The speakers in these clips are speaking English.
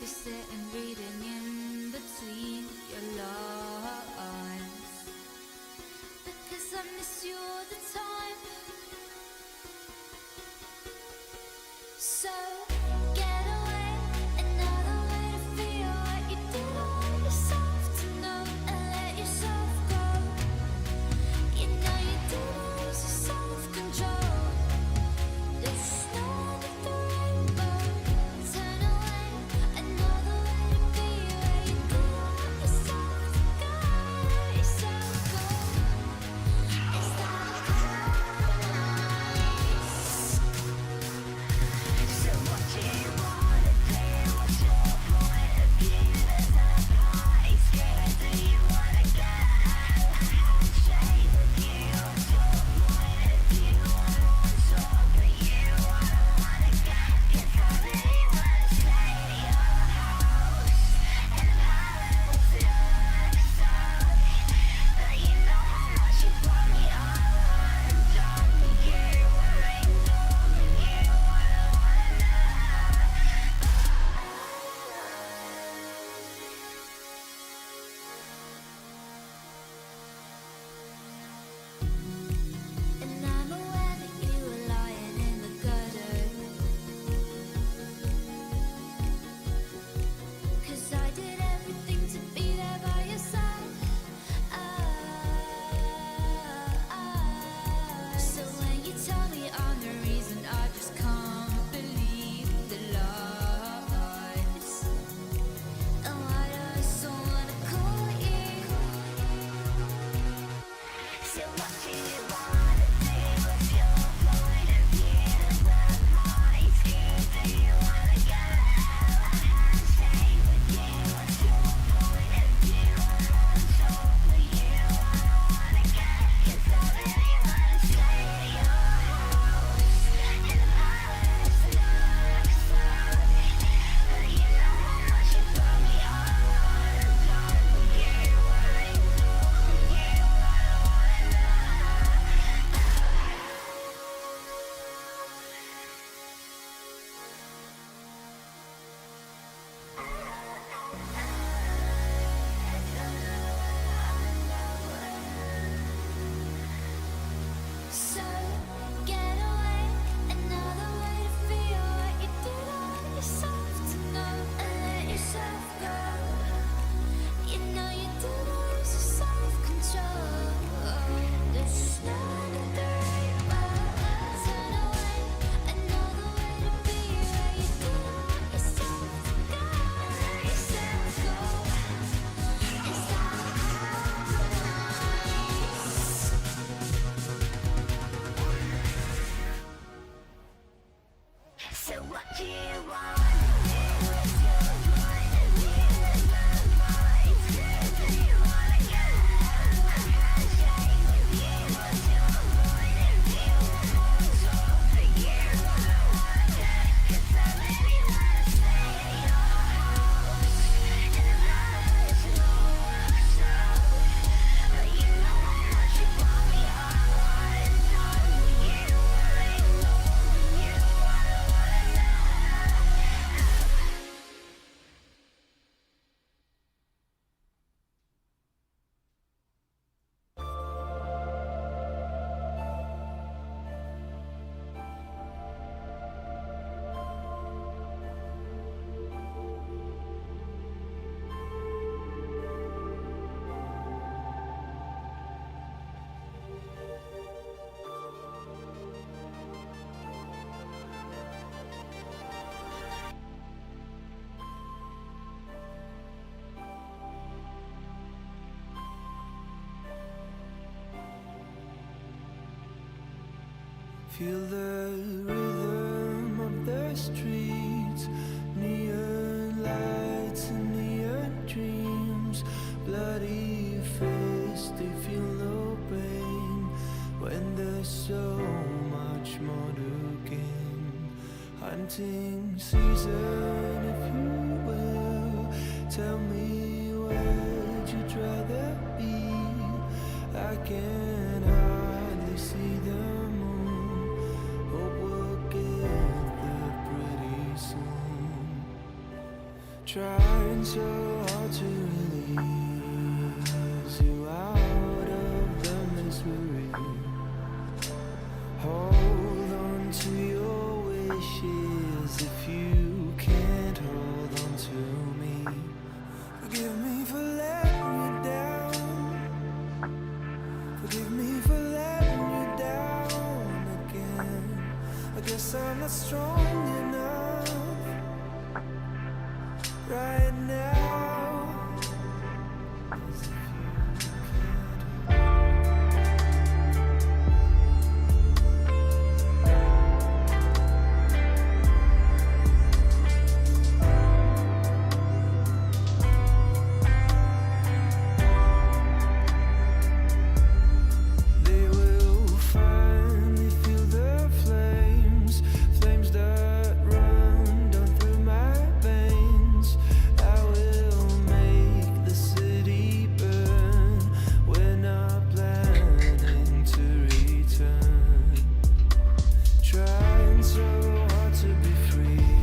sitting reading in between your lines, because I miss you all the time. So get away, another way to feel what you did all yourself to know, and let yourself go. You know you did lose your self-control. There's no other the rainbow. Turn away, another way to be where you did all yourself to go, let yourself go. Is that nice? So what do you wanna do? What's your point of view? There's no party scared. Do you wanna get out? A handshake with you. What's your point of view? I want talk with you. I don't wanna get, 'cause I really wanna stay at your house and palace in Luxor. But you know how much you brought me all undone. You were ignored, you wanna know. And I'm aware that you were lying in the gutter, 'cause I did everything to be there by your side. So when you tell me I'm the reason, I just can't believe the lies. And why do I so wanna call you? So what do you wanna do? What's your point of view? There's no party scared. Do you wanna get out? A handshake with you. What's your point of view? I want talk with you. I don't wanna get, 'cause I really wanna stay at your house in palace in Luxor. But you know how much you brought me all undone. You were ignored, you wanna know. So get away, another way to feel what you did all yourself to know, and let yourself go. You know you did lose your self-control. There's no other rainbow. Turn away, another way to be where you did all yourself to go, let yourself go. Is that nice? So what do you want to do? What's your point of view? There's no party scared. Do you wanna get out? A handshake with you. What's your point of view? I want talk with you. I don't wanna get, 'cause I really wanna stay at your house in palace in Luxor. But you know how much you brought me all undone. You were ignored, you wanna know. Feel the rhythm of the streets, neon lights and neon dreams. Bloody fists, they feel no pain when there's so much more to gain. Hunting season, if you will, tell me where'd you rather be? I can hardly see the moon. Hope we'll get there pretty soon. Trying so hard to release you out of the misery. Hold on to your wishes if you can't hold on to me. Forgive me for letting you down. Forgive me for letting you down again. I guess I'm not strong enough right now. They will finally feel the flames, flames that run down through my veins. I will make the city burn. We're not planning to return. Trying so hard to be free,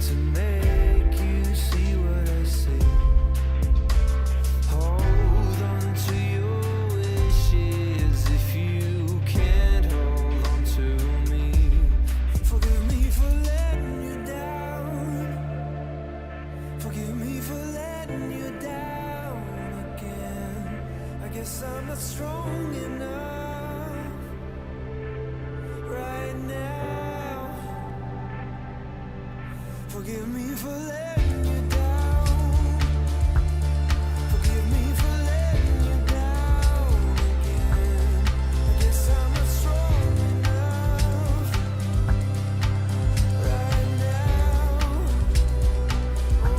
to make you see what I see. Hold on to your wishes if you can't hold on to me. Forgive me for letting you down. Forgive me for letting you down again. I guess I'm not strong enough right now. Forgive me for letting you down. Forgive me for letting you down again. I guess I'm not strong enough right now. Oh,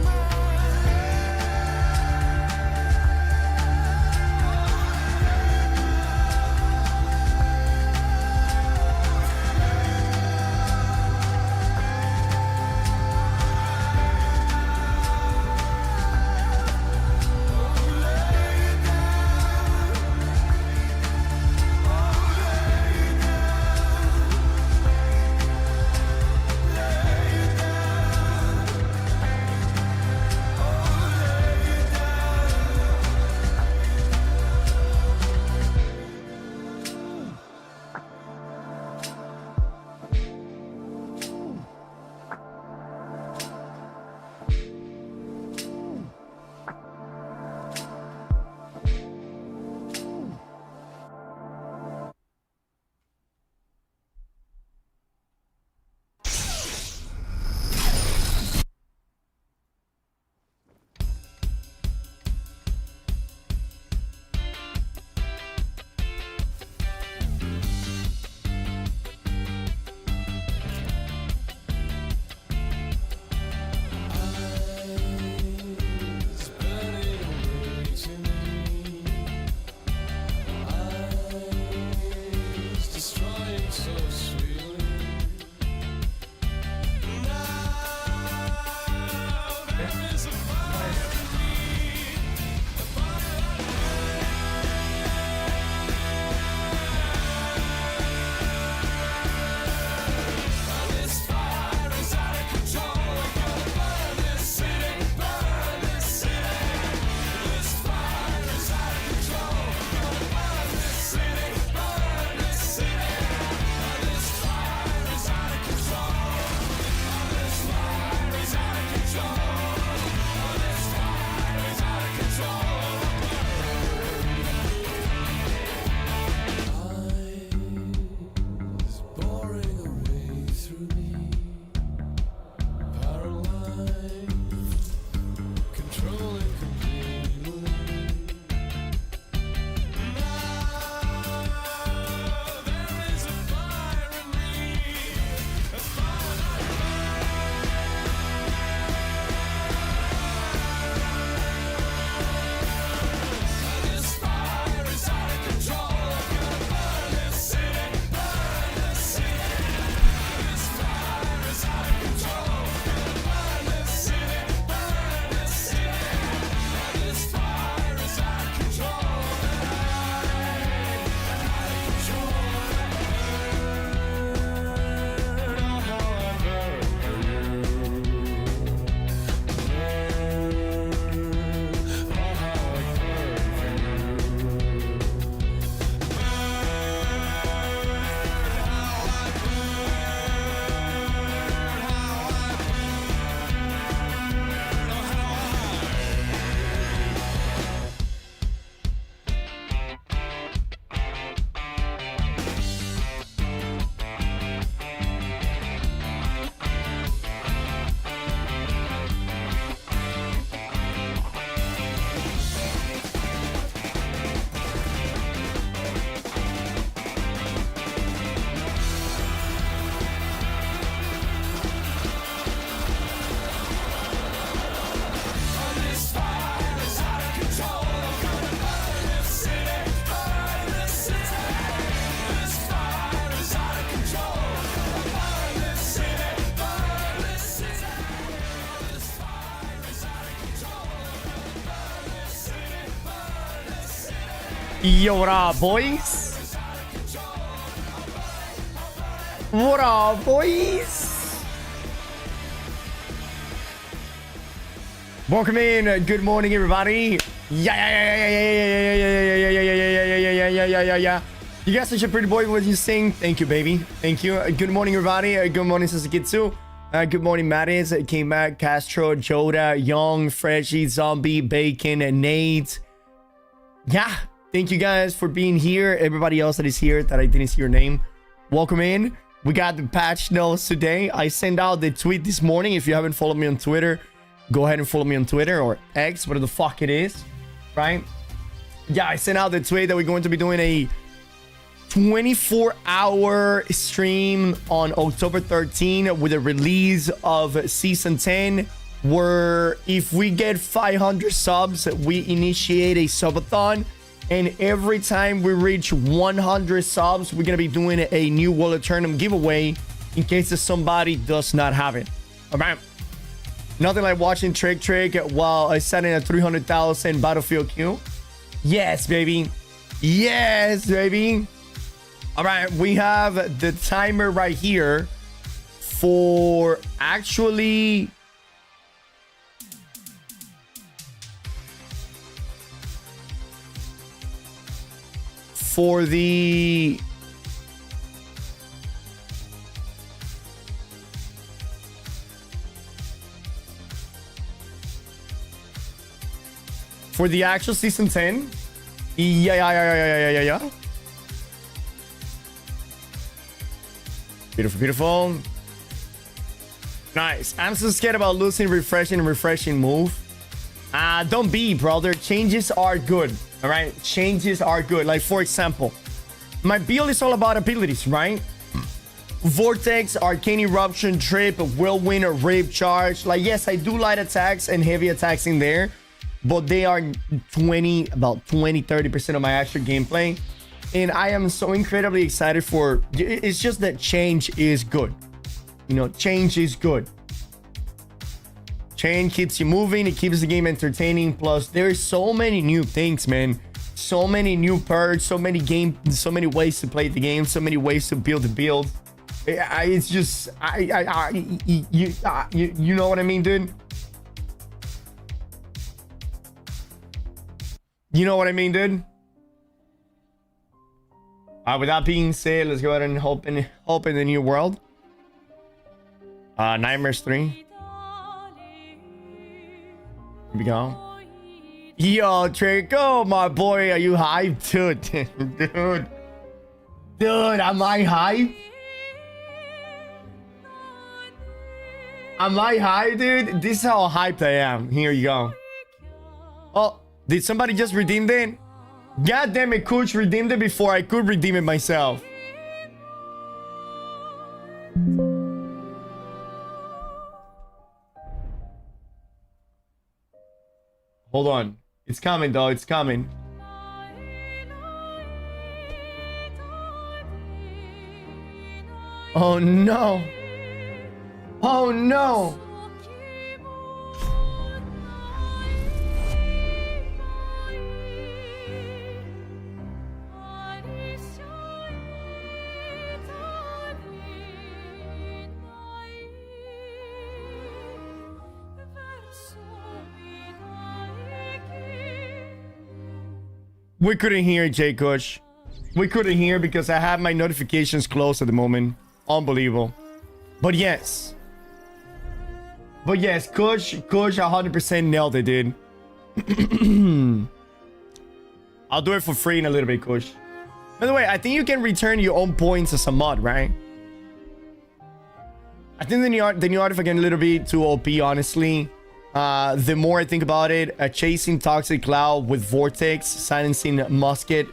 my love. Yo, what up, boys? What up, boys? Welcome in. Good morning, everybody. Yeah. You guys such a pretty boy. What you sing? Thank you, baby. Thank you. Good morning, everybody. Good morning, Sasakitsu. Good morning, Mattis. Came back. Castro, Joda, Young, Freshie, Zombie, Bacon, and Nate. Yeah. Thank you guys for being here. Everybody else that is here that I didn't see your name, welcome in. We got the patch notes today. I sent out the tweet this morning. If you haven't followed me on Twitter, go ahead and follow me on Twitter or X, whatever the fuck it is, right? Yeah, I sent out the tweet that we're going to be doing a 24-hour stream on October 13 with the release of Season 10, where if we get 500 subs, we initiate a subathon. And every time we reach 100 subs, we're going to be doing a new wallet tournament giveaway in case that somebody does not have it. All right. Nothing like watching Trick while I sat in a 300,000 Battlefield queue. Yes, baby. Yes, baby. All right. We have the timer right here for actually... For the actual season 10. Yeah. Beautiful. Nice. I'm so scared about losing refreshing move. Don't be, brother. Changes are good. All right, changes are good. Like, for example, my build is all about abilities, right? Vortex, Arcane Eruption, Trip, Whirlwind, Rave Charge. Like, yes, I do light attacks and heavy attacks in there, but they are about 20-30% of my actual gameplay. And I am so incredibly excited for... It's just that change is good. You know, change is good. Change keeps you moving. It keeps the game entertaining. Plus, there's so many new things, man. So many new perks. So many ways to play the game. So many ways to build the build. It's just, you know what I mean, dude. You know what I mean, dude. With that being said, let's go ahead and hope in the new world. Nightmares 3. Here we go. Yo, Trico, my boy, are you hyped, dude? Dude, am I hyped? Am I hyped, dude? This is how hyped I am. Here you go. Oh, did somebody just redeem it? God damn it, Coach redeemed it before I could redeem it myself. Hold on. It's coming, though. It's coming. Oh, no. Oh, no. We couldn't hear, J Kush. We couldn't hear because I have my notifications closed at the moment. Unbelievable. But yes. Kush 100% nailed it, dude. I'll do it for free in a little bit, Kush. By the way, I think you can return your own points as a mod, right? I think the new artifact getting a little bit too OP, honestly. The more I think about it, chasing Toxic Cloud with Vortex, silencing Musket.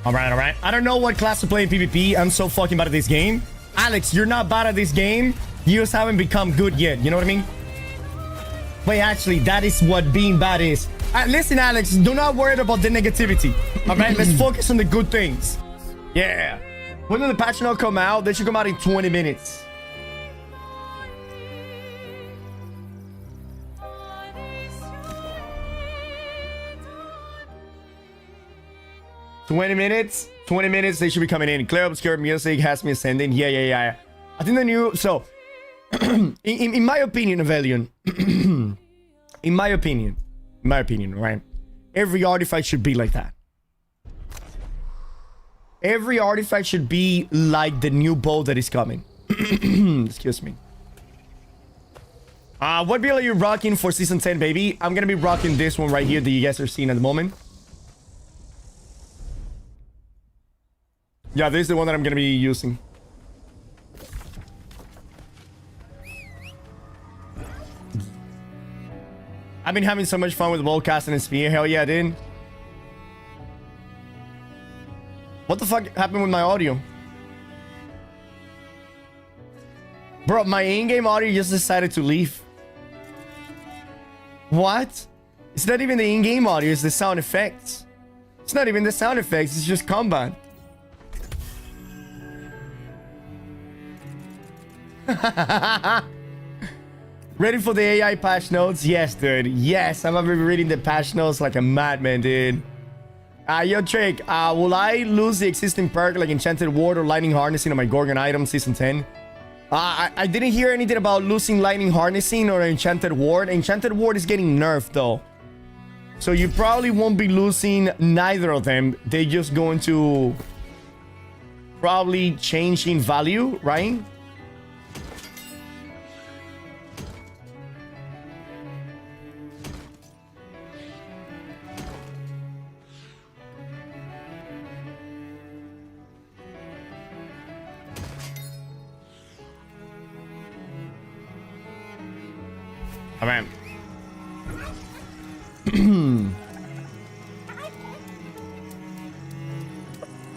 All right. I don't know what class to play in PvP. I'm so fucking bad at this game. Alex, you're not bad at this game. You just haven't become good yet. You know what I mean? Wait, actually, that is what being bad is. Listen, Alex, do not worry about the negativity. All right, let's focus on the good things. Yeah. When did the patch note come out? They should come out in 20 minutes. 20 minutes. 20 minutes. They should be coming in. Clear obscure music has me ascending. Yeah. I think the new. So, in my opinion, Avelion. in my opinion, right? Every artifact should be like that. Every artifact should be like the new bow that is coming. Excuse me. What build are you rocking for season 10, baby? I'm gonna be rocking this one right here that you guys are seeing at the moment. Yeah, this is the one that I'm gonna be using. I've been having so much fun with wall casting and spear. Hell yeah, dude. What the fuck happened with my audio? Bro, my in-game audio just decided to leave. What? It's not even the in-game audio, it's the sound effects. It's not even the sound effects, it's just combat. Ready for the AI patch notes? Yes, dude. Yes, I'm gonna be reading the patch notes like a madman, dude. Yo, Drake, will I lose the existing perk like Enchanted Ward or Lightning Harnessing on my Gorgon item season 10? I didn't hear anything about losing Lightning Harnessing or Enchanted Ward. Enchanted Ward is getting nerfed, though. So you probably won't be losing neither of them. They're just going to probably change in value, right? All right.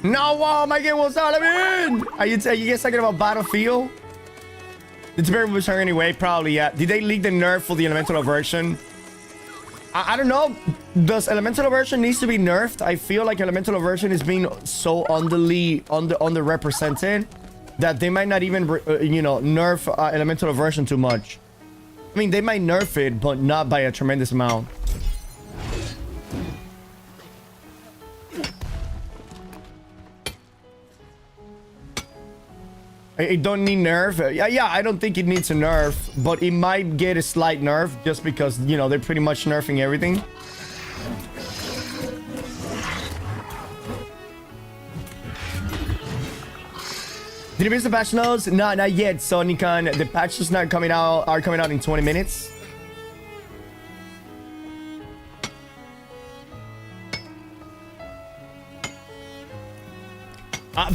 No, wow, my game was out. Are you guys talking about Battlefield? It's very much anyway, probably, yeah. Did they leak the nerf for the elemental version? I don't know. Does elemental version needs to be nerfed? I feel like elemental version is being so underrepresented that they might not even, you know, nerf elemental version too much. I mean, they might nerf it, but not by a tremendous amount. It don't need nerf. Yeah, I don't think it needs a nerf, but it might get a slight nerf just because, you know, they're pretty much nerfing everything. Did you miss the patch notes? No, not yet, Sonican. The patches not coming out are coming out in 20 minutes.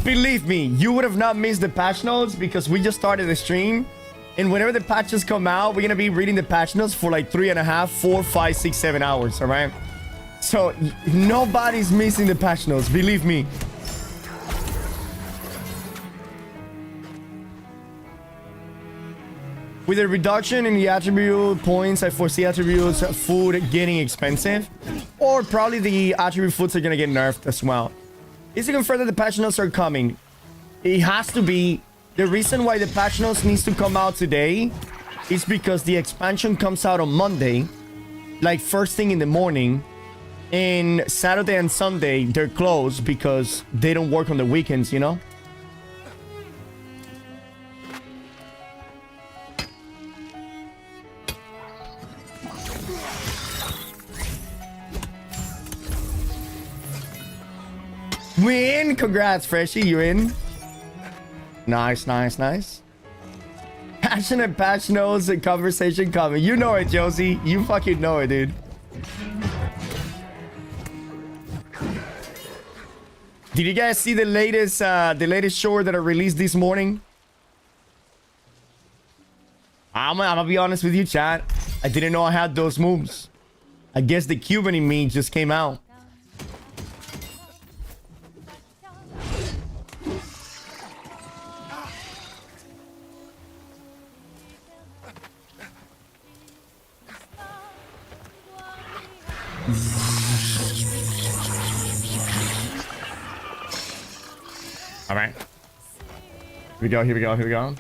Believe me, you would have not missed the patch notes because we just started the stream. And whenever the patches come out, we're gonna be reading the patch notes for like 3.5, 4, 5, 6, 7 hours, alright? So nobody's missing the patch notes, believe me. With a reduction in the attribute points, I foresee attributes food getting expensive. Or probably the attribute foods are gonna get nerfed as well. Is it confirmed that the patch notes are coming? It has to be. The reason why the patch notes needs to come out today is because the expansion comes out on Monday, like first thing in the morning. And Saturday and Sunday, they're closed because they don't work on the weekends, you know? Win! Congrats, Freshie. You in? Nice, nice, nice. Passionate patch knows the conversation coming. You know it, Josie. You fucking know it, dude. Did you guys see the latest short that I released this morning? I'm gonna be honest with you, chat. I didn't know I had those moves. I guess the Cuban in me just came out. All right. Here we go, here we go, here we go.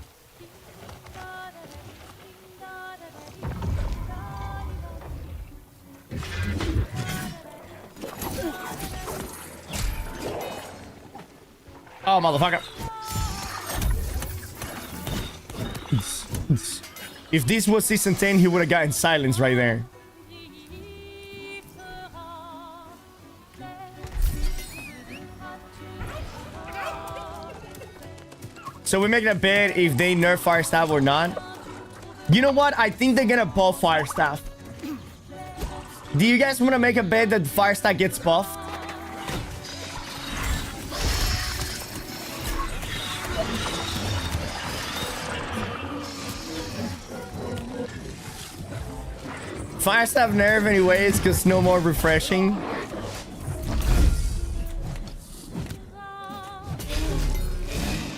Oh, motherfucker. If this was season 10, he would have gotten silence right there. So we're making a bet if they nerf Fire Staff or not. You know what? I think they're gonna buff Fire Staff. Do you guys want to make a bet that Fire Staff gets buffed? Fire Staff nerf anyways, because no more refreshing.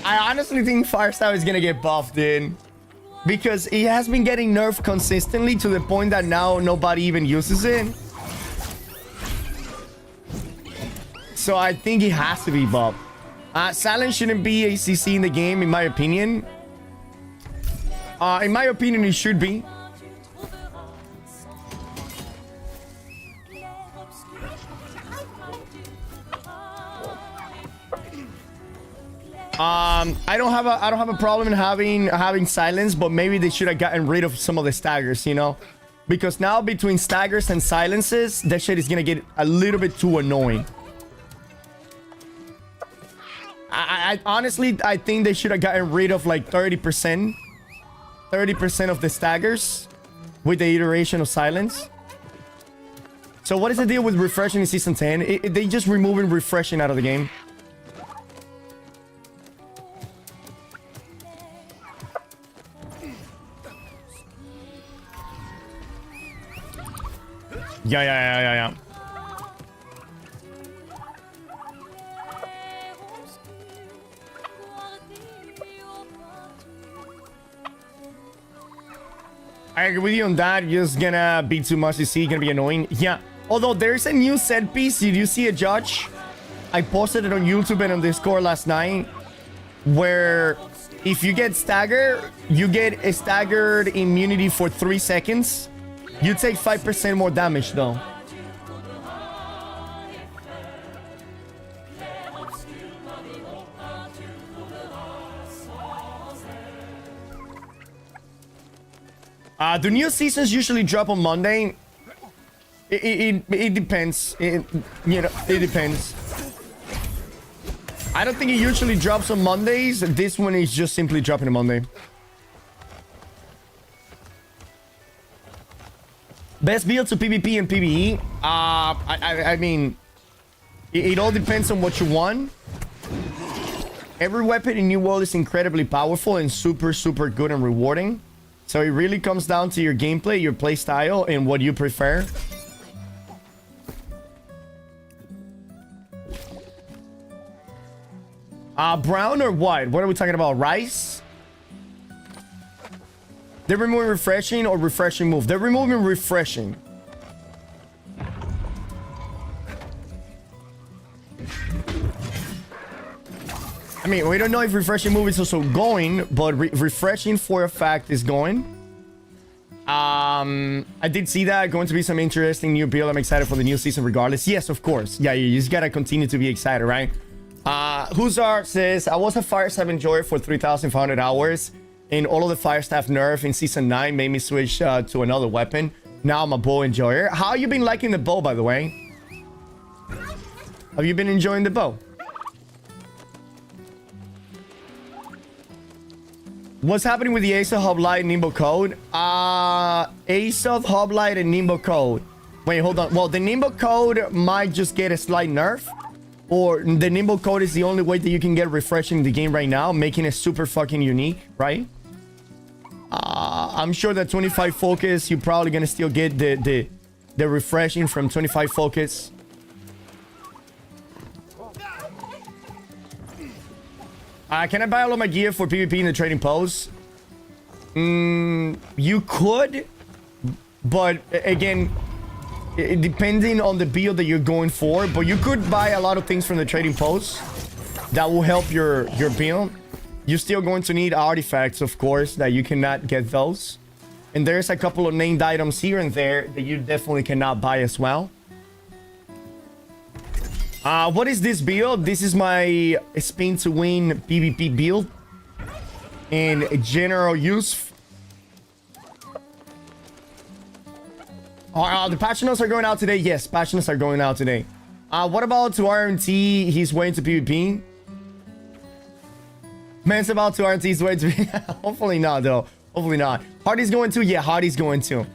I honestly think Fire Staff is gonna get buffed, dude. Because he has been getting nerfed consistently to the point that now nobody even uses it. So I think he has to be buffed. Silence shouldn't be ACC in the game, in my opinion. In my opinion, it should be. I don't have a problem in having silence, but maybe they should have gotten rid of some of the staggers, you know, because now between staggers and silences, that shit is gonna get a little bit too annoying. I honestly, I think they should have gotten rid of like 30% of the staggers with the iteration of silence. So what is the deal with refreshing in season 10? They just removing refreshing out of the game. Yeah. I agree with you on that. Just gonna be too much to see. Gonna be annoying. Yeah. Although there's a new set piece. Did you see a judge? I posted it on YouTube and on Discord last night. Where if you get staggered, you get a staggered immunity for 3 seconds. You take 5% more damage though. The new seasons usually drop on Monday. It depends. It depends. I don't think it usually drops on Mondays. This one is just simply dropping on Monday. Best build to PvP and PvE. I mean, it all depends on what you want. Every weapon in New World is incredibly powerful and super good and rewarding. So it really comes down to your gameplay, your play style, and what you prefer. Brown or white? What are we talking about? Rice? They're removing refreshing or refreshing move? They're removing refreshing. I mean, we don't know if refreshing move is also going, but refreshing for a fact is going. I did see that. Going to be some interesting new build. I'm excited for the new season regardless. Yes, of course. Yeah, you just gotta continue to be excited, right? Huzar says, I was a Fire Staff enjoyer for 3,500 hours. And all of the Fire Staff nerf in Season 9 made me switch to another weapon. Now I'm a bow enjoyer. How you been liking the bow, by the way? Have you been enjoying the bow? What's happening with the Ace of Hoplite and Nimbo Code? Ace of Hoplite and Nimbo Code. Wait, hold on. Well, the Nimbo Code might just get a slight nerf. Or the Nimbo Code is the only way that you can get refreshing in the game right now, making it super fucking unique, right? I'm sure that 25 focus, you're probably gonna still get the refreshing from 25 focus. Can I buy all of my gear for PvP in the trading post? You could, but again, depending on the build that you're going for, but you could buy a lot of things from the trading post that will help your build. You're still going to need artifacts, of course, that you cannot get those. And there's a couple of named items here and there that you definitely cannot buy as well. What is this build? This is my spin to win PvP build in general use. The patch notes are going out today. Yes, patch notes are going out today. What about to RMT? He's waiting to PvP. Man's about to RMT. He's waiting to hopefully not, though. Hopefully not. Hardy's going to? Yeah, Hardy's going to.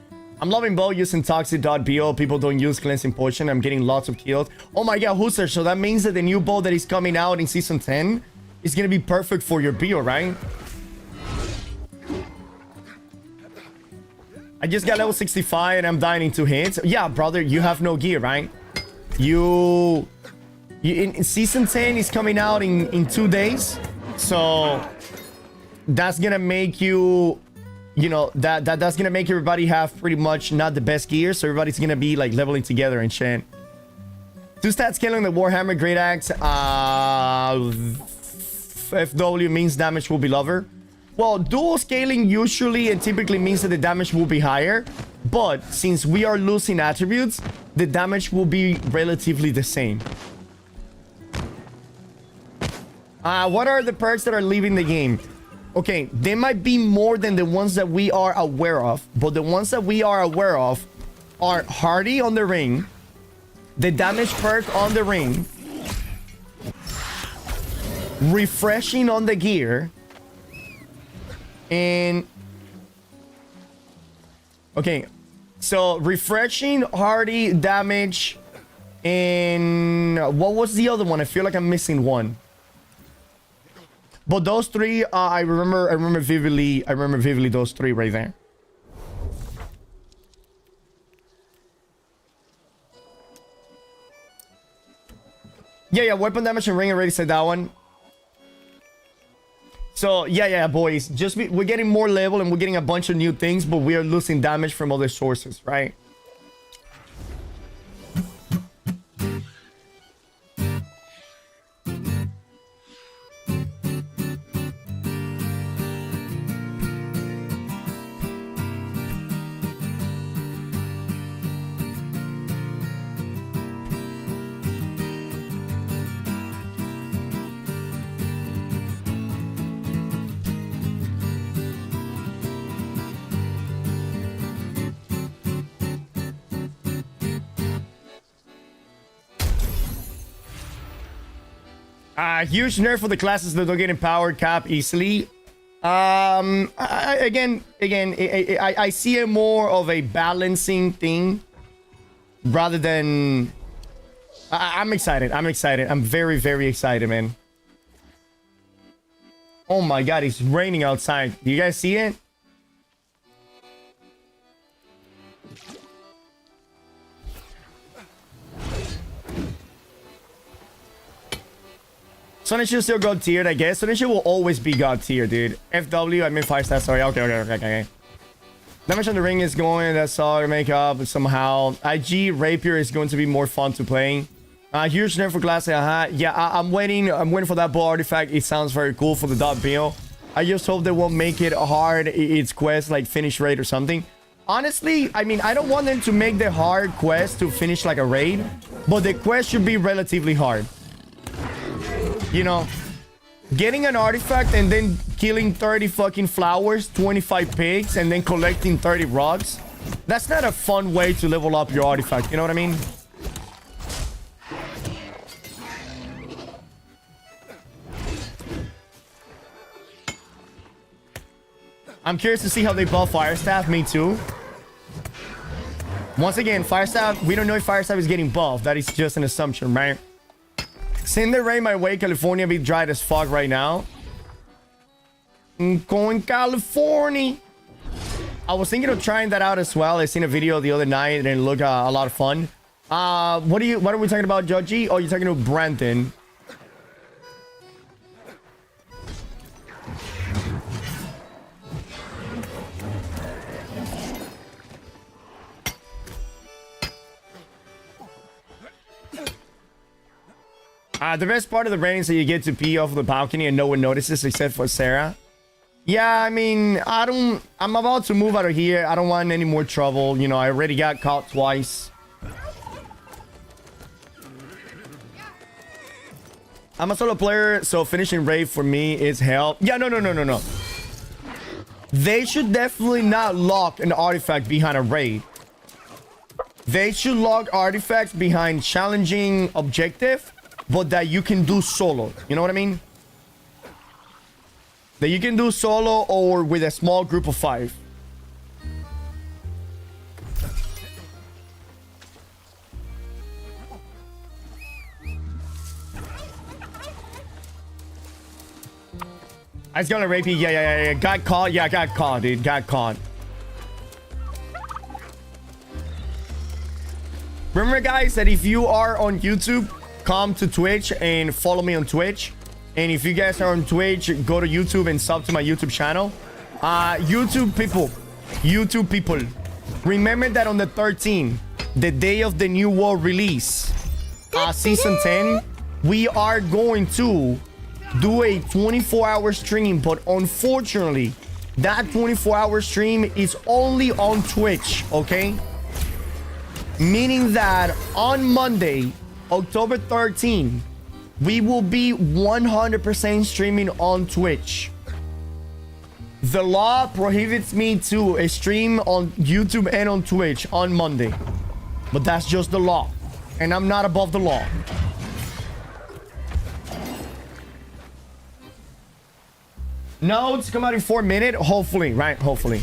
I'm loving bow using toxic.bo. People don't use cleansing potion. I'm getting lots of kills. Oh my god, Hooser. So that means that the new bow that is coming out in season 10 is going to be perfect for your build, right? I just got level 65 and I'm dying in 2 hits. Yeah, brother, you have no gear, right? You in season 10 is coming out in 2 days. So that's going to make you, you know, that's going to make everybody have pretty much not the best gear. So everybody's going to be like leveling together and shit. 2 stats scaling the Warhammer Great Axe. FW means damage will be lower. Well, dual scaling usually and typically means that the damage will be higher. But since we are losing attributes, the damage will be relatively the same. What are the perks that are leaving the game? Okay, they might be more than the ones that we are aware of. But the ones that we are aware of are Hardy on the ring, the damage perk on the ring, refreshing on the gear, and okay, so refreshing, Hardy, damage, and what was the other one? I feel like I'm missing one. But those 3, I remember vividly those 3 right there. Yeah, weapon damage and ring, already said that one. So, yeah, boys. We're getting more level and we're getting a bunch of new things, but we are losing damage from other sources, right? Huge nerf for the classes that don't get empowered cap easily. I see it more of a balancing thing rather than. I'm excited. I'm very, very excited, man. Oh my god, it's raining outside. Do you guys see it? Sonic should still God tiered, I guess. Sonic will always be God tier, dude. FW, I mean 5 stats, sorry. Okay. Damage on the ring is going, that's all to make up somehow. IG Rapier is going to be more fun to play. Huge nerf for classic, yeah, I'm waiting for that bow artifact. It sounds very cool for the dot bill. I just hope they won't make it hard, its quest, like finish raid or something. Honestly, I mean, I don't want them to make the hard quest to finish like a raid, but the quest should be relatively hard. You know, getting an artifact and then killing 30 fucking flowers, 25 pigs, and then collecting 30 rocks. That's not a fun way to level up your artifact. You know what I mean? I'm curious to see how they buff Fire Staff. Me too. Once again, Fire Staff, we don't know if Fire Staff is getting buffed. That is just an assumption, right? Send the rain my way. California be dry as fuck right now. I'm going California. I was thinking of trying that out as well. I seen a video the other night and it looked a lot of fun. What are we talking about, Judgy? Oh, you're talking about Brandon. The best part of the rain is that you get to pee off the balcony and no one notices except for Sarah. Yeah, I mean, I'm about to move out of here. I don't want any more trouble. You know, I already got caught twice. I'm a solo player, so finishing raid for me is hell. Yeah, no. They should definitely not lock an artifact behind a raid. They should lock artifacts behind challenging objective, but that you can do solo. You know what I mean? That you can do solo or with a small group of 5. I was gonna rape you. Yeah. Got caught. Yeah, got caught, dude. Got caught. Remember, guys, that if you are on YouTube, come to Twitch and follow me on Twitch. And if you guys are on Twitch, go to YouTube and sub to my YouTube channel. YouTube people, remember that on the 13th, the day of the new world release, season 10, we are going to do a 24-hour stream, but unfortunately that 24-hour stream is only on Twitch, okay? Meaning that on Monday, October 13th, we will be 100% streaming on Twitch. The law prohibits me to stream on YouTube and on Twitch on Monday, but that's just the law, and I'm not above the law. Notes come out in 4 minutes, hopefully, right? Hopefully.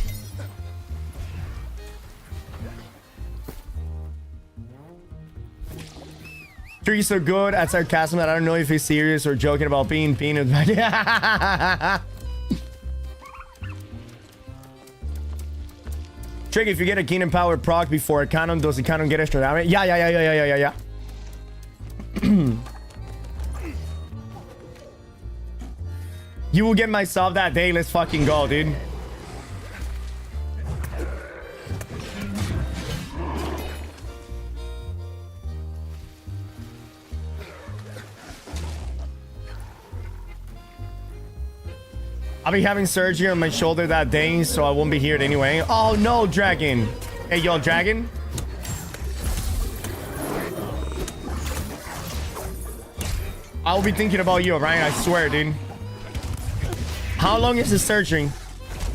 Tree's so good at sarcasm that I don't know if he's serious or joking about being peanut. Trick, if you get a Kingdom Power proc before a cannon, does the cannon get extra damage? Yeah. You will get myself that day. Let's fucking go, dude. I'll be having surgery on my shoulder that day, so I won't be here anyway. Oh no, Dragon. Hey, yo, Dragon. I'll be thinking about you, Ryan. I swear, dude. How long is the surgery?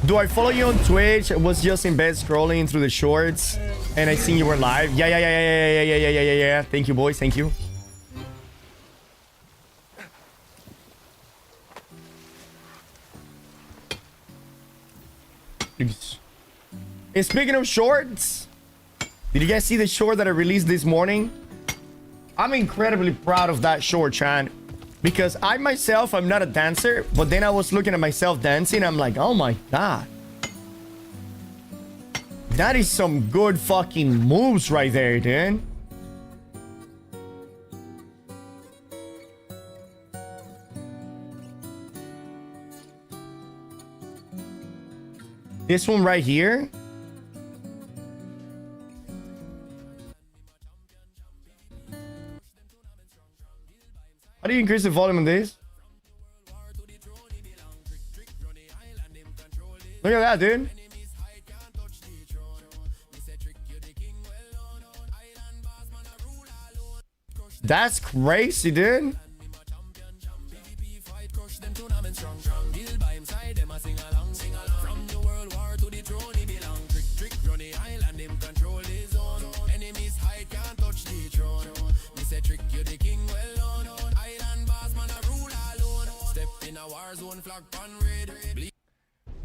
Do I follow you on Twitch? I was just in bed scrolling through the shorts, and I seen you were live. Yeah. Thank you, boys. Thank you. And speaking of shorts, did you guys see the short that I released this morning? I'm incredibly proud of that short, Chan. Because I myself, I'm not a dancer, but then I was looking at myself dancing. I'm like, oh my god. That is some good fucking moves right there, dude. This one right here. How do you increase the volume on this? Look at that, dude. That's crazy, dude.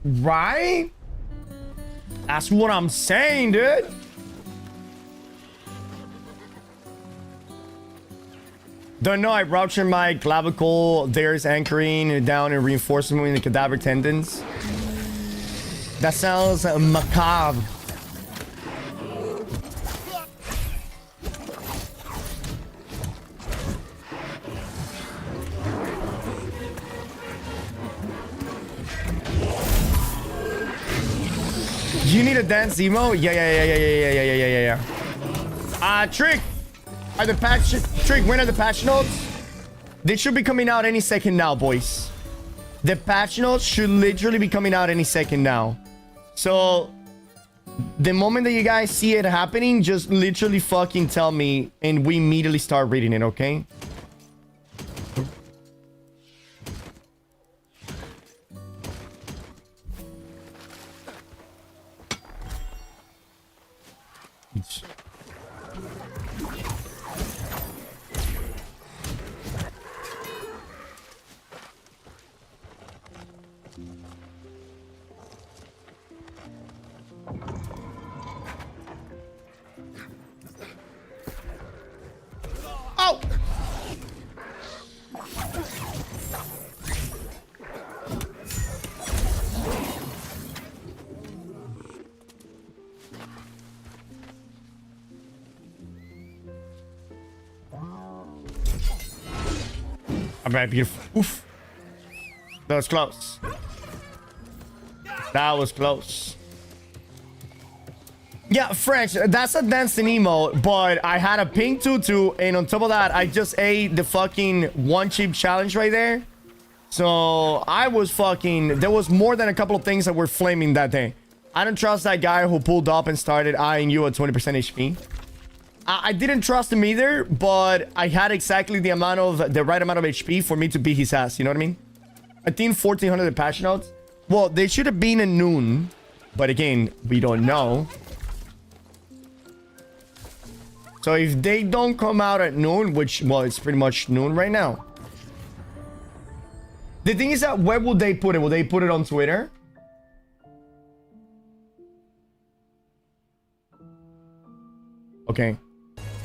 Right? That's what I'm saying, dude. Don't know, I ruptured my clavicle. There's anchoring down and reinforcement in the cadaver tendons. That sounds macabre. You need a dance emo? Yeah. Trick. Are the patch Trick, when are the patch notes? They should be coming out any second now, boys. The patch notes should literally be coming out any second now. So the moment that you guys see it happening, just literally fucking tell me and we immediately start reading it, okay? Oh! All right, beautiful. Oof. That was close. That was close. Yeah, French, that's a dancing emote, but I had a pink tutu, and on top of that, I just ate the fucking one chip challenge right there. So I was fucking... There was more than a couple of things that were flaming that day. I don't trust that guy who pulled up and started eyeing you at 20% HP. I didn't trust him either, but I had exactly the right amount of HP for me to beat his ass. You know what I mean? I think 1400 patch notes. Well, they should have been at noon, but again, we don't know. So if they don't come out at noon, which, well, it's pretty much noon right now. The thing is that where will they put it? Will they put it on Twitter? Okay.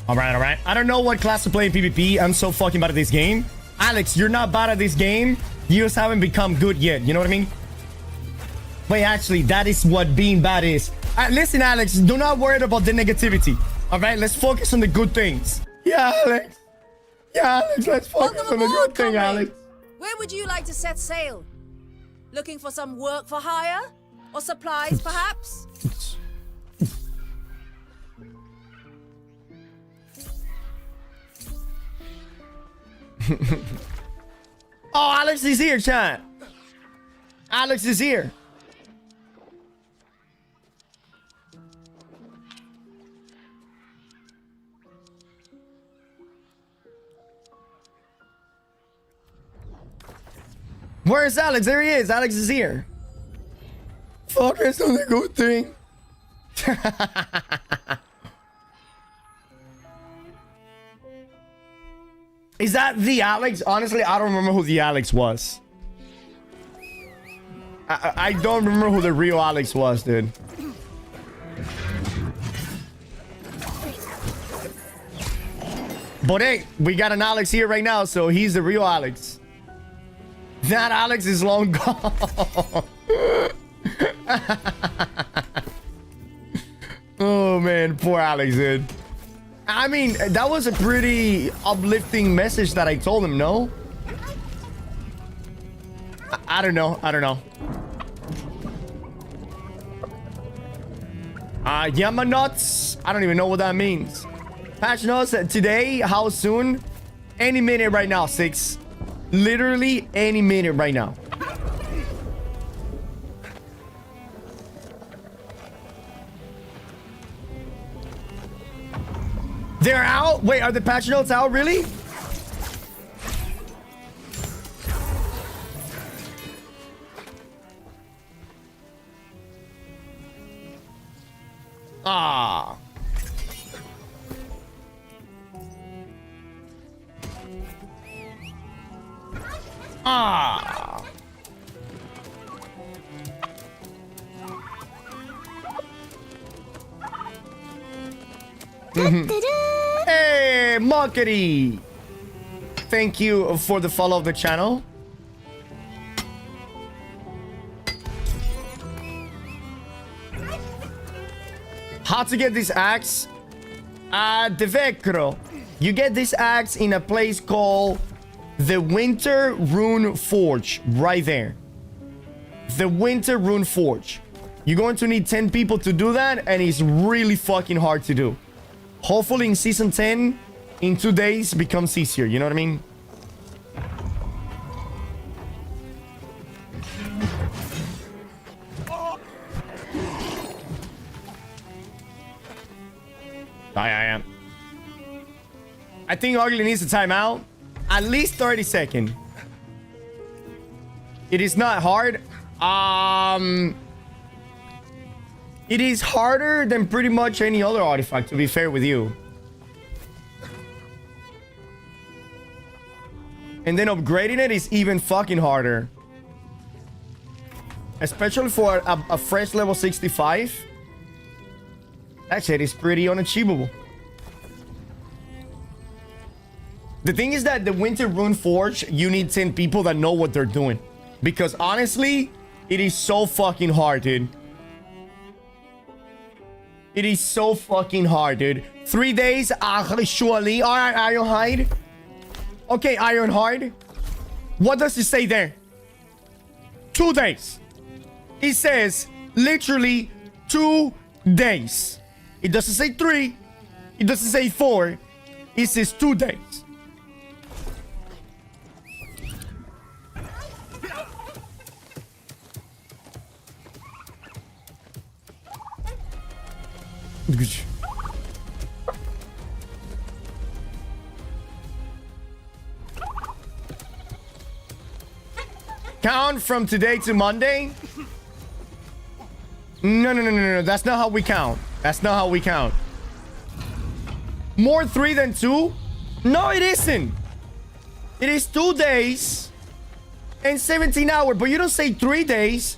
All right. I don't know what class to play in PvP. I'm so fucking bad at this game. Alex, you're not bad at this game. You just haven't become good yet. You know what I mean? Wait, actually, that is what being bad is. Listen, Alex, do not worry about the negativity. All right, let's focus on the good things. Yeah, Alex. Let's focus on the good thing, Alex. Where would you like to set sail? Looking for some work for hire? Or supplies, perhaps? Oh, Alex is here, chat. Alex is here. Where is Alex? There he is. Alex is here. Focus on the good thing. Is that the Alex? Honestly, I don't remember who the Alex was. I don't remember who the real Alex was, dude. But hey, we got an Alex here right now, so he's the real Alex. That Alex is long gone. Oh man, poor Alex, dude. I mean, that was a pretty uplifting message that I told him, no? I don't know. Yama nuts. I don't even know what that means. Patch notes today. How soon? Any minute right now, 6. Literally any minute right now. They're out? Wait, are the patch notes out? Really? Ah. Ah. Hey, Markety! Thank you for the follow of the channel. How to get this axe? Devecro. You get this axe in a place called the Winter Rune Forge. Right there. The Winter Rune Forge. You're going to need 10 people to do that, and it's really fucking hard to do. Hopefully in Season 10, in 2 days, becomes easier. You know what I mean? I am. I think Ugly needs a timeout. At least 30 seconds. It is not hard. It is harder than pretty much any other artifact, to be fair with you. And then upgrading it is even fucking harder. Especially for a fresh level 65. That shit is pretty unachievable. The thing is that the Winter Rune Forge, you need 10 people that know what they're doing. Because honestly, it is so fucking hard, dude. It is so fucking hard, dude. 3 days, actually. Alright, Ironhide. Okay, Ironhide. What does it say there? 2 days. It says literally 2 days. It doesn't say 3. It doesn't say 4. It says 2 days. Count from today to Monday? No. That's not how we count. That's not how we count. More 3 than 2? No, it isn't. It is 2 days and 17 hours, but you don't say 3 days.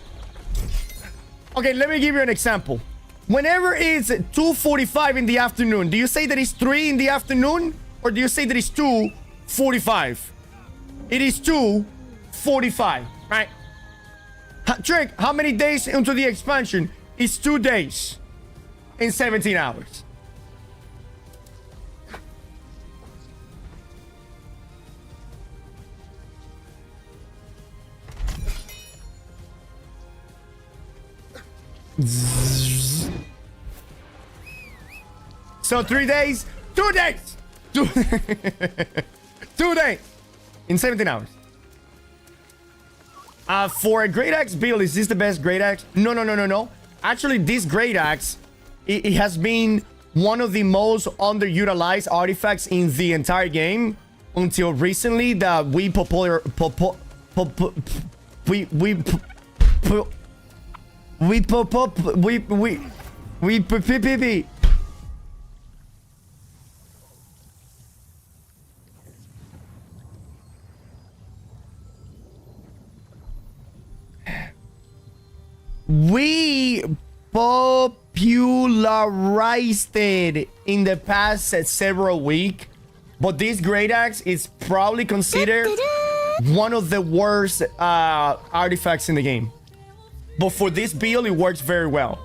Okay, let me give you an example. Whenever it's 2:45 in the afternoon, do you say that it's 3 in the afternoon? Or do you say that it's 2:45? It is 2:45, right? Trick, how many days into the expansion? It's 2 days and 17 hours. So 3 days, 2 days, 2 days in 17 hours. For a great axe build, is this the best great axe? No. Actually, this great axe, it has been one of the most underutilized artifacts in the entire game until recently that we popularized it in the past several weeks, but this great axe is probably considered one of the worst artifacts in the game. But for this build, it works very well.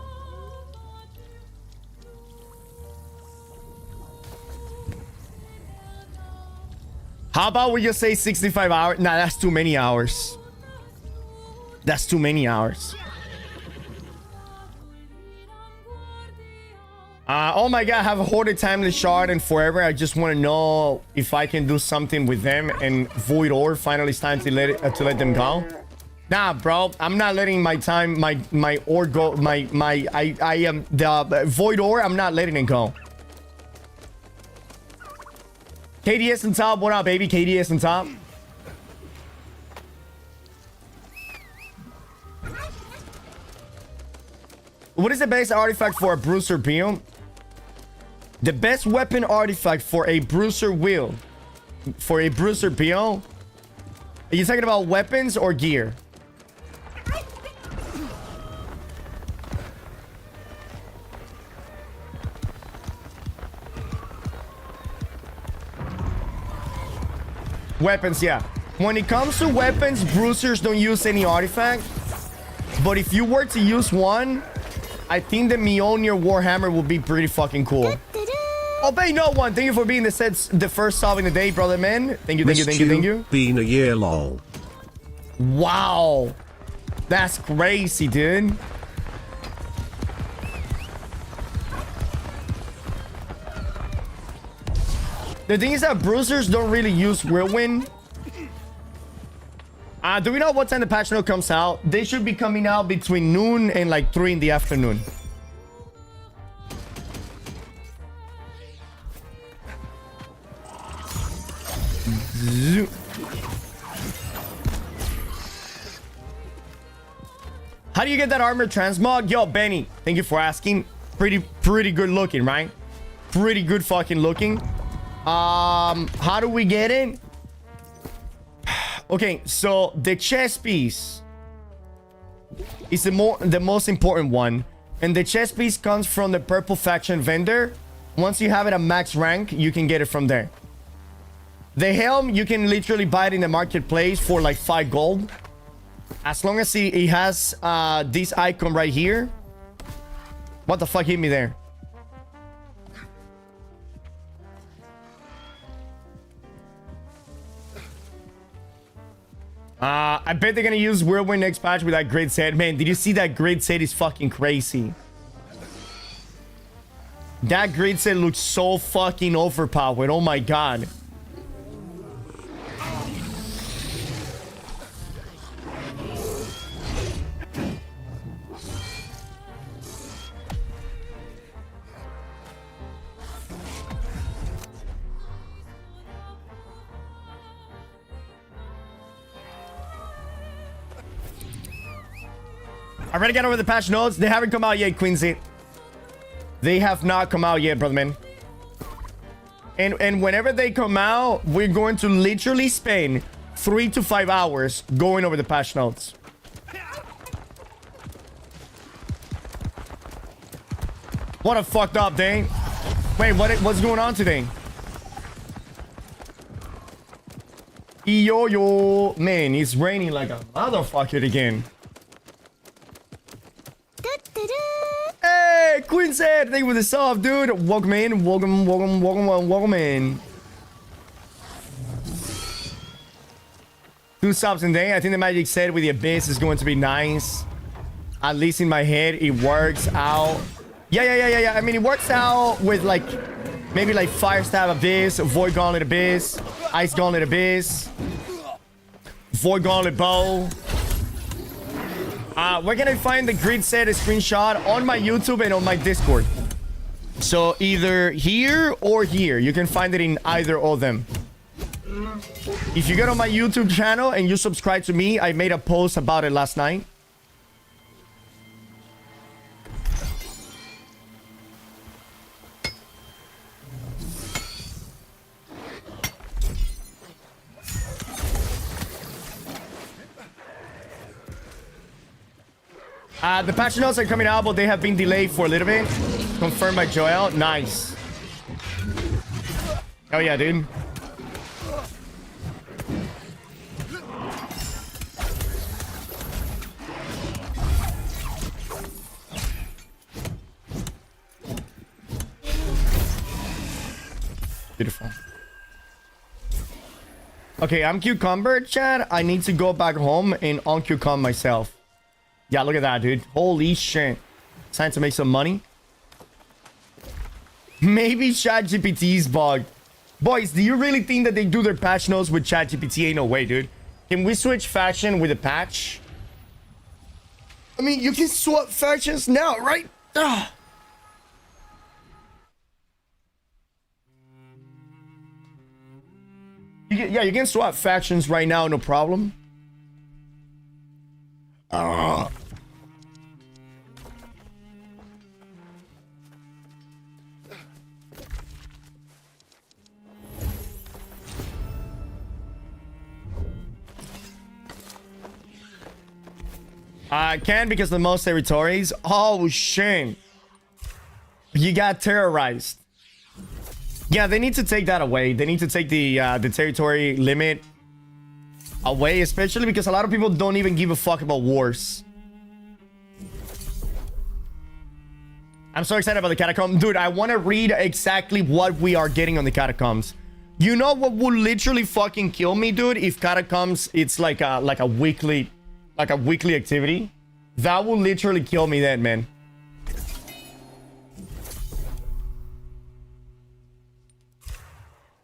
How about we just say 65 hours? Nah, that's too many hours. That's too many hours. Oh my god, I have a hoarded timeless shard and forever. I just want to know if I can do something with them and void ore. Finally, it's time to let them go. Nah, bro, I'm not letting my ore go. I am the void ore. I'm not letting it go. KDS on top. What up, baby? KDS on top. What is the best artifact for a bruiser build? The best weapon artifact for a bruiser build. For a bruiser build? Are you talking about weapons or gear? Weapons, yeah. When it comes to weapons, bruisers don't use any artifact. But if you were to use one, I think the Mjolnir Warhammer would be pretty fucking cool. Obey no one. Thank you for being the first sub in the day, brother, man. Thank you. Been a year, lol. Wow. That's crazy, dude. The thing is that bruisers don't really use whirlwind. Do we know what time the patch note comes out? They should be coming out between noon and like 3 in the afternoon. How do you get that armor transmog? Yo, Benny, thank you for asking. Pretty good looking, right? Pretty good fucking looking. How do we get it? Okay, so the chest piece is the most important one. And the chest piece comes from the purple faction vendor. Once you have it at max rank, you can get it from there. The helm, you can literally buy it in the marketplace for like 5 gold. As long as it has this icon right here. What the fuck hit me there? I bet they're gonna use Whirlwind next patch with that grid set. Man, did you see that grid set is fucking crazy? That grid set looks so fucking overpowered. Oh my god. I already got over the patch notes. They haven't come out yet, Quincy. They have not come out yet, brother man. And whenever they come out, we're going to literally spend 3 to 5 hours going over the patch notes. What a fucked up day. Wait, what's going on today? Yo, man, it's raining like a motherfucker again. Hey, Queen said, thank you for the sub, dude. Welcome in, welcome in. 2 subs in there. I think the magic set with the abyss is going to be nice. At least in my head, it works out. Yeah. I mean, it works out with like maybe like Fire Stab Abyss, Void Gauntlet Abyss, Ice Gauntlet Abyss, Void Gauntlet Bow. We're gonna find the grid set screenshot on my YouTube and on my Discord. So either here or here. You can find it in either of them. If you get on my YouTube channel and you subscribe to me, I made a post about it last night. The patch notes are coming out, but they have been delayed for a little bit. Confirmed by Joel. Nice. Oh yeah, dude. Beautiful. Okay, I'm cucumber, Chad. I need to go back home and uncucumber myself. Yeah, look at that, dude. Holy shit. Time to make some money. Maybe ChatGPT's bugged. Boys, do you really think that they do their patch notes with ChatGPT? Ain't no way, dude. Can we switch faction with a patch? I mean, you can swap factions now, right? Ugh. You can swap factions right now, no problem. I can because the most territories. Oh, shame. You got terrorized. Yeah, they need to take that away. They need to take the territory limit away, especially because a lot of people don't even give a fuck about wars. I'm so excited about the catacombs. Dude, I want to read exactly what we are getting on the catacombs. You know what would literally fucking kill me, dude? If catacombs, it's like a weekly activity. That will literally kill me then, man.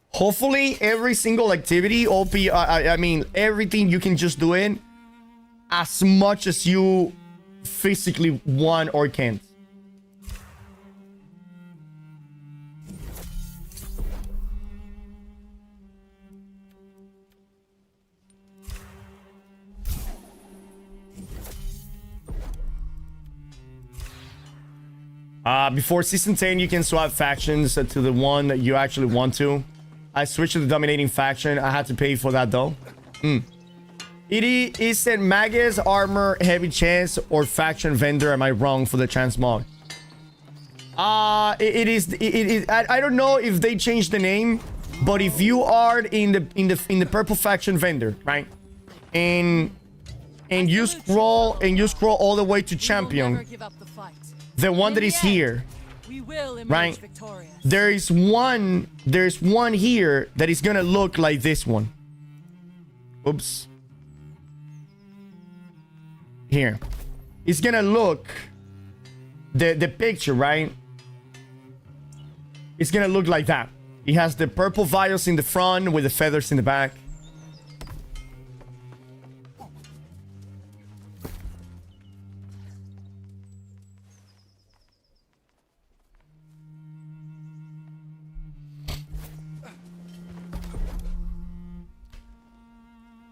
Hopefully, every single activity, OP, I mean, everything you can just do it as much as you physically want or can't. Before season 10, you can swap factions to the one that you actually want to. I switched to the dominating faction. I had to pay for that though. It is said Magus, armor, heavy chance, or faction vendor. Am I wrong for the transmog? It is. I don't know if they changed the name, but if you are in the purple faction vendor, right, and you scroll all the way to champion, the one that is here, right? There's one here that is gonna look like this one. Oops. Here, it's gonna look the picture, right? It's gonna look like that. It has the purple vials in the front with the feathers in the back.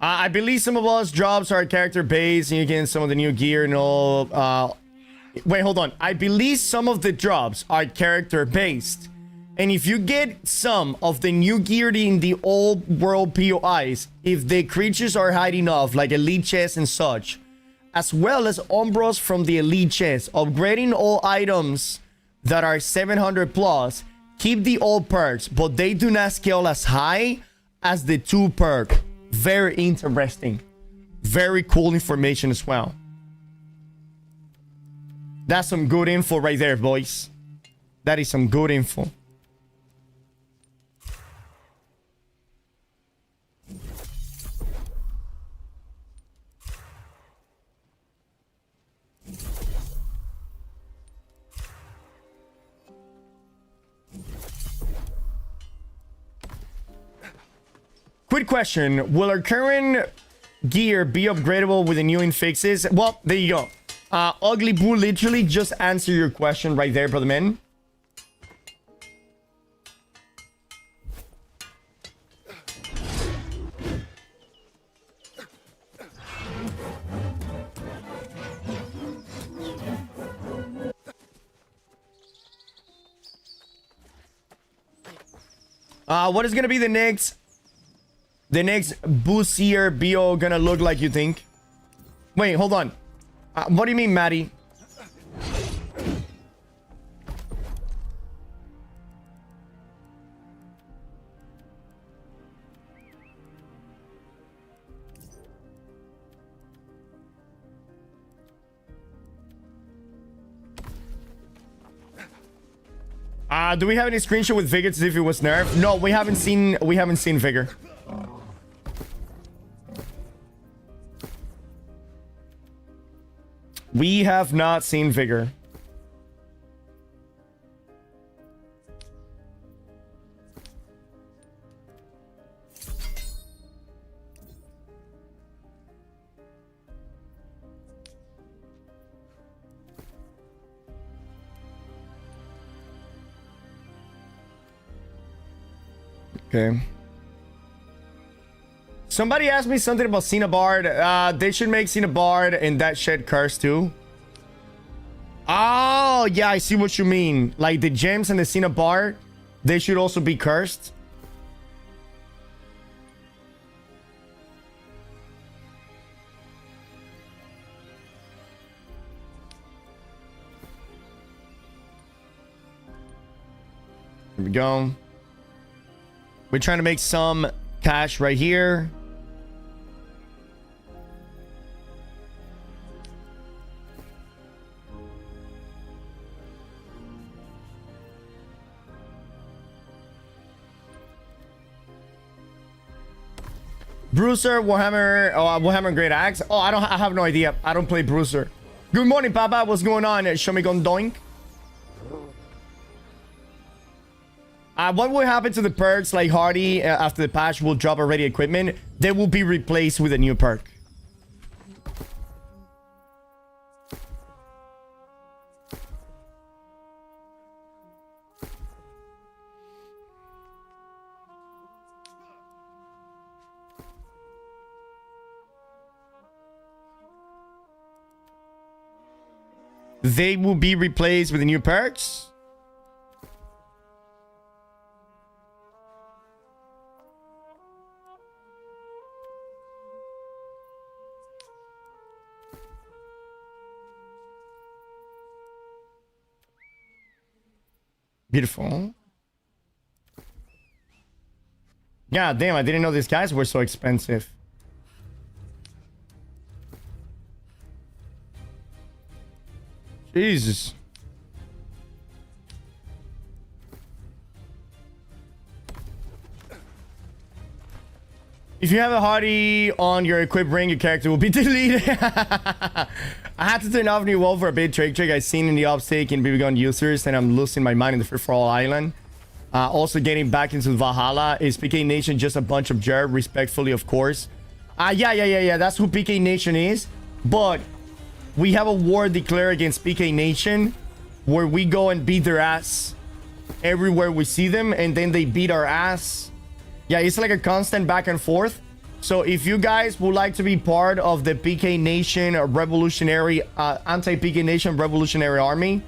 I believe some of us drops are character based and you get some of the new gear and all. Wait, hold on. I believe some of the drops are character based. And if you get some of the new gear in the old world POIs, if the creatures are high enough, like elite chests and such, as well as umbros from the elite chest, upgrading all items that are 700 plus, keep the old perks, but they do not scale as high as the 2 perk. Very interesting. Very cool information as well. That's some good info right there, boys. That is some good info. Quick question. Will our current gear be upgradable with the new infixes? Well, there you go. Ugly Boo literally just answered your question right there, brother man. What is gonna be the next Boosier BO gonna look like, you think? Wait, hold on. What do you mean, Maddie? Do we have any screenshot with Vigor to see if it was nerfed? No, we haven't seen Vigor. We have not seen Vigor. Okay. Somebody asked me something about Cinnabard. They should make Cinnabard and that shed curse too. Oh, yeah, I see what you mean. Like the gems and the Cinnabard, they should also be cursed. Here we go. We're trying to make some cash right here. Bruiser, Warhammer, Warhammer Great Axe. Oh, I have no idea. I don't play Bruiser. Good morning, Papa. What's going on? Show me gon' doink. What will happen to the perks like Hardy after the patch will drop already equipment? They will be replaced with a new perk. they will be replaced with the new perks. Beautiful. God damn, I didn't know these guys were so expensive. Jesus. If you have a hottie on your equipped ring, your character will be deleted. I had to turn off new wall for a bit trick I seen in the uptake in BB gun users, and I'm losing my mind in the free-for-all island. Also getting back into Valhalla. Is PK Nation just a bunch of jerk? Respectfully, of course. Yeah. That's who PK Nation is. But we have a war declared against PK Nation where we go and beat their ass everywhere we see them, and then they beat our ass. Yeah, it's like a constant back and forth. So if you guys would like to be part of the PK Nation revolutionary, anti-PK Nation revolutionary army,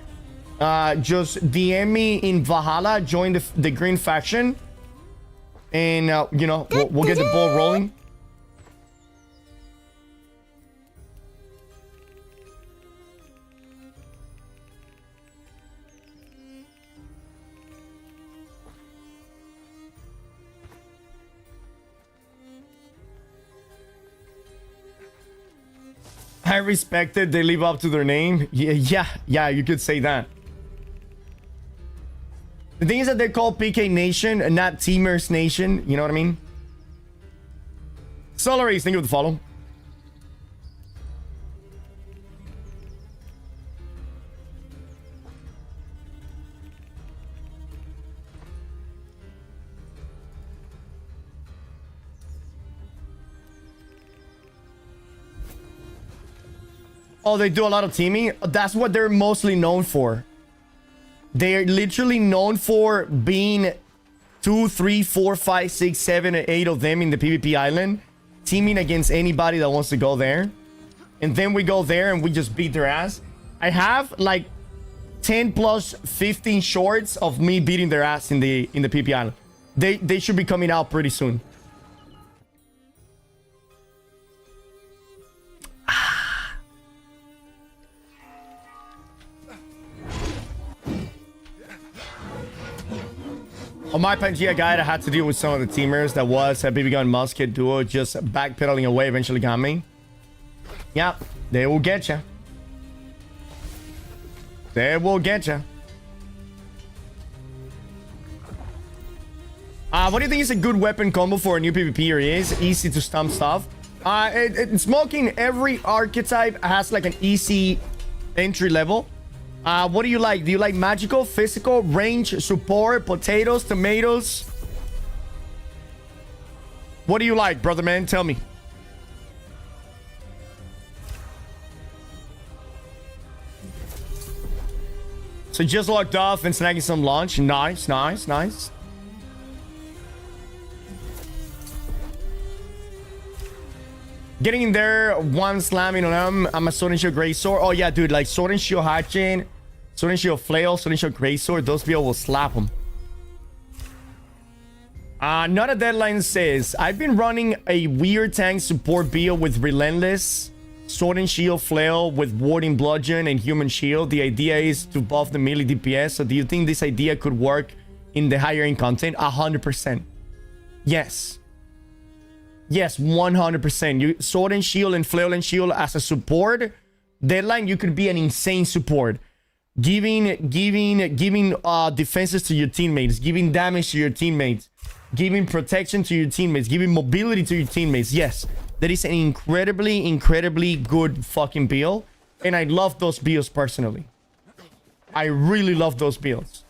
just DM me in Valhalla, join the green faction, and you know, we'll get the ball rolling. I respect it. They live up to their name. Yeah, you could say that. The thing is that they're called PK Nation and not Teamers Nation. You know what I mean? Solaris, thank you for the follow. Oh, they do a lot of teaming. That's what they're mostly known for. They're literally known for being 2, 3, 4, 5, 6, 7, and 8 of them in the PvP island, teaming against anybody that wants to go there. And then we go there and we just beat their ass. I have like 10 plus 15 shorts of me beating their ass in the PvP island. They should be coming out pretty soon. On my Pangea guide, I had to deal with some of the teamers that was a BB gun musket duo just backpedaling away, eventually got me. Yeah, they will get you. They will get you. What do you think is a good weapon combo for a new PvPer is? Easy to stomp stuff. Smoking every archetype has like an easy entry level. What do you like? Do you like magical, physical, range, support, potatoes, tomatoes? What do you like, brother man? Tell me. So just locked off and snagging some lunch. Nice, nice, nice. Getting in there, one slamming on them. I'm a Sword and Shield Great Sword. Oh yeah, dude, like Sword and Shield Hatchin, Sword and Shield Flail, Sword and Shield Great Sword. Those people will slap them. Not a deadline says, I've been running a weird tank support build with Relentless, Sword and Shield Flail with Warding Bludgeon and Human Shield. The idea is to buff the melee DPS. So do you think this idea could work in the higher end content? 100%. Yes. Yes, 100%. You Sword and Shield and Flail and Shield as a support. Deadline, you could be an insane support. Giving defenses to your teammates, giving damage to your teammates, giving protection to your teammates, giving mobility to your teammates. Yes, that is an incredibly good fucking build. And I love those builds personally. I really love those builds.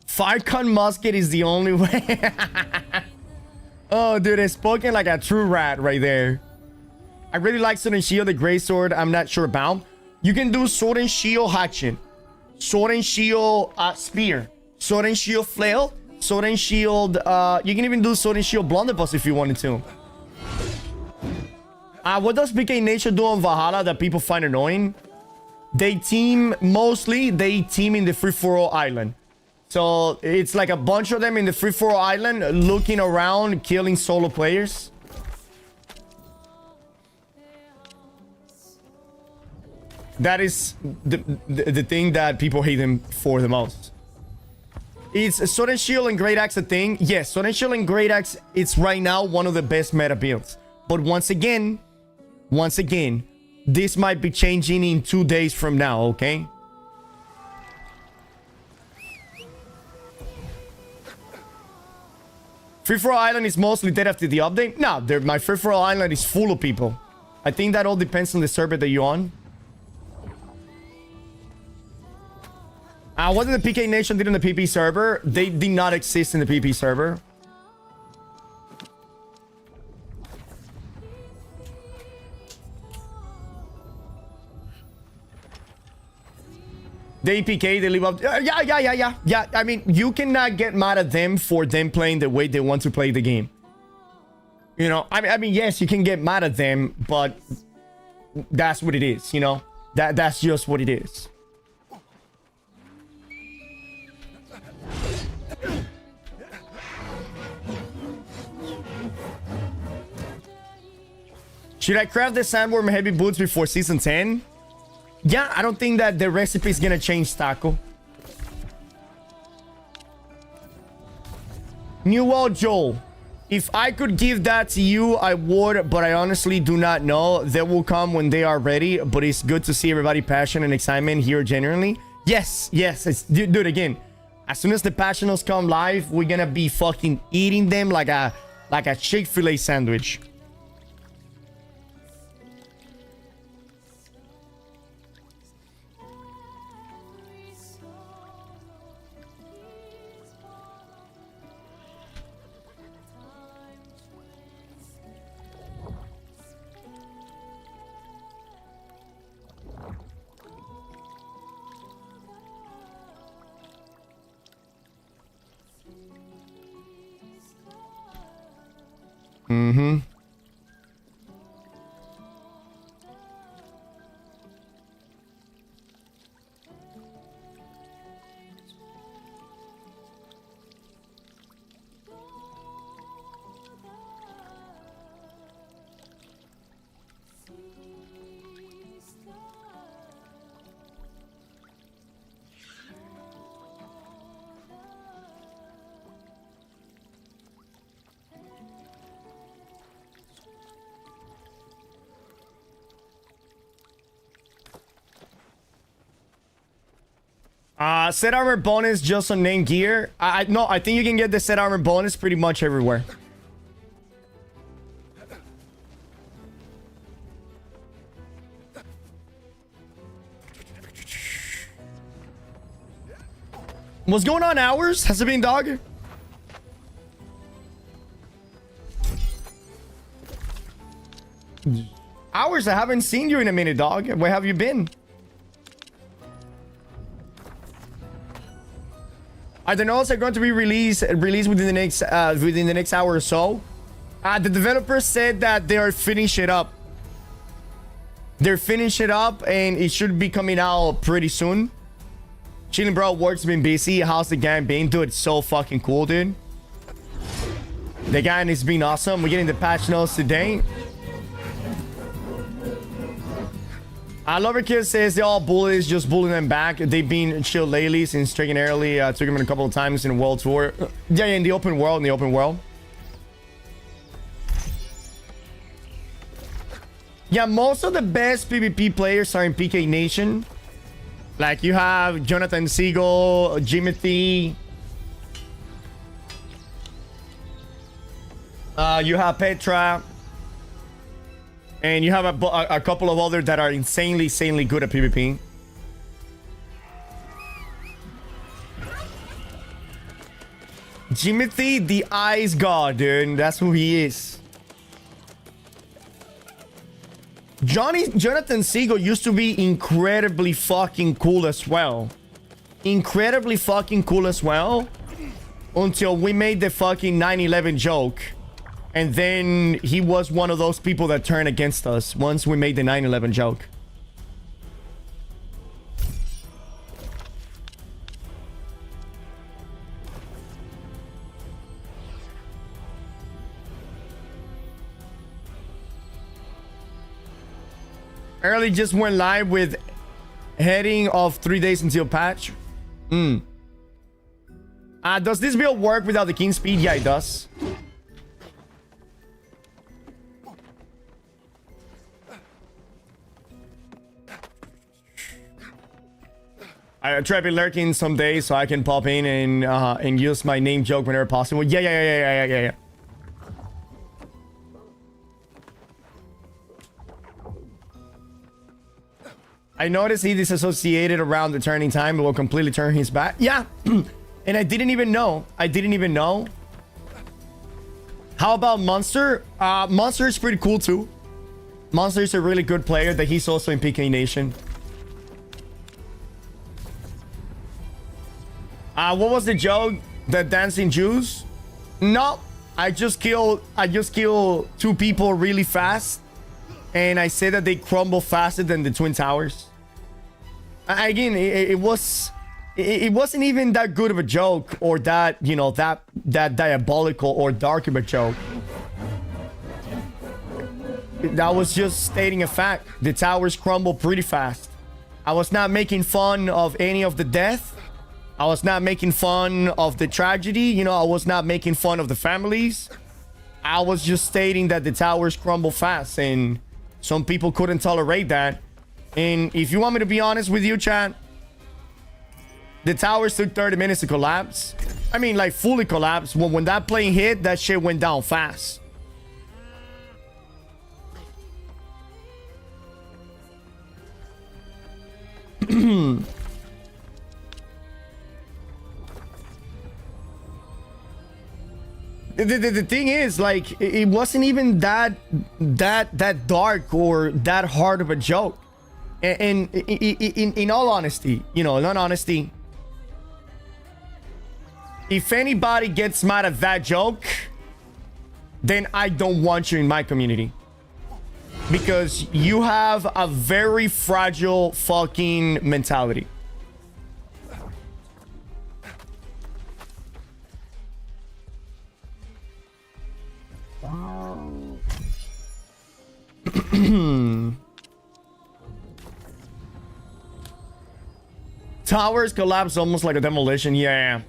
Firecon musket is the only way. Oh, dude, it's spoken like a true rat right there. I really like Sword and Shield, the Grey Sword. I'm not sure about. You can do Sword and Shield Hatchin, Sword and Shield Spear, Sword and Shield Flail, Sword and Shield. You can even do Sword and Shield Blunderbuss if you wanted to. What does PK Nation do on Valhalla that people find annoying? They team in the free-for-all island. So it's like a bunch of them in the free-for-all island looking around, killing solo players. That is the thing that people hate them for the most. Is Sword and Shield and Great Axe a thing? Yes, Sword and Shield and Great Axe, it's right now one of the best meta builds. But once again, this might be changing in 2 days from now, okay? Free-for-all island is mostly dead after the update? No, my free-for-all island is full of people. I think that all depends on the server that you're on. What did the PK Nation did on the PP server? They did not exist in the PP server. They PK, they leave up. Yeah. I mean, you cannot get mad at them for them playing the way they want to play the game. You know, I mean, yes, you can get mad at them, but that's what it is, you know? That's just what it is. Should I craft the sandworm heavy boots before season 10? Yeah, I don't think that the recipe is gonna change, Taco. New World Joel. If I could give that to you, I would, but I honestly do not know. They will come when they are ready, but it's good to see everybody passion and excitement here genuinely. Yes. Dude, again, as soon as the passionals come live, we're gonna be fucking eating them like a Chick-fil-A sandwich. Mm-hmm. Set armor bonus just on name gear. No, I think you can get the set armor bonus pretty much everywhere. What's going on, Hours? Has it been, dog? Hours, I haven't seen you in a minute, dog. Where have you been? Are the notes are going to be released within the next hour or so? The developers said that they are finishing it up. They're finishing it up, and it should be coming out pretty soon. Chilling, bro. Work's been busy. How's the gang been? Dude, it's so fucking cool, dude. The gang has been awesome. We're getting the patch notes today. Loverkill says they're all bullies, just bullying them back. They've been chill lately since Stricken early. Took him in a couple of times in a world tour. Yeah, in the open world, Yeah, most of the best PvP players are in PK Nation. Like, you have Jonathan Siegel, Jimothy. You have Petra. And you have a couple of others that are insanely good at PvP. Jimothy, the Ice God, dude. That's who he is. Jonathan Siegel used to be incredibly fucking cool as well. Incredibly fucking cool as well. Until we made the fucking 9/11 joke. And then he was one of those people that turned against us once we made the 9/11 joke. Early just went live with heading of 3 days until patch. Does this build work without the king speed? Yeah, it does. I try to be lurking some days so I can pop in and use my name joke whenever possible. Yeah. I noticed he disassociated around the turning time and will completely turn his back. Yeah. And I didn't even know. How about Monster? Monster is pretty cool too. Monster is a really good player that he's also in PK Nation. What was the joke? The dancing Jews? No, I just killed 2 people really fast, and I said that they crumble faster than the Twin Towers. Again, it wasn't even that good of a joke, or that, you know, that diabolical or dark of a joke. That was just stating a fact. The towers crumble pretty fast. I was not making fun of any of the death. I was not making fun of the tragedy. You know, I was not making fun of the families. I was just stating that the towers crumble fast, and some people couldn't tolerate that. And if you want me to be honest with you, chat, the towers took 30 minutes to collapse. I mean, like, fully collapse. When that plane hit, that shit went down fast. The thing is, like, it wasn't even that dark or that hard of a joke. And in all honesty, you know, in all honesty, if anybody gets mad at that joke, then I don't want you in my community. Because you have a very fragile fucking mentality. Towers collapse almost like a demolition. Yeah.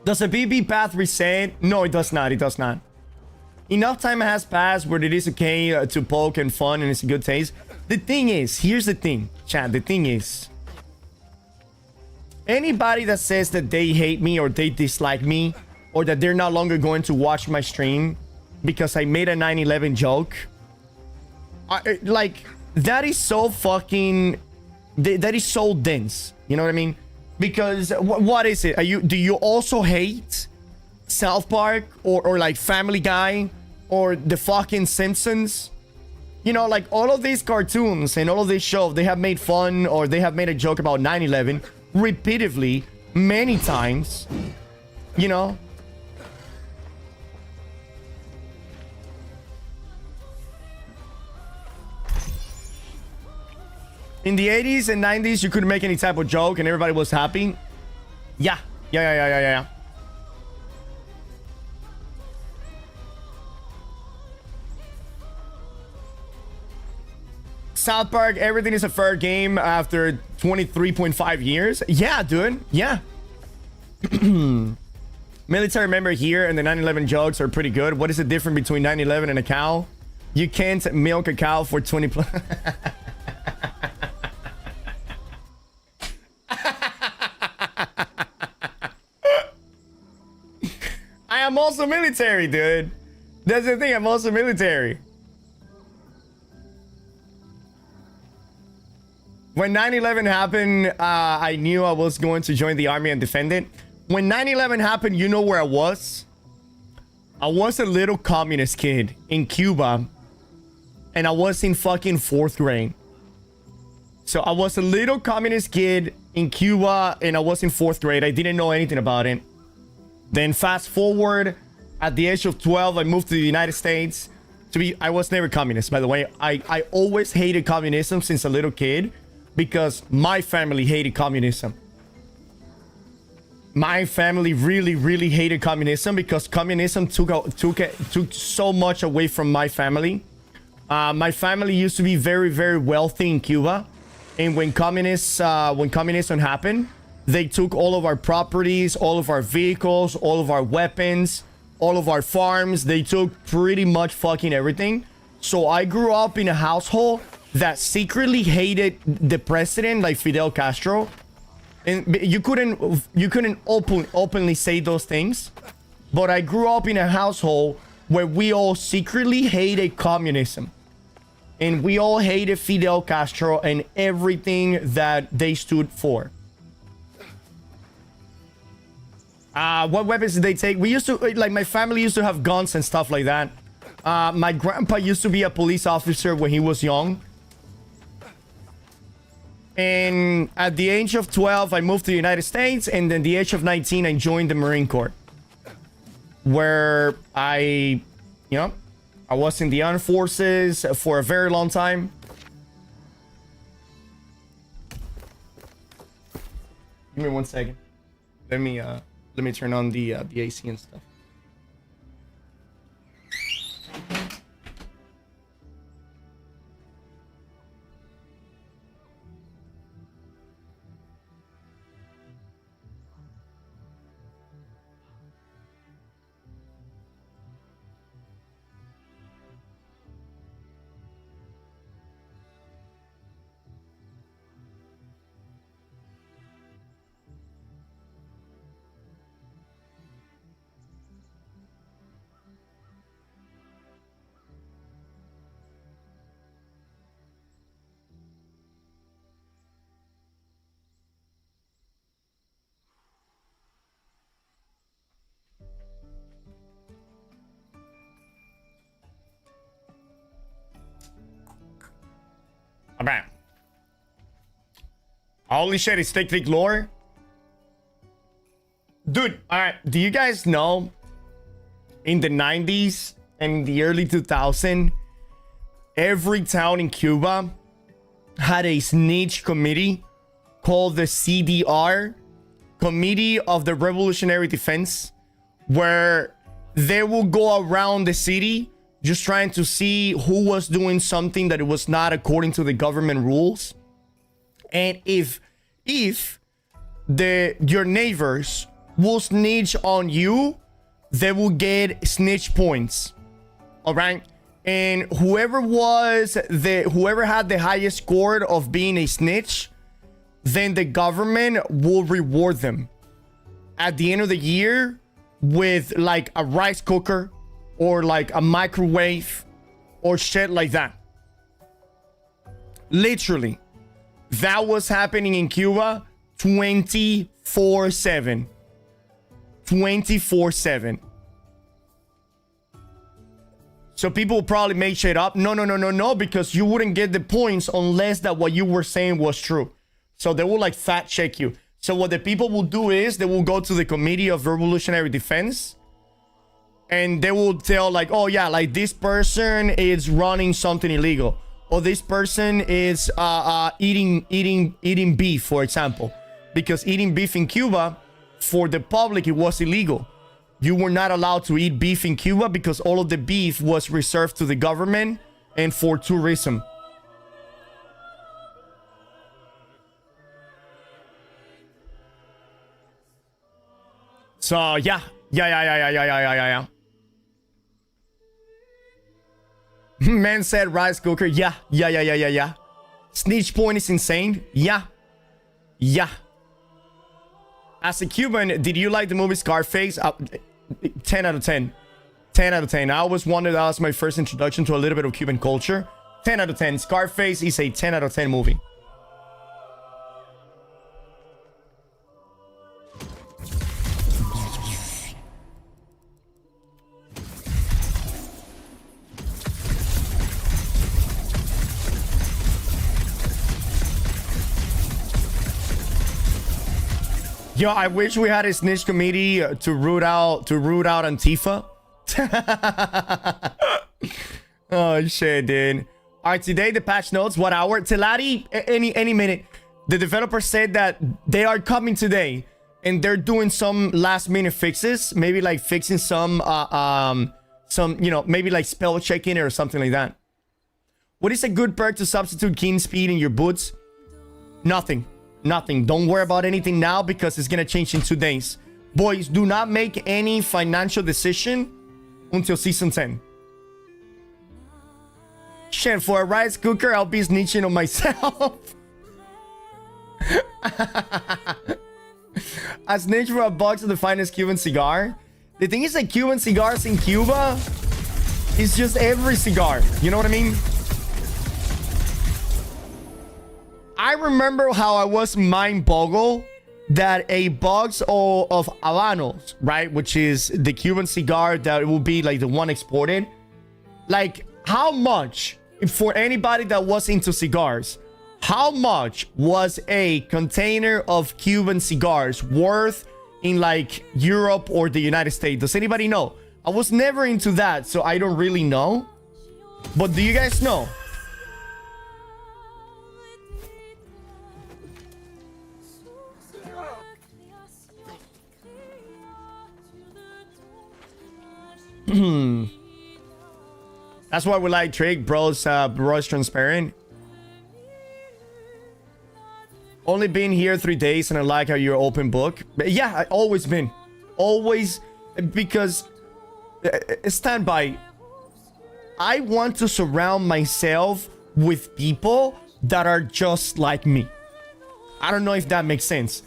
Does a BB path reset? No, it does not. It does not. Enough time has passed where it is okay to poke and fun and it's a good taste. The thing is, here's the thing, chat. The thing is, anybody that says that they hate me or they dislike me or that they're no longer going to watch my stream because I made a 9/11 joke, like, that is so fucking, that is so dense. You know what I mean? Because what is it? Do you also hate South Park or like Family Guy or the fucking Simpsons? You know, like, all of these cartoons and all of these shows, they have made fun or they have made a joke about 9/11 repeatedly many times, you know. In the 80s and 90s, you couldn't make any type of joke and everybody was happy. Yeah. South Park, everything is a fair game after 23.5 years. Yeah, dude. Yeah. Military member here and the 9/11 jokes are pretty good. What is the difference between 9/11 and a cow? You can't milk a cow for 20 plus. I am also military, dude. That's the thing. I'm also military. When 9/11 happened, I knew I was going to join the army and defend it. When 9/11 happened, you know where I was? I was a little communist kid in Cuba and I was in fucking 4th grade. So I was a little communist kid in Cuba, and I was in 4th grade. I didn't know anything about it. Then fast forward, at the age of 12, I moved to the United States. I was never communist, by the way. I always hated communism since a little kid because my family hated communism. My family really hated communism because communism took so much away from my family. My family used to be very wealthy in Cuba, and when communism happened, they took all of our properties, all of our vehicles, all of our weapons, all of our farms. They took pretty much fucking everything. So I grew up in a household that secretly hated the president, like Fidel Castro. And you couldn't openly say those things, but I grew up in a household where we all secretly hated communism, and we all hated Fidel Castro and everything that they stood for. What weapons did they take? We used to, like, my family used to have guns and stuff like that. My grandpa used to be a police officer when he was young. And at the age of 12, I moved to the United States. And then the age of 19, I joined the Marine Corps. Where I was in the armed forces for a very long time. Give me 1 second. Let me turn on the AC and stuff. Alright. Holy shit, it's thick lore. Dude, alright. Do you guys know in the 90s and the early 2000s, every town in Cuba had a snitch committee called the CDR, Committee of the Revolutionary Defense, where they will go around the city just trying to see who was doing something that it was not according to the government rules. And if your neighbors will snitch on you, they will get snitch points. All right. And whoever had the highest score of being a snitch, then the government will reward them at the end of the year with like a rice cooker or like a microwave or shit like that. Literally, that was happening in Cuba 24/7. 24/7. So people will probably make shit up. No, because you wouldn't get the points unless that what you were saying was true. So they will like fact check you. So what the people will do is they will go to the Committee of Revolutionary Defense and they will tell like, oh yeah, like this person is running something illegal, or this person is eating beef, for example, because eating beef in Cuba for the public, it was illegal. You were not allowed to eat beef in Cuba because all of the beef was reserved to the government and for tourism. So yeah. Man said rice cooker. Yeah. Snitch point is insane. Yeah. As a Cuban, did you like the movie Scarface? 10 out of 10. 10 out of 10. I always wondered, that was my first introduction to a little bit of Cuban culture. 10 out of 10. Scarface is a 10 out of 10 movie. Yo, I wish we had a snitch committee to root out Antifa. Oh shit, dude. All right, today the patch notes. What hour? Telati, any minute. The developer said that they are coming today, and they're doing some last minute fixes. Maybe like fixing some maybe like spell checking or something like that. What is a good perk to substitute keen speed in your boots? Nothing. Don't worry about anything now because it's gonna change in 2 days. Boys, do not make any financial decision until season 10. Shit, for a rice cooker, I'll be snitching on myself. I snitched for a box of the finest Cuban cigar. The thing is that Cuban cigars in Cuba is just every cigar. You know what I mean? I remember how I was mind-boggled that a box of Habanos, right, which is the Cuban cigar that will be like the one exported, like how much, for anybody that was into cigars, how much was a container of Cuban cigars worth in like Europe or the United States? Does anybody know? I was never into that, so I don't really know. But do you guys know? That's why we like Trick, bro's transparent. Only been here 3 days and I like how you're open book. But yeah, I always been. Always, because stand by. I want to surround myself with people that are just like me. I don't know if that makes sense.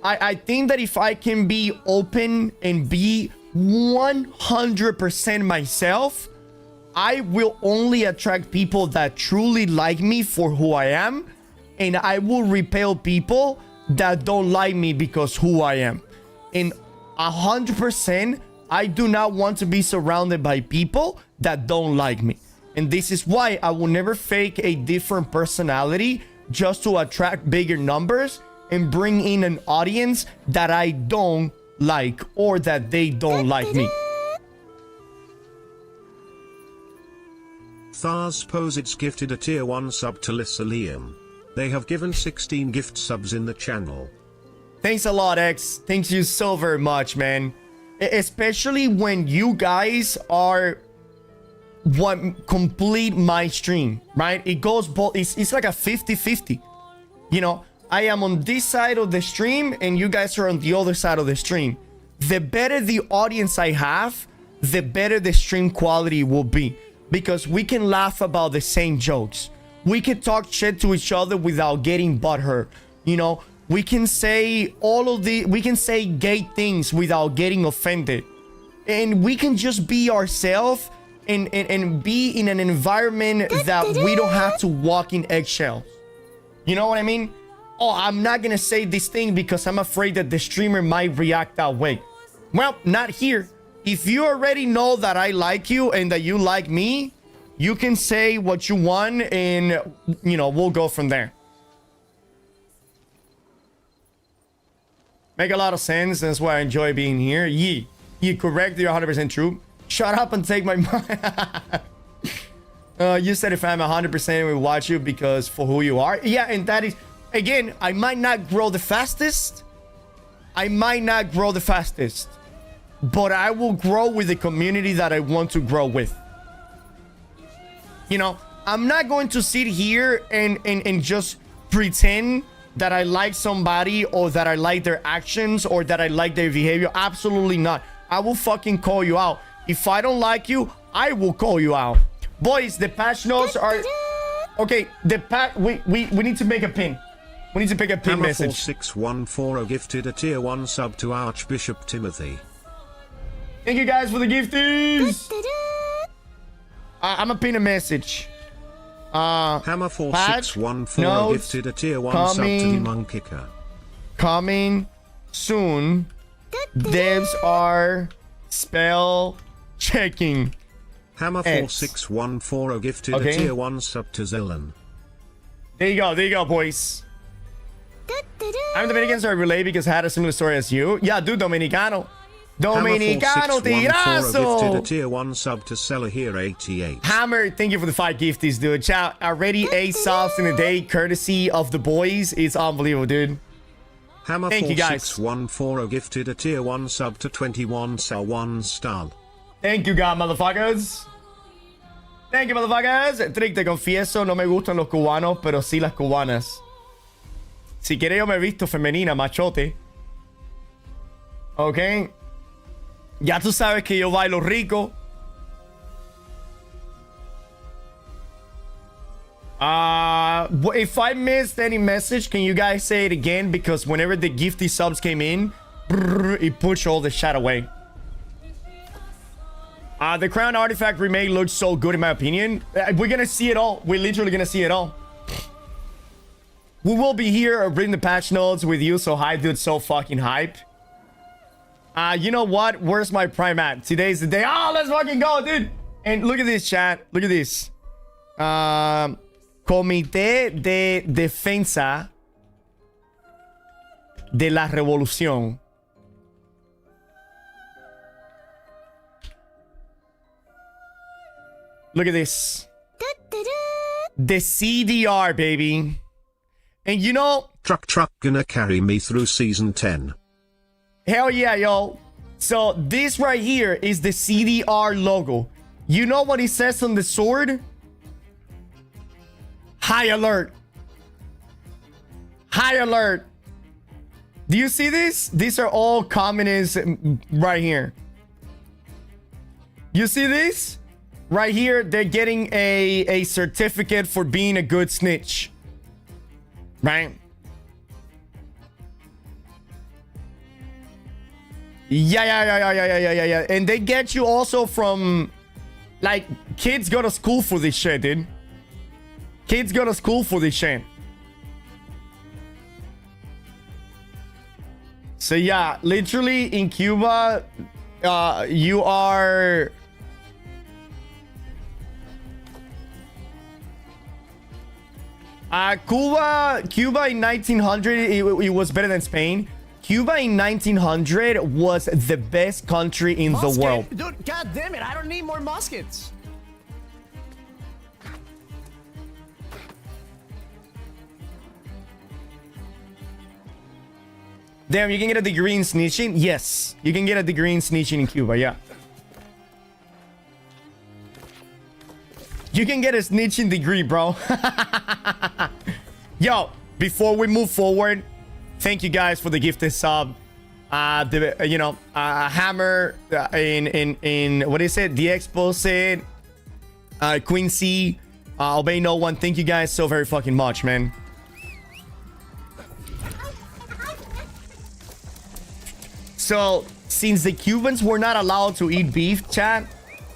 I think that if I can be open and be 100% myself, I will only attract people that truly like me for who I am, and I will repel people that don't like me because who I am. And 100%, I do not want to be surrounded by people that don't like me. And this is why I will never fake a different personality just to attract bigger numbers and bring in an audience that I don't like or that they don't like me. Thars Posits gifted a tier 1 sub to Lyssalium. They have given 16 gift subs in the channel. Thanks a lot, X. Thank you so very much, man. Especially when you guys are what complete my stream, right? It goes both. It's like a 50-50. You know, I am on this side of the stream and you guys are on the other side of the stream. The better the audience I have, the better the stream quality will be. Because we can laugh about the same jokes. We can talk shit to each other without getting butthurt. You know, we can say we can say gay things without getting offended. And we can just be ourselves and be in an environment that we don't have to walk in eggshells. You know what I mean? Oh, I'm not gonna say this thing because I'm afraid that the streamer might react that way. Well, not here. If you already know that I like you and that you like me, you can say what you want and, you know, we'll go from there. Make a lot of sense. That's why I enjoy being here. Yee. You correct. You're 100% true. Shut up and take my money. You said if I'm 100%, we watch you because for who you are. Yeah, and that is, again, I might not grow the fastest. But I will grow with the community that I want to grow with. You know, I'm not going to sit here and just pretend that I like somebody or that I like their actions or that I like their behavior. Absolutely not. I will fucking call you out. If I don't like you, I will call you out. Boys, the patch notes are... Okay, we need to make a pin. We need to pick a pin message. 6140 gifted a tier 1 sub to Archbishop Timothy. Thank you guys for the gifties. I'm gonna pin a message. Hammer 4614 gifted a tier 1 sub to the Monkicker. Coming soon. Devs are spell checking. Hammer 4614 gifted a tier 1 sub to Zillan. There you go, boys. I'm Dominican, so I relate because I had a similar story as you. Yeah, dude, Dominicano. Dominicano, Hammer46140 gifted a tirazo. tier 1 sub to Seller here 88. Hammer, thank you for the 5 gifties, dude. Ciao. Already 8 subs in a day, courtesy of the boys. It's unbelievable, dude. Thank you, guys. Hammer46140 gifted a tier 1 sub to 21 Sa 1 star. Thank you, God, motherfuckers. Thank you, motherfuckers. Trick, te confieso, no me gustan los cubanos, pero sí las cubanas. Si quieres, yo me he visto femenina, machote. Ok. Ya tú sabes que yo bailo rico. If I missed any message, can you guys say it again? Because whenever the gifty subs came in, it pushed all the chat away. The crown artifact remake looks so good in my opinion. We're gonna see it all. We're literally gonna see it all. We will be here reading the patch notes with you. So hype, dude. So fucking hype. You know what? Where's my prime at? Today's the day. Oh, let's fucking go, dude. And look at this, chat. Look at this. Comité de Defensa de la Revolución. Look at this. The CDR, baby. And you know... Truck gonna carry me through season 10. Hell yeah, yo. So this right here is the CDR logo. You know what it says on the sword? High alert. High alert. Do you see this? These are all communists right here. You see this? Right here, they're getting a certificate for being a good snitch. Right? Yeah. And they get you also from... Like, kids go to school for this shit, dude. Kids go to school for this shit. So yeah, literally in Cuba, you are... Cuba in 1900, it was better than Spain. Cuba in 1900 was the best country in the world. Dude, god damn it, I don't need more muskets. Damn, you can get a degree in snitching? Yes, you can get a degree in snitching in Cuba, yeah. You can get a snitching degree, bro. Yo, before we move forward, thank you guys for the gifted sub. Hammer in what is it? The Expo said, Quincy, Obey No One. Thank you guys so very fucking much, man. So, since the Cubans were not allowed to eat beef, chat,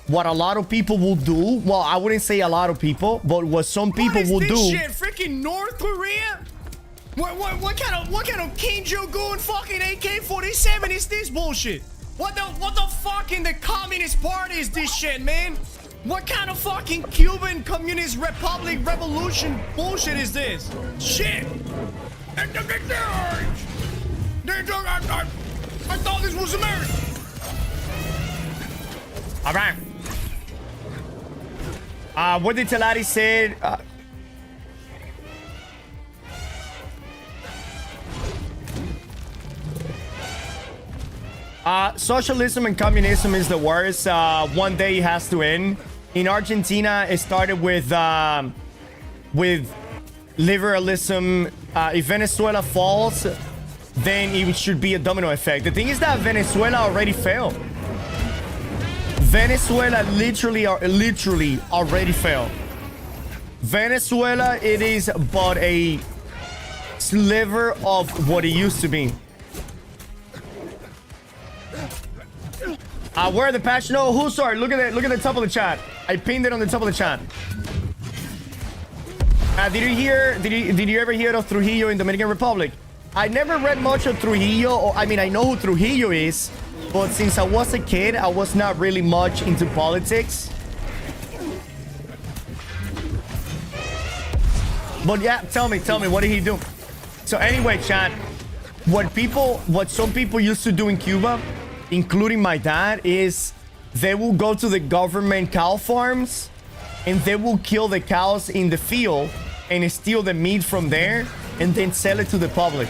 what a lot of people will do, well, I wouldn't say a lot of people, but what some people will do... What is this shit? Freaking North Korea? What kind of Kim Jong-un fucking AK-47 is this bullshit? What the fuck in the Communist Party is this shit, man? What kind of fucking Cuban Communist Republic revolution bullshit is this? Shit! I thought this was America. All right. What did Telari say? Socialism and communism is the worst. One day it has to end. In Argentina, it started with liberalism. If Venezuela falls, then it should be a domino effect. The thing is that Venezuela already failed. Venezuela literally already failed. Venezuela, it is but a sliver of what it used to be. Where are the patch? No, who sorry? Look at the top of the chat. I pinned it on the top of the chat. Did you ever hear of Trujillo in Dominican Republic? I never read much of Trujillo. I mean, I know who Trujillo is, but since I was a kid, I was not really much into politics. But yeah, tell me, what did he do? So anyway, chat, what some people used to do in Cuba, including my dad, is they will go to the government cow farms and they will kill the cows in the field and steal the meat from there and then sell it to the public.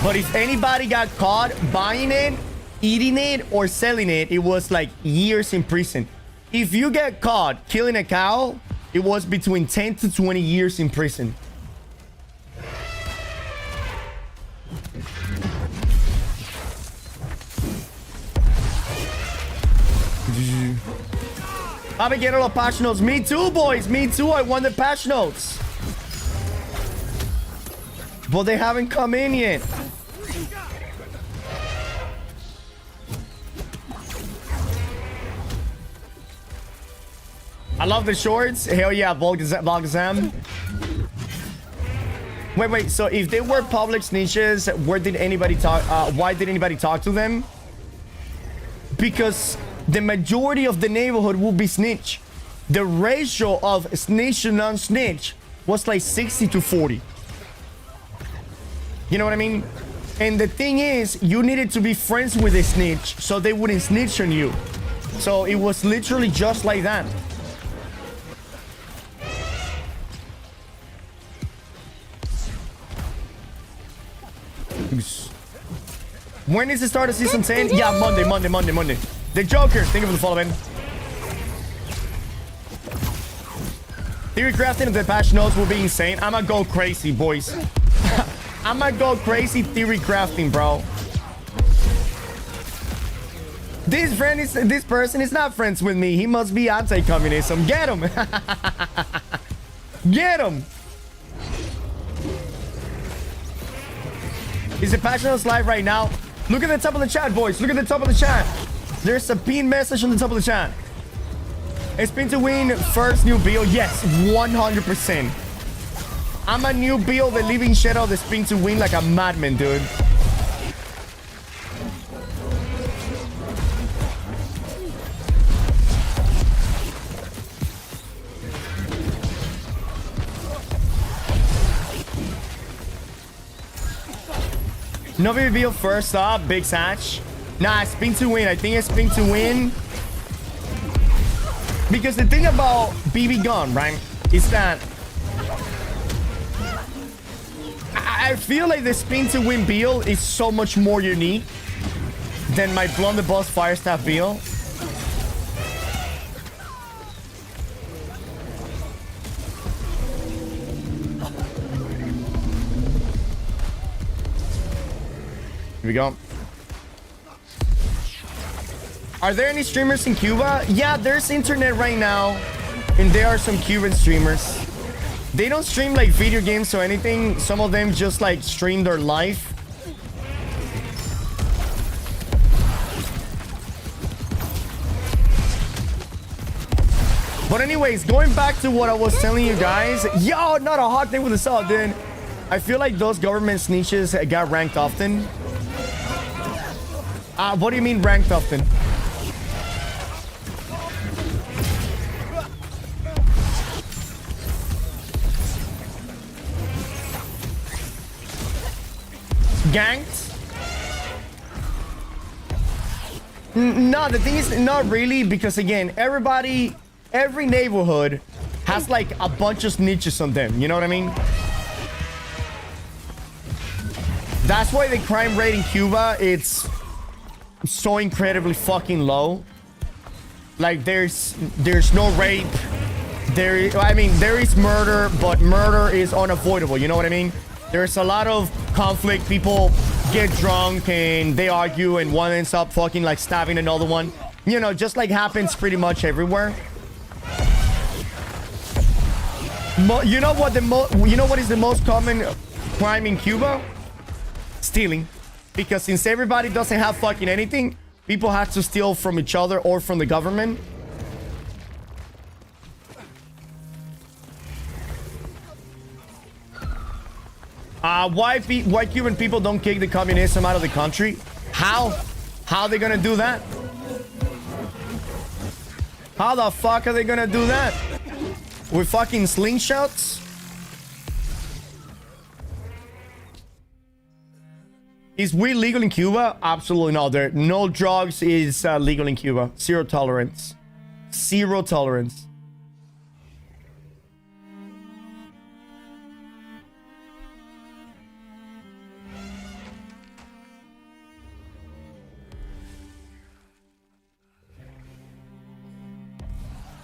But if anybody got caught buying it, eating it, or selling it, it was like years in prison. If you get caught killing a cow, it was between 10 to 20 years in prison. I'm gonna get all the patch notes. Me too, boys. Me too. I won the patch notes. But they haven't come in yet. I love the shorts. Hell yeah, Volgazam. Wait. So if they were public snitches, where did anybody talk? Why did anybody talk to them? Because the majority of the neighborhood will be snitch. The ratio of snitch to non-snitch was like 60 to 40. You know what I mean? And the thing is, you needed to be friends with a snitch so they wouldn't snitch on you. So it was literally just like that. When is the start of season 10? Yeah, Monday. The Joker, thank you for the follow, man. Theory crafting of the patch notes will be insane. I'ma go crazy, boys. I'ma go crazy theory crafting, bro. This person is not friends with me. He must be anti-communism. Get him. Get him. Is the patch notes live right now? Look at the top of the chat, boys. Look at the top of the chat. There's a pinned message on the top of the chat. It's been to win first new build. Yes, 100%. I'm a new build, the living shadow of the spin to win like a madman, dude. No BB first up, Big Satch. Nah, spin to win. I think it's spin to win. Because the thing about BB gun, right, is that I feel like the spin to win build is so much more unique than my blunderbuss fire staff build. Here we go. Are there any streamers in Cuba? Yeah, there's internet right now, and there are some Cuban streamers. They don't stream like video games or anything. Some of them just like stream their life. But anyways, going back to what I was telling you guys. Yo, not a hot thing with the salt, dude. I feel like those government snitches got ranked often. What do you mean ranked often? Ganked? No, the thing is not really, because again, every neighborhood has like a bunch of snitches on them. You know what I mean? That's why the crime rate in Cuba, it's so incredibly fucking low. Like there's no rape. There is murder, but murder is unavoidable. You know what I mean? There's a lot of conflict. People get drunk and they argue, and one ends up fucking like stabbing another one. You know, just like happens pretty much everywhere. You know what is the most common crime in Cuba? Stealing. Because since everybody doesn't have fucking anything, people have to steal from each other or from the government. Why Cuban people don't kick the communism out of the country? How are they gonna do that? How the fuck are they gonna do that? With fucking slingshots? Is weed legal in Cuba? Absolutely not. There, no drugs is legal in Cuba. Zero tolerance. Zero tolerance.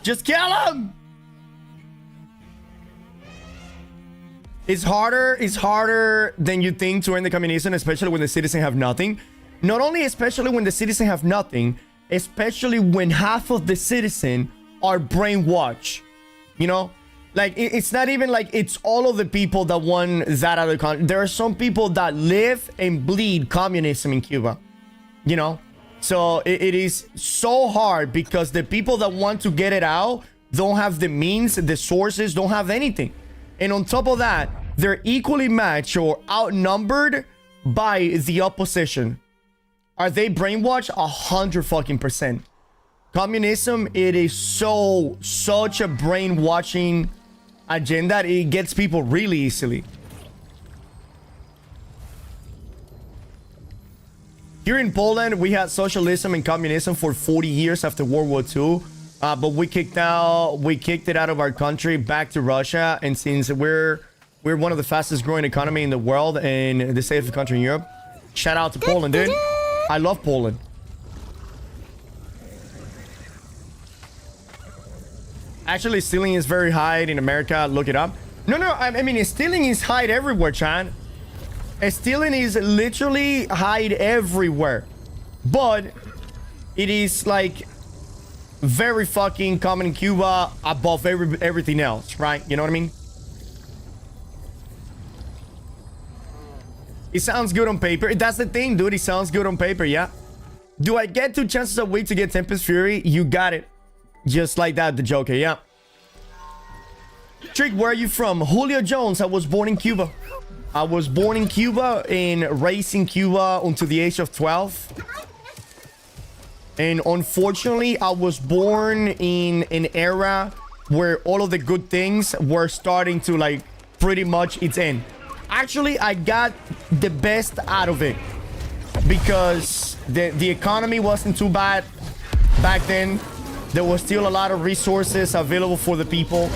Just kill him! It's harder than you think to end the communism, especially when the citizens have nothing. Not only especially when the citizens have nothing, especially when half of the citizen are brainwashed. You know? Like, it's not even like it's all of the people that want that other country. There are some people that live and bleed communism in Cuba. You know? So it is so hard because the people that want to get it out don't have the means, the sources, don't have anything. And on top of that, they're equally matched or outnumbered by the opposition. Are they brainwashed? 100%. Communism, it is such a brainwashing agenda. It gets people really easily. Here in Poland, we had socialism and communism for 40 years after World War II. But we kicked it out of our country back to Russia. And since we're one of the fastest growing economy in the world and the safest country in Europe, shout out to Poland, dude. I love Poland. Actually, stealing is very high in America. Look it up. No, I mean, stealing is high everywhere, Chan. Stealing is literally high everywhere. But it is like very fucking common in Cuba above everything else, right? You know what I mean? It sounds good on paper. That's the thing, dude. It sounds good on paper, yeah. Do I get 2 chances a week to get Tempest Fury? You got it. Just like that, the Joker, yeah. Trick, where are you from? Julio Jones. I was born in Cuba. I was born in Cuba and raised in Cuba until the age of 12. And unfortunately, I was born in an era where all of the good things were starting to, like, pretty much its end. Actually, I got the best out of it because the economy wasn't too bad back then. There was still a lot of resources available for the people.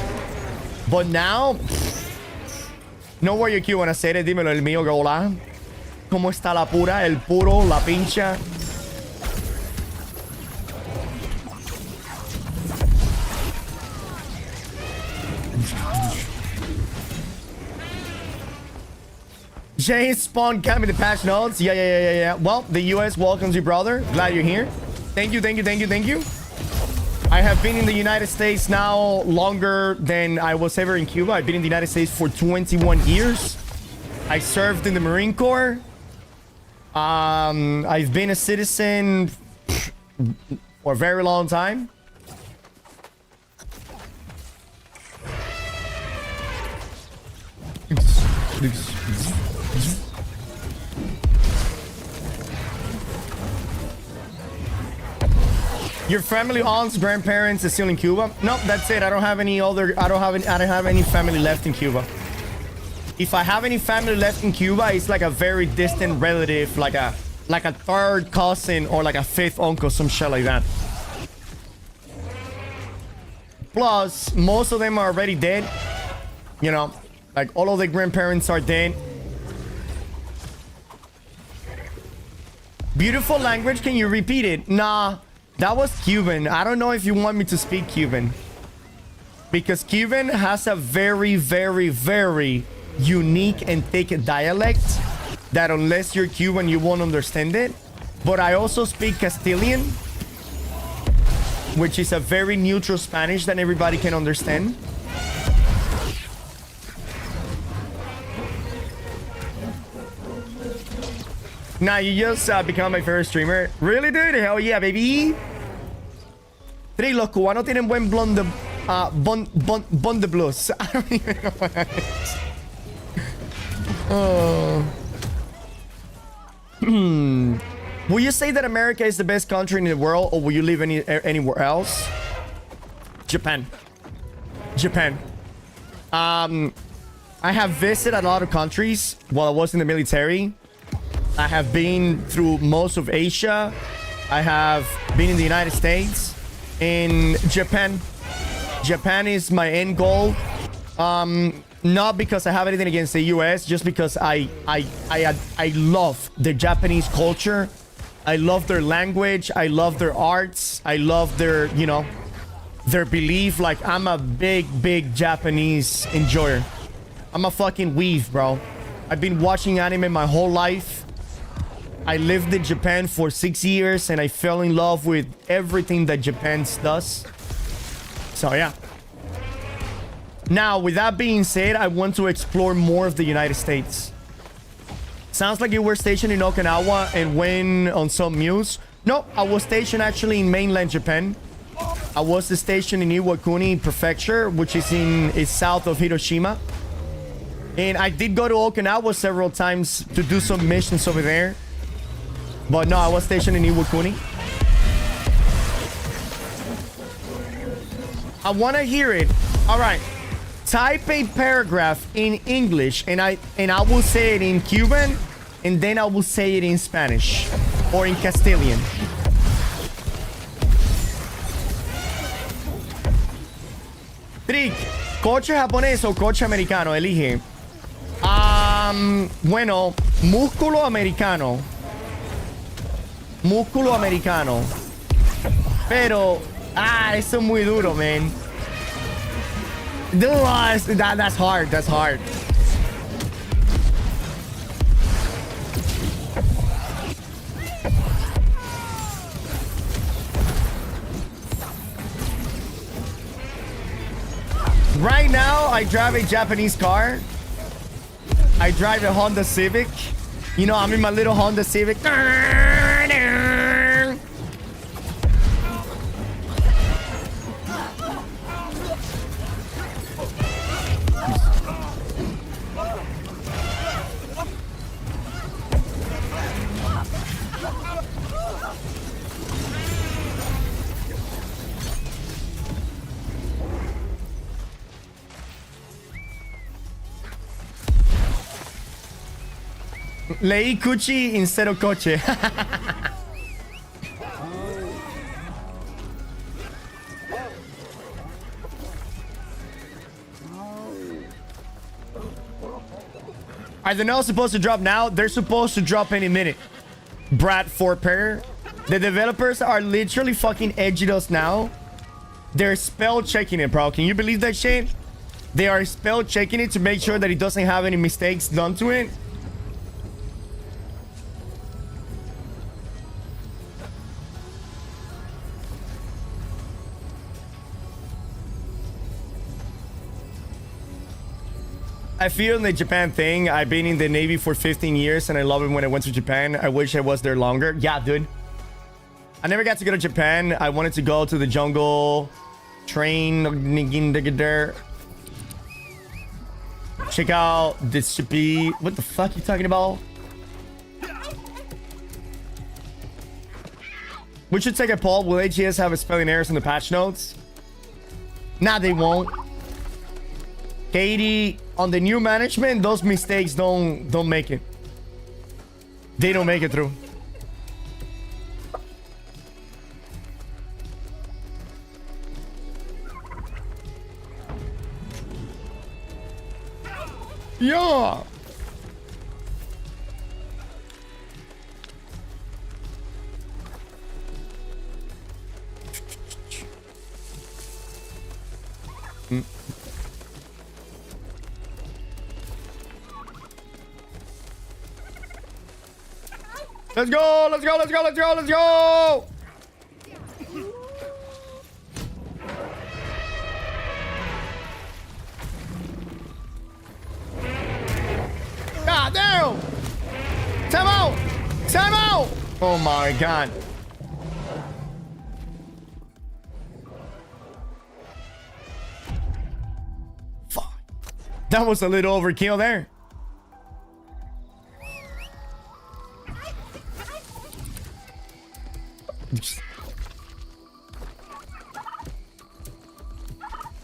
But now, no where you Cuban hacer, dímelo el mío, que hola. ¿Cómo está la pura, el puro, la pincha? James Spawn got me the patch notes. Yeah. Well, the US welcomes you, brother. Glad you're here. Thank you. I have been in the United States now longer than I was ever in Cuba. I've been in the United States for 21 years. I served in the Marine Corps. I've been a citizen for a very long time. Your family, aunts, grandparents is still in Cuba? Nope, that's it. I don't have any family left in Cuba. If I have any family left in Cuba, it's like a very distant relative, like a third cousin or like a fifth uncle, some shit like that. Plus, most of them are already dead. You know, like all of the grandparents are dead. Beautiful language, can you repeat it? Nah. That was Cuban. I don't know if you want me to speak Cuban. Because Cuban has a very, very, very unique and thick dialect that unless you're Cuban, you won't understand it. But I also speak Castilian, which is a very neutral Spanish that everybody can understand. Nah, you just become my favorite streamer. Really, dude? Hell yeah, baby. Three, los cubanos tienen buen blonde, blonde blues. I don't even know what that is. Will you say that America is the best country in the world, or will you live anywhere else? Japan. I have visited a lot of countries while I was in the military. I have been through most of Asia. I have been in the United States. In Japan. Japan is my end goal. Not because I have anything against the US, just because I love the Japanese culture. I love their language. I love their arts. I love their, you know, their belief. Like, I'm a big Japanese enjoyer. I'm a fucking weave, bro. I've been watching anime my whole life. I lived in Japan for 6 years and I fell in love with everything that Japan does. So, yeah. Now, with that being said, I want to explore more of the United States. Sounds like you were stationed in Okinawa and went on some news. No, I was stationed actually in mainland Japan. I was stationed in Iwakuni Prefecture, which is south of Hiroshima. And I did go to Okinawa several times to do some missions over there. But no, I was stationed in Iwakuni. I want to hear it. All right. Type a paragraph in English and I will say it in Cuban and then I will say it in Spanish or in Castilian. Trick, coche japonés o coche americano, elige. Bueno, músculo americano. Músculo americano. Pero, eso es muy duro, man. That's hard. That's hard. Right now, I drive a Japanese car. I drive a Honda Civic. You know, I'm in my little Honda Civic. Leí Cuchi instead of coche. Are they not supposed to drop now? They're supposed to drop any minute. Brad Forpair. The developers are literally fucking edging us now. They're spell checking it, bro. Can you believe that shit? They are spell checking it to make sure that it doesn't have any mistakes done to it. I feel in the Japan thing. I've been in the Navy for 15 years and I love it when I went to Japan. I wish I was there longer. Yeah, dude. I never got to go to Japan. I wanted to go to the jungle, train, check out this should be. What the fuck you talking about? We should take a poll. Will AGS have a spelling errors in the patch notes? Nah, they won't. Katie, on the new management, those mistakes don't make it. They don't make it through. Yeah. Let's go, let's go, let's go, let's go, let's go! God damn! Time out! Time out! Oh my god. Fuck. That was a little overkill there.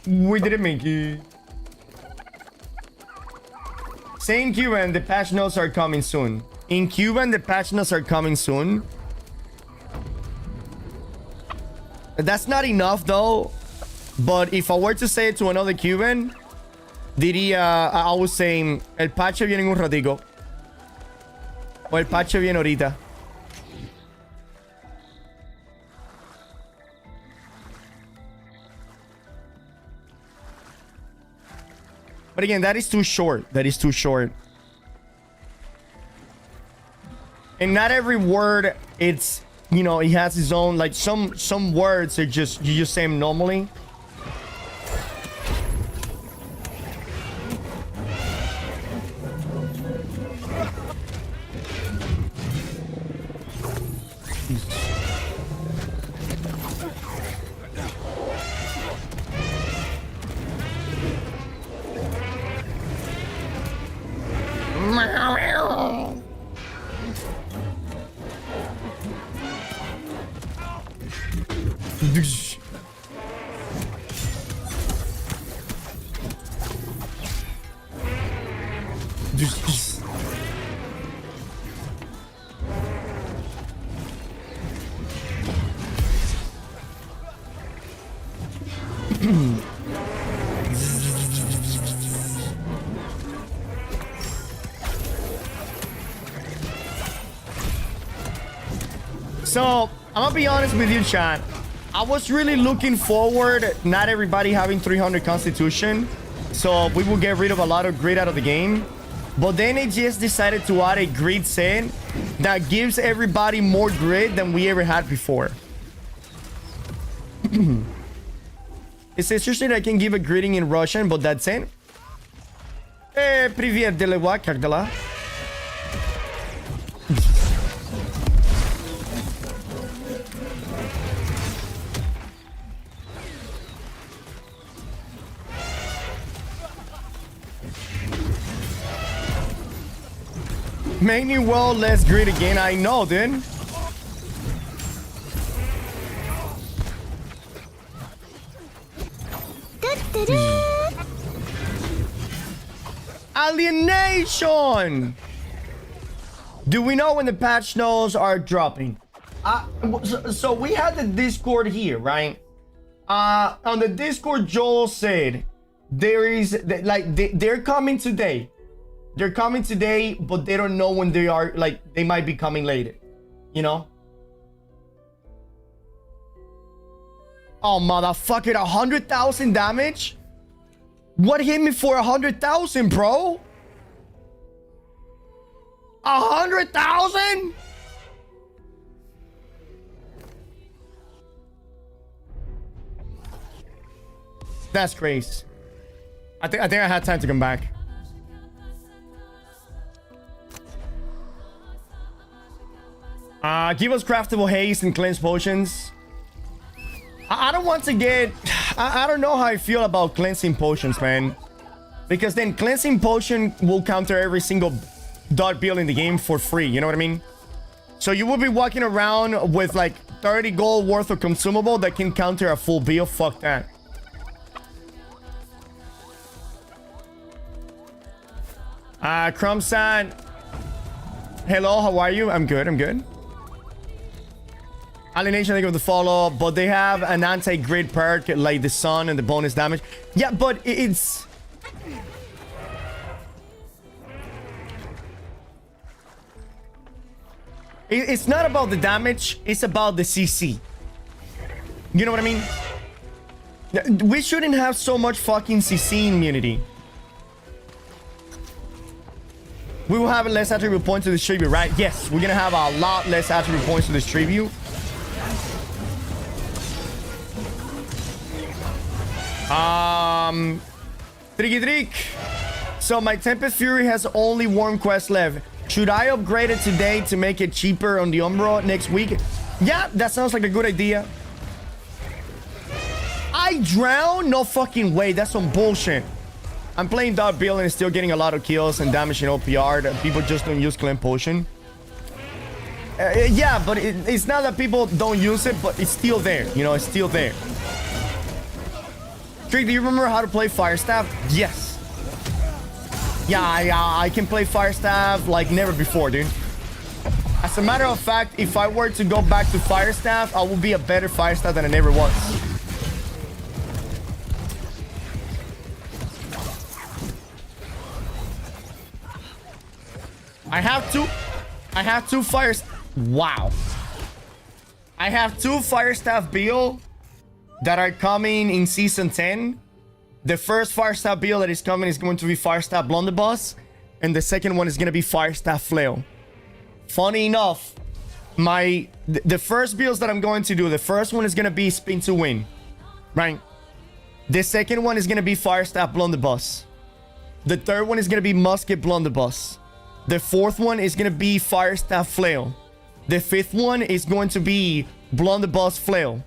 We didn't make it. Same Cuban, the patch notes are coming soon. In Cuban, the patch notes are coming soon. That's not enough though. But if I were to say it to another Cuban, diría, I would say, el patch viene en un ratico. O el patch viene ahorita. But again, that is too short. That is too short. And not every word, it's, you know, it has its own, like some words are just, you just say them normally. So, I'm gonna be honest with you, chat. I was really looking forward, not everybody having 300 constitution. So, we will get rid of a lot of grid out of the game. But then it just decided to add a grid set that gives everybody more grid than we ever had before. It's interesting I can give a greeting in Russian, but that's it. Привет, Делева, как дела? Make me well, let's grid again. I know, dude. Alienation! Do we know when the patch notes are dropping? So we had the Discord here, right? On the Discord, Joel said there is like they're coming today. They're coming today, but they don't know when they are. Like they might be coming later, you know. Oh motherfucker! 100,000 damage. What hit me for 100,000, bro? 100,000? That's crazy. I think I had time to come back. Give us craftable haste and cleanse potions. I don't want to get... I don't know how I feel about cleansing potions, man. Because then cleansing potion will counter every single dot build in the game for free. You know what I mean? So you will be walking around with like 30 gold worth of consumable that can counter a full build. Fuck that. Crumsan. Hello, how are you? I'm good, I'm good. Alienation, they give the follow, but they have an anti-grid perk like the sun and the bonus damage. Yeah, but it's... It's not about the damage, it's about the CC. You know what I mean? We shouldn't have so much fucking CC immunity. We will have less attribute points to distribute, right? Yes, we're gonna have a lot less attribute points to distribute. Tricky trick. So my Tempest Fury has only Worm Quest left. Should I upgrade it today to make it cheaper on the Umbro next week? Yeah, that sounds like a good idea. I drown? No fucking way. That's some bullshit. I'm playing Dot Bill and still getting a lot of kills and damage in OPR. That people just don't use Cleanse Potion. Yeah, but it's not that people don't use it, but it's still there. You know, it's still there. Trick, do you remember how to play Fire Staff? Yes. Yeah, I can play Fire Staff like never before, dude. As a matter of fact, if I were to go back to Fire Staff, I would be a better Fire Staff than I never was. I have two Fire... Wow. I have two Fire Staff build that are coming in Season 10. The first Fire Staff build that is coming is going to be Fire Staff Blunderbuss. And the second one is going to be Fire Staff Flail. Funny enough, the first builds that I'm going to do, the first one is going to be Spin to Win, right? The second one is going to be Fire Staff Blunderbuss. The third one is going to be Musket Blunderbuss. The fourth one is going to be Fire Staff Flail. The fifth one is going to be Blunderbuss Flail.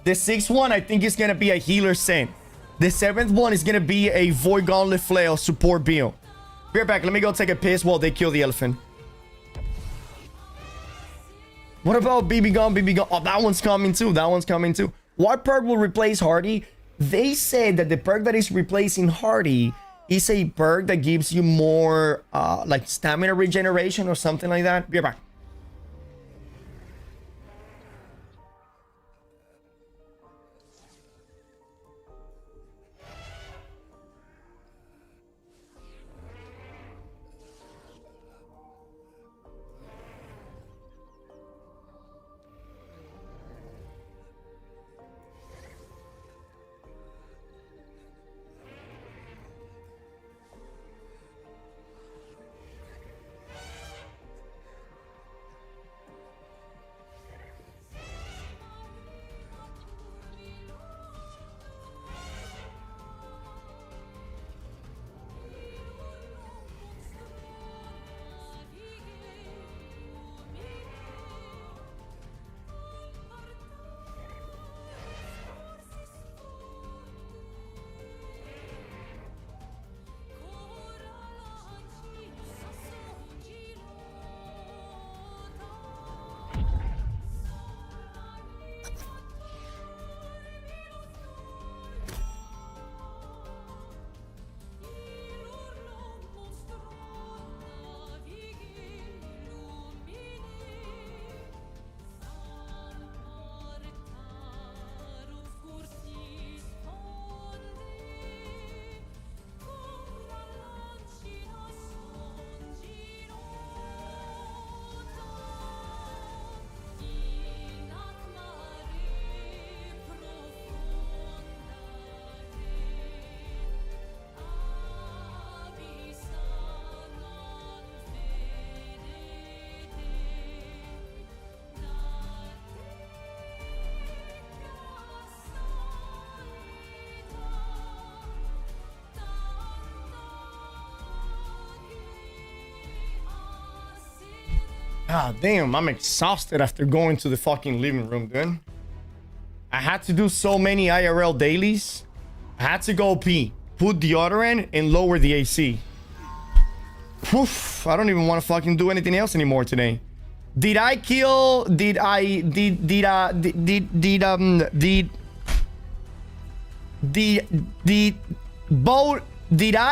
The sixth one, I think, is going to be a Healer Scent. The seventh one is going to be a Void Gauntlet Flail support build. Be right back. Let me go take a piss while they kill the elephant. What about BB Gun, BB Gun? Oh, that one's coming too. That one's coming too. What perk will replace Hardy? They said that the perk that is replacing Hardy is a perk that gives you more like stamina regeneration or something like that. Be right back. Ah, damn, I'm exhausted after going to the fucking living room, dude. I had to do so many IRL dailies. I had to go pee, put deodorant, and lower the AC. Oof, I don't even want to fucking do anything else anymore today. Did I kill? Did I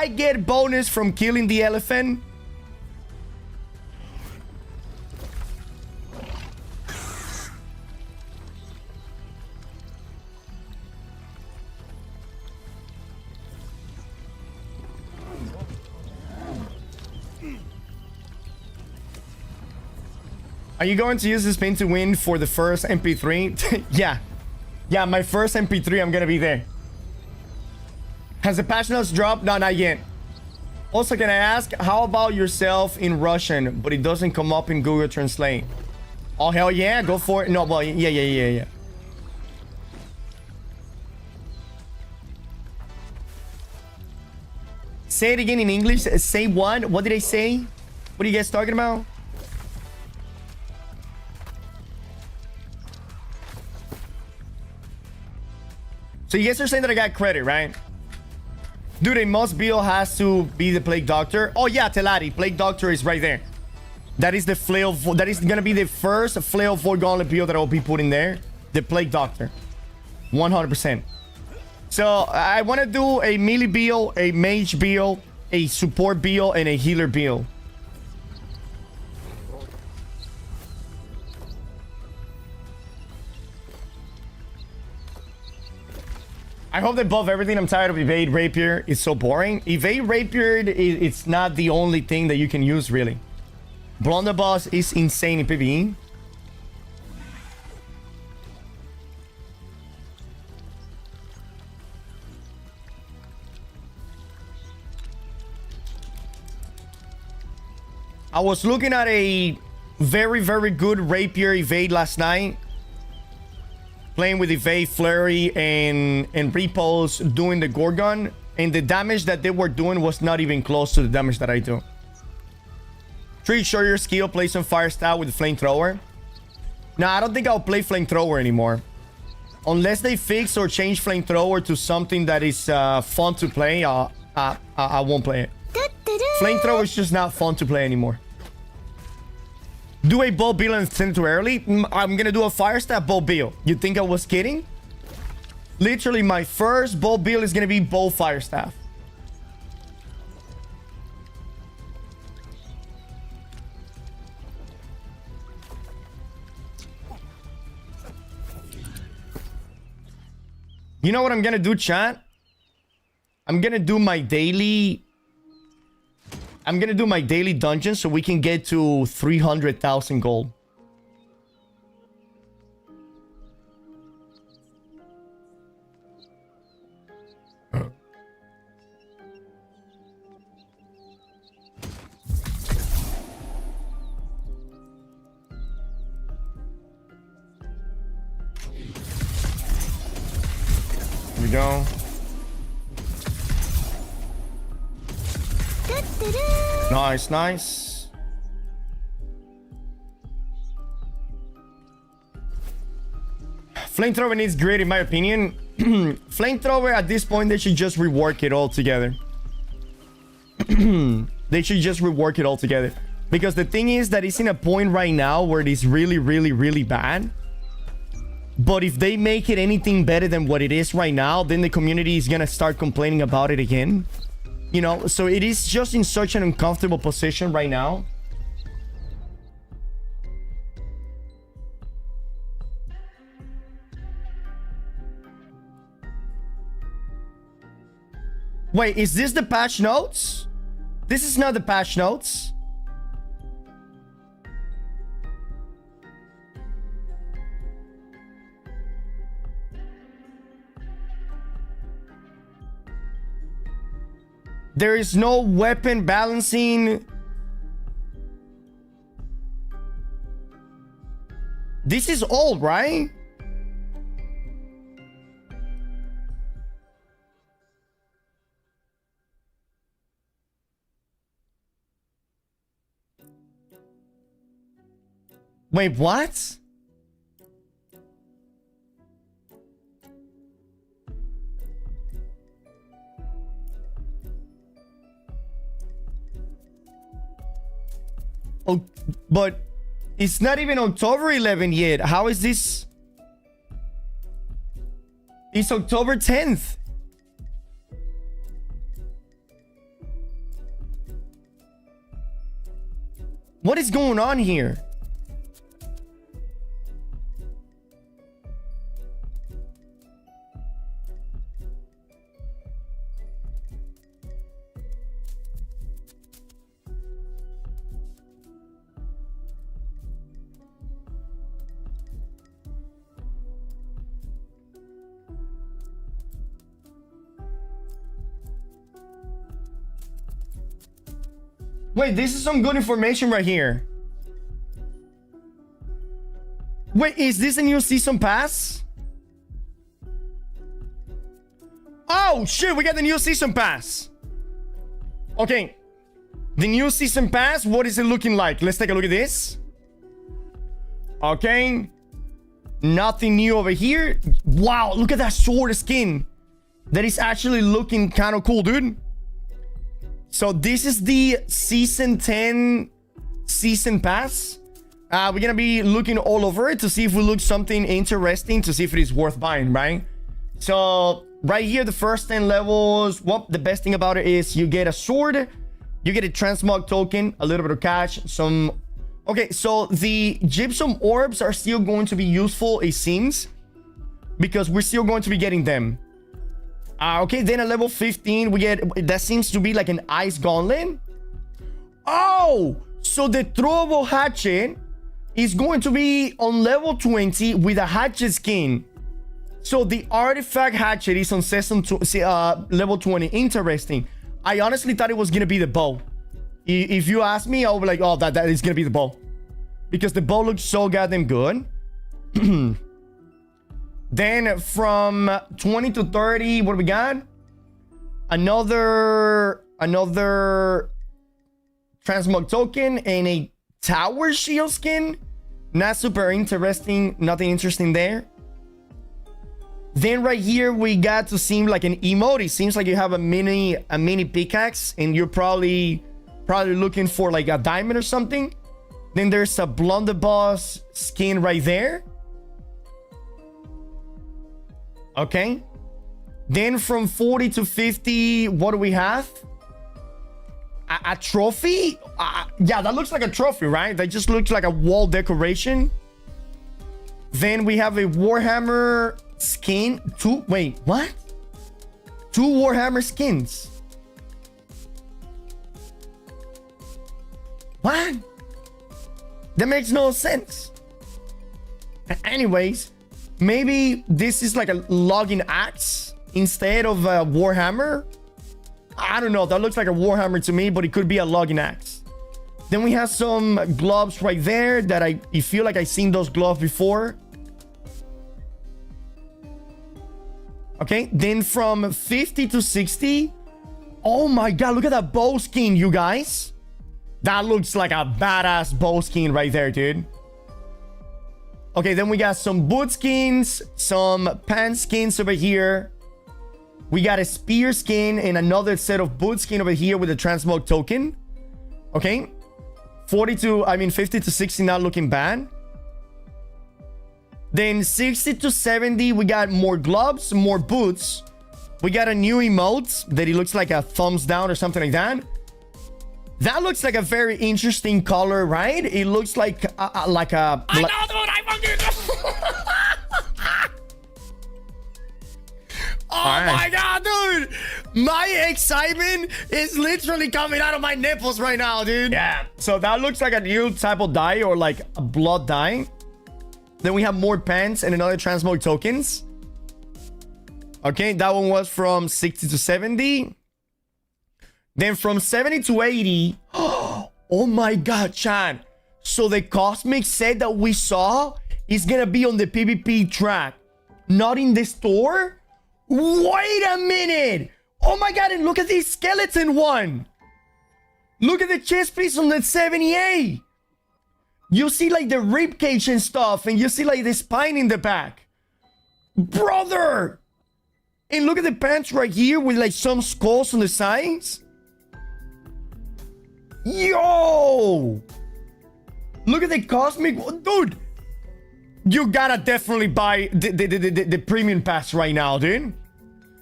get bonus from killing the elephant? Are you going to use this pin to win for the first MP3? Yeah, my first MP3, I'm gonna be there. Has the patch notes dropped? No, not yet. Also, can I ask, how about yourself in Russian, but it doesn't come up in Google Translate? Oh, hell yeah, go for it. No, well, yeah. Say it again in English. Say what? What did I say? What are you guys talking about? So you guys are saying that I got credit, right? Dude, a must build has to be the Plague Doctor. Oh yeah, Telari, Plague Doctor is right there. That is the flail. That is gonna be the first flail Void Gauntlet build that I'll be putting there. The Plague Doctor, 100%. So I want to do a melee build, a mage build, a support build, and a healer build. I hope they buff everything. I'm tired of evade rapier. It's so boring. Evade rapier, it's not the only thing that you can use, really. Blunderbuss is insane in PvE. I was looking at a very, very good rapier evade last night. Playing with evade, flurry, and repos, doing the Gorgon. And the damage that they were doing was not even close to the damage that I do. Treat show your skill, play some fire style with the flamethrower. Nah, I don't think I'll play flamethrower anymore. Unless they fix or change flamethrower to something that is fun to play, I won't play it. Flamethrower is just not fun to play anymore. Do a bow build and send it too early? I'm gonna do a fire staff bow build. You think I was kidding? Literally, my first bow build is gonna be bow fire staff. You know what I'm gonna do, chat? I'm gonna do my daily dungeon so we can get to 300,000 gold. Here we go. Nice, nice. Flamethrower needs grid, in my opinion. Flamethrower, at this point, they should just rework it all together. They should just rework it all together. Because the thing is that it's in a point right now where it is really, really, really bad. But if they make it anything better than what it is right now, then the community is gonna start complaining about it again. You know, so it is just in such an uncomfortable position right now. Wait, is this the patch notes? This is not the patch notes. There is no weapon balancing. This is old, right? Wait, what? Oh, but it's not even October 11 yet. How is this? It's October 10th. What is going on here? Wait, this is some good information right here. Wait, is this a new season pass? Oh, shit, we got the new season pass. Okay. The new season pass, what is it looking like? Let's take a look at this. Okay. Nothing new over here. Wow, look at that sword skin. That is actually looking kind of cool, dude. So this is the season 10 season pass. We're gonna be looking all over it to see if we look something interesting, to see if it is worth buying, right? So right here, the first 10 levels. Well, the best thing about it is you get a sword, you get a transmog token, a little bit of cash, some. Okay, so the gypsum orbs are still going to be useful, it seems, because we're still going to be getting them. Okay, then at level 15, we get... That seems to be like an ice gauntlet. Oh! So the throwable hatchet is going to be on level 20 with a hatchet skin. So the artifact hatchet is on level 20. Interesting. I honestly thought it was going to be the bow. If you ask me, I'll be like, oh, that is going to be the bow. Because the bow looks so goddamn good. Then from 20 to 30, what do we got? Another transmog token and a tower shield skin. Not super interesting. Nothing interesting there. Then right here we got to seem like an emote. It seems like you have a mini pickaxe and you're probably looking for like a diamond or something. Then there's a blunderbuss skin right there. Okay. Then from 40 to 50, what do we have? A trophy? Yeah, that looks like a trophy, right? That just looks like a wall decoration. Then we have a Warhammer skin. Wait, what? 2 Warhammer skins. What? That makes no sense. Anyways, maybe this is like a logging axe instead of a Warhammer. I don't know. That looks like a Warhammer to me, but it could be a logging axe. Then we have some gloves right there that I feel like I've seen those gloves before. Okay. Then from 50 to 60. Oh my God. Look at that bow skin, you guys. That looks like a badass bow skin right there, dude. Okay, then we got some boot skins, some pants skins over here. We got a spear skin and another set of boot skin over here with a transmog token. Okay. 50 to 60, not looking bad. Then 60 to 70, we got more gloves, more boots. We got a new emote that it looks like a thumbs down or something like that. That looks like a very interesting color, right? It looks like a... I know, dude! I fucking... Oh my God, dude! My excitement is literally coming out of my nipples right now, dude. Yeah. So that looks like a new type of dye or like a blood dye. Then we have more pants and another transmog tokens. Okay, that one was from 60 to 70. Then from 70 to 80. Oh my God, Chan. So the cosmic set that we saw is gonna be on the PvP track, not in the store. Wait a minute. Oh my God, and look at this skeleton one. Look at the chest piece on the 78. You see like the rib cage and stuff, and you see like the spine in the back. Brother. And look at the pants right here with like some skulls on the sides. Yo! Look at the cosmic... Dude! You gotta definitely buy the premium pass right now, dude.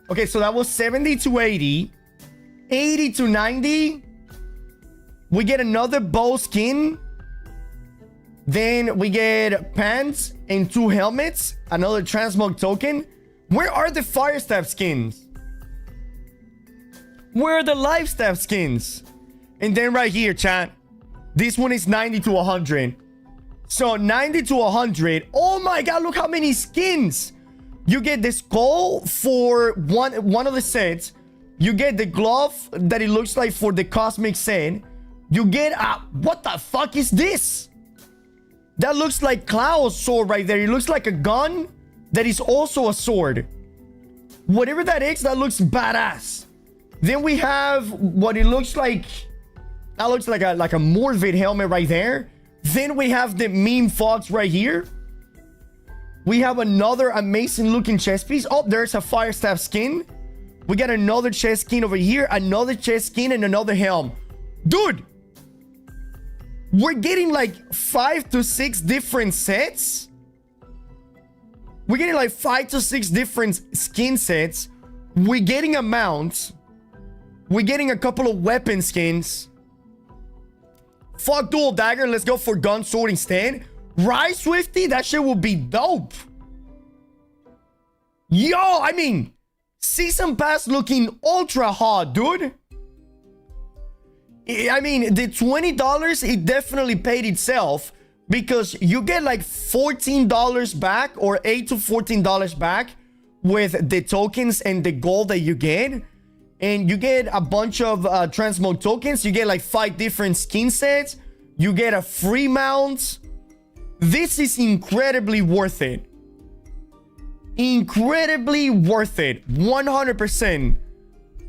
Okay, so that was 70 to 80. 80 to 90. We get another bow skin. Then we get pants and 2 helmets. Another transmog token. Where are the fire staff skins? Where are the life staff skins? And then right here, chat. This one is 90 to 100. So 90 to 100. Oh my God, look how many skins. You get the skull for one of the sets. You get the glove that it looks like for the cosmic set. You get what the fuck is this? That looks like Cloud's sword right there. It looks like a gun that is also a sword. Whatever that is, that looks badass. Then we have what it looks like. That looks like a Morvid helmet right there. Then we have the meme fox right here. We have another amazing looking chest piece. Oh, there's a fire staff skin. We got another chest skin over here, another chest skin, and another helm. Dude, we're getting like 5 to 6 different sets. We're getting like 5 to 6 different skin sets. We're getting a mount. We're getting a couple of weapon skins. Fuck dual dagger. Let's go for gun sword instead. Right, Swifty? That shit will be dope. Yo, I mean, Season pass looking ultra hot, dude. I mean, the $20, it definitely paid itself because you get like $14 back or $8 to $14 back with the tokens and the gold that you get. And you get a bunch of transmog tokens. You get like 5 different skin sets. You get a free mount. This is incredibly worth it. Incredibly worth it. 100%.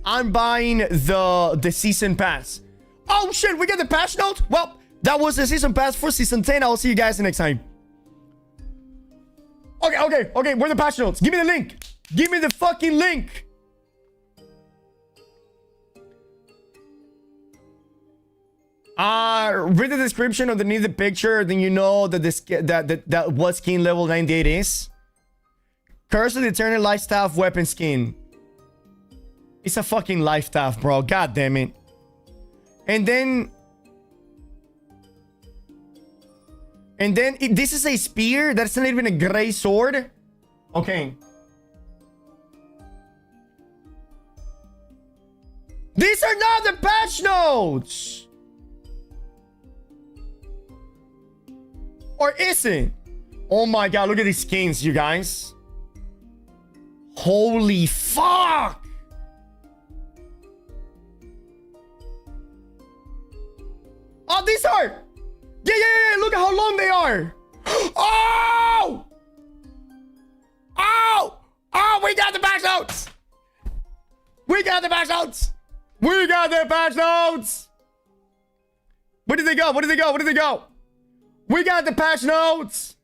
I'm buying the season pass. Oh shit, we got the patch note? Well, that was the season pass for season 10. I'll see you guys next time. Okay. Where are the patch notes? Give me the link. Give me the fucking link. Read the description underneath the picture, then you know that this that what skin level 98 is. Curse of the Eternal Life Staff weapon skin. It's a fucking life staff, bro. God damn it. And then this is a spear. That's not even a gray sword. Okay. These are not the patch notes. Or is it? Oh my god, look at these skins, you guys. Holy fuck. Oh, these are. Yeah. Look at how long they are. Oh! We got the patch notes. We got the patch notes. Where did they go? We got the patch notes.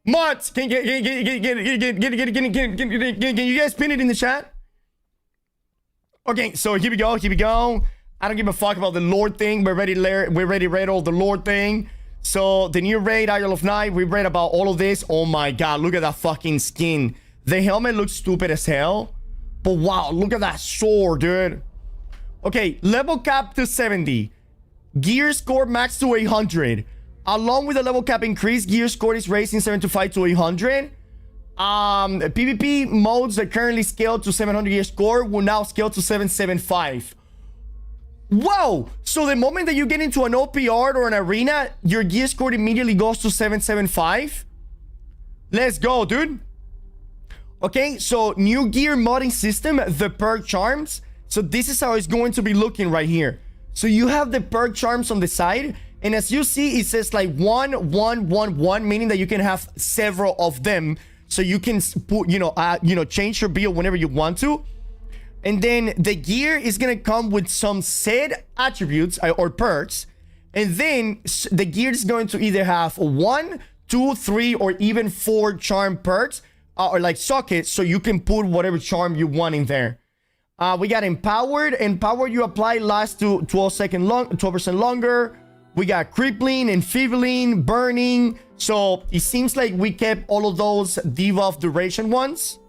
Mutts, can you guys pin it in the chat? Okay, so here we go. I don't give a fuck about the Lord thing. We already read all the Lord thing. So the new raid, Isle of Night, we read about all of this. Oh my god, look at that fucking skin. The helmet looks stupid as hell. But wow, look at that sword, dude. Okay, level cap to 70. Gear score max to 800. Along with the level cap increase, gear score is raising 75 to 800. PvP modes that currently scale to 700 gear score will now scale to 775. Whoa! So the moment that you get into an OPR or an arena, your gear score immediately goes to 775. Let's go, dude. Okay, so new gear modding system, the perk charms. So this is how it's going to be looking right here. So you have the perk charms on the side, and as you see, it says like 1, 1, 1, 1, meaning that you can have several of them. So you can put, change your build whenever you want to. And then the gear is gonna come with some set attributes or perks, and then the gear is going to either have 1, 2, 3, or even 4 charm perks or like sockets, so you can put whatever charm you want in there. We got empowered. Empowered you apply lasts to 12% longer. We got crippling, enfeebling, burning. So it seems like we kept all of those debuff duration ones.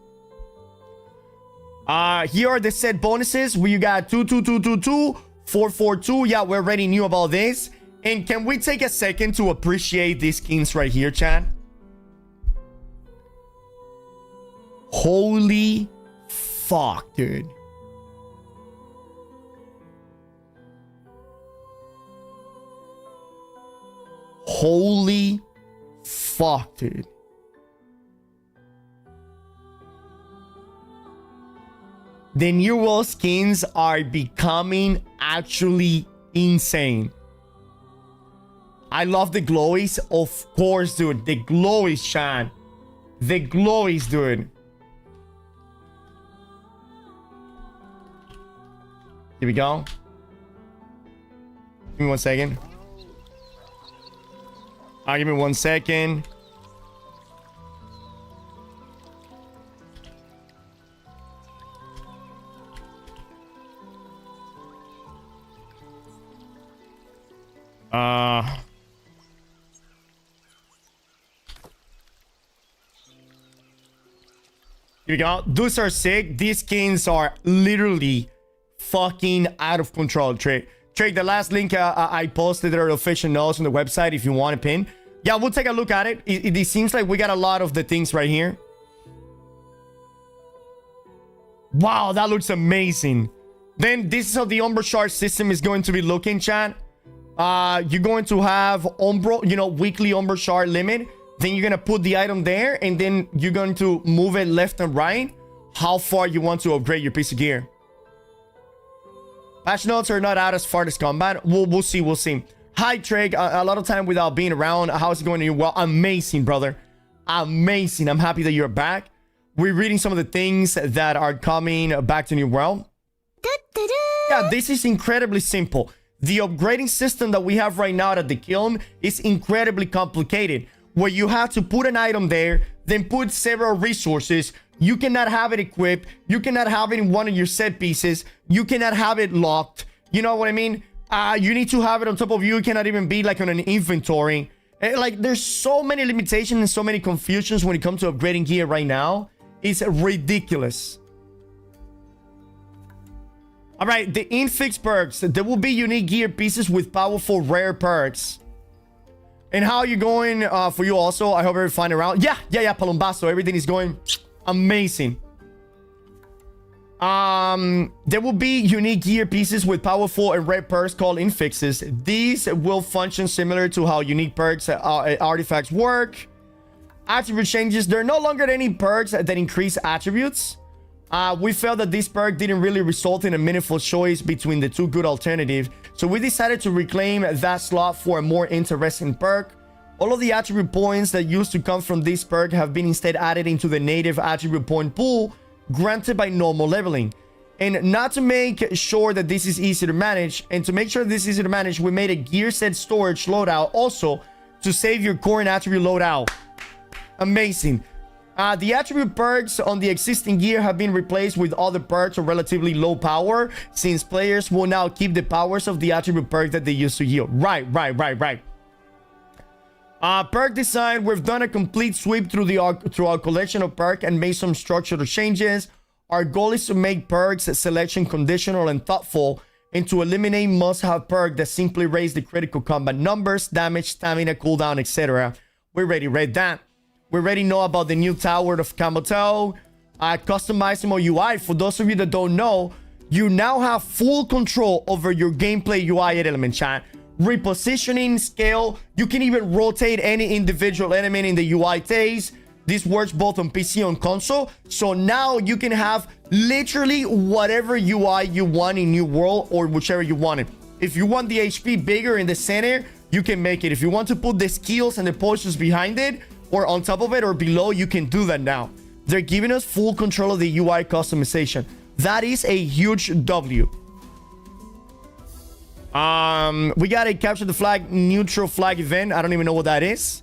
Here are the set bonuses. We got 2, 2, 2, 2, 2, 4, 4, 2. Yeah, we already knew about this. And can we take a second to appreciate these skins right here, chat? Holy fuck, dude. Holy fuck, dude. The new world skins are becoming actually insane. I love the glowies, of course, dude. The glowies, chat. The glowies, dude. Here we go. Give me 1 second. Give me 1 second. Here we go. Those are sick. These skins are literally fucking out of control. Trey, the last link I posted are official notes on the website if you want to pin. Yeah, we'll take a look at it. It seems like we got a lot of the things right here. Wow, that looks amazing. Then this is how the Umbro Shard system is going to be looking, chat. You're going to have Umbro, weekly Umbro Shard limit. Then you're going to put the item there, and then you're going to move it left and right. How far you want to upgrade your piece of gear. Patch notes are not out as far as combat. We'll see. Hi, Treg. A lot of time without being around. How's it going to you? Well, amazing, brother. Amazing. I'm happy that you're back. We're reading some of the things that are coming back to New World. Yeah, this is incredibly simple. The upgrading system that we have right now at the kiln is incredibly complicated, where you have to put an item there, then put several resources. You cannot have it equipped. You cannot have it in one of your set pieces. You cannot have it locked. You know what I mean? You need to have it on top of you. It cannot even be like on an inventory. Like, there's so many limitations and so many confusions when it comes to upgrading gear right now. It's ridiculous. All right, the infix perks. There will be unique gear pieces with powerful rare perks. And how are you going for you also? I hope you're fine around. Yeah, Palumbaso. Everything is going amazing. There will be unique gear pieces with powerful and rare perks called infixes. These will function similar to how unique perks artifacts work. Attribute changes. There are no longer any perks that increase attributes. We felt that this perk didn't really result in a meaningful choice between the two good alternatives, so we decided to reclaim that slot for a more interesting perk. All of the attribute points that used to come from this perk have been instead added into the native attribute point pool granted by normal leveling. And not to make sure that this is easy to manage, we made a gear set storage loadout also to save your current attribute loadout. Amazing. The attribute perks on the existing gear have been replaced with other perks of relatively low power, since players will now keep the powers of the attribute perk that they used to yield. Right. Perk design. We've done a complete sweep through our collection of perk and made some structural changes. Our goal is to make perks selection conditional and thoughtful, and to eliminate must-have perk that simply raise the critical combat numbers, damage, stamina, cooldown, etc. We already read that. We already know about the new Tower of Kamoto. Customizable UI. For those of you that don't know, you now have full control over your gameplay UI element, chat. Repositioning, scale. You can even rotate any individual element in the UI phase. This works both on PC and console. So now you can have literally whatever UI you want in New World, or whichever you want it. If you want the HP bigger in the center, you can make it. If you want to put the skills and the postures behind it, or on top of it, or below, you can do that now. They're giving us full control of the UI customization. That is a huge W. We got a capture the flag neutral flag event. I don't even know what that is.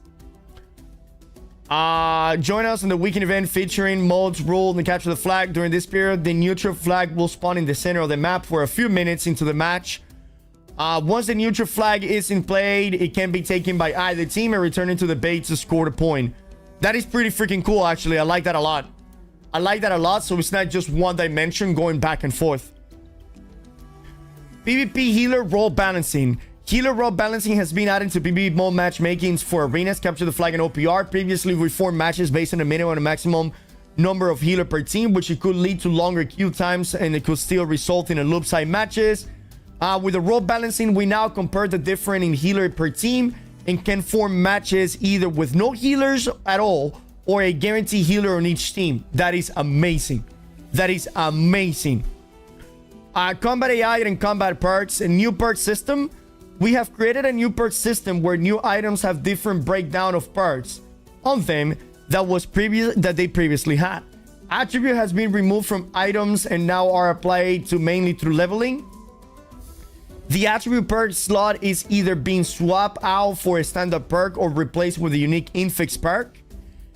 Join us in the weekend event featuring modes, rule, and capture the flag. During this period, the neutral flag will spawn in the center of the map for a few minutes into the match. Once the neutral flag is in play, it can be taken by either team and returned to the base to score the point. That is pretty freaking cool, actually. I like that a lot. So it's not just one dimension going back and forth. PvP healer role balancing. Healer role balancing has been added to PvP mode matchmakings for arenas, capture the flag, and OPR. Previously, we formed matches based on a minimum and maximum number of healer per team, which it could lead to longer queue times, and it could still result in a loop side matches. With the role balancing, we now compare the difference in healer per team and can form matches either with no healers at all or a guaranteed healer on each team. That is amazing. Combat AI and combat perks. A new perk system. We have created a new perk system where new items have different breakdown of perks on them that they previously had. Attribute has been removed from items and now are applied to mainly through leveling. The attribute perk slot is either being swapped out for a standard perk or replaced with a unique infix perk.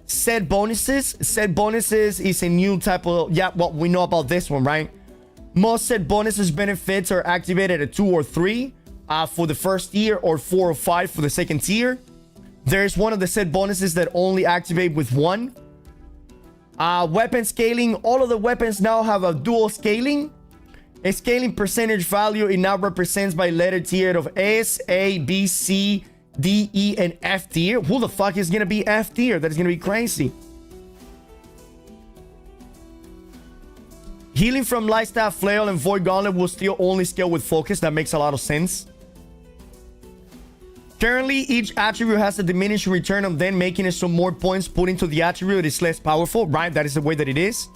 Set bonuses. Set bonuses is a new type of... Yeah, well, we know about this one, right? Most set bonuses benefits are activated at 2 or 3 for the first tier, or 4 or 5 for the second tier. There's one of the set bonuses that only activate with 1. Weapon scaling. All of the weapons now have a dual scaling. A scaling percentage value, it now represents by letter tier of S, A, B, C, D, E, and F tier. Who the fuck is gonna be F tier? That is gonna be crazy. Healing from Light Staff, Flail, and Void Gauntlet will still only scale with focus. That makes a lot of sense. Currently, each attribute has a diminishing return on then making it so more points put into the attribute is less powerful, right? That is the way that it is.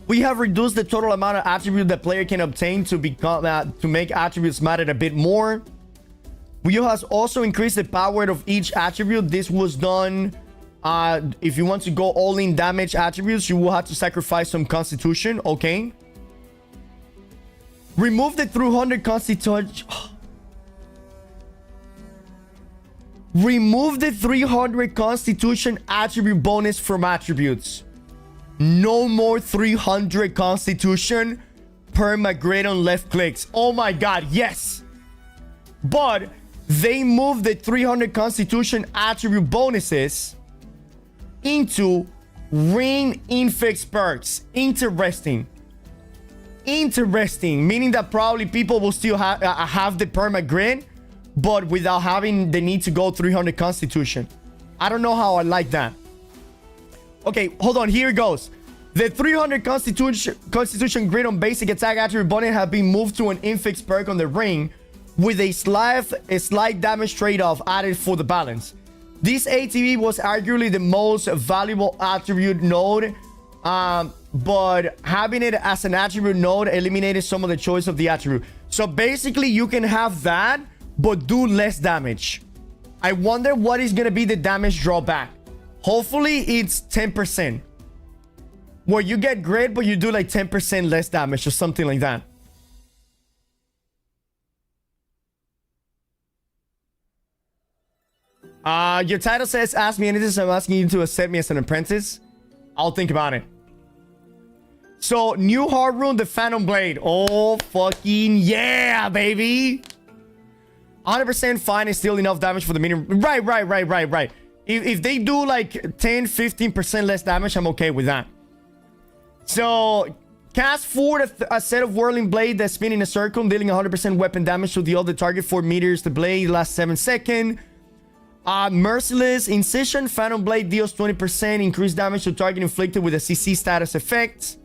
We have reduced the total amount of attribute the player can obtain to become to make attributes matter a bit more. We have also increased the power of each attribute. This was done if you want to go all in damage attributes, you will have to sacrifice some constitution. Okay. Remove the 300 constitution. Remove the 300 constitution attribute bonus from attributes. No more 300 constitution perma-grid on left clicks. Oh my god, yes. But they moved the 300 constitution attribute bonuses into ring infix perks. Interesting. Meaning that probably people will still have the perma-grid, but without having the need to go 300 constitution. I don't know how I like that. Okay, hold on. Here it goes. The 300 constitution grid on basic attack attribute bonus have been moved to an infix perk on the ring with a slight damage trade-off added for the balance. This ATB was arguably the most valuable attribute node, but having it as an attribute node eliminated some of the choice of the attribute. So basically, you can have that, but do less damage. I wonder what is going to be the damage drawback. Hopefully, it's 10%. Where you get grid, but you do like 10% less damage or something like that. Your title says, ask me anything, so I'm asking you to accept me as an apprentice. I'll think about it. So, new hard rune, the Phantom Blade. Oh, fucking yeah, baby. 100% fine is still enough damage for the medium. Right. If they do like 10-15% less damage, I'm okay with that. So, cast forward a set of Whirling Blade that spin in a circle, dealing 100% weapon damage to the other target. 4 meters. The blade lasts 7 seconds. Merciless Incision. Phantom Blade deals 20% increased damage to target inflicted with a CC status effect.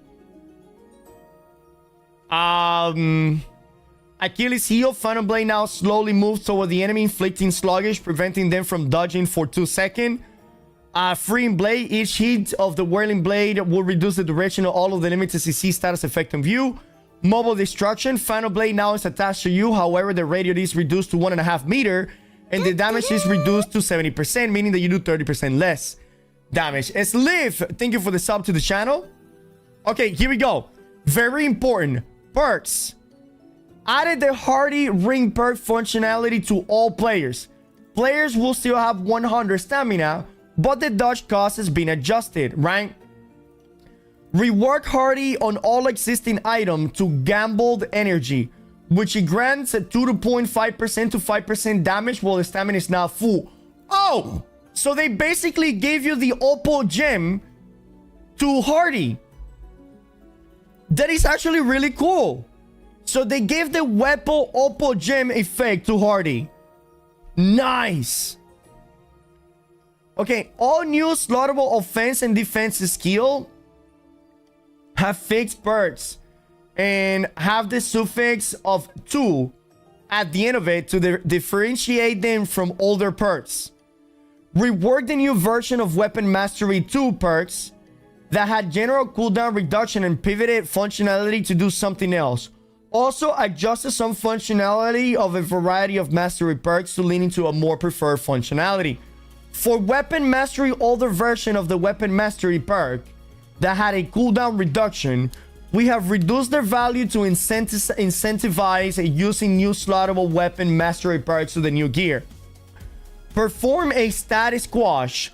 Achilles Heel. Phantom Blade now slowly moves toward the enemy, inflicting sluggish, preventing them from dodging for 2 seconds. Freeing Blade. Each hit of the Whirling Blade will reduce the duration of all of the limited CC status effect on view. Mobile Destruction. Phantom Blade now is attached to you. However, the radius is reduced to 1.5 meters, and the damage is reduced to 70%, meaning that you do 30% less damage. It's Liv. Thank you for the sub to the channel. Okay, here we go. Very important. Perks. Added the Hardy Ring perk functionality to all players. Players will still have 100 stamina, but the dodge cost has been adjusted, right? Rework Hardy on all existing items to gambled energy, which it grants a 2.5% to 5% damage while the stamina is now full. Oh! So they basically gave you the Oppo gem to Hardy. That is actually really cool. So they gave the weapon Oppo gem effect to Hardy. Nice. Okay, all new slaughtable offense and defense skill have fixed perks and have the suffix of 2 at the end of it to differentiate them from older perks. Rework the new version of Weapon Mastery 2 perks that had general cooldown reduction and pivoted functionality to do something else. Also adjusted some functionality of a variety of mastery perks to lean into a more preferred functionality. For Weapon Mastery, older version of the Weapon Mastery perk that had a cooldown reduction, we have reduced their value to incentivize using new slottable Weapon Mastery perks to the new gear. Perform a status squash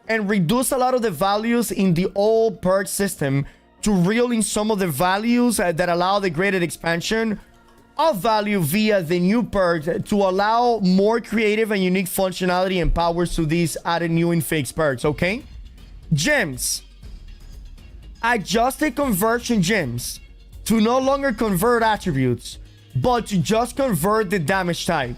and reduce a lot of the values in the old perk system to reel in some of the values that allow the graded expansion of value via the new perk to allow more creative and unique functionality and powers to these added new and fixed perks, okay? Gems. Adjusted conversion gems to no longer convert attributes, but to just convert the damage type.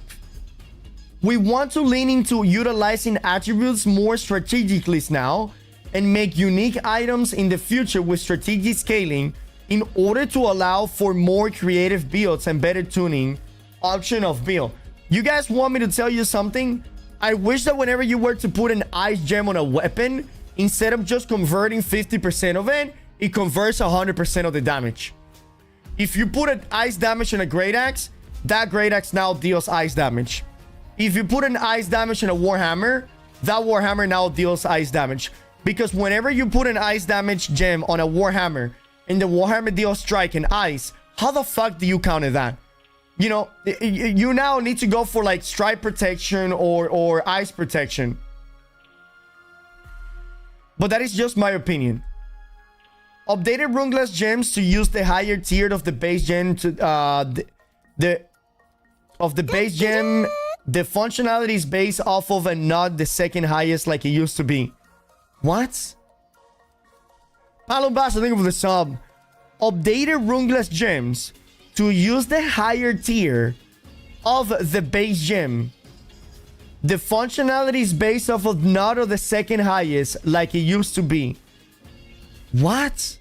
We want to lean into utilizing attributes more strategically now and make unique items in the future with strategic scaling in order to allow for more creative builds and better tuning option of build. You guys want me to tell you something? I wish that whenever you were to put an ice gem on a weapon, instead of just converting 50% of it, it converts 100% of the damage. If you put an ice damage in a great axe, that great axe now deals ice damage. If you put an ice damage in a warhammer, that warhammer now deals ice damage. Because whenever you put an ice damage gem on a warhammer and the warhammer deals strike and ice, how the fuck do you counter that? You know, you now need to go for like strike protection or ice protection. But that is just my opinion. Updated runeless gems to use the higher tier of the base gem to the base gem. The functionality is based off of and not the second highest like it used to be. What? Palom Bash, thank you for the sub. Updated runeless gems to use the higher tier of the base gem. The functionality is based off of not of the second highest like it used to be. What?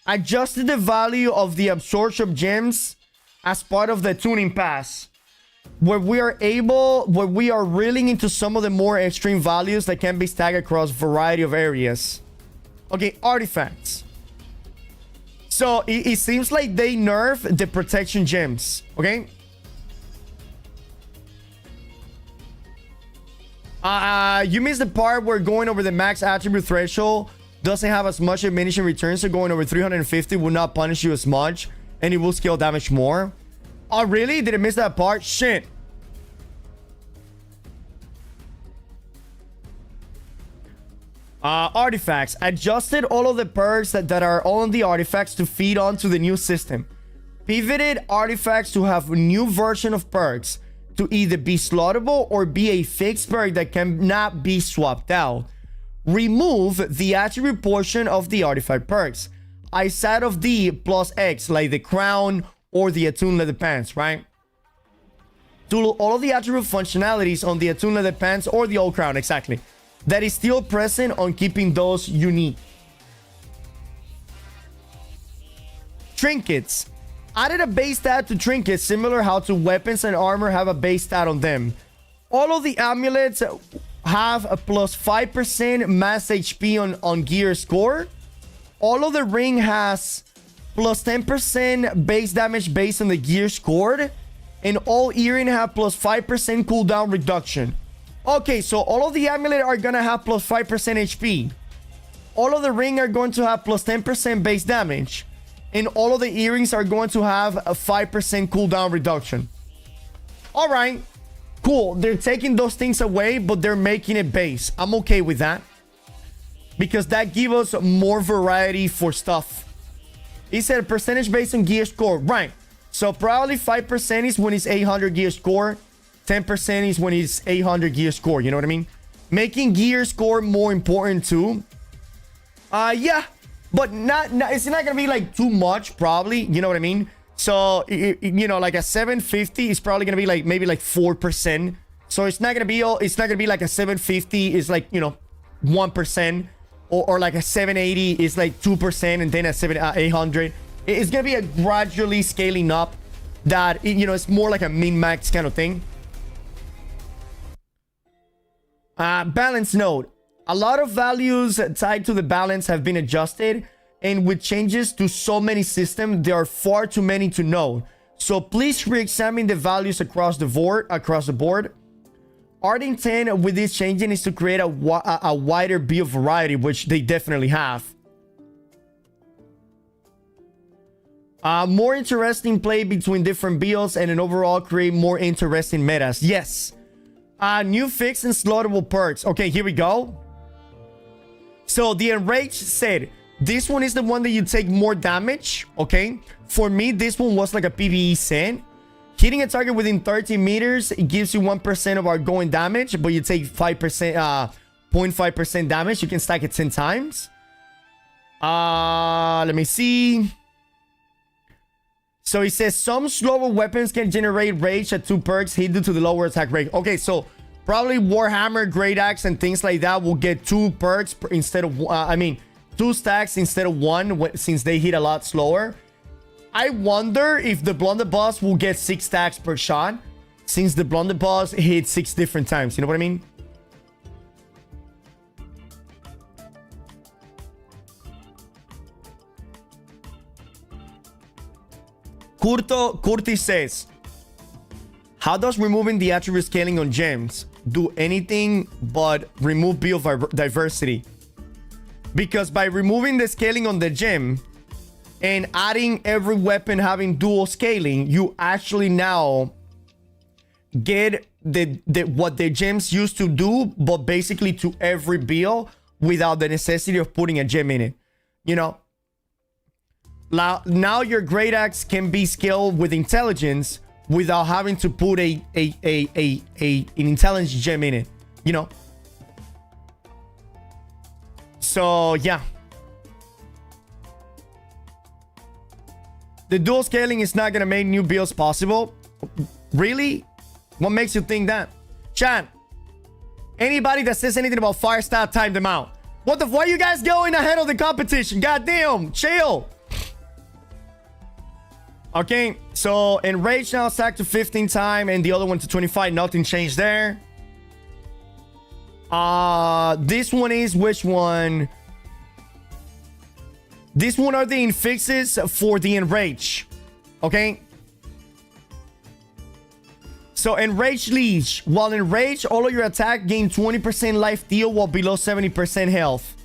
Adjusted the value of the absorption gems as part of the tuning pass, where we are reeling into some of the more extreme values that can be stacked across a variety of areas. Okay, artifacts. So it seems like they nerf the protection gems. Okay. You missed the part where going over the max attribute threshold doesn't have as much ammunition returns, so going over 350 will not punish you as much, and it will scale damage more. Oh, really? Did I miss that part? Shit. Artifacts. Adjusted all of the perks that are on the artifacts to feed onto the new system. Pivoted artifacts to have a new version of perks to either be slottable or be a fixed perk that cannot be swapped out. Remove the attribute portion of the artifact perks outside of the plus X, like the crown or the attuned leather pants, right? Do all of the attribute functionalities on the attuned leather pants or the old crown, exactly. That is still present on keeping those unique. Trinkets. Added a base stat to trinkets, similar how to weapons and armor have a base stat on them. All of the amulets have a plus 5% mass HP on gear score. All of the ring has plus 10% base damage based on the gear scored. And all earring have plus 5% cooldown reduction. Okay, so all of the amulet are gonna have plus 5% HP. All of the ring are going to have plus 10% base damage. And all of the earrings are going to have a 5% cooldown reduction. Alright. Cool. They're taking those things away, but they're making it base. I'm okay with that. Because that gives us more variety for stuff. He said percentage based on gear score. Right. So probably 5% is when it's 800 gear score. 10% is when it's 800 gear score. You know what I mean? Making gear score more important too. Yeah. But it's not gonna be like too much, probably. You know what I mean? So, you know, like a 750 is probably gonna be like maybe like 4%. So it's not gonna be like a 750 is like, you know, 1%. Or like a 780 is like 2%, and then a 800. It's gonna be a gradually scaling up that, you know, it's more like a min-max kind of thing. Balance node. A lot of values tied to the balance have been adjusted, and with changes to so many systems, there are far too many to know. So please re-examine the values across the board. Art intent with this changing is to create a wider build variety, which they definitely have. More interesting play between different builds and an overall create more interesting metas. Yes. New fixed and slottable perks. Okay, here we go. So the Enraged said, this one is the one that you take more damage. Okay. For me, this one was like a PvE set. Hitting a target within 30 meters, it gives you 1% of outgoing damage, but you take 5%, 0.5% damage. You can stack it 10 times. Let me see. So he says some slower weapons can generate rage at 2 perks hit due to the lower attack rate. Okay, so Probably Warhammer, Great Axe, and things like that will get 2 perks instead of, 2 stacks instead of 1 since they hit a lot slower. I wonder if the blunderbuss will get 6 stacks per shot since the blunderbuss hit 6 different times. You know what I mean? Curti says, how does removing the attribute scaling on gems do anything but remove build diversity? Because by removing the scaling on the gem and adding every weapon having dual scaling, you actually now get what the gems used to do, but basically to every build without the necessity of putting a gem in it. You know? Now your Great Axe can be scaled with intelligence without having to put an intelligence gem in it, you know. So yeah, the dual scaling is not gonna make new builds possible. Really? What makes you think that? Chat, anybody that says anything about fire style, time them out. What the? Why are you guys going ahead of the competition? Goddamn, chill. Okay, so enrage now stacked to 15 time and the other one to 25. Nothing changed there. This one is which one? This one are the infixes for the enrage. Okay. So enrage leech. While enraged, all of your attack gain 20% life deal while below 70% health.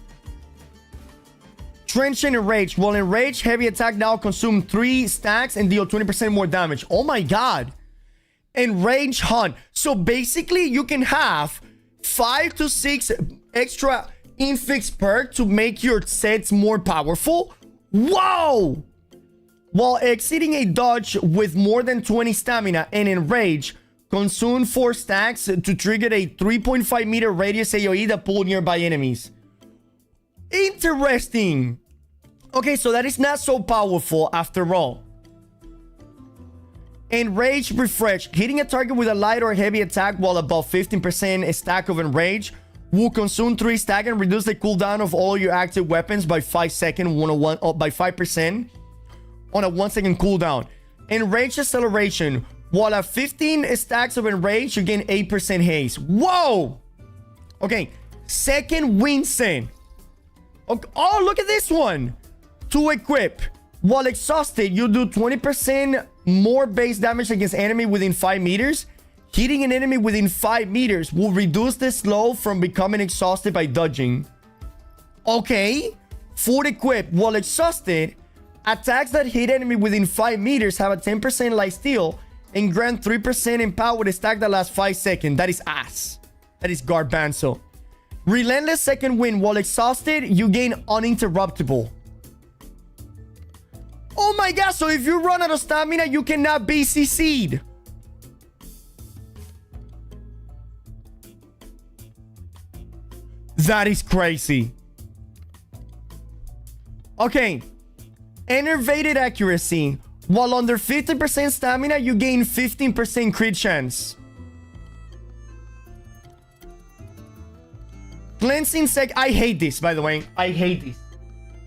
Trench and enrage. While enraged, heavy attack now consume 3 stacks and deal 20% more damage. Oh my god. Enrage hunt. So basically you can have 5 to 6 extra infix perk to make your sets more powerful. Whoa! While exceeding a dodge with more than 20 stamina and enrage, consume 4 stacks to trigger a 3.5 meter radius AoE that pull nearby enemies. Interesting. Okay, so that is not so powerful after all. Enrage refresh. Hitting a target with a light or heavy attack while above 15% stack of enrage will consume 3 stack and reduce the cooldown of all your active weapons by 5 seconds by 5% on a 1 second cooldown. Enrage acceleration. While at 15 stacks of enrage, you gain 8% haste. Whoa! Okay, second wind send. Okay. Oh, look at this one. To equip. While exhausted, you do 20% more base damage against enemy within 5 meters. Hitting an enemy within 5 meters will reduce the slow from becoming exhausted by dodging. Okay. Full equip. While exhausted, attacks that hit enemy within 5 meters have a 10% life steal and grant 3% empower with a stack that lasts 5 seconds. That is ass. That is garbanzo. Relentless second wind. While exhausted, you gain uninterruptible. Oh my god, so if you run out of stamina, you cannot be CC'd. That is crazy. Okay. Enervated accuracy. While under 50% stamina, you gain 15% crit chance. Cleansing sec. I hate this, by the way. I hate this.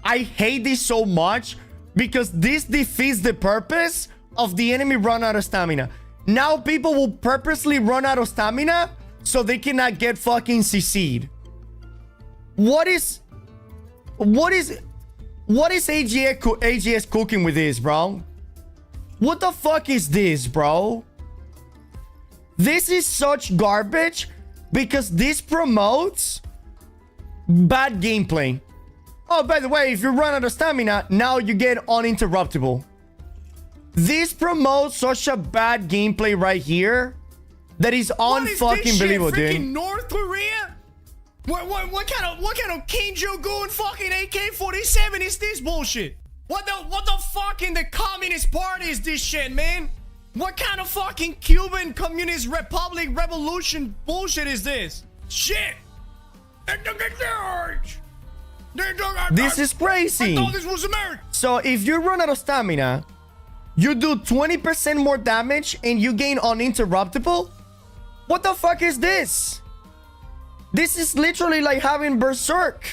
I hate this so much because this defeats the purpose of the enemy run out of stamina. Now people will purposely run out of stamina so they cannot get fucking CC'd. What is AGS cooking with this, bro? What the fuck is this, bro? This is such garbage because this promotes bad gameplay. Oh, by the way, if you run out of stamina, now you get uninterruptible. This promotes such a bad gameplay right here that is unfucking believable, dude. Freaking North Korea? What kind of Kim Jong-un fucking AK-47 is this bullshit? What the fuck in the Communist Party is this shit, man? What kind of fucking Cuban Communist Republic revolution bullshit is this? Shit! This is crazy. I thought this was America. So if you run out of stamina, you do 20% more damage and you gain uninterruptible? What the fuck is this? This is literally like having Berserk.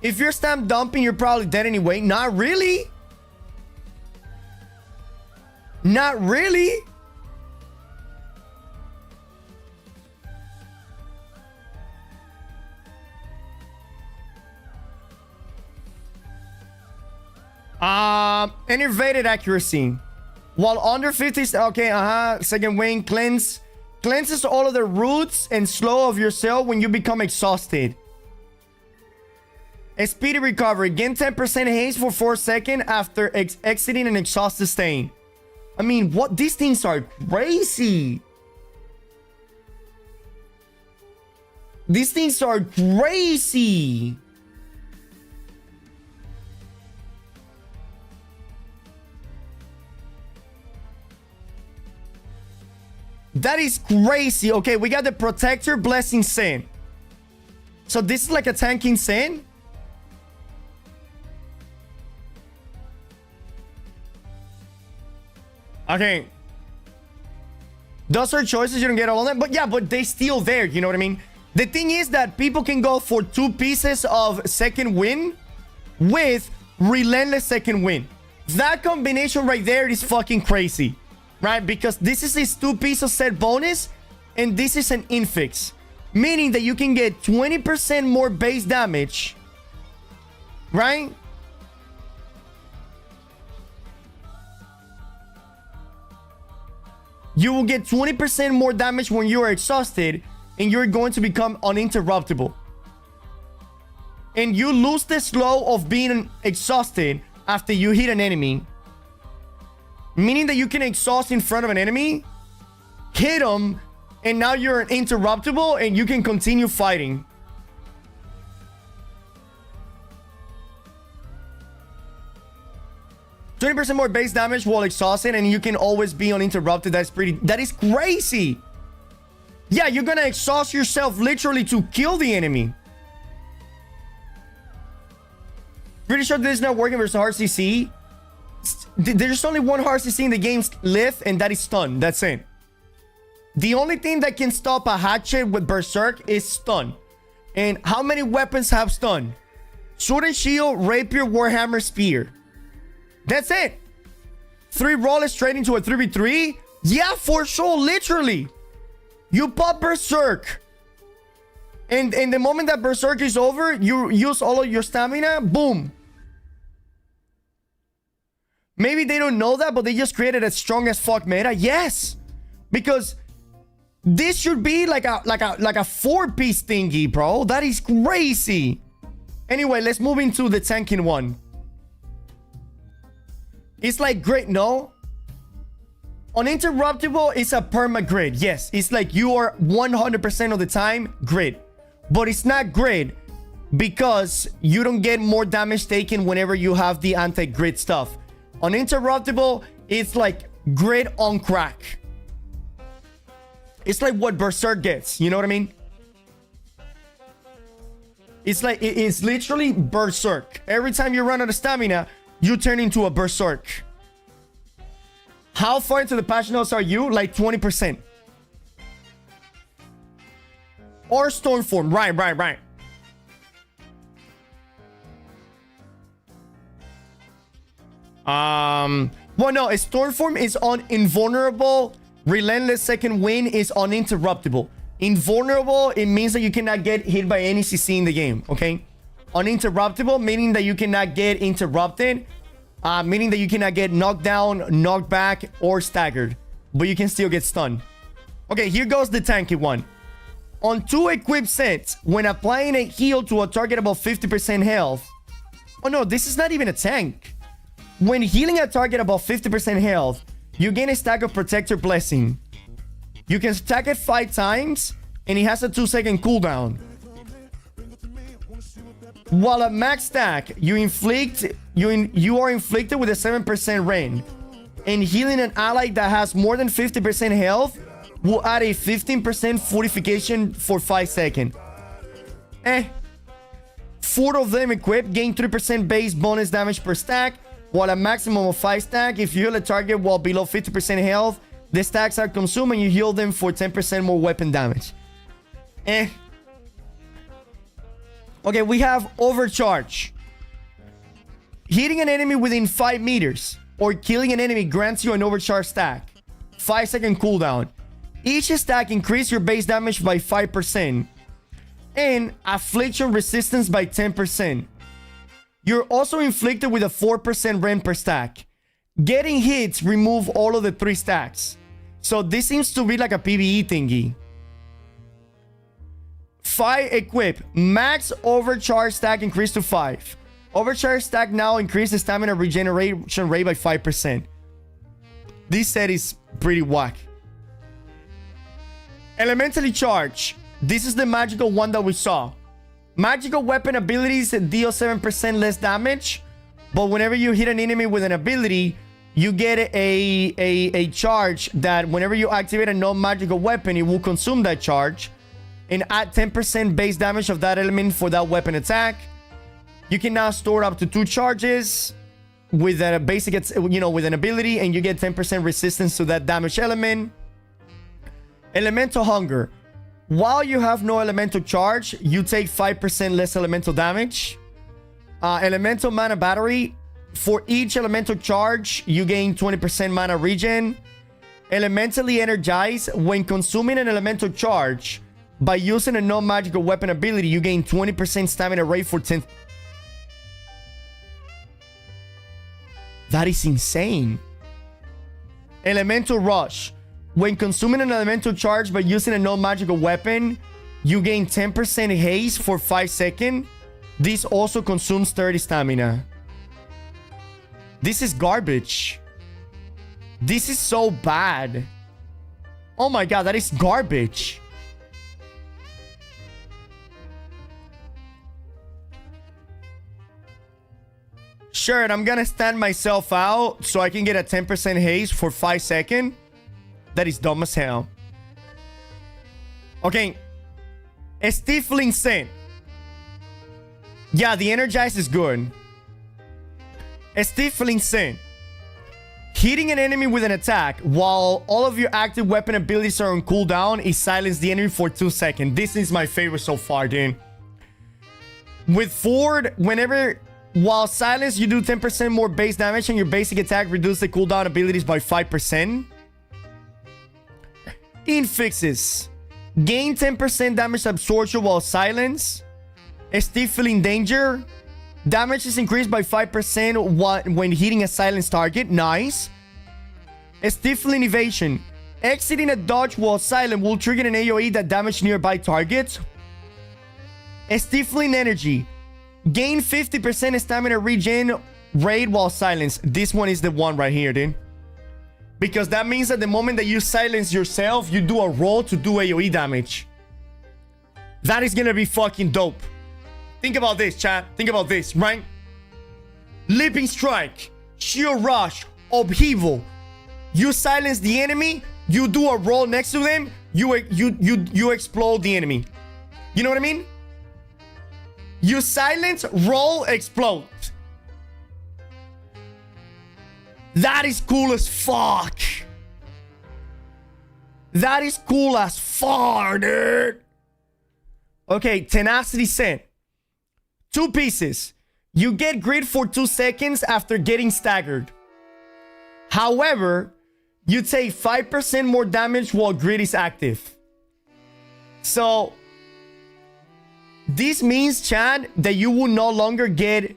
If you're stamp dumping, you're probably dead anyway. Not really. Not really. Innervated accuracy. While under 50, okay, second wing, cleanses all of the roots and slow of your cell when you become exhausted. A speedy recovery. Gain 10% haste for 4 seconds after exiting an exhausted state. I mean, what? These things are crazy. These things are crazy. That is crazy. Okay, we got the Protector Blessing Sin. So this is like a tanking Sin. Okay. Those are choices. You don't get all of them. But yeah, but they still there. You know what I mean? The thing is that people can go for 2 pieces of second win with Relentless second win. That combination right there is fucking crazy. Right? Because this is his 2 pieces set bonus. And this is an infix. Meaning that you can get 20% more base damage. Right? You will get 20% more damage when you are exhausted. And you're going to become uninterruptible. And you lose the slow of being exhausted after you hit an enemy. Meaning that you can exhaust in front of an enemy, hit them, and now you're interruptible and you can continue fighting. %20 more base damage while exhausted, and you can always be uninterrupted. That is crazy. Yeah, you're gonna exhaust yourself literally to kill the enemy. Pretty sure this is not working versus hard CC. There's only one hard CC in the game's lift, and that is stun. That's it. The only thing that can stop a hatchet with Berserk is stun. And how many weapons have stun? Sword and Shield, Rapier, Warhammer, Spear. That's it. 3 roll straight into a 3v3? Yeah, for sure, literally. You pop Berserk. And the moment that Berserk is over, you use all of your stamina. Boom. Maybe they don't know that, but they just created a strong as fuck meta. Yes. Because this should be like a 4-piece thingy, bro. That is crazy. Anyway, let's move into the tanking one. It's like grid, no? Uninterruptible is a perma grid. Yes, it's like you are 100% of the time grid. But it's not grid because you don't get more damage taken whenever you have the anti-grid stuff. Uninterruptible, it's like grid on crack. It's like what Berserk gets. You know what I mean? It's like, it's literally Berserk. Every time you run out of stamina, you turn into a Berserk. How far into the patch notes are you? Like 20%. Or Stormform. Right. Well, no, a Stormform is on invulnerable. Relentless second win is uninterruptible. Invulnerable, it means that you cannot get hit by any CC in the game, okay? Uninterruptible, meaning that you cannot get interrupted. Meaning that you cannot get knocked down, knocked back, or staggered. But you can still get stunned. Okay, here goes the tanky one. On 2 equipped sets, when applying a heal to a target above 50% health... Oh no, this is not even a tank. When healing a target above 50% health, you gain a stack of Protector Blessing. You can stack it 5 times, and it has a 2-second cooldown. While at max stack, you are inflicted with a 7% rain. And healing an ally that has more than 50% health will add a 15% fortification for 5 seconds. 4 of them equipped gain 3% base bonus damage per stack, while a maximum of 5 stack. If you heal a target while below 50% health, The stacks are consumed and you heal them for 10% more weapon damage. Eh. Okay, we have overcharge. Hitting an enemy within 5 meters or killing an enemy grants you an overcharge stack. 5-second cooldown. Each stack increases your base damage by 5% and affliction resistance by 10%. You're also inflicted with a 4% rend per stack. Getting hits remove all of the 3 stacks. So this seems to be like a PvE thingy. 5 equip. Max overcharge stack increased to 5. Overcharge stack now increases stamina regeneration rate by 5%. This set is pretty whack. Elementally charge. This is the magical one that we saw. Magical weapon abilities deal 7% less damage, but whenever you hit an enemy with an ability, you get a charge that whenever you activate a non-magical weapon, it will consume that charge and add 10% base damage of that element for that weapon attack. You can now store up to 2 charges with a basic, with an ability, and you get 10% resistance to that damage element. Elemental hunger. While you have no elemental charge, you take 5% less elemental damage. Elemental mana battery. For each elemental charge, you gain 20% mana regen. Elementally energize. When consuming an elemental charge, by using a non-magical weapon ability, you gain 20% stamina rate for 10. That is insane. Elemental rush. When consuming an elemental charge by using a non-magical weapon, you gain 10% haste for 5 seconds. This also consumes 30 stamina. This is garbage. This is so bad. Oh my god, that is garbage. Sure, and I'm gonna stand myself out so I can get a 10% haste for 5 seconds. That is dumb as hell. Okay. A stifling scent. Yeah, the energize is good. A stifling scent. Hitting an enemy with an attack while all of your active weapon abilities are on cooldown is silence the enemy for 2 seconds. This is my favorite so far, dude. With Ford, while silence, you do 10% more base damage and your basic attack reduces the cooldown abilities by 5%. Infixes. Gain 10% damage absorption while silence. Stifling danger. Damage is increased by 5% when hitting a silence target. Nice. Stifling evasion. Exiting a dodge while silent will trigger an AoE that damage nearby targets. Stifling energy. Gain 50% stamina regen rate while silence. This one is the one right here, dude. Because that means that the moment that you silence yourself, you do a roll to do AoE damage. That is gonna be fucking dope. Think about this, chat. Think about this, right? Leaping strike, sheer rush, upheaval. You silence the enemy, you do a roll next to them, you explode the enemy. You know what I mean? You silence, roll, explode. That is cool as fuck. That is cool as far, dude. Okay, tenacity scent. 2 pieces. You get grit for 2 seconds after getting staggered. However, you take 5% more damage while grit is active. So, this means, Chad, that you will no longer get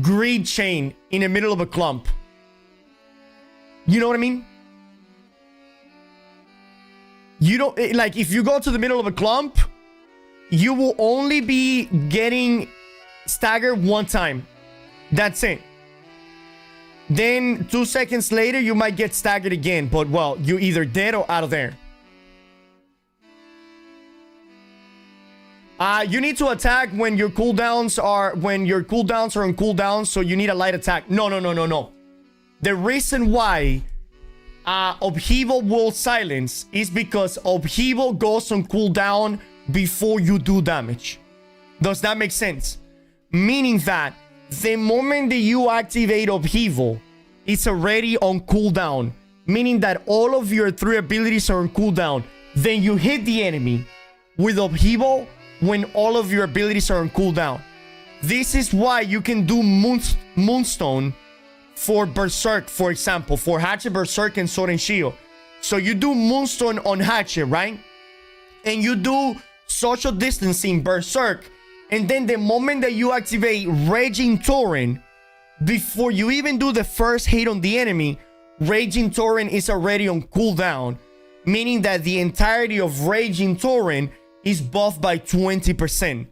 greed chain in the middle of a clump. You know what I mean? You don't, like, if you go to the middle of a clump, you will only be getting staggered 1 time. That's it. Then 2 seconds later, you might get staggered again. But, well, you're either dead or out of there. You need to attack when your cooldowns are on cooldown, so you need a light attack. No. The reason why upheaval will silence is because upheaval goes on cooldown before you do damage. Does that make sense? Meaning that the moment that you activate upheaval, it's already on cooldown. meaning that all of your 3 abilities are on cooldown. Then you hit the enemy with upheaval when all of your abilities are on cooldown. This is why you can do Moonstone for Berserk, for example, for Hatchet, Berserk, and Sword and Shield. So you do Moonstone on Hatchet, right? And you do Social Distancing, Berserk, and then the moment that you activate Raging Torrent, before you even do the first hit on the enemy, Raging Torrent is already on cooldown, meaning that the entirety of Raging Torrent is buffed by 20%.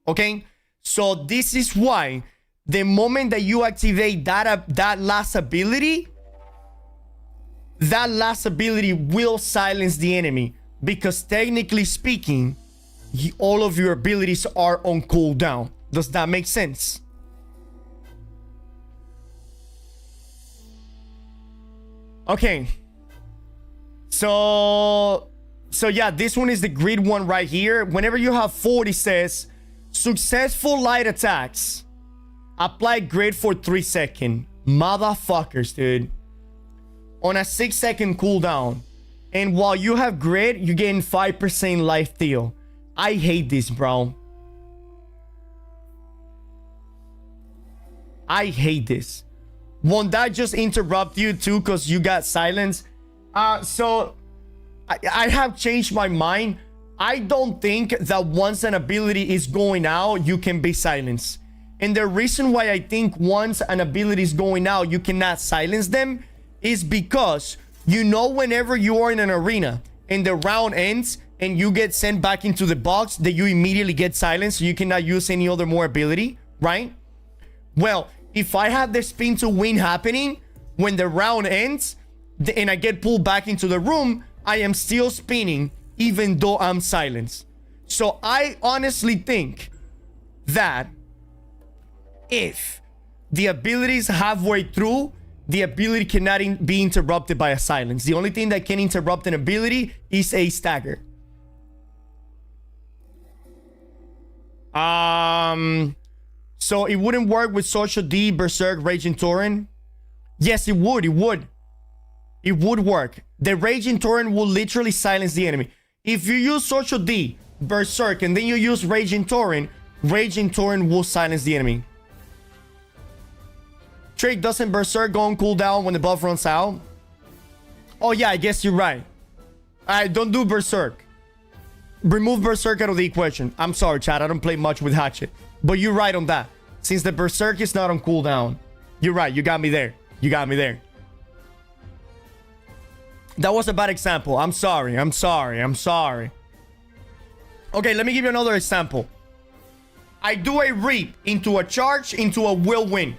Okay? So this is why the moment that you activate that last ability will silence the enemy, because technically speaking, all of your abilities are on cooldown. Does that make sense? Okay. So yeah, this one is the grid one right here. Whenever you have 40, says successful light attacks apply grid for 3 seconds. Motherfuckers, dude. On a 6-second cooldown. And while you have grid, you gain 5% life steal. I hate this, bro. I hate this. Won't that just interrupt you too because you got silence? So I have changed my mind. I don't think that once an ability is going out, you can be silenced. And the reason why I think once an ability is going out, you cannot silence them is because, you know, whenever you are in an arena and the round ends and you get sent back into the box, that you immediately get silenced, so you cannot use any other more ability, right? Well, if I have the spin to win happening when the round ends and I get pulled back into the room, I am still spinning even though I'm silenced. So I honestly think that if the ability is halfway through, the ability cannot be interrupted by a silence. The only thing that can interrupt an ability is a stagger. So it wouldn't work with Social D, Berserk, Raging Torrent. Yes, it would. It would work. The Raging Torrent will literally silence the enemy. If you use Social D, Berserk, and then you use Raging Torrent will silence the enemy. Trick, doesn't Berserk go on cooldown when the buff runs out? Oh yeah, I guess you're right. Alright, don't do Berserk. Remove Berserk out of the equation. I'm sorry, chat. I don't play much with Hatchet. But you're right on that. Since the Berserk is not on cooldown. You're right. You got me there. That was a bad example. I'm sorry. Okay, let me give you another example. I do a reap into a charge into a whirlwind.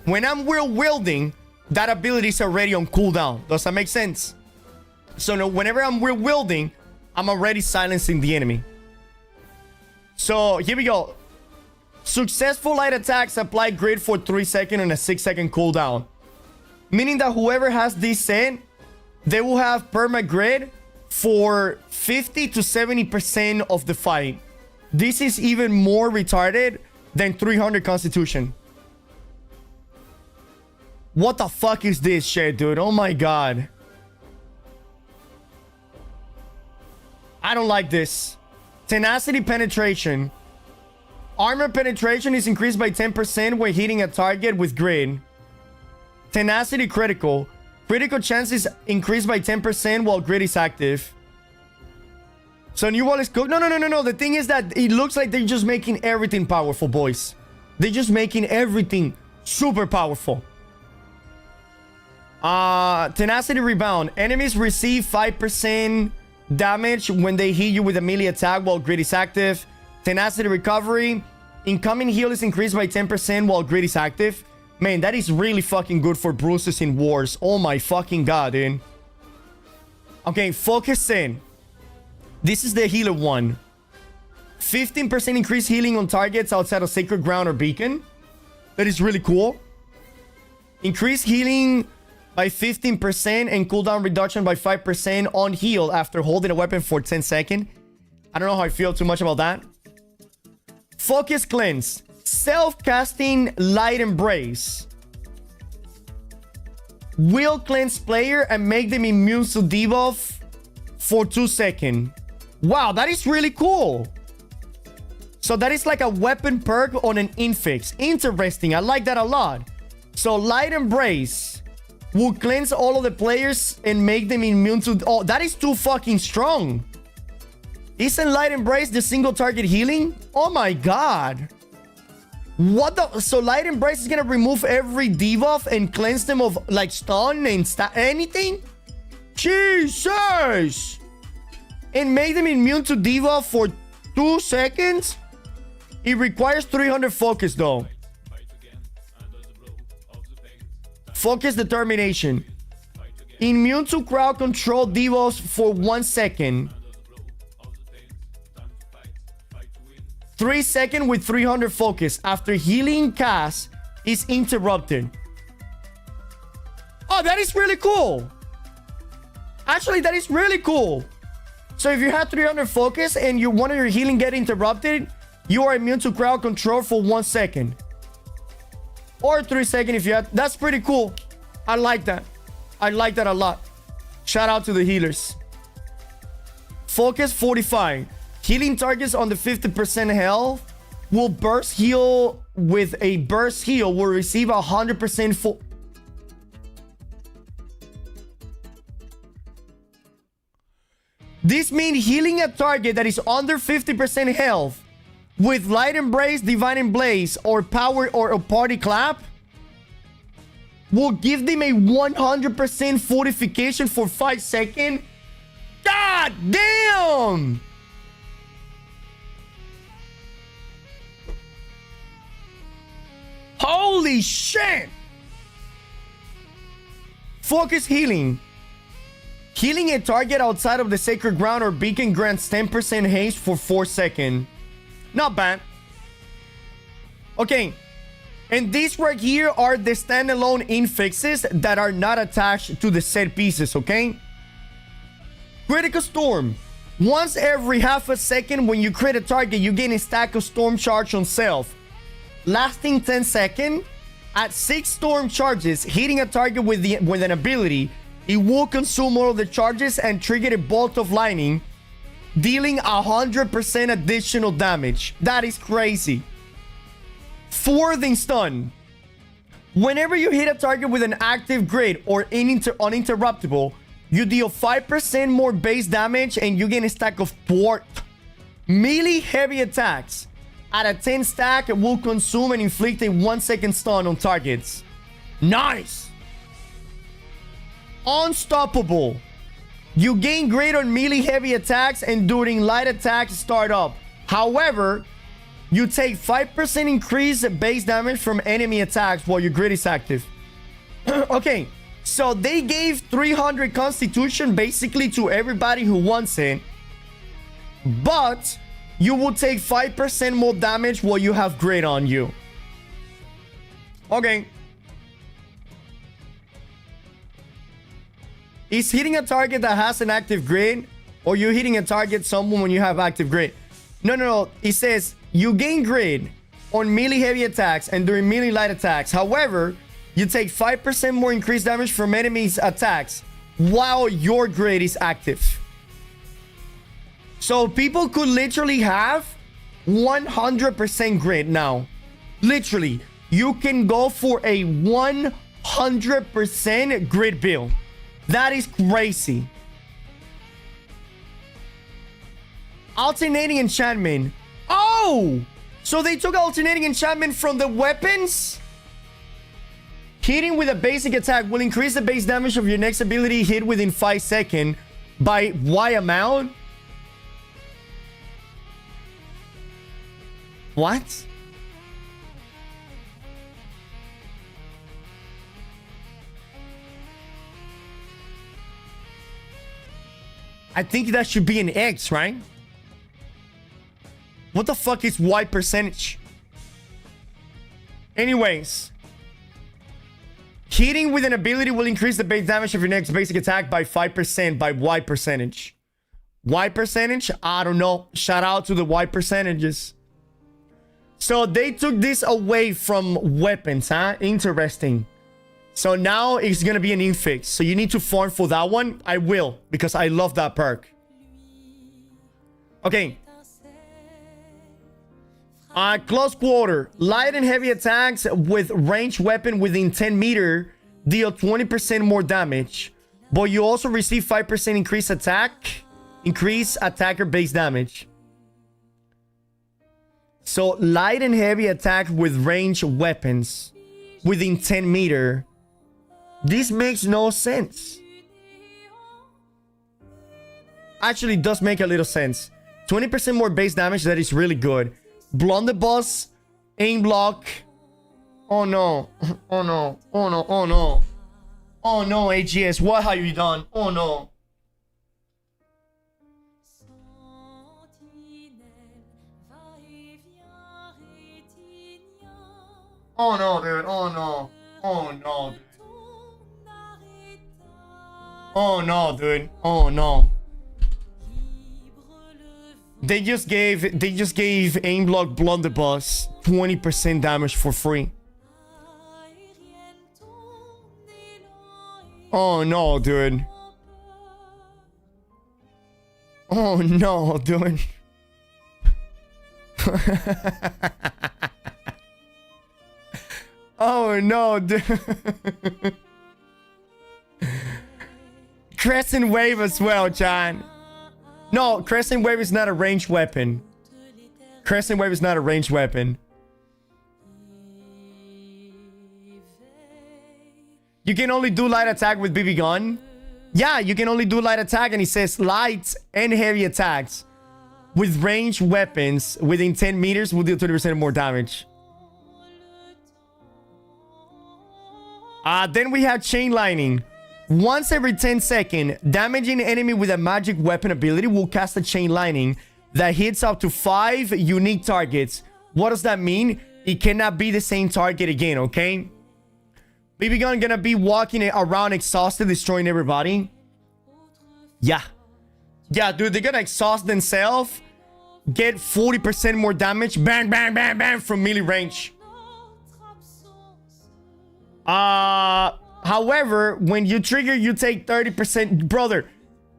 When I'm wielding, that ability is already on cooldown. Does that make sense? So now, whenever I'm wielding, I'm already silencing the enemy. So here we go. Successful light attacks apply grid for 3 seconds on a 6-second cooldown. Meaning that whoever has this set, they will have perma grid for 50 to 70% of the fight. This is even more retarded than 300 Constitution. What the fuck is this shit, dude? Oh my god. I don't like this. Tenacity penetration. Armor penetration is increased by 10% when hitting a target with grid. Tenacity critical. Critical chance is increased by 10% while grid is active. So new wall is cooked. No. The thing is that it looks like they're just making everything powerful, boys. They're just making everything super powerful. Tenacity rebound. Enemies receive 5% damage when they hit you with a melee attack while grid is active. Tenacity recovery. Incoming heal is increased by 10% while grid is active. Man, that is really fucking good for bruises in wars. Oh my fucking god, dude. Okay, focus in. This is the healer one. 15% increased healing on targets outside of Sacred Ground or Beacon. That is really cool. Increased healing by 15% and cooldown reduction by 5% on heal after holding a weapon for 10 seconds. I don't know how I feel too much about that. Focus cleanse. Self-casting light embrace. will cleanse player and make them immune to debuff for 2 seconds. Wow, that is really cool. So that is like a weapon perk on an infix. Interesting. I like that a lot. So Light Embrace will cleanse all of the players and make them immune to... Oh, that is too fucking strong. Isn't Light Embrace the single target healing? Oh my god. What the... So Light Embrace is gonna remove every debuff and cleanse them of like stun and anything? Jesus! And make them immune to debuff for 2 seconds? It requires 300 focus though. Focus determination. Immune to crowd control debuffs for 1 second. 3 seconds with 300 focus. After healing cast is interrupted. Oh, that is really cool. Actually, that is really cool. So if you have 300 focus and one of your healing get interrupted, you are immune to crowd control for 1 second. Or 3 seconds if you have... That's pretty cool. I like that. I like that a lot. Shout out to the healers. Focus 45. Healing targets on the 50% health will burst heal with a burst heal will receive 100% full... This means healing a target that is under 50% health with Light Embrace, Divine Embrace, or Power or a Party Clap will give them a 100% fortification for 5 seconds. God damn! Holy shit! Focus healing. Healing a target outside of the sacred ground or beacon grants 10% haste for 4 seconds. Not bad. Okay. And these right here are the standalone infixes that are not attached to the set pieces, okay? Critical Storm. Once every half a second when you crit a target, you gain a stack of Storm Charge on self. Lasting 10 seconds. At 6 Storm Charges, hitting a target with an ability, it will consume all of the charges and trigger a Bolt of Lightning, dealing 100% additional damage. That is crazy. Forwarding Stun. Whenever you hit a target with an active grid or uninterruptible, you deal 5% more base damage and you gain a stack of thwart. Melee heavy attacks. At a 10 stack, it will consume and inflict a 1 second stun on targets. Nice! Unstoppable. You gain great on melee heavy attacks and during light attacks start up. However, you take 5% increase base damage from enemy attacks while your grid is active. Okay, so they gave 300 constitution basically to everybody who wants it. But you will take 5% more damage while you have grid on you. Okay. Is hitting a target that has an active grid, or you hitting a target someone when you have active grid? No. It says you gain grid on melee heavy attacks and during melee light attacks. However, you take 5% more increased damage from enemies' attacks while your grid is active. So people could literally have 100% grid now. Literally, you can go for a 100% grid build. That is crazy. Alternating enchantment. Oh! So they took alternating enchantment from the weapons? Hitting with a basic attack will increase the base damage of your next ability hit within 5 seconds by Y amount? What? I think that should be an X, right? What the fuck is Y percentage? Anyways. Hitting with an ability will increase the base damage of your next basic attack by 5% by Y percentage. Y percentage? I don't know. Shout out to the Y percentages. So they took this away from weapons, huh? Interesting. So now it's gonna be an infix. So you need to farm for that one. I will, because I love that perk. Okay. Close quarter. Light and heavy attacks with ranged weapon within 10 meter deal 20% more damage. But you also receive 5% increase attacker base damage. So light and heavy attack with ranged weapons within 10 meter. This makes no sense. Actually, it does make a little sense. 20% more base damage. That is really good. Blunderbuss, aim block. Oh no. Oh no. Oh no. Oh no. Oh no, AGS. What have you done? Oh no. Oh no, dude. Oh no. Oh no, dude. Oh no, dude. Oh no. They just gave aim block blunderbuss 20% damage for free. Oh no, dude. Oh no, dude. Oh no, dude. Crescent wave as well, John. No, Crescent Wave is not a ranged weapon. Crescent Wave is not a ranged weapon. You can only do light attack with BB gun. Yeah, you can only do light attack, and it says light and heavy attacks with ranged weapons within 10 meters will deal 30% more damage. Then we have chain lightning. Once every 10 seconds, damaging an enemy with a magic weapon ability will cast a chain lightning that hits up to 5 unique targets. What does that mean? It cannot be the same target again, okay? BB gun gonna be walking around exhausted, destroying everybody. Yeah. Yeah, dude, they're gonna exhaust themselves, get 40% more damage, bang, bang, bang, bang, from melee range. However, when you trigger, you take 30%. Brother,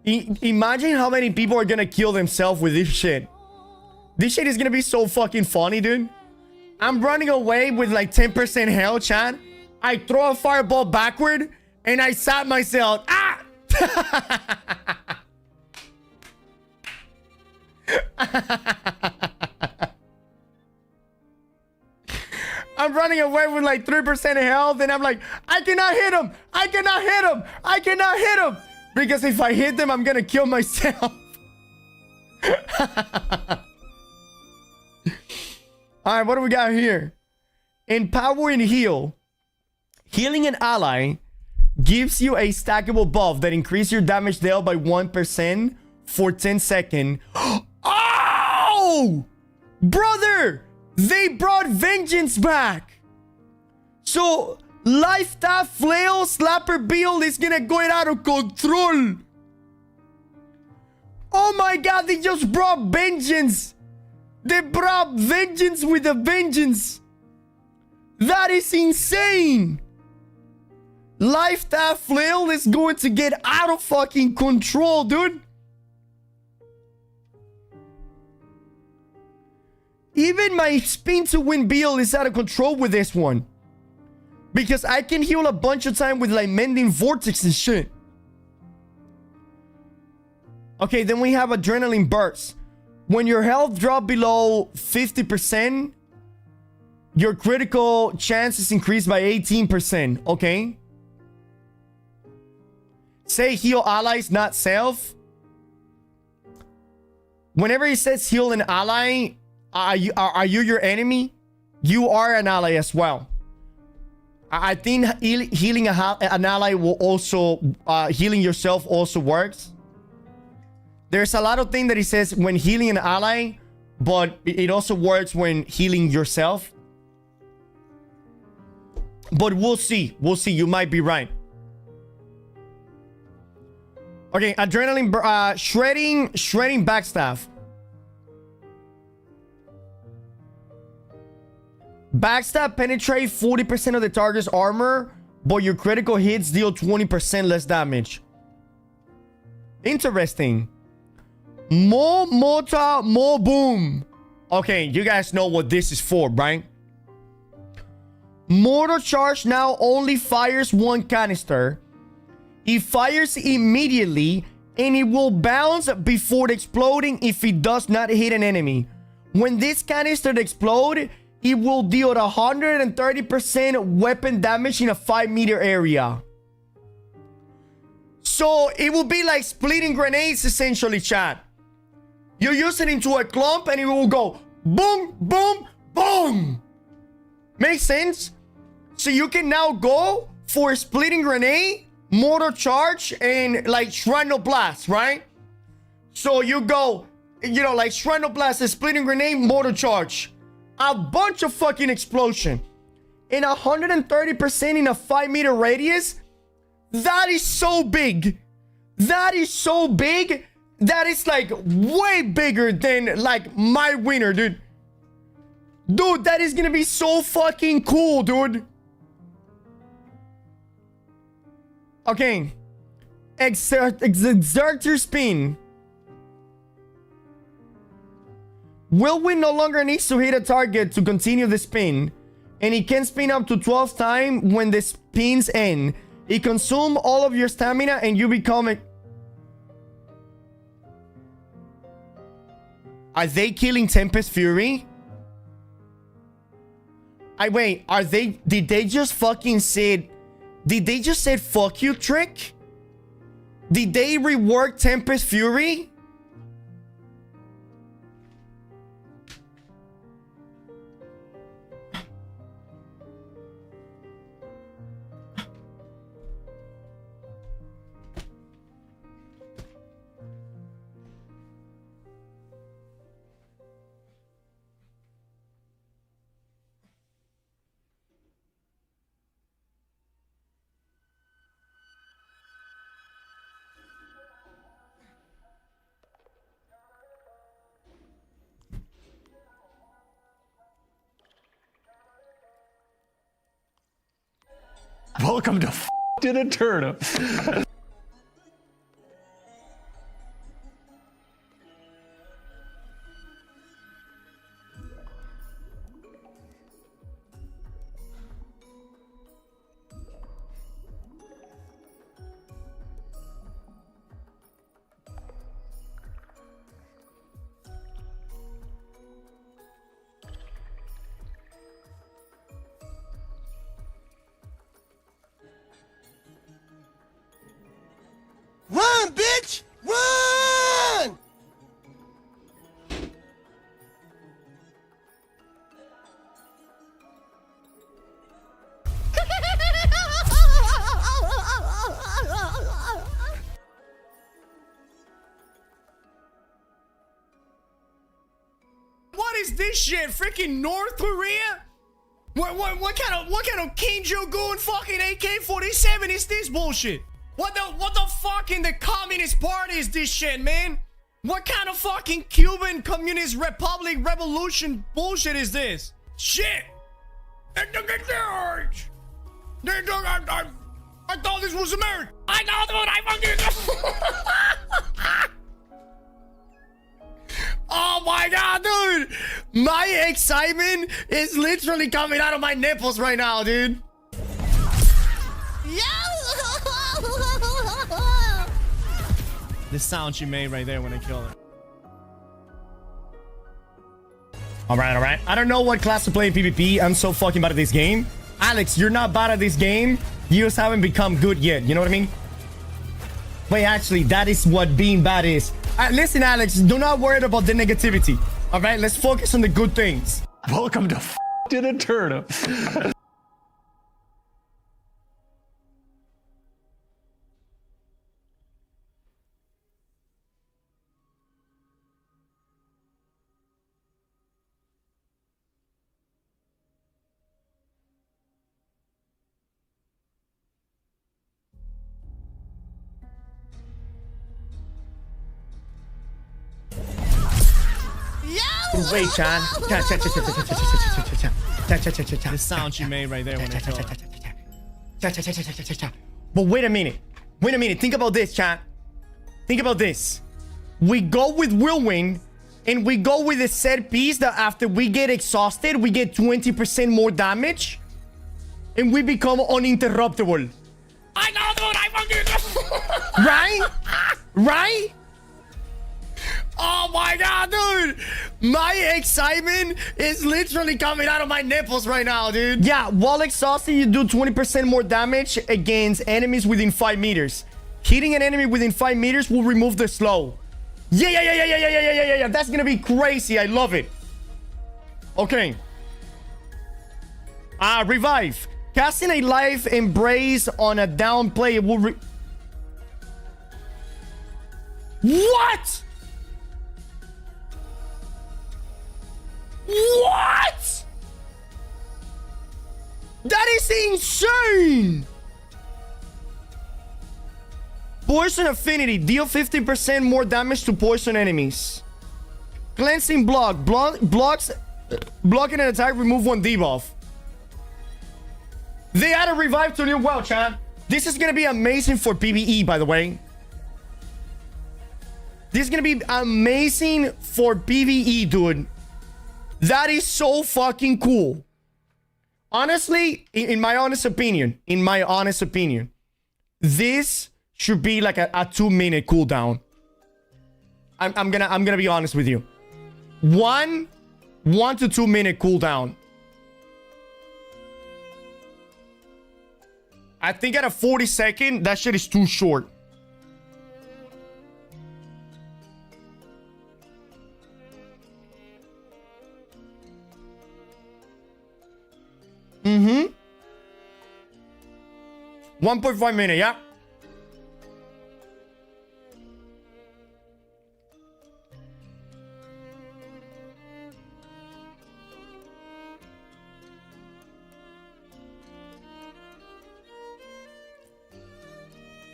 imagine how many people are gonna kill themselves with this shit. This shit is gonna be so fucking funny, dude. I'm running away with like 10% health, Chad. I throw a fireball backward, and I sat myself. Ah! I'm running away with like 3% health, and I'm like, I cannot hit him. I cannot hit him. I cannot hit him. Because if I hit them, I'm gonna kill myself. Alright, what do we got here? Empower and heal. Healing an ally gives you a stackable buff that increases your damage dealt by 1% for 10 seconds. Oh! Brother! They brought vengeance back. So, life tap flail slapper build is gonna go out of control. Oh my god, they just brought vengeance. They brought vengeance with a vengeance. That is insane. Life tap flail is going to get out of fucking control, dude. Even my spin to win build is out of control with this one. Because I can heal a bunch of time with like mending vortex and shit. Okay, then we have adrenaline burst. When your health drop below 50%, your critical chance is increased by 18%. Okay. Say heal allies, not self. Whenever it says heal an ally, are you your enemy? You are an ally as well. I think healing an ally will also... healing yourself also works. There's a lot of things that it says when healing an ally, but it also works when healing yourself. But we'll see. We'll see. You might be right. Okay, adrenaline... shredding backstaff. Backstab penetrate 40% of the target's armor but your critical hits deal 20% less damage. Interesting. More mortar, more boom. Okay, you guys know what this is for, right? Mortar charge now only fires one canister. It fires immediately, and it will bounce before exploding if it does not hit an enemy. When this canister explodes, it will deal 130% weapon damage in a 5-meter area. So it will be like splitting grenades, essentially, chat. You use it into a clump and it will go boom, boom, boom. Makes sense? So you can now go for a splitting grenade, mortar charge, and like shrapnel blast, right? So you go, you know, like shrapnel blast, a splitting grenade, mortar charge. A bunch of fucking explosion. And 130% in a 5-meter radius. That is so big. That is so big. That is like way bigger than like my winner, dude. Dude, that is gonna be so fucking cool, dude. Okay. Exert your spin. Whirlwind no longer needs to hit a target to continue the spin. And it can spin up to 12 times when the spins end. It consumes all of your stamina and you become a... Are they killing Tempest Fury? Wait, are they... Did they just fucking say... Did they just say fuck you, Trick? Did they rework Tempest Fury? Welcome to in a turnip. Run, bitch! Run! What is this shit? Freaking North Korea? What kind of Kim Jong-un fucking AK-47 is this bullshit? What the fuck in the Communist Party is this shit, man? What kind of fucking Cuban Communist Republic revolution bullshit is this? Shit! I thought this was America. I know, dude. I fucking. Oh my god, dude! My excitement is literally coming out of my nipples right now, dude. The sound she made right there when I killed her. Alright. I don't know what class to play in PvP. I'm so fucking bad at this game. Alex, you're not bad at this game. You just haven't become good yet. You know what I mean? Wait, actually, that is what being bad is. Listen, Alex, do not worry about the negativity. Alright, let's focus on the good things. Welcome to in a turnip. Wait, Chan. The sound she made right there when I killed her. But wait a minute. Wait a minute. Think about this, chat. Think about this. We go with whirlwind, and we go with a set piece that after we get exhausted, we get 20% more damage, and we become uninterruptible. I know, dude. I fucking... Right? Right? Oh my god, dude. My excitement is literally coming out of my nipples right now, dude. Yeah, while exhausted, you do 20% more damage against enemies within 5 meters. Hitting an enemy within 5 meters will remove the slow. Yeah. That's gonna be crazy. I love it. Okay. Revive. Casting a life embrace on a down player will What? What? That is insane. Poison affinity. Deal 50% more damage to poison enemies. Cleansing block. Blocking an attack. Remove 1 debuff. They add a revive to new well, chat. This is gonna be amazing for PvE, by the way. This is gonna be amazing for PvE, dude. That is so fucking cool. Honestly, in my honest opinion, this should be like a 2-minute cooldown. I'm gonna be honest with you. 1 to 2 minute cooldown. I think at a 40-second, that shit is too short. Mm-hmm. 1.5 minute, yeah.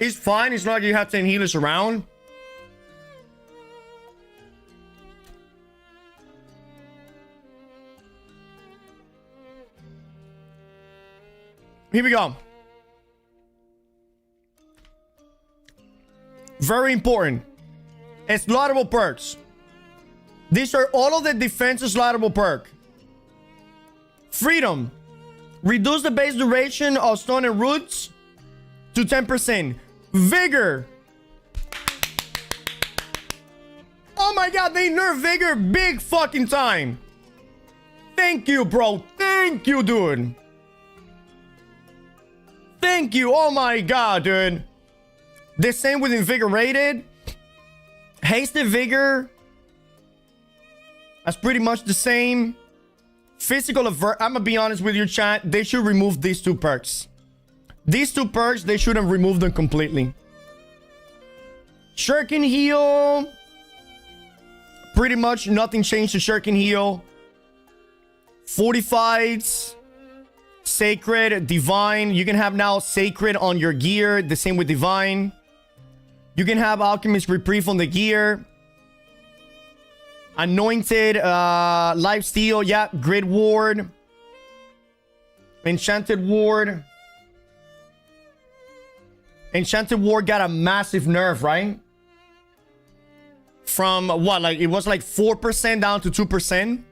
It's fine. It's not like you have 10 healers around. Here we go. Very important. Slaughtable perks. These are all of the defense slaughtable perk. Freedom. Reduce the base duration of stone and roots to 10%. Vigor. Oh my god, they nerf Vigor big fucking time. Thank you, bro. Thank you, dude. Thank you. Oh my god, dude. The same with Invigorated. Hasted Vigor. That's pretty much the same. Physical Avert. I'm gonna be honest with you, chat. They should remove these 2 perks. These 2 perks, they shouldn't remove them completely. Shuriken Heal. Pretty much nothing changed to Shuriken Heal. Fortified. Sacred. Divine. You can have now Sacred on your gear. The same with Divine. You can have Alchemist Reprieve on the gear. Anointed. Lifesteal. Yeah. Grid Ward. Enchanted Ward. Enchanted Ward got a massive nerf, right? From what? Like, it was like 4% down to 2%.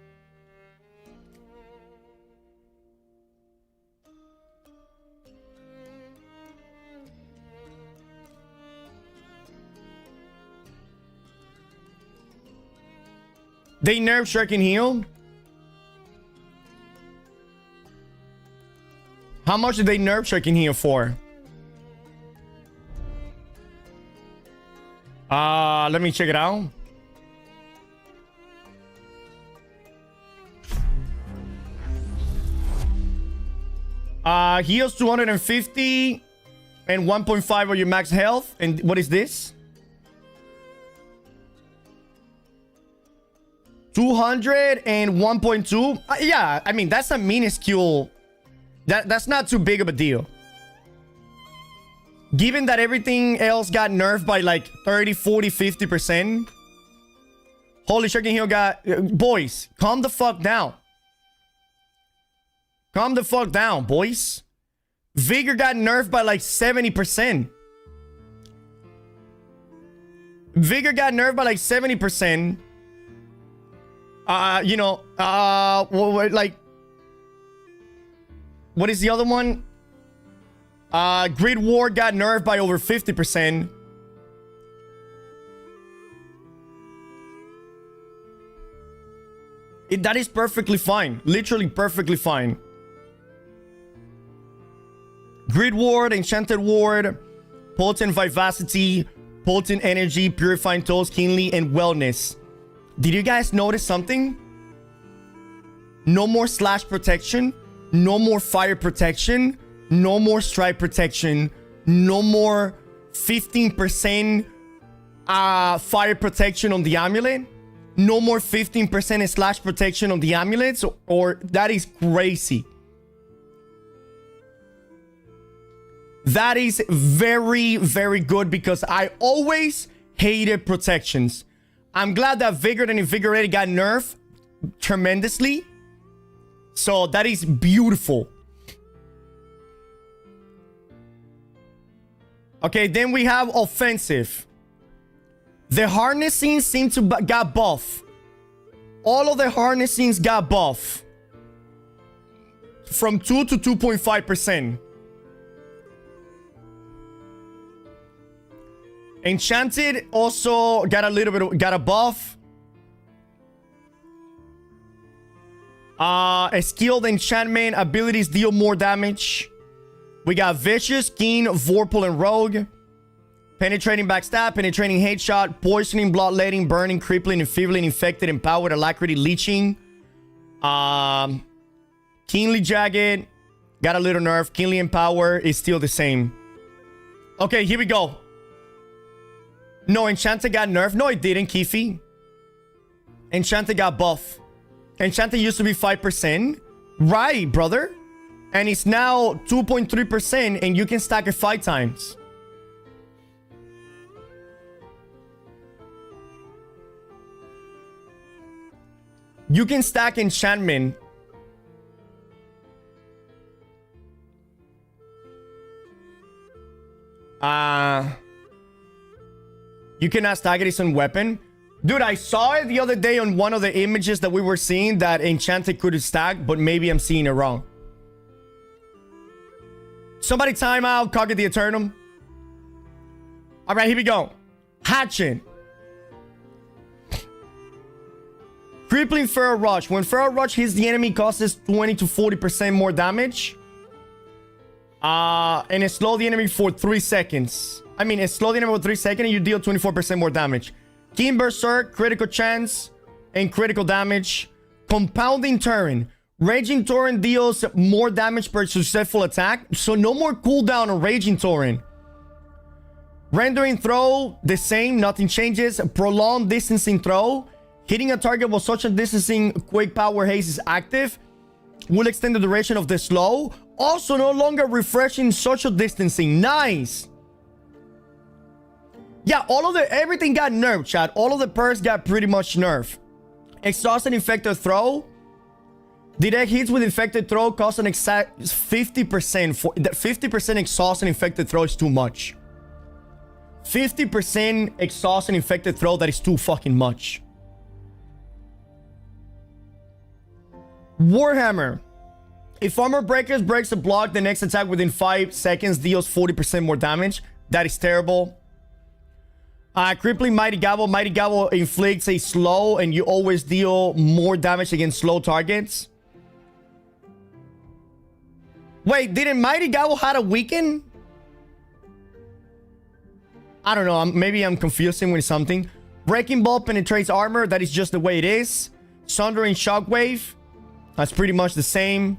They nerfed Shuriken Heal. How much did they nerf Shuriken Heal for? Let me check it out. Heals 250 and 1.5 of your max health. And what is this? 200 and 1.2. Yeah, I mean, that's a minuscule. That's not too big of a deal. Given that everything else got nerfed by like 30, 40, 50%. Holy Shuriken Heal got... boys, calm the fuck down. Calm the fuck down, boys. Vigor got nerfed by like 70%. Vigor got nerfed by like 70%. Like, what is the other one? Grid War got nerfed by over 50%. That is perfectly fine. Literally perfectly fine. Grid Ward, Enchanted Ward, Potent Vivacity, Potent Energy, Purifying Toes, Keenly, and Wellness. Did you guys notice something? No more slash protection. No more fire protection. No more strike protection. No more 15% fire protection on the amulet. No more 15% slash protection on the amulets. Or that is crazy. That is very, very good because I always hated protections. I'm glad that Vigored and Invigorated got nerfed tremendously. So that is beautiful. Okay, then we have offensive. The harnessing seemed to got buff. All of the harnessings got buff. From 2 to 2.5%. Enchanted also got a little bit, got a buff. A skilled enchantment abilities deal more damage. We got Vicious, Keen, Vorpal, and Rogue. Penetrating backstab, penetrating headshot, poisoning, bloodletting, burning, crippling, enfeebling, infected, empowered, alacrity, leeching. Keenly jagged. Got a little nerf. Keenly empower is still the same. Okay, here we go. No, Enchanted got nerfed. No, it didn't, Kifi. Enchanted got buff. Enchanted used to be 5%. Right, brother. And it's now 2.3%, and you can stack it 5 times. You can stack enchantment. You cannot stack it as a weapon. Dude, I saw it the other day on one of the images that we were seeing that Enchanted could stack, but maybe I'm seeing it wrong. Somebody time out, Cog of the Eternum. All right, here we go. Hatchet. Crippling Feral Rush. When Feral Rush hits the enemy, causes 20 to 40% more damage. And it slows the enemy for 3 seconds. I mean, it slows the enemy for 3 seconds and you deal 24% more damage. Keen Berserk, critical chance, and critical damage. Compounding Torrent. Raging Torrent deals more damage per successful attack. So no more cooldown on Raging Torrent. Rendering Throw, the same, nothing changes. Prolonged Distancing Throw. Hitting a target while social distancing Quake Power Haze is active. Will extend the duration of the slow. Also no longer refreshing social distancing. Nice. Yeah, everything got nerfed, chat. All of the perks got pretty much nerfed. Exhausted Infected Throw. Direct hits with Infected Throw cost an exact 50%. 50% Exhaust and Infected Throw is too much. 50% Exhaust and Infected Throw, that is too fucking much. Warhammer. If Armor Breakers breaks a block, the next attack within 5 seconds deals 40% more damage. That is terrible. Crippling Mighty Gobble. Mighty Gobble inflicts a slow and you always deal more damage against slow targets. Wait, didn't Mighty Gobble had a weaken? I don't know. Maybe I'm confusing with something. Breaking Ball penetrates armor. That is just the way it is. Sundering Shockwave. That's pretty much the same.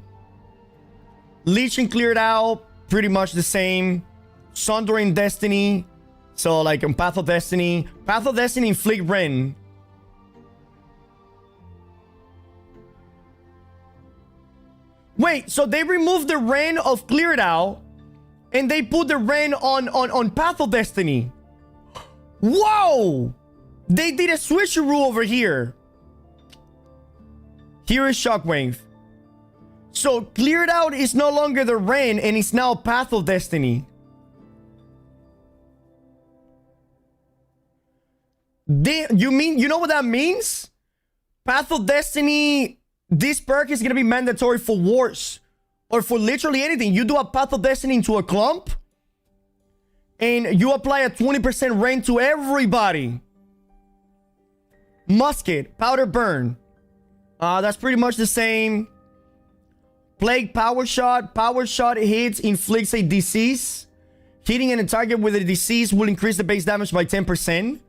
Leeching Cleared Out. Pretty much the same. Sundering Destiny. So like on Path of Destiny. Path of Destiny inflict Ren. Wait, so they removed the Ren of Cleared Out. And they put the Ren on Path of Destiny. Whoa! They did a switcheroo over here. Here is Shockwave. So cleared out is no longer the Ren and it's now Path of Destiny. You know what that means? Path of Destiny, this perk is gonna be mandatory for wars or for literally anything. You do a Path of Destiny into a clump and you apply a 20% rain to everybody. Musket, powder burn. That's pretty much the same. Plague power shot. Power shot hits inflicts a disease. Hitting a target with a disease will increase the base damage by 10%.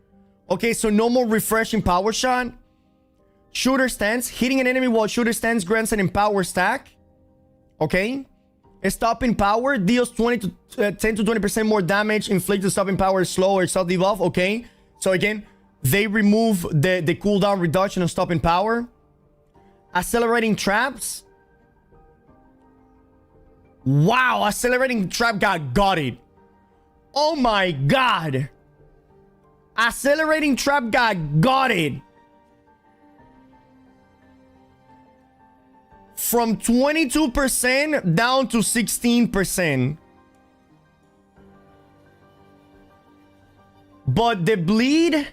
Okay, so no more refreshing power shot. Shooter stance. Hitting an enemy while shooter stance grants an empower stack. Okay. Stopping power deals 10 to 20% more damage. Inflict the stopping power slow or self debuff. Okay. So again, they remove the cooldown reduction on stopping power. Accelerating traps. Wow, accelerating trap got it. Oh my god. Accelerating trap got it. From 22% down to 16%. But the bleed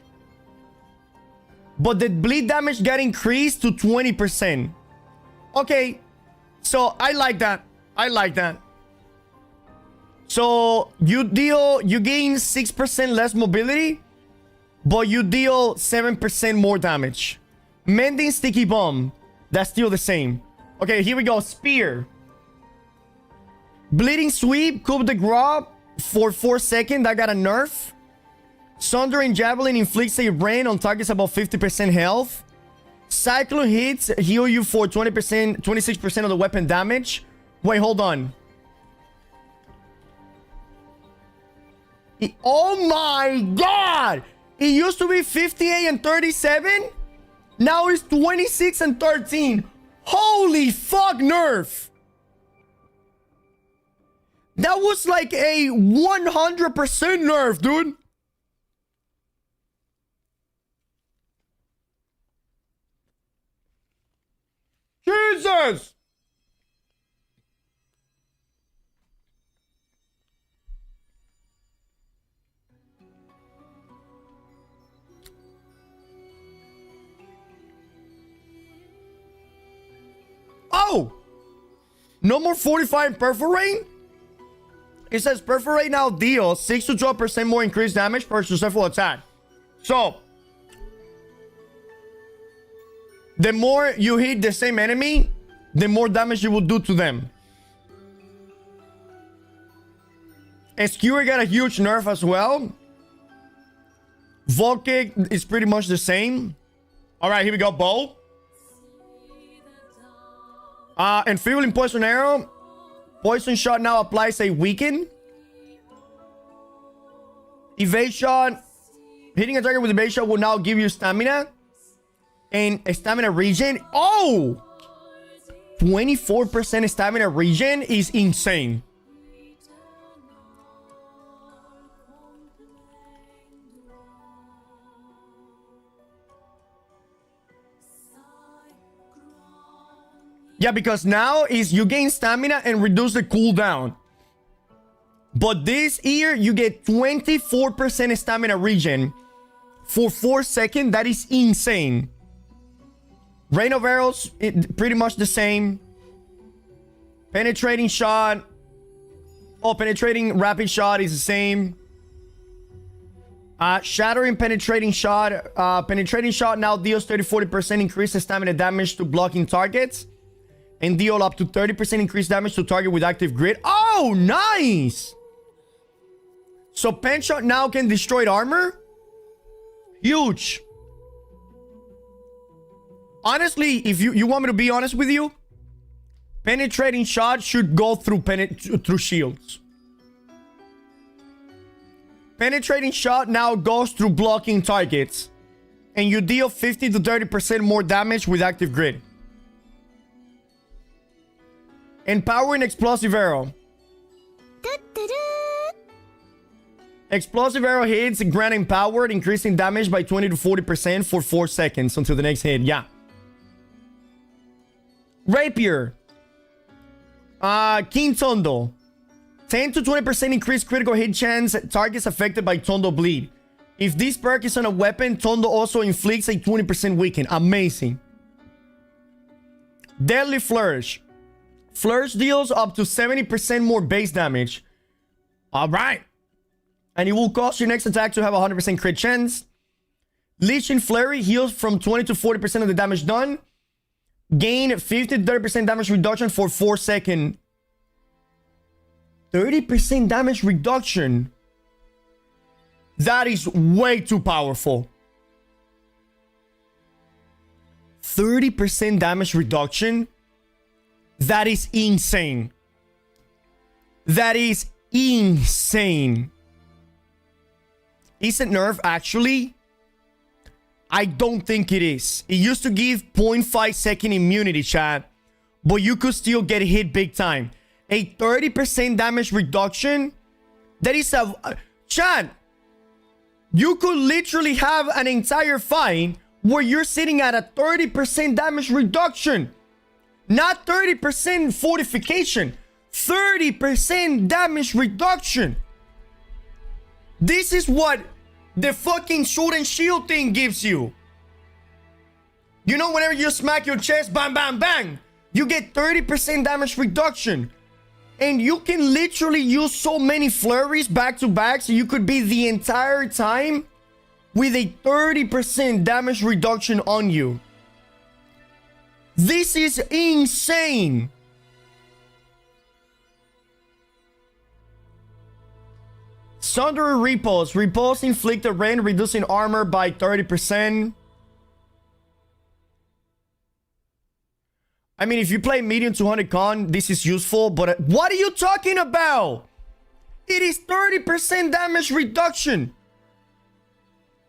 damage got increased to 20%. Okay. So I like that. I like that. So you gain 6% less mobility, but you deal 7% more damage. Mending sticky bomb. That's still the same. Okay, here we go. Spear. Bleeding sweep. Coup de grace for 4 seconds. That got a nerf. Sundering javelin inflicts a rain on targets above 50% health. Cyclone hits heal you for 20%, 26% of the weapon damage. Wait, hold on. Oh my god! It used to be 58 and 37. Now it's 26 and 13. Holy fuck, nerf! That was like a 100% nerf, dude. Jesus! Oh! No more 45 perforate? It says perforate now deals 6 to 12% more increased damage per successful attack. So, the more you hit the same enemy, the more damage you will do to them. Skewer got a huge nerf as well. Volt kick is pretty much the same. Alright, here we go. Bow. Enfeebling poison arrow. Poison shot now applies a weaken. Evade shot. Hitting a target with evade shot will now give you stamina. And a stamina regen. Oh! 24% stamina regen is insane. Yeah, because now is you gain stamina and reduce the cooldown. But this year, you get 24% stamina regen for 4 seconds. That is insane. Rain of arrows, pretty much the same. Penetrating shot. Oh, penetrating rapid shot is the same. Shattering penetrating shot. Penetrating shot now deals 30-40% increased stamina damage to blocking targets. And deal up to 30% increased damage to target with active grid. Oh, nice! So pen shot now can destroy armor. Huge. Honestly, if you want me to be honest with you, penetrating shot should go through shields. Penetrating shot now goes through blocking targets. And you deal 50 to 30% more damage with active grid. Empowering explosive arrow. Explosive arrow hits grant empowered, increasing damage by 20 to 40% for 4 seconds until the next hit. Yeah. Rapier. King Tondo. 10 to 20% increased critical hit chance targets affected by Tondo bleed. If this perk is on a weapon, Tondo also inflicts a 20% weaken. Amazing. Deadly Flourish. Flourish deals up to 70% more base damage. Alright. And it will cause your next attack to have a 100% crit chance. Legion Flurry heals from 20 to 40% of the damage done. Gain 50 to 30% damage reduction for 4 seconds. 30% damage reduction. That is way too powerful. 30% damage reduction. That is insane. That is insane. Is it nerf actually? I don't think it is. It used to give 0.5 second immunity, chat, but you could still get hit big time. A 30% damage reduction? That is a... Chat, you could literally have an entire fight where you're sitting at a 30% damage reduction. Not 30% fortification. 30% damage reduction. This is what the fucking sword and shield thing gives you. You know, whenever you smack your chest, bang, bang, bang, you get 30% damage reduction. And you can literally use so many flurries back to back, so you could be the entire time with a 30% damage reduction on you. This is insane. Sunderer Repulse. Repulse inflict a rain, reducing armor by 30%. I mean, if you play medium 200 con, this is useful, but what are you talking about? It is 30% damage reduction.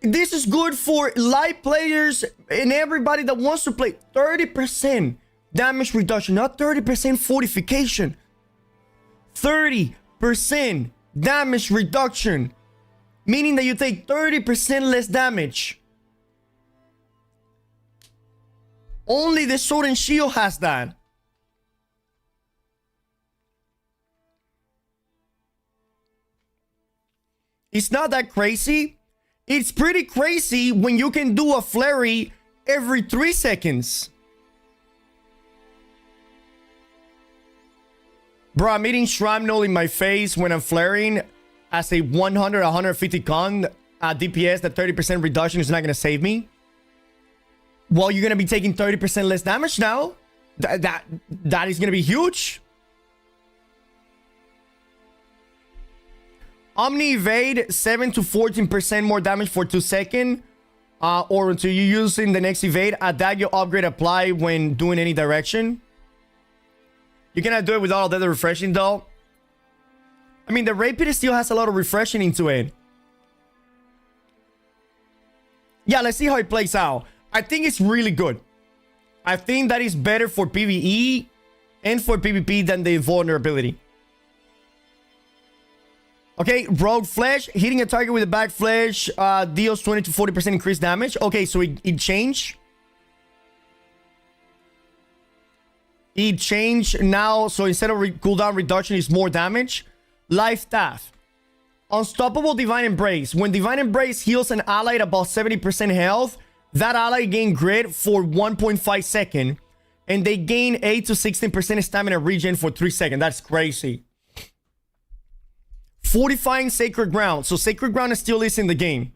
This is good for light players and everybody that wants to play. 30% damage reduction, not 30% fortification. 30% damage reduction, meaning that you take 30% less damage. Only the sword and shield has that. It's not that crazy. It's pretty crazy when you can do a flurry every 3 seconds. Bro, I'm eating shrapnel in my face when I'm flaring as a 100, 150 con DPS. That 30% reduction is not going to save me. Well, you're going to be taking 30% less damage now. That is going to be huge. Omni Evade, 7 to 14% more damage for 2 seconds. Or until you using the next evade. Adagio upgrade apply when doing any direction. You cannot do it without all the refreshing though. I mean, the Rapid still has a lot of refreshing into it. Yeah, let's see how it plays out. I think it's really good. I think that is better for PvE and for PvP than the vulnerability. Okay, Rogue Flesh. Hitting a target with a back flesh deals 20 to 40% increased damage. Okay, so it changed. It changed now, so instead of cooldown reduction, it's more damage. Life Staff. Unstoppable Divine Embrace. When Divine Embrace heals an ally at about 70% health, that ally gain grit for 1.5 seconds. And they gain 8 to 16% stamina regen for 3 seconds. That's crazy. Fortifying Sacred Ground. So Sacred Ground still is in the game.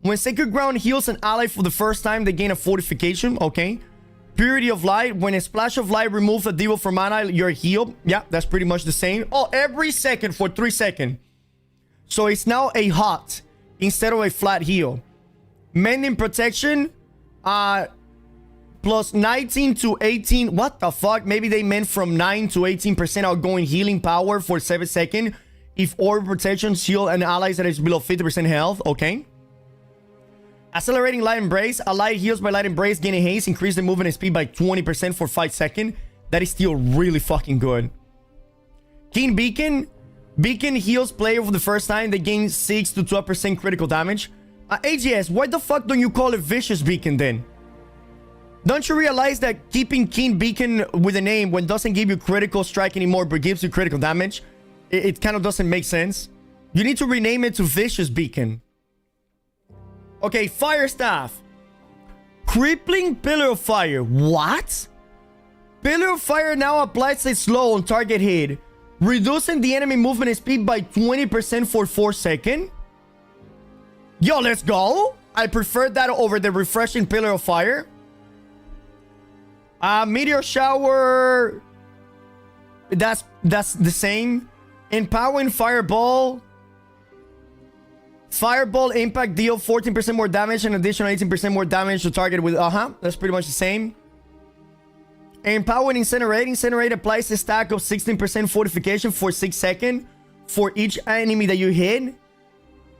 When Sacred Ground heals an ally for the first time, they gain a fortification. Okay. Purity of Light. When a splash of light removes a debuff from mana, you're healed. Yeah, that's pretty much the same. Oh, every second for 3 seconds. So it's now a hot instead of a flat heal. Mending Protection. Plus 19 to 18. What the fuck? Maybe they meant from 9 to 18% outgoing healing power for 7 seconds. If Orb Protection heal an ally that is below 50% health. Okay. Accelerating Light Embrace. Ally heals by Light Embrace, gaining haste, increase the movement speed by 20% for 5 seconds. That is still really fucking good. Keen Beacon. Beacon heals player for the first time. They gain 6 to 12% critical damage. AGS, why the fuck don't you call it Vicious Beacon then? Don't you realize that keeping Keen Beacon with a name when it doesn't give you critical strike anymore but gives you critical damage, it kind of doesn't make sense. You need to rename it to Vicious Beacon. Okay, Fire Staff. Crippling Pillar of Fire. What? Pillar of Fire now applies a slow on target hit, reducing the enemy movement speed by 20% for 4 seconds. Yo, let's go. I prefer that over the refreshing Pillar of Fire. Meteor Shower. That's the same. Empowering Fireball. Fireball impact deal 14% more damage and additional 18% more damage to target with that's pretty much the same. Empowering Incinerate. Incinerate applies a stack of 16% fortification for 6 seconds for each enemy that you hit.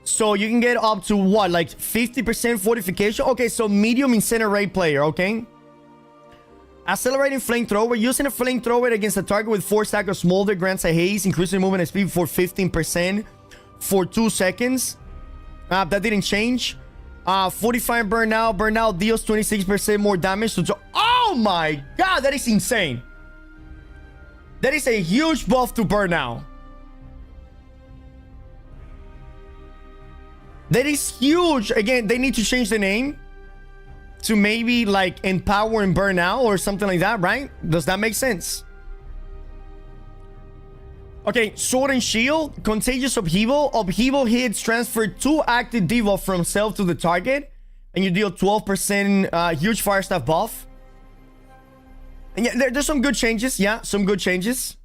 So you can get up to what, like 50% fortification? Okay, so medium Incinerate player, okay? Accelerating Flamethrower. Using a Flamethrower against a target with 4 stack of Smolder grants a haste, increasing movement speed for 15% for 2 seconds. That didn't change. Fortifying Burnout. Burnout deals 26% more damage. Oh my god, that is insane. That is a huge buff to Burnout. That is huge. Again, they need to change the name to maybe like Empower and Burnout or something like that, right? Does that make sense? Okay, Sword and Shield. Contagious Upheaval. Upheaval hits transfer 2 active debuff from self to the target, and you deal 12% huge Fire Staff buff. And yeah, there's some good changes. Yeah, some good changes.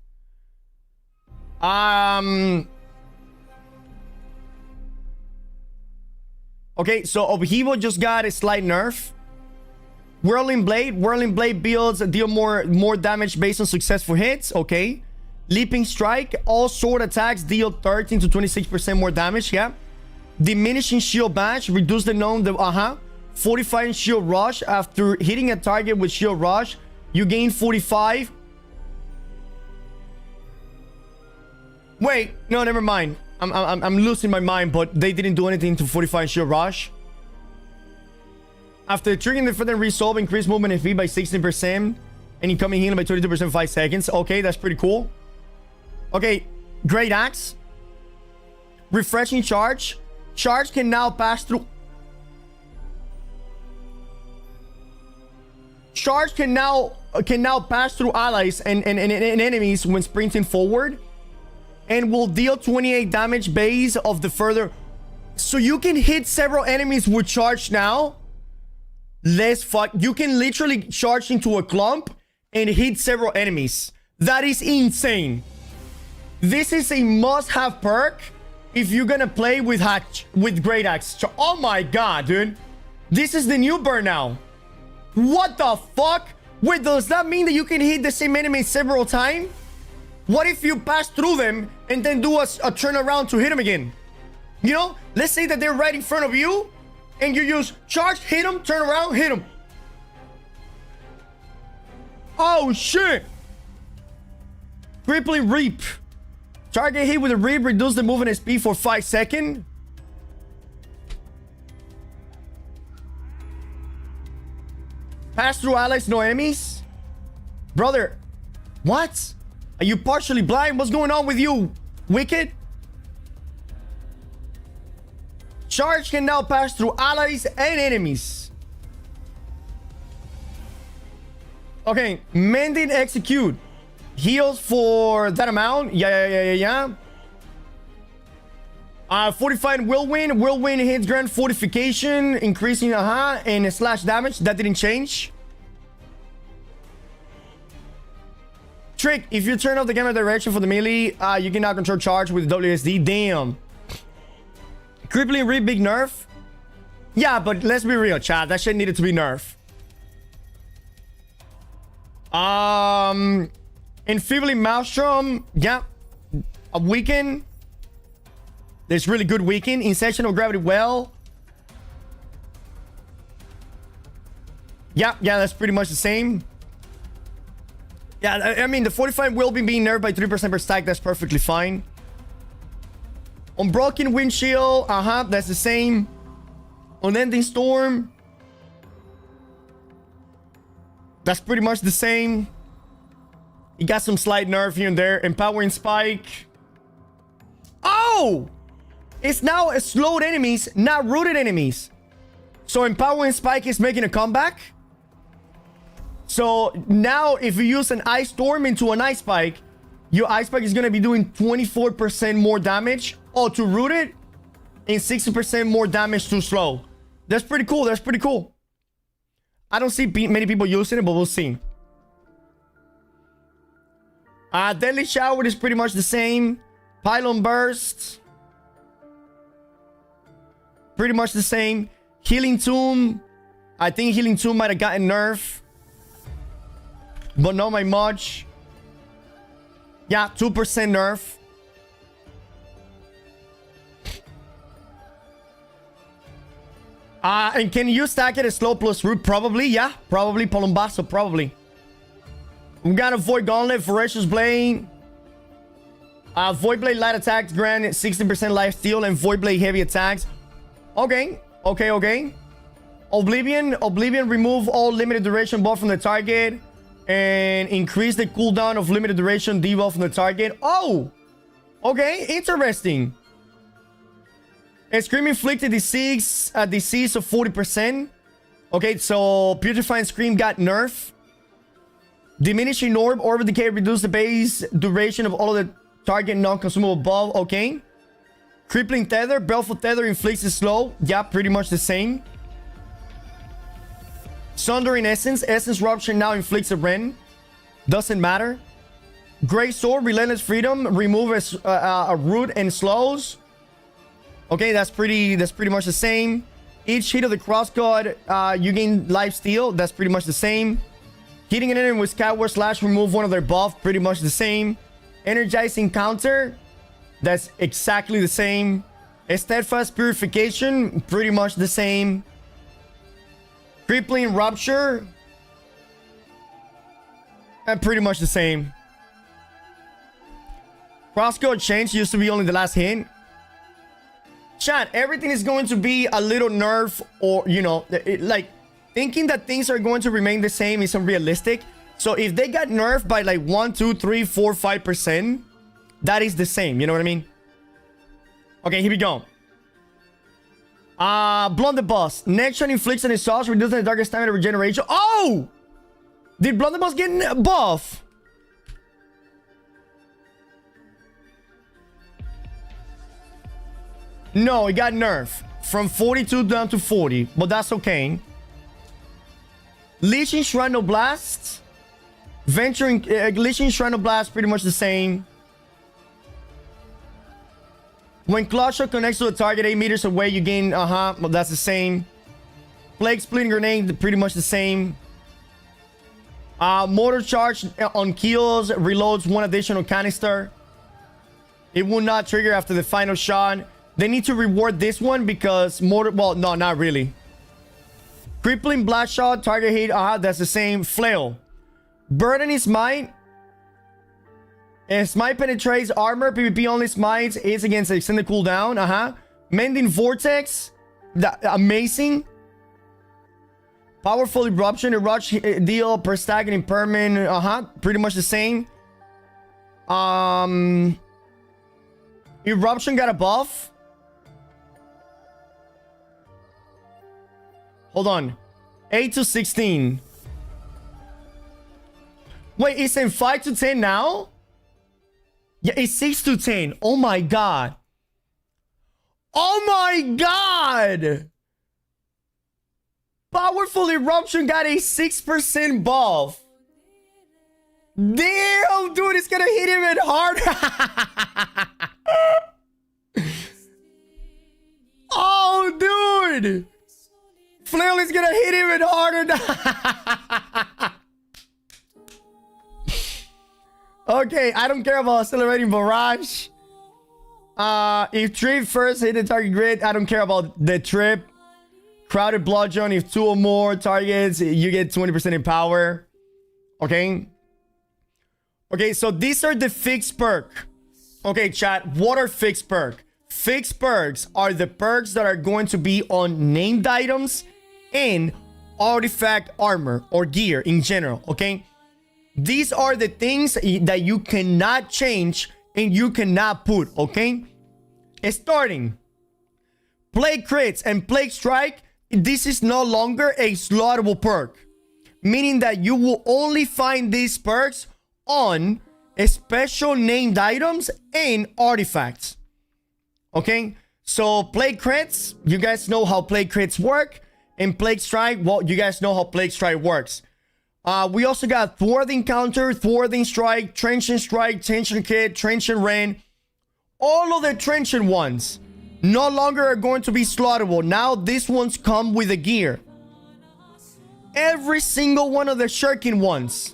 Okay, so Upheaval just got a slight nerf. Whirling Blade. Whirling Blade deal more damage based on successful hits. Okay. Leaping Strike. All sword attacks deal 13 to 26% more damage. Yeah. Diminishing Shield Bash. Reduce the known... Fortifying Shield Rush. After hitting a target with Shield Rush, you gain 45. Wait. No, never mind. I'm losing my mind, but they didn't do anything to Fortifying Shield Rush. After triggering the Further Resolve, increase movement and speed by 16% and incoming healing by 22% in 5 seconds. Okay, that's pretty cool. Okay, Great Axe. Refreshing Charge. Charge can now pass through... Charge can now pass through allies and enemies when sprinting forward, and will deal 28 damage base of the further... So you can hit several enemies with Charge now? You can literally charge into a clump and hit several enemies. That is insane. This is a must-have perk if you're gonna play with Great Axe. Oh my god, dude. This is the new Burnout. What the fuck? Wait, does that mean that you can hit the same enemy several times? What if you pass through them and then do a turnaround to hit them again? You know, let's say that they're right in front of you, and you use charge, hit them, turn around, hit them. Oh, shit. Crippling Reap. Target hit with a Reap, reduce the movement speed for 5 seconds. Pass through allies, no enemies. Brother, what? Are you partially blind? What's going on with you, Wicked? Charge can now pass through allies and enemies. Okay, Mending Execute. Heals for that amount. Yeah. Fortified Whirlwind. Whirlwind hits grant fortification, increasing and slash damage. That didn't change. Trick. If you turn off the camera direction for the melee, you can now control charge with WSD. Damn. Crippling Reap, big nerf. Yeah, but let's be real, chat. That shit needed to be nerf. Enfeebling Maelstrom. Yeah. A weaken. There's really good weaken. Inception of Gravity Well. Yeah, that's pretty much the same. Yeah, I mean, the 45 will be being nerfed by 3% per stack. That's perfectly fine. Unbroken Windshield. That's the same. Unending Storm. That's pretty much the same. You got some slight nerf here and there. Empowering spike. Oh! It's now a slowed enemies, not rooted enemies. So empowering spike is making a comeback. So now if you use an ice storm into an ice spike, your ice spike is going to be doing 24% more damage to rooted and 60% more damage to slow. That's pretty cool. That's pretty cool. I don't see many people using it, but we'll see. Deadly shower is pretty much the same. Pylon burst. Pretty much the same. Healing tomb. I think healing tomb might have gotten nerf, but not by much. Yeah, 2% nerf. And can you stack it as slow plus root? Probably, yeah. Probably. Palombazo, probably. We got a Void Gauntlet, Voracious Blade. Void Blade light attacks grant 60% life steal and Void Blade heavy attacks. Okay. Okay, okay. Oblivion. Oblivion, remove all limited duration buff from the target and increase the cooldown of limited duration debuff from the target. Oh! Okay, interesting. A Scream inflicted disease of 40%. Okay, so Putrefying Scream got nerf. Diminishing Orb Decay reduce the base duration of all of the target non-consumable buff. Okay. Crippling Tether. Baleful Tether inflicts a slow. Yeah, pretty much the same. Sundering Essence. Essence Rupture now inflicts a rend. Doesn't matter. Grey Sword. Relentless Freedom. Remove a root and slows. Okay, that's pretty much the same. Each hit of the crossguard, you gain life steal. That's pretty much the same. Hitting an enemy with Skyward Slash, remove one of their buff. Pretty much the same. Energizing Counter. That's exactly the same. A Steadfast Purification. Pretty much the same. Crippling Rupture. Pretty much the same. Crossguard Change used to be only the last hit. Chat, everything is going to be a little nerf, or, you know, like, thinking that things are going to remain the same is unrealistic. So if they got nerfed by like 1, 2, 3, 4, 5%, that is the same. You know what I mean? Okay, here we go. Blunderbuss. Next shot inflicts an exhaust, reducing the target stamina regeneration. Oh! Did Blunderbuss get a buff? No, it got nerfed. From 42 down to 40. But that's okay. Leeching Shrine of Blast. Venturing... Leeching Shrine of Blast, pretty much the same. When Claw Shot connects to a target 8 meters away, you gain... Well, that's the same. Plague Splitting Grenade, pretty much the same. Mortar Charge on kills reloads 1 additional canister. It will not trigger after the final shot. They need to reward this one because mortar... Well, no, not really. Crippling Blast Shot, target hit. That's the same. Flail. Burden Smite. Smite penetrates armor. PvP only smites. Is against extended cooldown. Mending Vortex. Amazing. Powerful Eruption. Eruption deal per stack and impairment. Pretty much the same. Eruption got a buff. Hold on. 8 to 16. Wait, it's in 5 to 10 now? Yeah, it's 6 to 10. Oh my god. Oh my god! Powerful Eruption got a 6% buff. Damn, dude, it's gonna hit him hard. Oh, dude! Flail is gonna hit him harder. Okay, I don't care about Accelerating Barrage. If trip first hit the target grid, I don't care about the trip. Crowded Bludgeon, if 2 or more targets, you get 20% in power. Okay. Okay, so these are the fixed perk. Okay, chat, what are fixed perk? Fixed perks are the perks that are going to be on named items and artifact armor or gear in general, okay? These are the things that you cannot change and you cannot put, okay? Starting Plague Crits and Plague Strike, this is no longer a slaughtable perk, meaning that you will only find these perks on special named items and artifacts, okay? So Plague Crits, you guys know how Plague Crits work, and Plague Strike, well, you guys know how Plague Strike works. We also got Thwarting Counter, Thwarting Strike, Trenchant Strike, Tension Kit, Trenchant Rain. All of the Trenchant ones no longer are going to be slaughterable. Now these ones come with a gear. Every single one of the Shuriken ones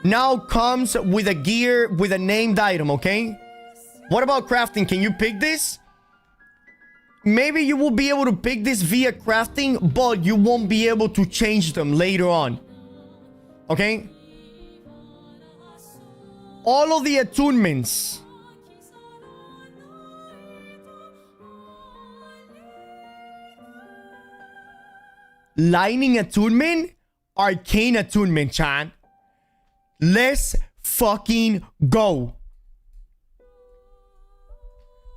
now comes with a gear, with a named item, okay? What about crafting? Can you pick this? Maybe you will be able to pick this via crafting, but you won't be able to change them later on. Okay? All of the attunements. Lightning attunement, arcane attunement, chan. Let's fucking go.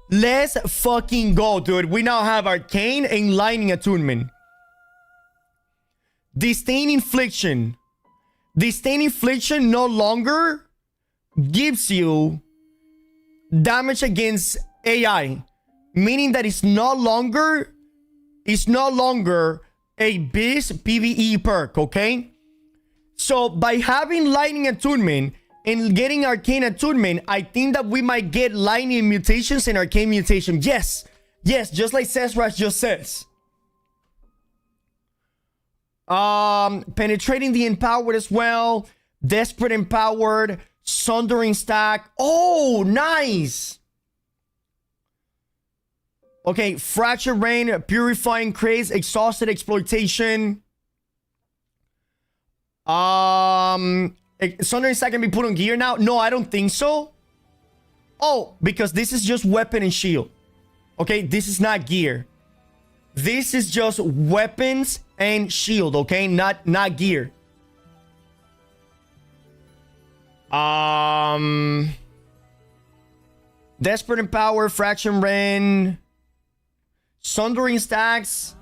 Let's fucking go, dude. We now have arcane and lightning attunement. Disdain infliction. Disdain infliction no longer gives you damage against AI, meaning that it's no longer a beast PvE perk, okay? So by having lightning attunement and getting arcane attunement, I think that we might get lightning mutations and arcane mutation. Yes, just like Sesrash just says. Penetrating the empowered as well. Desperate empowered. Sundering stack. Oh, nice. Okay, fracture rain, purifying craze, exhausted exploitation. Sundering stack can be put on gear now? No, I don't think so. Oh, because this is just weapon and shield. Okay, this is not gear. This is just weapons and shield, okay? Not gear. Desperate Empower, Fraction Rain, Sundering Stacks.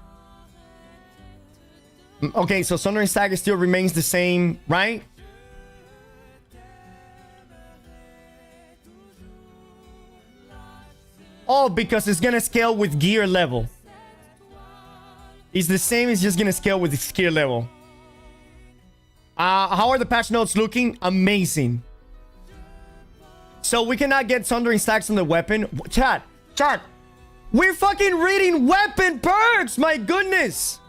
Okay, so Sundering Stack still remains the same, right? Oh, because it's gonna scale with gear level. It's the same, it's just gonna scale with its gear level. How are the patch notes looking? Amazing. So we cannot get Sundering Stacks on the weapon. Chat. We're fucking reading weapon perks! My goodness!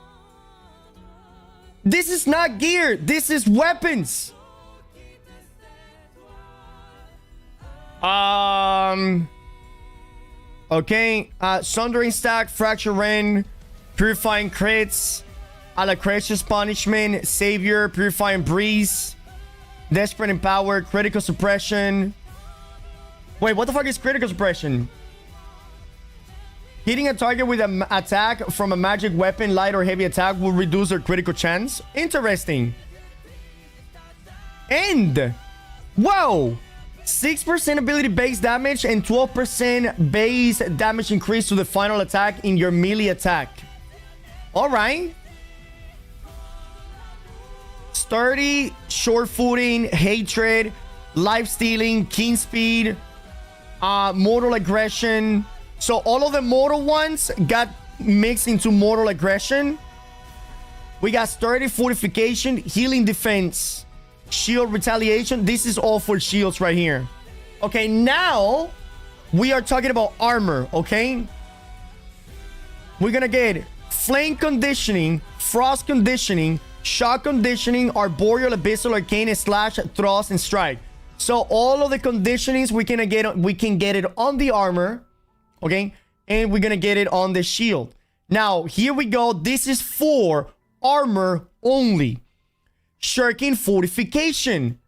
This is not gear. This is weapons. Okay. Sundering Stack, Fracture Rain, Purifying Crits, Alacratius Punishment, Savior, Purifying Breeze, Desperate Empower, Critical Suppression. Wait, what the fuck is Critical Suppression? Hitting a target with an attack from a magic weapon, light or heavy attack, will reduce their critical chance. Interesting. And, whoa! 6% ability base damage and 12% base damage increase to the final attack in your melee attack. Alright. Sturdy, short footing, hatred, life stealing, keen speed, mortal aggression. So all of the mortal ones got mixed into mortal aggression. We got sturdy, fortification, healing, defense, shield, retaliation. This is all for shields right here. Okay, now we are talking about armor, okay? We're gonna get flame conditioning, frost conditioning, shock conditioning, arboreal, abyssal, arcane, slash, thrust, and strike. So all of the conditionings we can get it on the armor. Okay, and we're gonna get it on the shield. Now, here we go. This is for armor only. Shuriken Fortification.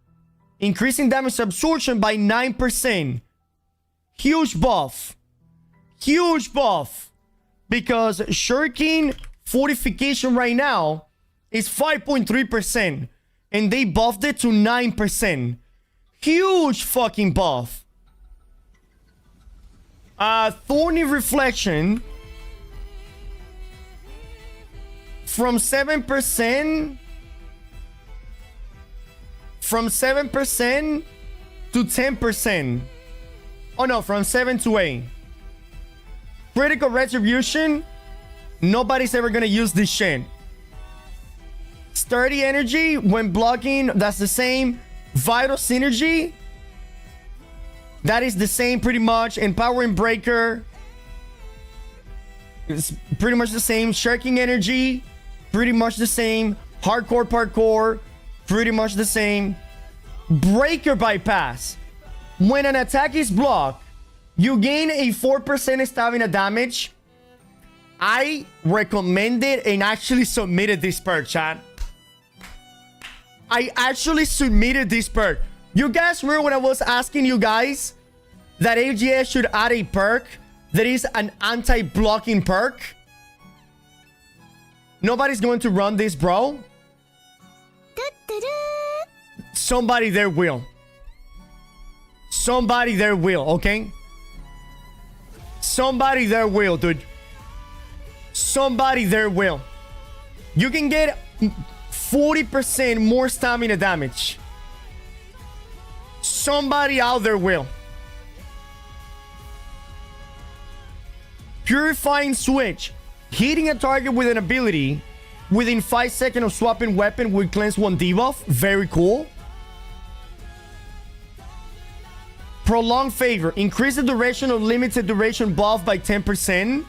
Increasing damage absorption by 9%. Huge buff. Huge buff. Because Shuriken Fortification right now is 5.3%. And they buffed it to 9%. Huge fucking buff. Thorny Reflection. From 7%. From 7% to 10%. Oh no, from 7 to 8. Critical Retribution. Nobody's ever gonna use this shit. Sturdy Energy when blocking, that's the same. Vital Synergy, that is the same pretty much. Empowering Breaker, it's pretty much the same. Shirking Energy, pretty much the same. Hardcore Parkour, pretty much the same. Breaker Bypass, when an attack is blocked, you gain a 4% stamina damage. I recommended and actually submitted this perk, chat. I actually submitted this perk. You guys remember when I was asking you guys that AGS should add a perk that is an anti-blocking perk? Nobody's going to run this, bro. Somebody there will. Somebody there will, okay? Somebody there will, dude. Somebody there will. You can get 40% more stamina damage. Somebody out there will. Purifying Switch. Hitting a target with an ability within 5 seconds of swapping weapon will cleanse one debuff. Very cool. Prolonged Favor. Increase the duration of limited duration buff by 10%.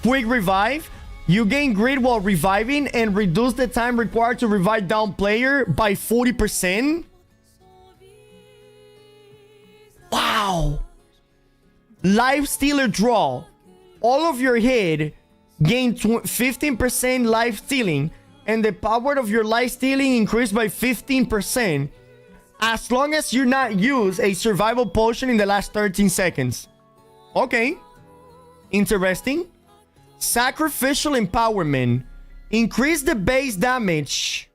Quick Revive. You gain grit while reviving and reduce the time required to revive down player by 40%. Wow. Life Stealer Draw. All of your hit gain 15% life stealing, and the power of your life stealing increased by 15% as long as you not use a survival potion in the last 13 seconds. Okay. Interesting. Sacrificial Empowerment. Increase the base damage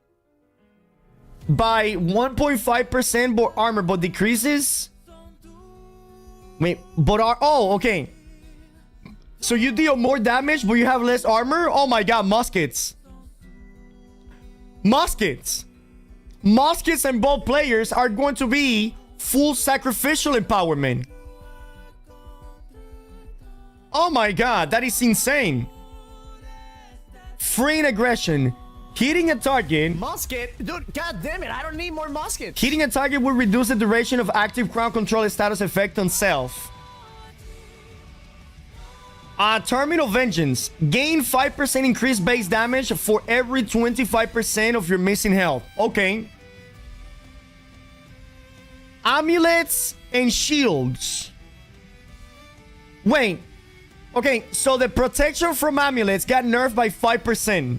by 1.5% for armor, but decreases. Wait, but oh, okay. So you deal more damage, but you have less armor? Oh my god, muskets. Muskets. Muskets and both players are going to be full sacrificial empowerment. Oh my god, that is insane. Freeing Aggression. Hitting a target. Musket? Dude, god damn it, I don't need more muskets. Hitting a target will reduce the duration of active crown control status effect on self. Terminal Vengeance. Gain 5% increased base damage for every 25% of your missing health. Okay. Amulets and Shields. Wait. Okay, so the protection from amulets got nerfed by 5%.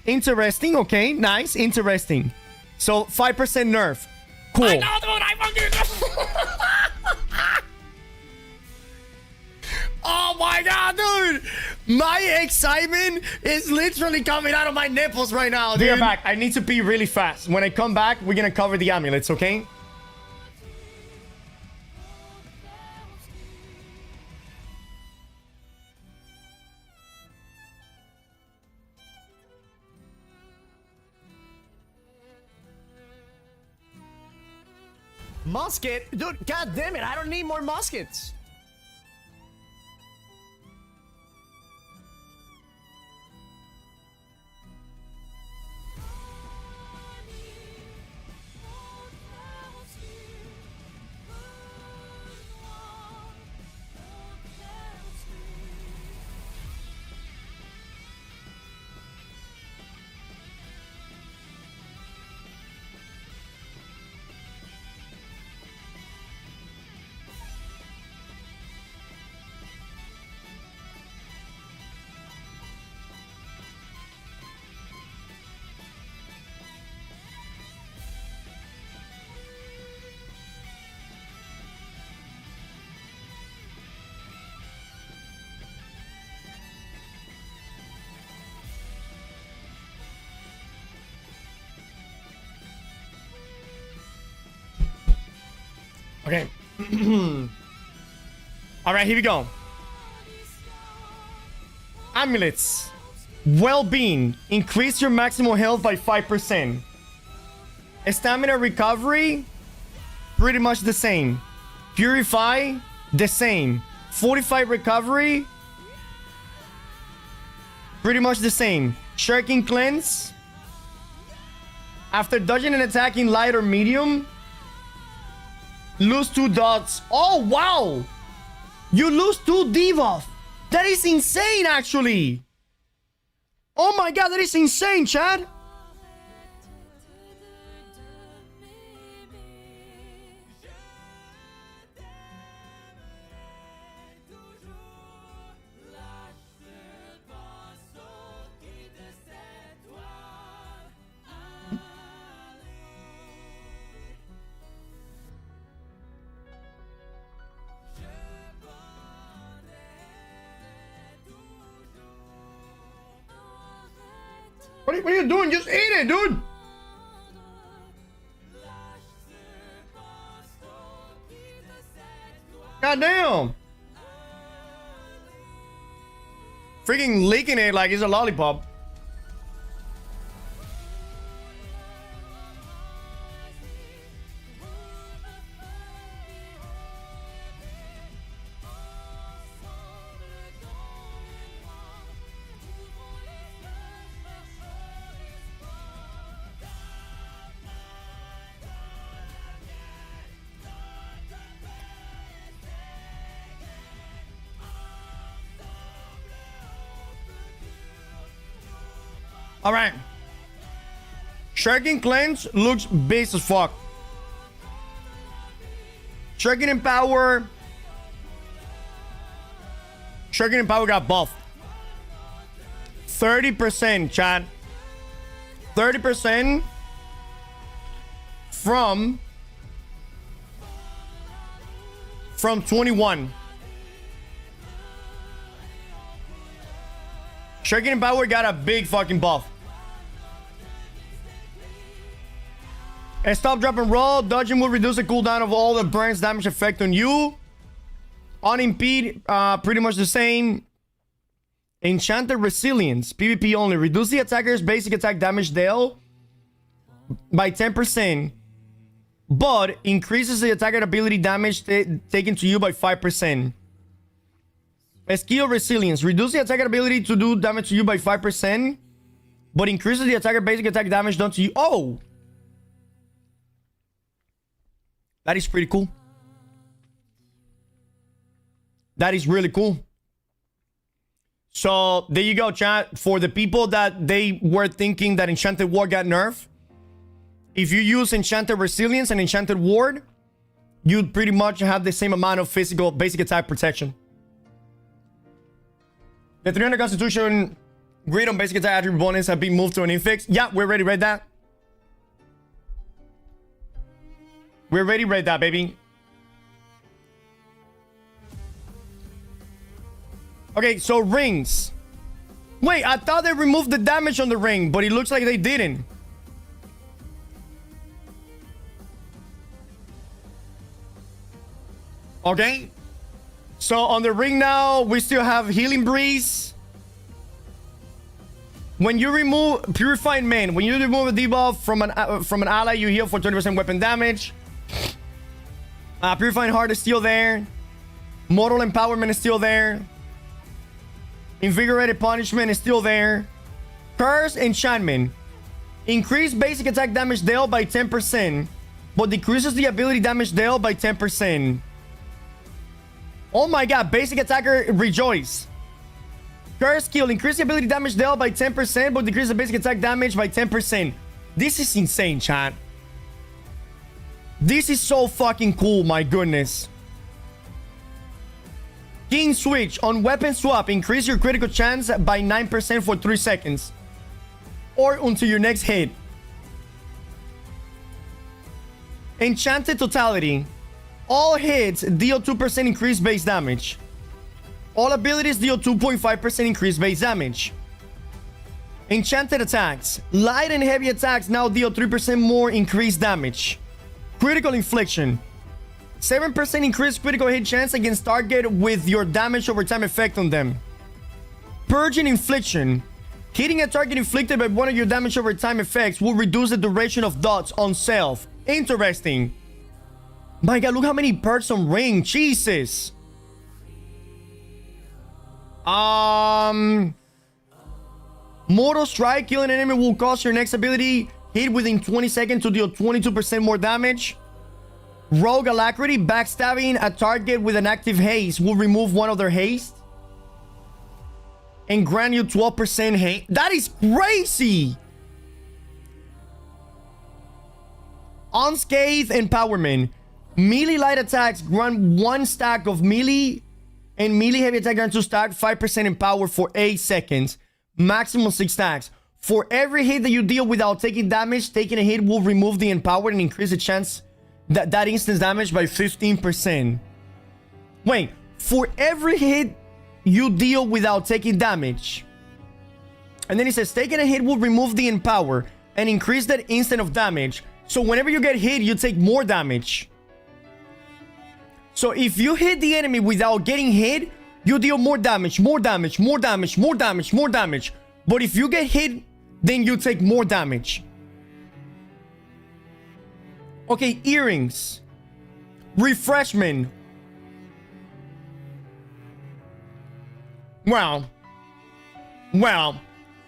Interesting. Okay, nice. Interesting. So 5% nerf. Cool. I know, dude, I fucking... Oh my god, dude! My excitement is literally coming out of my nipples right now, dude. We're back. I need to pee really fast. When I come back, we're gonna cover the amulets, okay? Musket? Dude, god damn it, I don't need more muskets. Okay. All right, here we go. Amulets. Well-being. Increase your maximum health by 5%. Stamina recovery. Pretty much the same. Purify. The same. 45 recovery. Pretty much the same. Shirking cleanse. After dodging and attacking light or medium, lose 2 dots. Oh, wow! You lose 2 debuff. That is insane, actually. Oh my god, that is insane, Chad. What are you doing? Just eat it, dude. God damn. Freaking licking it like it's a lollipop. All right. Shirking Cleanse looks base as fuck. Shirking Empower. Shirking Empower got buffed. 30%, chat. 30% from 21. Shirking Empower got a big fucking buff. And stop, drop, and roll. Dodging will reduce the cooldown of all the burns damage effect on you. Unimpede, pretty much the same. Enchanted Resilience, PvP only. Reduce the attacker's basic attack damage dealt by 10%, but increases the attacker ability damage taken to you by 5%. Skill Resilience, reduce the attacker ability to do damage to you by 5%, but increases the attacker basic attack damage done to you. Oh! That is pretty cool. That is really cool. So, there you go, chat. For the people that they were thinking that Enchanted Ward got nerfed, if you use Enchanted Resilience and Enchanted Ward, you'd pretty much have the same amount of physical basic attack protection. The 300 Constitution grid on basic attack attribute bonus have been moved to an infix. Yeah, we already read that. We already read that, baby. Okay, so rings. Wait, I thought they removed the damage on the ring, but it looks like they didn't. Okay. So on the ring now, we still have Healing Breeze. When you remove Purifying Man, when you remove a debuff from an ally, you heal for 20% weapon damage. Purifying Heart is still there. Mortal Empowerment is still there. Invigorated Punishment is still there. Curse Enchantment. Increase basic attack damage dealt by 10%, but decreases the ability damage dealt by 10%. Oh my god, basic attacker Rejoice. Curse skill, increase the ability damage dealt by 10%, but decrease the basic attack damage by 10%. This is insane, chat. This is so fucking cool, my goodness. King Switch. On weapon swap, increase your critical chance by 9% for 3 seconds. Or until your next hit. Enchanted Totality. All hits deal 2% increased base damage. All abilities deal 2.5% increased base damage. Enchanted Attacks. Light and heavy attacks now deal 3% more increased damage. Critical Infliction. 7% increased critical hit chance against target with your damage over time effect on them. Purging Infliction. Hitting a target inflicted by one of your damage over time effects will reduce the duration of dots on self. Interesting. My god, look how many perks on Ring. Jesus. Mortal Strike. Killing an enemy will cause your next ability hit within 20 seconds to deal 22% more damage. Rogue Alacrity. Backstabbing a target with an active haste will remove one of their haste and grant you 12% haste. That is crazy. Unscathed Empowerment. Melee light attacks grant 1 stack of melee and melee heavy attack grant 2 stack, 5% in power for 8 seconds. Maximum 6 stacks. For every hit that you deal without taking damage, taking a hit will remove the empowered and increase the chance that instance damage by 15%. Wait, for every hit you deal without taking damage. And then it says taking a hit will remove the empower and increase that instant of damage. So whenever you get hit, you take more damage. So if you hit the enemy without getting hit, you deal more damage, more damage, more damage, more damage, more damage. But if you get hit, then you take more damage. Okay, earrings. Refreshment. Well,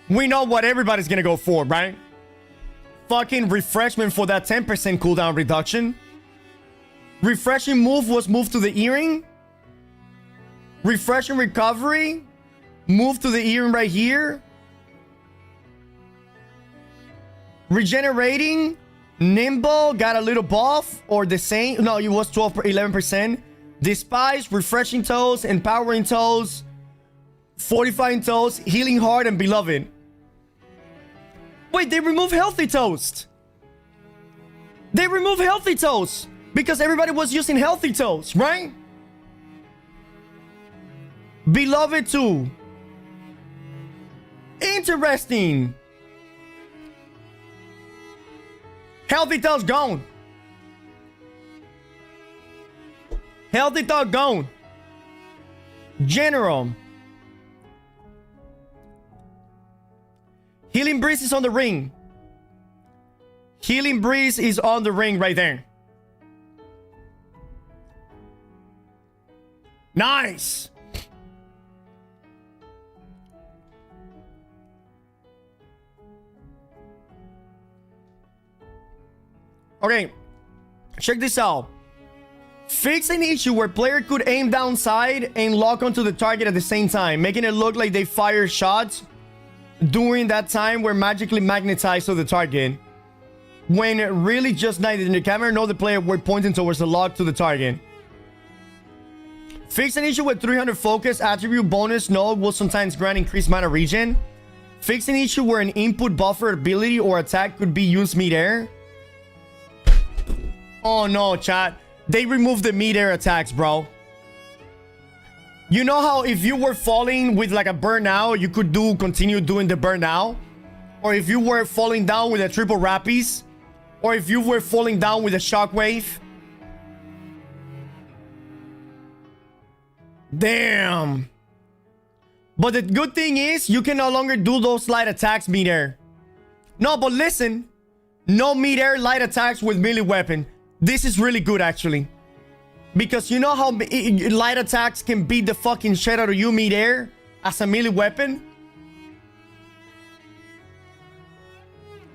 we know what everybody's gonna go for, right? Fucking refreshment for that 10% cooldown reduction. Refreshing move was moved to the earring. Refreshing recovery. Move to the earring right here. Regenerating. Nimble got a little buff or the same. No, it was 11%. Despise, refreshing toes, empowering toes, fortifying toes, healing heart, and beloved. Wait, they remove healthy toast. They remove healthy toast because everybody was using healthy toast, right? Beloved too. Interesting. Healthy toast gone. Healthy toast gone. General. Healing Breeze is on the ring. Healing Breeze is on the ring right there. Nice. Okay, check this out. Fix an issue where player could aim downside and lock onto the target at the same time, making it look like they fire shots during that time were magically magnetized to the target. When really just neither the camera nor the player were pointing towards the lock to the target. Fix an issue with 300 focus attribute bonus node will sometimes grant increased mana regen. Fix an issue where an input buffer ability or attack could be used mid-air. Oh no, chat. They removed the mid-air attacks, bro. You know how if you were falling with like a burnout, you could continue doing the burnout? Or if you were falling down with a triple rappies? Or if you were falling down with a shockwave? Damn. But the good thing is, you can no longer do those light attacks mid-air. No, but listen. No mid-air light attacks with melee weapon. This is really good, actually. Because you know how light attacks can beat the fucking shit out of you mid-air as a melee weapon?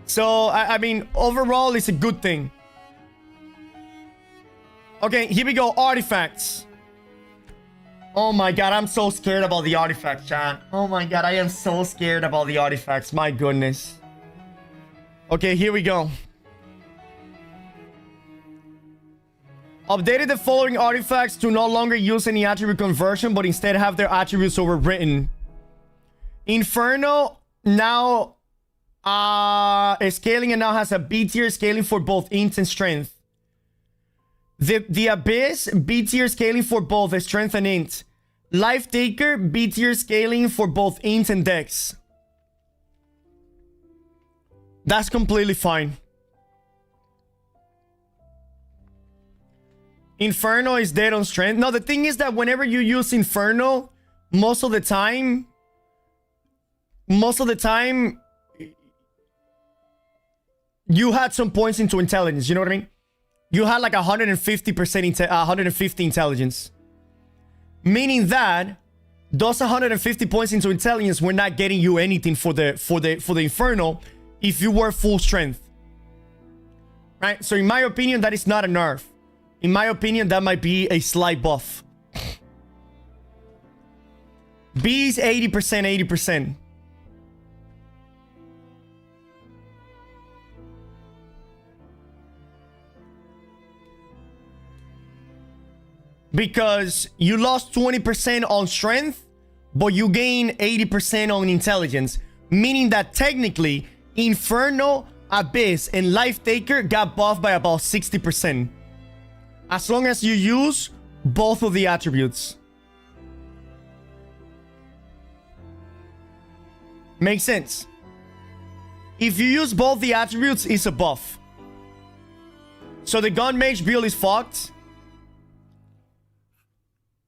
So, I mean, overall, it's a good thing. Okay, here we go. Artifacts. Oh my god, I'm so scared about the artifacts, chat. Oh my god, I am so scared about the artifacts. My goodness. Okay, here we go. Updated the following artifacts to no longer use any attribute conversion, but instead have their attributes overwritten. Inferno now scaling and now has a B tier scaling for both int and strength. The Abyss, B tier scaling for both strength and int. Life Taker, B tier scaling for both int and dex. That's completely fine. Inferno is dead on strength. No, the thing is that whenever you use Inferno, most of the time, you had some points into intelligence. You know what I mean? You had like 150 intelligence, meaning that those 150 points into intelligence were not getting you anything for the Inferno if you were full strength, right? So in my opinion, that is not a nerf. In my opinion, that might be a slight buff. B is 80%, 80%. Because you lost 20% on strength, but you gain 80% on intelligence. Meaning that technically, Inferno, Abyss, and Life Taker got buffed by about 60%. As long as you use both of the attributes. Makes sense. If you use both the attributes, it's a buff. So the Gun Mage build is fucked.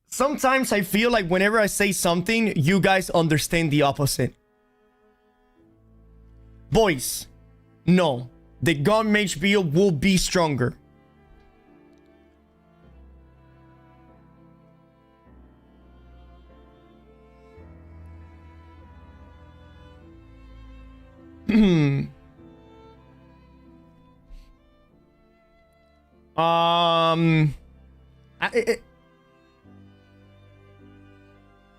Sometimes I feel like whenever I say something, you guys understand the opposite. Boys, no. The Gun Mage build will be stronger.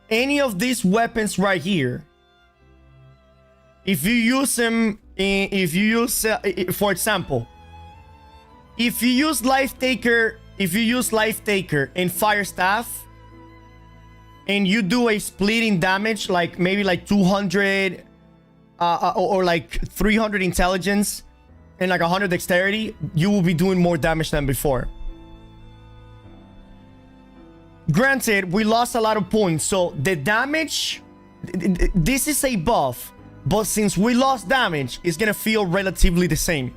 Any of these weapons right here, if you use them, for example, if you use Life Taker and Fire Staff, and you do a splitting damage, like maybe like 200 or like 300 intelligence and like 100 dexterity, you will be doing more damage than before. Granted, we lost a lot of points, so the damage, this is a buff, but since we lost damage, it's gonna feel relatively the same.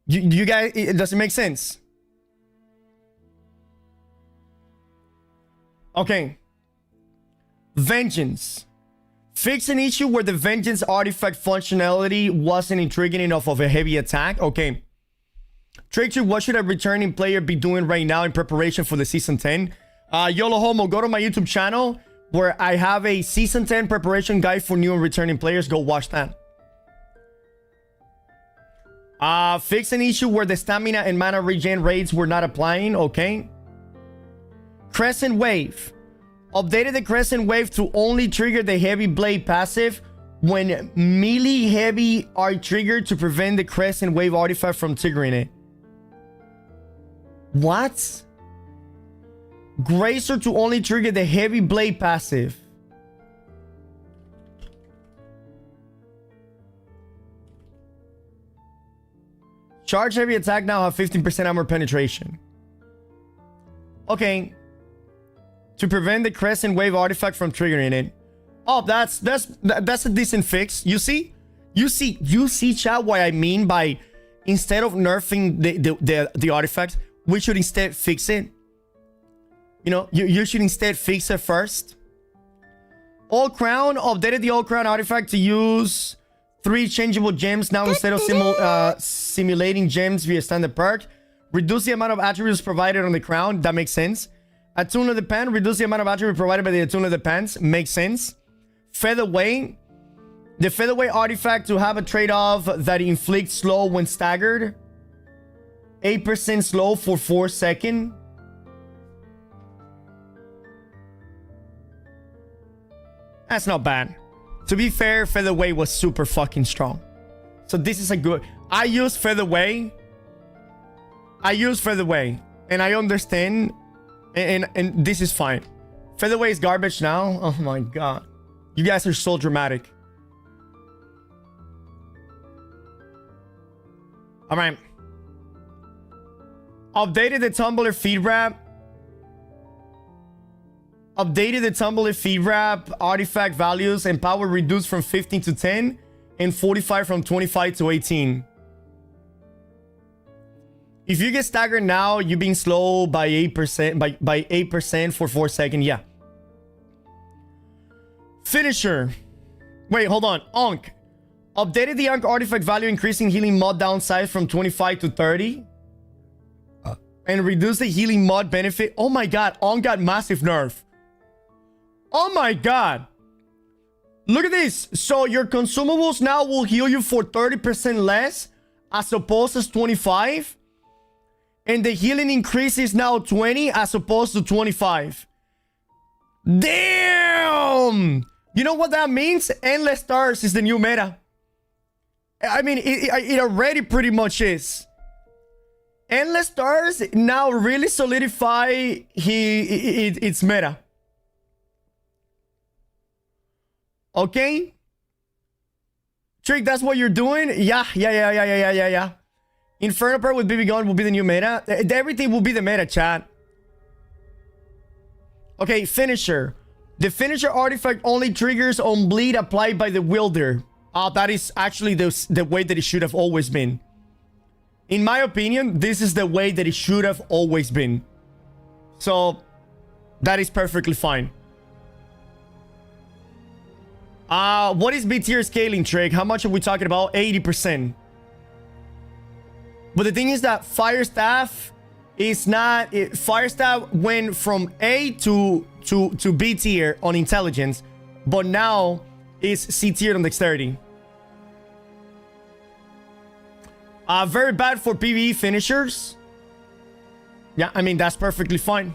You guys, does it make sense? Okay. Vengeance. Fix an issue where the Vengeance artifact functionality wasn't intriguing enough of a heavy attack. Okay. Trickster, what should a returning player be doing right now in preparation for the Season 10? YOLO Homo, go to my YouTube channel where I have a Season 10 preparation guide for new and returning players. Go watch that. Fix an issue where the stamina and mana regen rates were not applying. Okay. Crescent Wave. Updated the Crescent Wave to only trigger the Heavy Blade passive when melee heavy are triggered to prevent the Crescent Wave artifact from triggering it. What? Gracer to only trigger the Heavy Blade passive. Charge heavy attack now have 15% armor penetration. Okay. To prevent the Crescent Wave artifact from triggering it. Oh, that's a decent fix. You see, chat, what I mean by instead of nerfing the artifact, we should instead fix it. You know, you should instead fix it first. All Crown updated the All Crown artifact to use 3 changeable gems now instead of simulating gems via standard perk. Reduce the amount of attributes provided on the crown. That makes sense. Attune of the Pen. Reduce the amount of attributes provided by the Attune of the Pants. Makes sense. Featherweight. The Featherweight artifact to have a trade-off that inflicts slow when staggered. 8% slow for 4 seconds. That's not bad. To be fair, Featherweight was super fucking strong. So this is a good... I use Featherweight. And I understand... And this is fine. Featherweight is garbage now. Oh my god. You guys are so dramatic. Alright. Updated the Tumbler feed wrap. Updated the Tumbler feed wrap artifact values and power reduced from 15 to 10 and 45 from 25 to 18. If you get staggered now, you're being slow by 8%, by 8% for 4 seconds. Yeah. Finisher. Wait, hold on. Onk. Updated the Onk artifact value, increasing healing mod downside from 25 to 30. And reduce the healing mod benefit. Oh my god, Onk got massive nerf. Oh my god. Look at this. So your consumables now will heal you for 30% less as opposed to 25. And the healing increase is now 20 as opposed to 25. Damn! You know what that means? Endless stars is the new meta. I mean, it already pretty much is. Endless stars now really solidify its meta. Okay? Trick, that's what you're doing? Yeah. Inferno Perk with BB Gun will be the new meta. Everything will be the meta, chat. Okay, Finisher. The Finisher artifact only triggers on bleed applied by the wielder. That is actually the way that it should have always been. In my opinion, this is the way that it should have always been. So, that is perfectly fine. What is B tier scaling, Trick? How much are we talking about? 80%. But the thing is that Fire Staff is not... Fire Staff went from A to B tier on intelligence, but now is C tier on dexterity. Very bad for PvE finishers. Yeah, I mean, that's perfectly fine.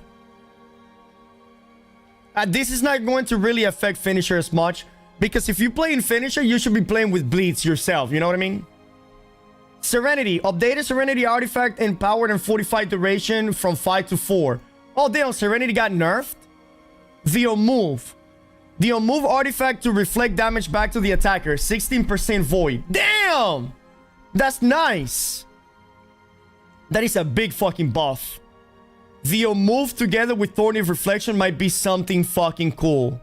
This is not going to really affect finisher as much, because if you play in finisher, you should be playing with bleeds yourself. You know what I mean? Serenity. Updated Serenity artifact empowered and fortified duration from 5 to 4. Oh, damn. Serenity got nerfed. The Unmove. The Unmove artifact to reflect damage back to the attacker. 16% void. Damn! That's nice. That is a big fucking buff. The Unmove together with Thorny Reflection might be something fucking cool.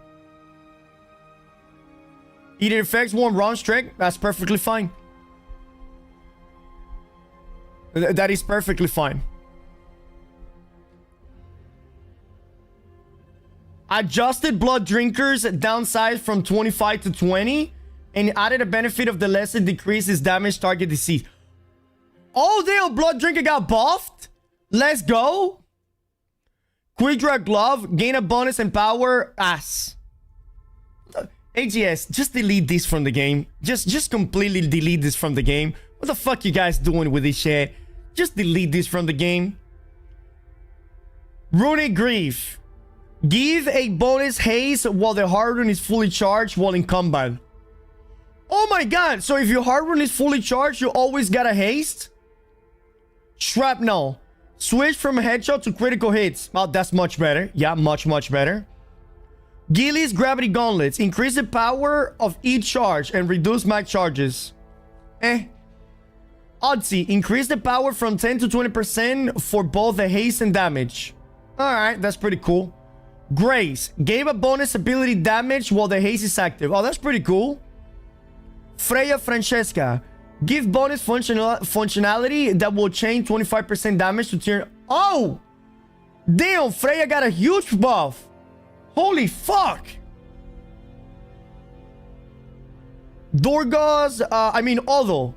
It affects one round strike. That's perfectly fine. That is perfectly fine. Adjusted Blood Drinkers downside from 25 to 20 and added a benefit of the less it decreases damage target disease. Oh, damn, Blood Drinker got buffed? Let's go. Quick Drag Glove, gain a bonus and power. Ass. AGS, just delete this from the game. Just completely delete this from the game. What the fuck you guys doing with this shit? Just delete this from the game. Runic Grief. Give a bonus haste while the hard rune is fully charged while in combat. Oh my god, so if your hard rune is fully charged, you always got a haste? Shrapnel. Switch from headshot to critical hits. Oh, that's much better. Yeah, much better. Gilly's Gravity Gauntlets. Increase the power of each charge and reduce max charges. Odyssey. Increase the power from 10 to 20% for both the haste and damage. Alright, that's pretty cool. Grace. Gave a bonus ability damage while the haste is active. Oh, that's pretty cool. Freya Francesca. Give bonus functionality that will change 25% damage to tier... Oh! Damn, Freya got a huge buff. Holy fuck. Dorgoz, Odo.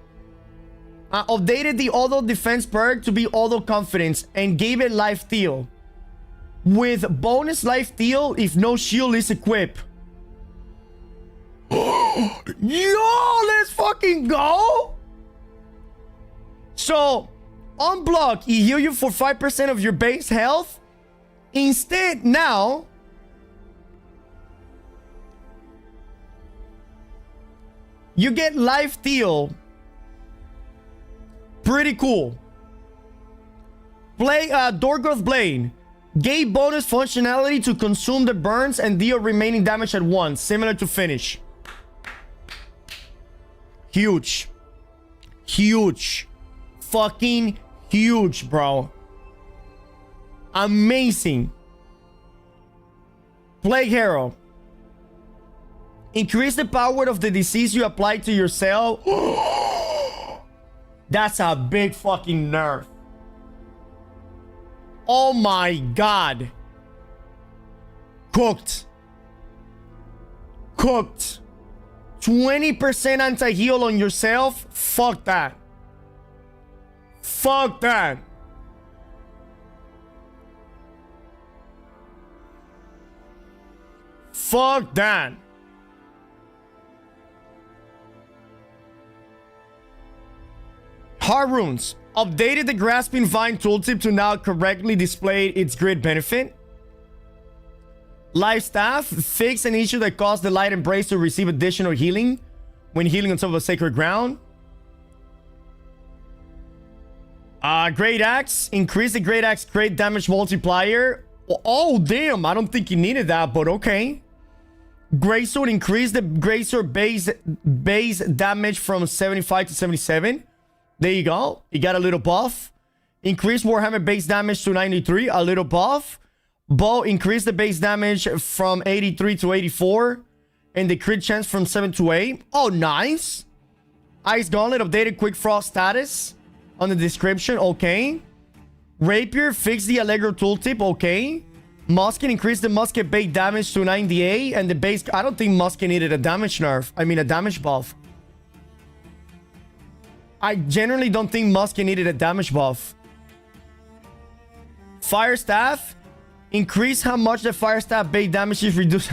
Updated the Odo defense perk to be Odo confidence and gave it life steal. With bonus life steal if no shield is equipped. Yo, let's fucking go. So, on block, he heal you for 5% of your base health. Instead, now... you get life steal. Pretty cool. Play Dorgoth Blade. Gave bonus functionality to consume the burns and deal remaining damage at once, similar to finish. Huge. Huge. Fucking huge, bro. Amazing. Plague Hero. Increase the power of the disease you apply to yourself. That's a big fucking nerf. Oh my god. Cooked. Cooked. 20% anti-heal on yourself? Fuck that. Fuck that. Fuck that. Hard runes. Updated the grasping vine tooltip to now correctly display its grid benefit. Life staff. Fix an issue that caused the light embrace to receive additional healing when healing on top of a sacred ground. Great axe. Increase the great axe great damage multiplier. Oh damn, I don't think you needed that, but okay. Greatsword. Increase the greatsword base damage from 75 to 77. There you go. You got a little buff. Increase Warhammer base damage to 93. A little buff. Bow. Increase the base damage from 83 to 84. And the crit chance from 7 to 8. Oh, nice. Ice Gauntlet. Updated Quick Frost status. On the description. Okay. Rapier. Fix the Allegro tooltip. Okay. Musket. Increase the musket base damage to 98. And the base... I don't think musket needed a damage nerf. I mean a damage buff. I generally don't think musket needed a damage buff. Fire staff. Increase how much the fire staff base damage is reduced.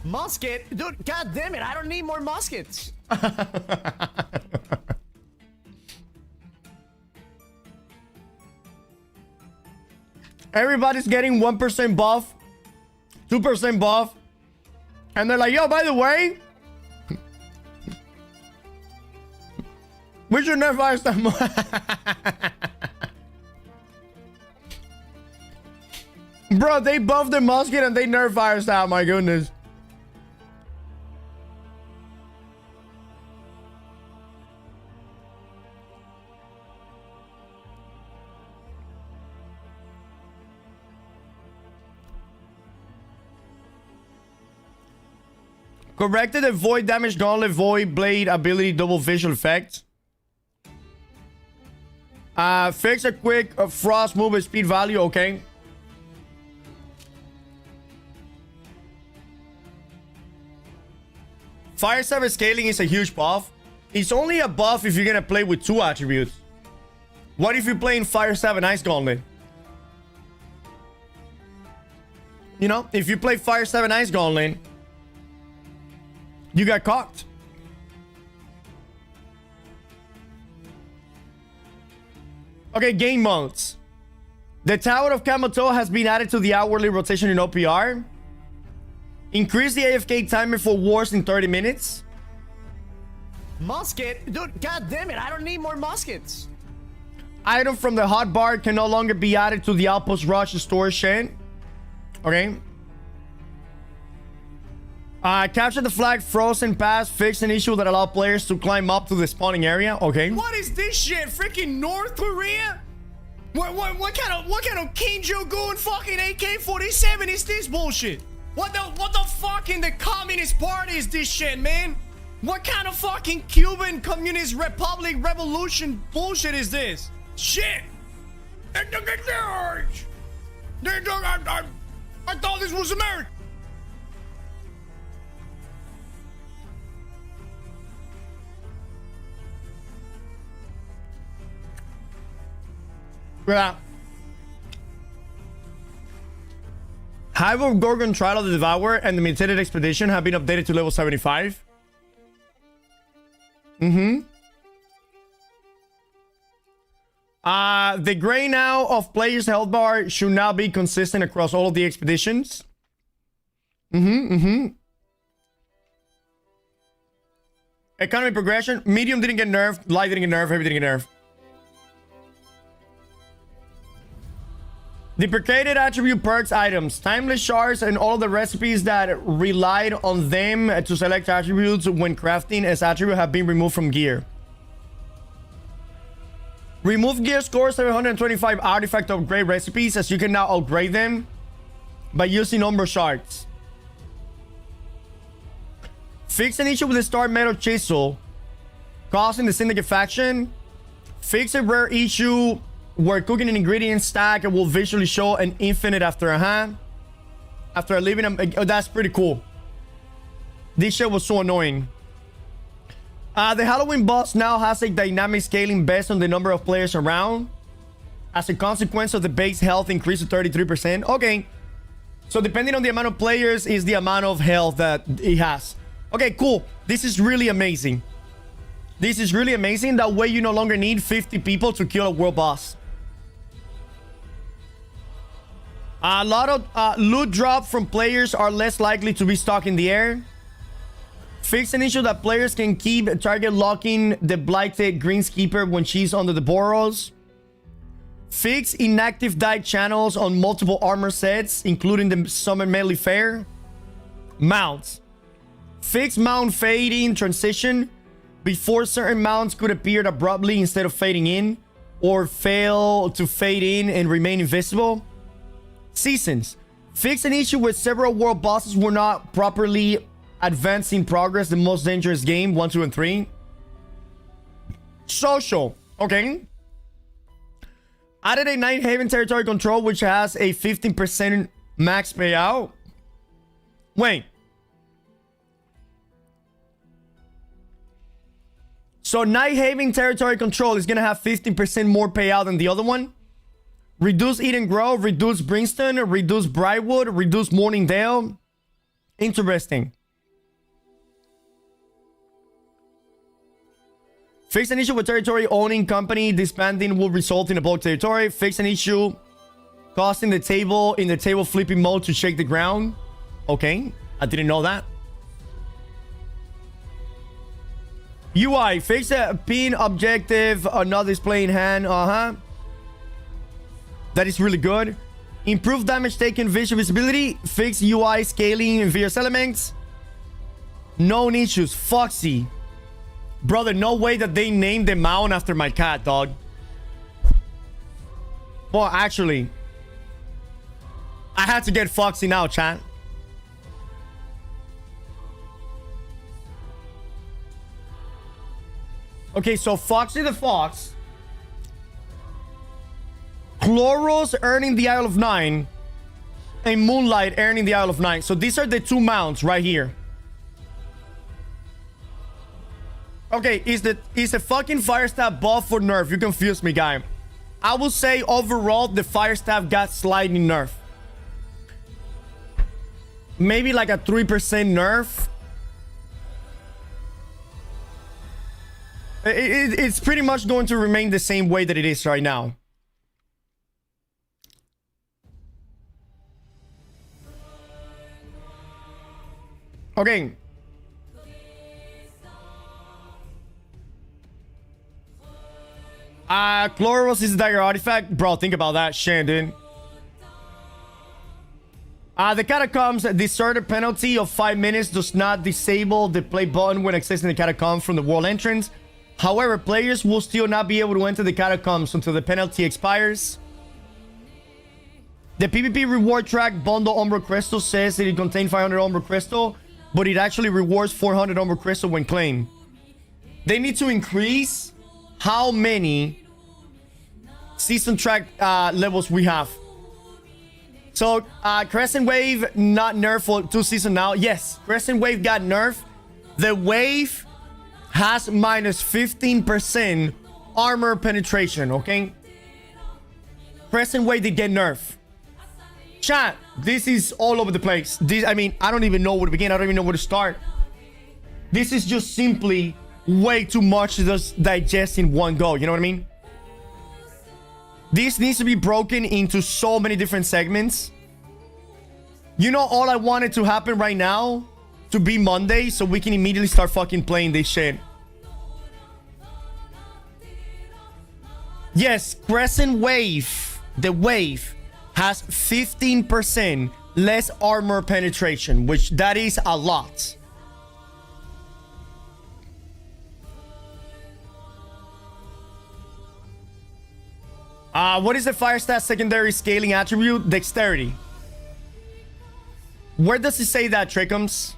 Musket? Dude, god damn it, I don't need more muskets. Everybody's getting 1% buff, 2% buff, and they're like, yo, by the way, we should nerf fire staff more. Bro, they buffed the musket and they nerf fire staff, my goodness. Corrected the void damage gauntlet void blade ability double visual effect. Fix a quick frost movement speed value. Okay. Fire staff scaling is a huge buff. It's only a buff if you're gonna play with 2 attributes. What if you're playing Fire Staff and Ice Gauntlet? You know, if you play Fire Staff and Ice Gauntlet, you got caught. Okay, game modes. The Tower of Kamato has been added to the hourly rotation in OPR. Increase the AFK timer for wars in 30 minutes. Musket? Dude, god damn it, I don't need more muskets. Item from the hotbar can no longer be added to the Outpost Rush storage shed. Okay. Capture the flag Frozen Pass. Fix an issue that allow players to climb up to the spawning area. Okay. What is this shit? Freaking North Korea? What kind of Kim Jong-un fucking AK-47 is this bullshit? What the fuck in the Communist Party is this shit, man? What kind of fucking Cuban Communist Republic revolution bullshit is this? Shit! I thought this was America. Yeah. Hive of Gorgon Trial of the Devourer and the Mutated Expedition have been updated to level 75. The gray now of players' health bar should now be consistent across all of the expeditions. Economy progression. Medium didn't get nerfed. Light didn't get nerfed. Heavy didn't get nerfed. Deprecated attribute perks items. Timeless shards and all of the recipes that relied on them to select attributes when crafting as attribute have been removed from gear. Remove gear scores 725 artifact upgrade recipes, as you can now upgrade them by using Umbra shards. Fix an issue with the star metal chisel causing the syndicate faction. Fix a rare issue where cooking an ingredient stack will visually show an infinite after a hand. After leaving them. Oh, that's pretty cool. This shit was so annoying. The Halloween boss now has a dynamic scaling based on the number of players around. As a consequence of the base health increase to 33%. Okay. So depending on the amount of players is the amount of health that it has. Okay, cool. This is really amazing. This is really amazing. That way you no longer need 50 people to kill a world boss. A lot of loot drop from players are less likely to be stuck in the air. Fix an issue that players can keep target locking the blighted greenskeeper when she's under the burrows. Fix inactive dive channels on multiple armor sets, including the Summer Melee Fair. Mounts. Fix mount fading transition. Before certain mounts could appear abruptly instead of fading in, or fail to fade in and remain invisible. Seasons. Fix an issue where several world bosses were not properly advanced in progress. The most dangerous game, 1, 2, and 3. Social. Okay. Added a Night Haven territory control, which has a 15% max payout. Wait. So Night Haven territory control is going to have 15% more payout than the other one. Reduce Eden Grove, reduce Brimstone, reduce Brightwood, reduce Morningdale. Interesting. Fix an issue with territory owning company disbanding will result in a bulk territory. Fix an issue causing the table in the table flipping mode to shake the ground. Okay, I didn't know that. UI, fix a pin objective not displaying hand. That is really good. Improve damage taken visual visibility. Fix UI scaling in various elements. Known issues. Foxy. Brother, no way that they named the mount after my cat, dog. Well, actually, I had to get Foxy now, chat. Okay, so Foxy the Fox. Chloros earning the Isle of Nine. And Moonlight earning the Isle of Nine. So these are the two mounts right here. Okay, is a fucking fire staff buff or nerf? You confused me, guy. I will say overall the fire staff got slightly nerf. Maybe like a 3% nerf. It's pretty much going to remain the same way that it is right now. Okay. Chloros is a dagger artifact. Bro, think about that, Shandon. The catacombs deserter penalty of 5 minutes does not disable the play button when accessing the catacombs from the world entrance. However, players will still not be able to enter the catacombs until the penalty expires. The PvP reward track bundle Umbra Crystal says that it contains 500 Umbra Crystal, but it actually rewards 400 Umbra Crystal when claimed. They need to increase how many season track levels we have. So Crescent Wave not nerfed for 2 seasons now. Yes, Crescent Wave got nerfed. The wave has minus 15% armor penetration, okay? Crescent Wave did get nerfed. Chat, this is all over the place. This, I mean, I don't even know where to begin. I don't even know where to start. This is just simply way too much to just digest in one go. You know what I mean? This needs to be broken into so many different segments. You know, all I wanted to happen right now to be Monday so we can immediately start fucking playing this shit. Yes, Crescent Wave, the wave, has 15% less armor penetration, which that is a lot. What is the fire stat secondary scaling attribute? Dexterity. Where does it say that, Trickums?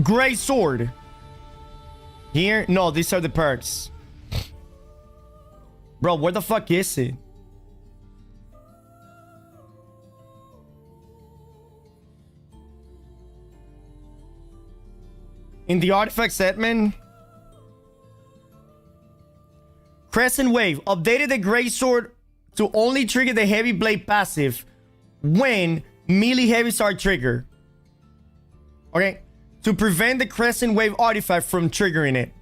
Gray sword. Here? No, these are the perks. Bro, where the fuck is it? In the artifact segment. Crescent Wave. Updated the Gray Sword to only trigger the Heavy Blade passive when melee heavies are triggered. Okay? To prevent the Crescent Wave artifact from triggering it.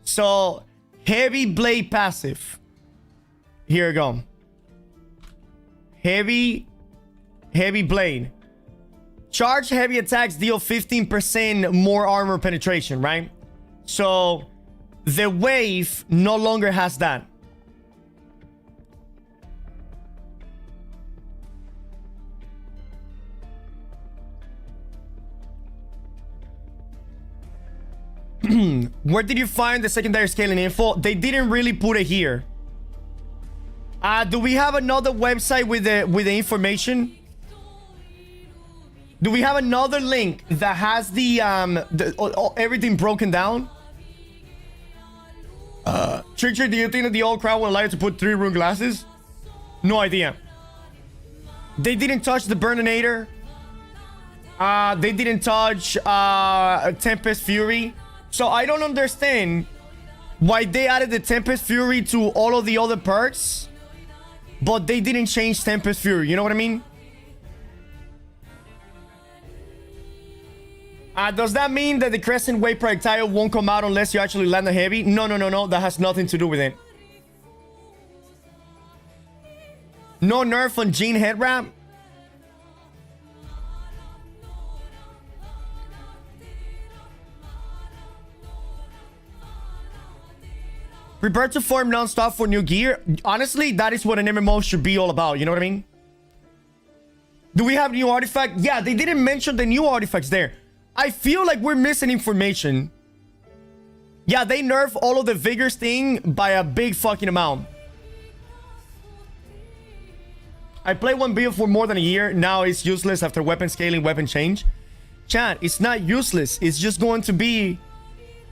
So, Heavy Blade passive. Here we go. Heavy Blade. Charged heavy attacks deal 15% more armor penetration, right? So, the wave no longer has that. Where did you find the secondary scaling info? They didn't really put it here. Do we have another website with the information? Do we have another link that has the everything broken down? Trickster, do you think that the old crowd will allow you to put 3 rune glasses? No idea. They didn't touch the Burninator. They didn't touch Tempest Fury. So I don't understand why they added the Tempest Fury to all of the other perks, but they didn't change Tempest Fury. You know what I mean? Does that mean that the Crescent Wave projectile won't come out unless you actually land a heavy? No. That has nothing to do with it. No nerf on Jean head wrap? Prepare to farm non-stop for new gear. Honestly, that is what an MMO should be all about. You know what I mean? Do we have new artifacts? Yeah, they didn't mention the new artifacts there. I feel like we're missing information. Yeah, they nerf all of the vigors thing by a big fucking amount. I played one build for more than a year. Now it's useless after weapon scaling, weapon change. Chat, it's not useless. It's just going to be...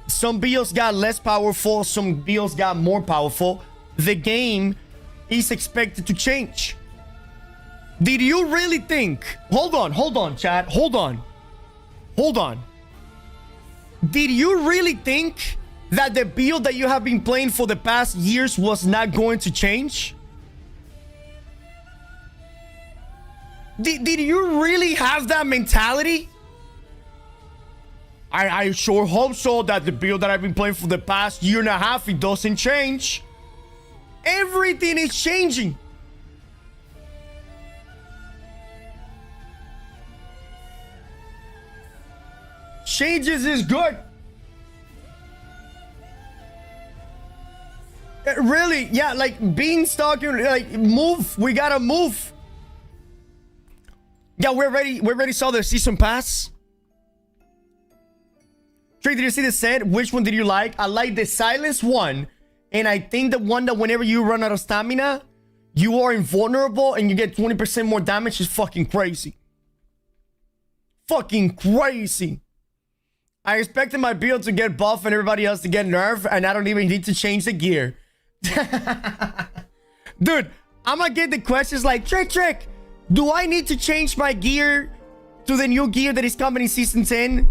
Some builds got less powerful. Some builds got more powerful. The game is expected to change. Did you really think... Hold on, chat. Hold on. Did you really think that the build that you have been playing for the past years was not going to change? Did you really have that mentality? I sure hope so, that the build that I've been playing for the past year and a half, it doesn't change. Everything is changing. Changes is good. Really, yeah, like beanstalk, like move. We gotta move. Yeah, we're ready. Saw the season pass. Trick, did you see the set? Which one did you like? I like the silence one, and I think the one that whenever you run out of stamina, you are invulnerable and you get 20% more damage is fucking crazy. Fucking crazy. I expected my build to get buff and everybody else to get nerf, and I don't even need to change the gear. Dude, I'm gonna get the questions like, Trick, do I need to change my gear to the new gear that is coming in Season 10?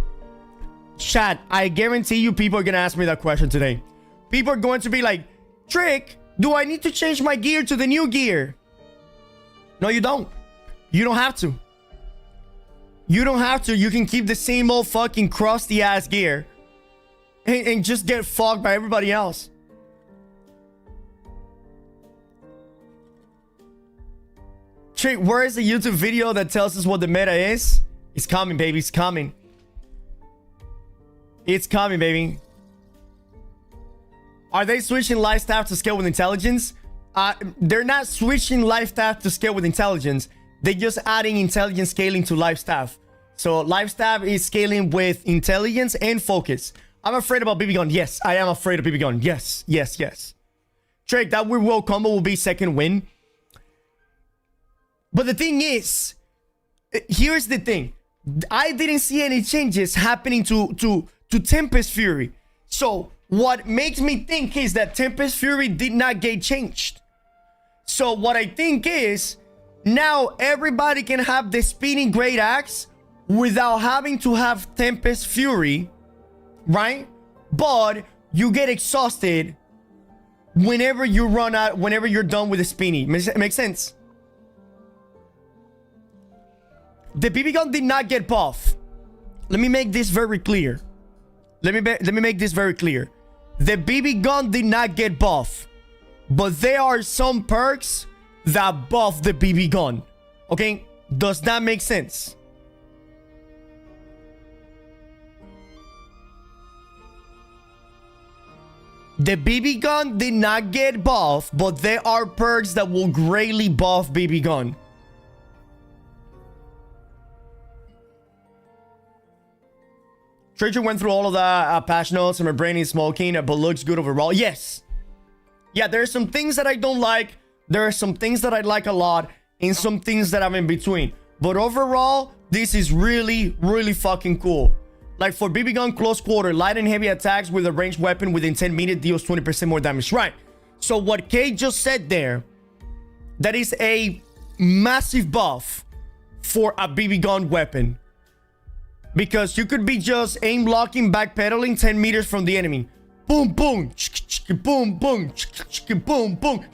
Chat, I guarantee you people are gonna ask me that question today. People are going to be like, Trick, do I need to change my gear to the new gear? No, you don't. You don't have to. You don't have to. You can keep the same old fucking crusty ass gear and just get fucked by everybody else. Trick, where is the YouTube video that tells us what the meta is? It's coming, baby. It's coming. It's coming, baby. Are they switching life staff to scale with intelligence? They're not switching life staff to scale with intelligence. They're just adding intelligence scaling to life staff. So life staff is scaling with intelligence and focus. I'm afraid about BB gun. Yes, I am afraid of BB gun. Yes, yes, yes. Drake, that weird world combo will be second win. But the thing is, here's the thing. I didn't see any changes happening to Tempest Fury. So what makes me think is that Tempest Fury did not get changed. So what I think is, now everybody can have the spinning great axe without having to have Tempest Fury, right? But you get exhausted whenever you run out, whenever you're done with the spinny. Makes sense? The BB gun did not get buff. Let me make this very clear. Let me make this very clear. The BB gun did not get buff, but there are some perks that buff the BB gun. Okay? Does that make sense? The BB gun did not get buff, but there are perks that will greatly buff BB gun. Trajan went through all of the patch notes and my brain is smoking, but looks good overall. Yes. Yeah, there are some things that I don't like. There are some things that I like a lot and some things that I'm in between. But overall, this is really, really fucking cool. Like for BB gun close quarter, light and heavy attacks with a ranged weapon within 10 meters deals 20% more damage. Right. So what Kate just said there, that is a massive buff for a BB gun weapon. Because you could be just aim locking, backpedaling 10 meters from the enemy. Boom, boom, boom, boom, boom, boom, boom,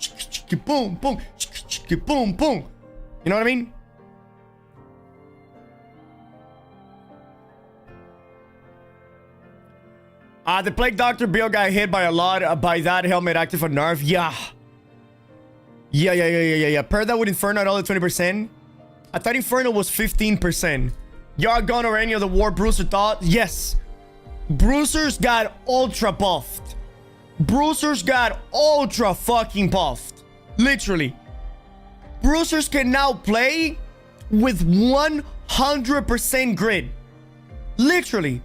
boom, boom, boom. You know what I mean? The Plague Doctor Bill got hit by a lot by that helmet active for nerf. Yeah. Yeah. Per that with Inferno at all the 20%. I thought Inferno was 15%. Yargon or any of the War Bruiser thought? Yes. Bruisers got ultra buffed. Bruisers got ultra fucking buffed. Literally. Bruisers can now play with 100% grid. Literally.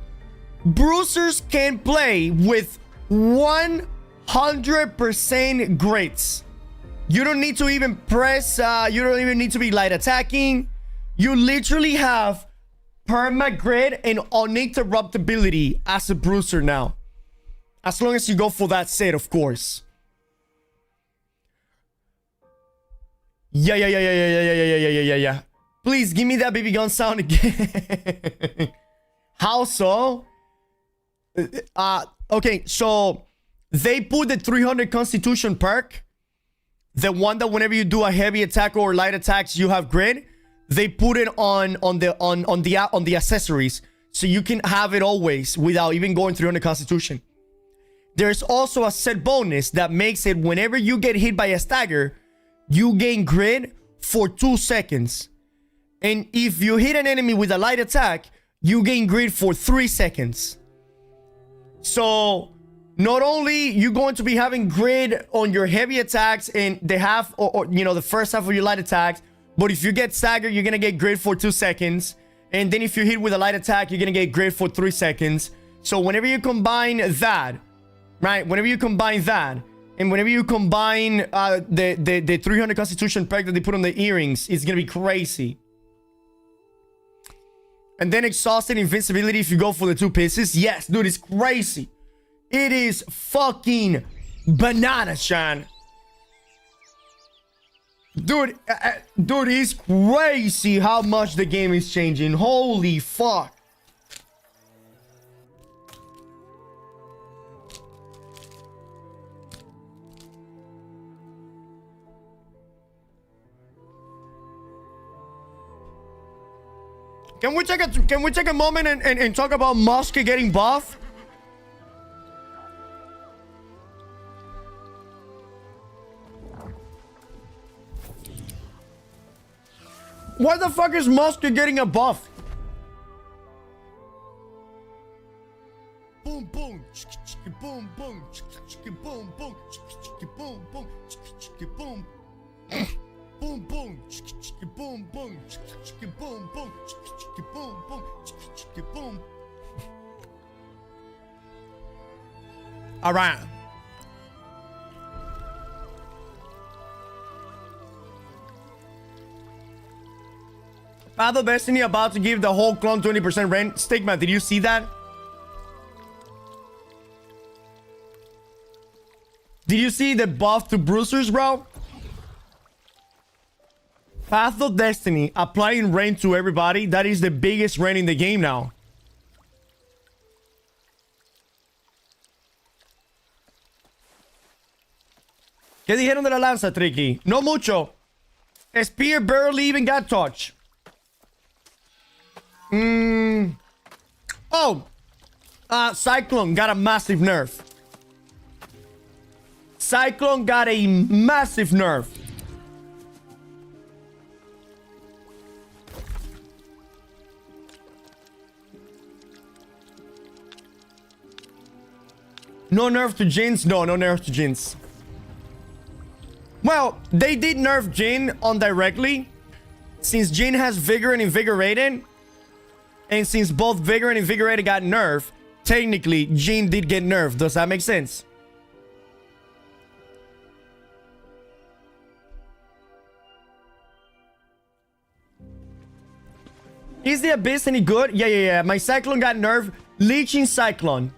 Bruisers can play with 100% grids. You don't need to even press, you don't even need to be light attacking. You literally have perma grid and uninterruptibility as a bruiser now. As long as you go for that set, of course. Yeah. Please give me that BB gun sound again. How so? Okay, so they put the 300 Constitution perk, the one that whenever you do a heavy attack or light attacks, you have grid. They put it on the accessories, so you can have it always without even going 300 Constitution. There's also a set bonus that makes it whenever you get hit by a stagger, you gain grid for 2 seconds, and if you hit an enemy with a light attack, you gain grid for 3 seconds. So not only you going to be having grid on your heavy attacks and the half or you know the first half of your light attacks, but if you get staggered, you're gonna get grid for 2 seconds, and then if you hit with a light attack, you're gonna get grid for 3 seconds. So whenever you combine that, right, whenever you combine that and whenever you combine the 300 Constitution perk that they put on the earrings, it's gonna be crazy. And then exhausted invincibility if you go for the 2 pieces. Yes, dude, it's crazy. It is fucking bananas, Sean. Dude, it's crazy how much the game is changing. Holy fuck. Can we take a moment and talk about Musk getting buff? Why the fuck is Musk getting a buff? Boom boom boom boom boom boom boom boom boom boom boom boom Boom, boom. Boom, boom. Boom. All right. Path of Destiny about to give the whole clone 20% rent. Stigma, did you see that? Did you see the buff to bruisers, bro? Path of Destiny applying rain to everybody. That is the biggest rain in the game now. ¿Qué dijeron de la lanza, Tricky? No mucho. Spear barely even got touch. Oh. Cyclone got a massive nerf. Cyclone got a massive nerf. No nerf to Jins? No, no nerf to Jins. Well, they did nerf Jin on directly. Since Jin has Vigor and Invigorated, and since both Vigor and Invigorated got nerfed, technically, Jin did get nerfed. Does that make sense? Is the Abyss any good? Yeah. My Cyclone got nerfed. Leeching Cyclone.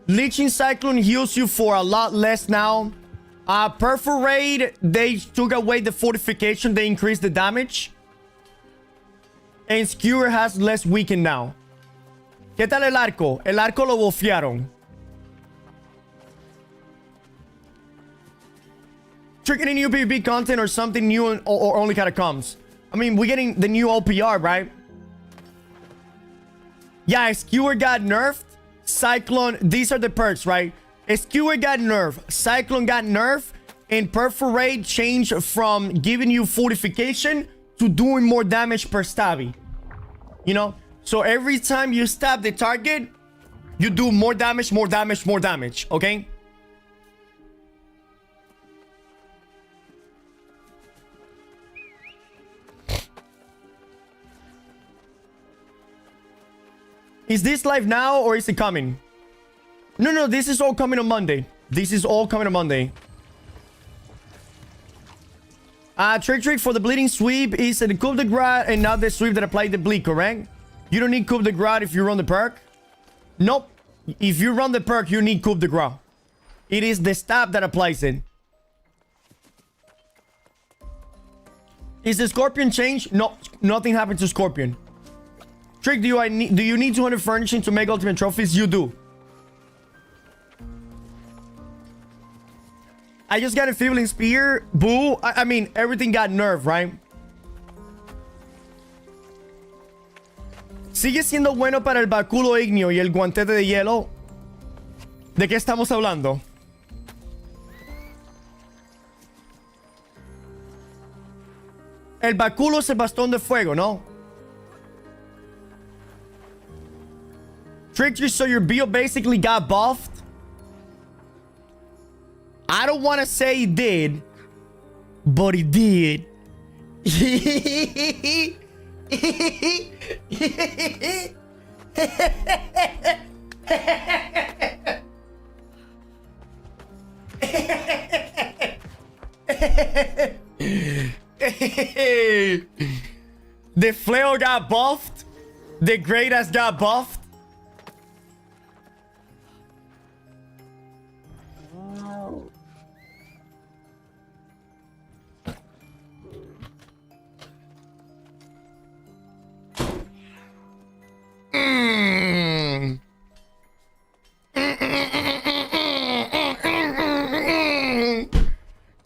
Leeching Cyclone heals you for a lot less now. Perforate, they took away the fortification. They increased the damage. And Skewer has less weaken now. ¿Qué tal el arco? El arco lo bufearon. Tricking any new PvP content or something new or only catacombs? I mean, we're getting the new OPR, right? Yeah, Skewer got nerfed. Cyclone, these are the perks, right? Skewer got nerfed. Cyclone got nerfed. And Perforate changed from giving you fortification to doing more damage per stabby. You know? So every time you stab the target, you do more damage, more damage, more damage. Okay? Is this live now or is it coming? No, this is all coming on Monday. This is all coming on Monday. Trick for the bleeding sweep is the coup de grace and not the sweep that applied the bleed, correct? You don't need coup de grace if you run the perk? Nope. If you run the perk, you need coup de grace. It is the stab that applies it. Is the Scorpion changed? No, nothing happened to Scorpion. Trick, do you need 200 furnishing to make ultimate trophies? You do. I just got a Feebling Spear. Boo. I mean, everything got nerfed, right? ¿Sigue siendo bueno para el báculo ignio y el guantete de hielo? ¿De qué estamos hablando? El báculo es el bastón de fuego, ¿no? Tricked you so your build basically got buffed? I don't want to say he did, but he did. The flail got buffed. The great has got buffed.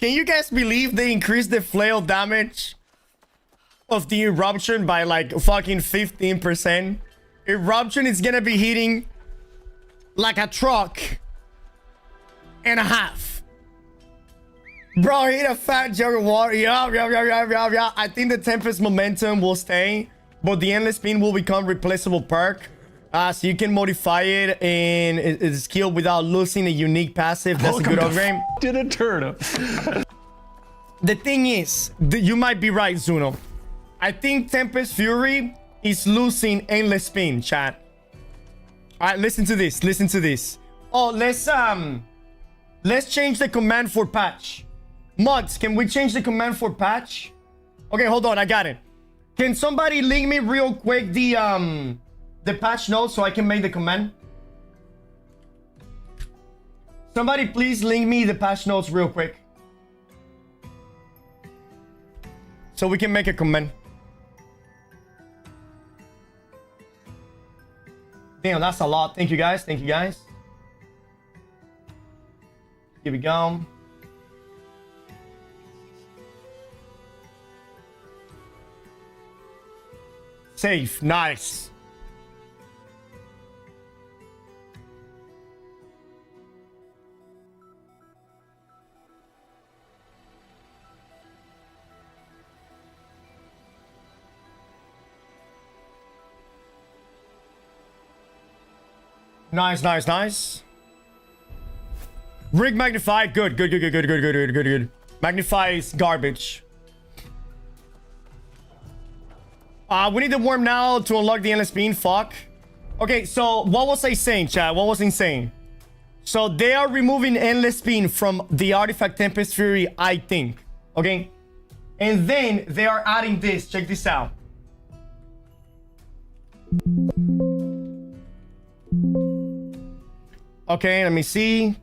Can you guys believe they increased the flail damage of the eruption by like fucking 15%? Eruption is gonna be hitting like a truck and a half. Bro, hit a fat jug of water. Yeah. I think the Tempest momentum will stay, but the Endless Spin will become replaceable perk. So you can modify it and it's skill without losing a unique passive. That's a good upgrade. Did a turnip. The thing is, you might be right, Zuno. I think Tempest Fury is losing endless spin, chat. All right, listen to this. Listen to this. Oh, let's change the command for patch. Mods, can we change the command for patch? Okay, hold on, I got it. Can somebody link me real quick the patch notes so I can make the command? Somebody please link me the patch notes real quick. So we can make a command. Damn, that's a lot. Thank you guys. Thank you guys. Here we go. Safe. Nice. Nice, nice, nice. Rig magnify. Good, good, good, good, good, good, good, good, good, good. Magnify is garbage. We need the worm now to unlock the endless bean. Fuck. Okay, so what was I saying, chat? What was I saying? So they are removing endless bean from the artifact Tempest Fury, I think. Okay? And then they are adding this. Check this out. Okay, let me see.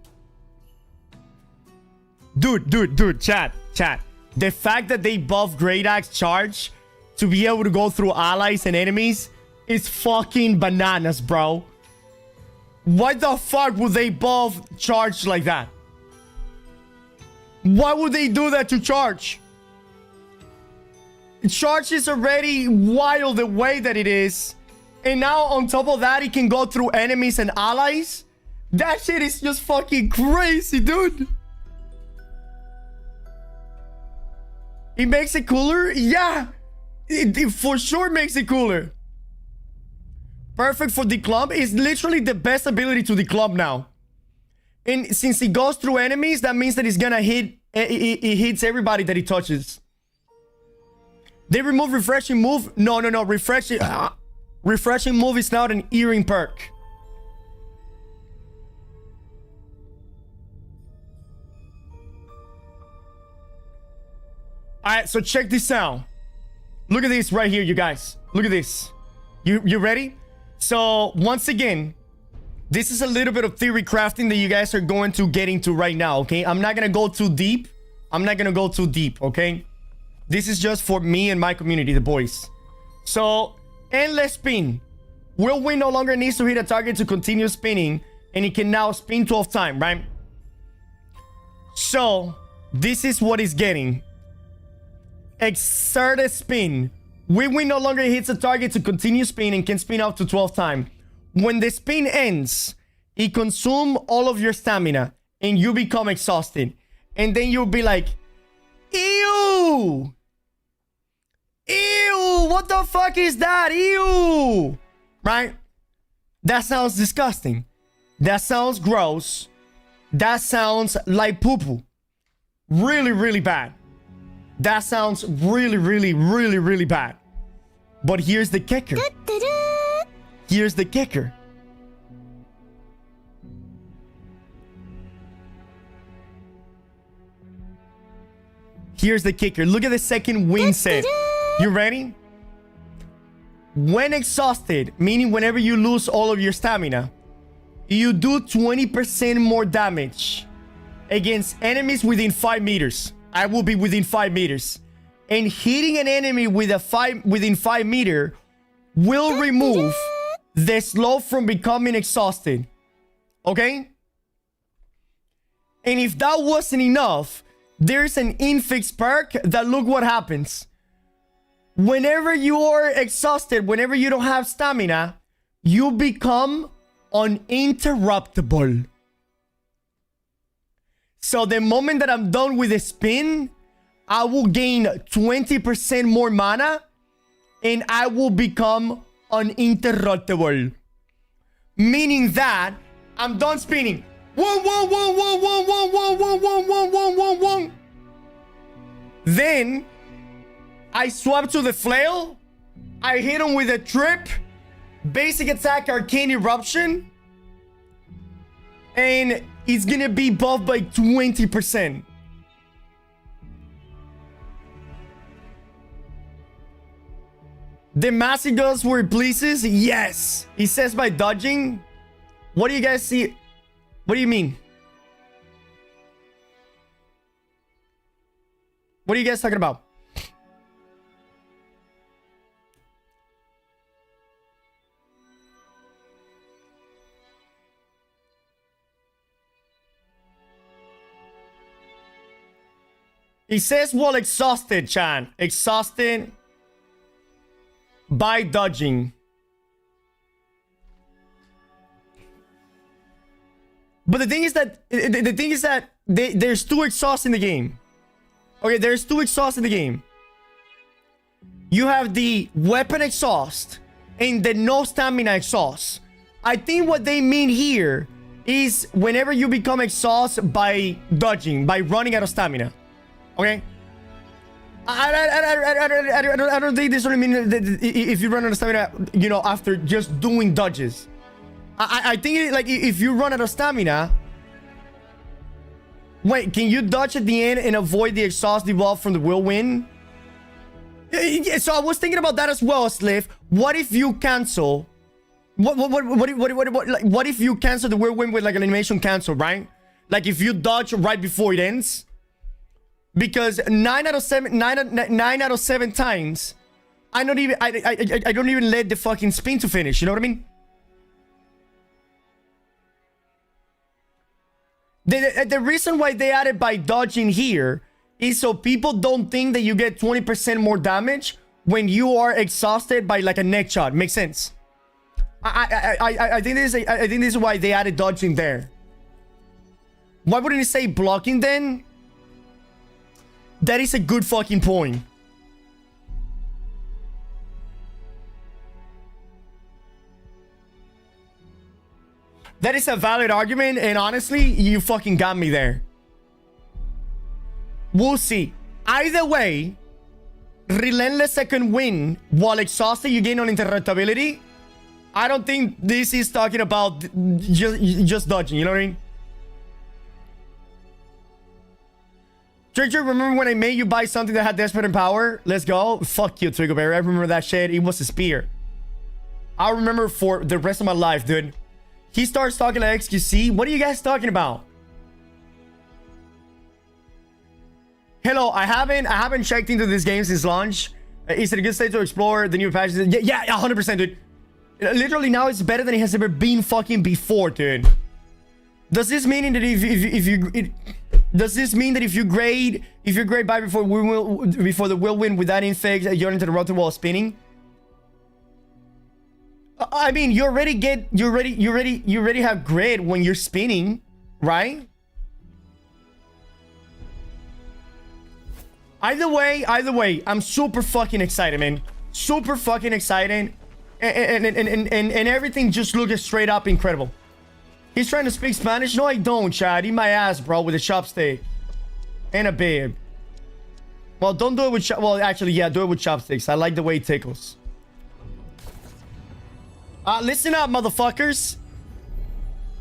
Dude, chat. The fact that they buff Great Axe Charge to be able to go through allies and enemies is fucking bananas, bro. Why the fuck would they buff Charge like that? Why would they do that to Charge? Charge is already wild the way that it is. And now on top of that, it can go through enemies and allies. That shit is just fucking crazy, dude. It makes it cooler? Yeah. It for sure makes it cooler. Perfect for declump. Is literally the best ability to declump now. And since it goes through enemies, that means that it's gonna hit. It hits everybody that it touches. They remove refreshing move. No. Refreshing move is now an earring perk. Alright, so check this out. Look at this right here, you guys. Look at this. You ready? So, once again, this is a little bit of theory crafting that you guys are going to get into right now, okay? I'm not gonna go too deep. Okay? This is just for me and my community, the boys. So, endless spin. Whirlwind no longer needs to hit a target to continue spinning, and it can now spin 12 times, right? So, this is what it's getting. Exerted spin. Whirlwind no longer hits a target to continue spinning and can spin up to 12 times. When the spin ends, it consumes all of your stamina and you become exhausted. And then you'll be like, ew! Ew! What the fuck is that? Ew! Right? That sounds disgusting. That sounds gross. That sounds like poo-poo. Really, really bad. That sounds really, really, really, really bad. But here's the kicker. Here's the kicker. Here's the kicker. Look at the second win set. You ready? When exhausted, meaning whenever you lose all of your stamina, you do 20% more damage against enemies within 5 meters. I will be within 5 meters. And hitting an enemy with within 5 meters will remove the slow from becoming exhausted. Okay? And if that wasn't enough, there's an infix perk that look what happens. Whenever you are exhausted, whenever you don't have stamina, you become uninterruptible. So the moment that I'm done with the spin, I will gain 20% more mana and I will become uninterruptible. Meaning that I'm done spinning. Then I swap to the flail. I hit him with a trip. Basic attack, arcane eruption. And it's gonna be buffed by 20%. The massive goes where it pleases? Yes. He says by dodging. What do you guys see? What do you mean? What are you guys talking about? He says, well, exhausted, Chan. Exhausted by dodging. But the thing is that there's 2 exhausts in the game. Okay, there's 2 exhausts in the game. You have the weapon exhaust and the no stamina exhaust. I think what they mean here is whenever you become exhausted by dodging, by running out of stamina. Okay? I don't think this only means that if you run out of stamina, you know, after just doing dodges. I think like if you run out of stamina. Wait, can you dodge at the end and avoid the exhaust debuff from the whirlwind? Yeah, so I was thinking about that as well, Sliff. What if you cancel? What if you cancel the whirlwind with like an animation cancel, right? Like if you dodge right before it ends. Because 9 out of 7 times, I don't even let the fucking spin to finish. You know what I mean? The reason why they added by dodging here is so people don't think that you get 20% more damage when you are exhausted by like a neck shot. Makes sense. I think this is why they added dodging there. Why wouldn't it say blocking then? That is a good fucking point. That is a valid argument, and honestly, you fucking got me there. We'll see. Either way, Relentless second win while exhausted, you gain on interruptibility. I don't think this is talking about just dodging, you know what I mean? Trigger, remember when I made you buy something that had desperate and power? Let's go. Fuck you, Twiggleberry. I remember that shit. It was a spear. I'll remember for the rest of my life, dude. He starts talking like XQC. What are you guys talking about? Hello, I haven't checked into this game since launch. Is it a good state to explore the new patches? Yeah, 100%, dude. Literally now it's better than it has ever been fucking before, dude. Does this mean that if you grade by before the whirlwind without infect, you're interrupted while spinning? I mean, you already have grade when you're spinning, right? Either way, I'm super fucking excited, man. Super fucking excited. And everything just looks straight up incredible. He's trying to speak Spanish? No, I don't, Chad. Eat my ass, bro, with a chopstick. And a bib. Well, don't do it with well, actually, yeah, do it with chopsticks. I like the way it tickles. Listen up, motherfuckers.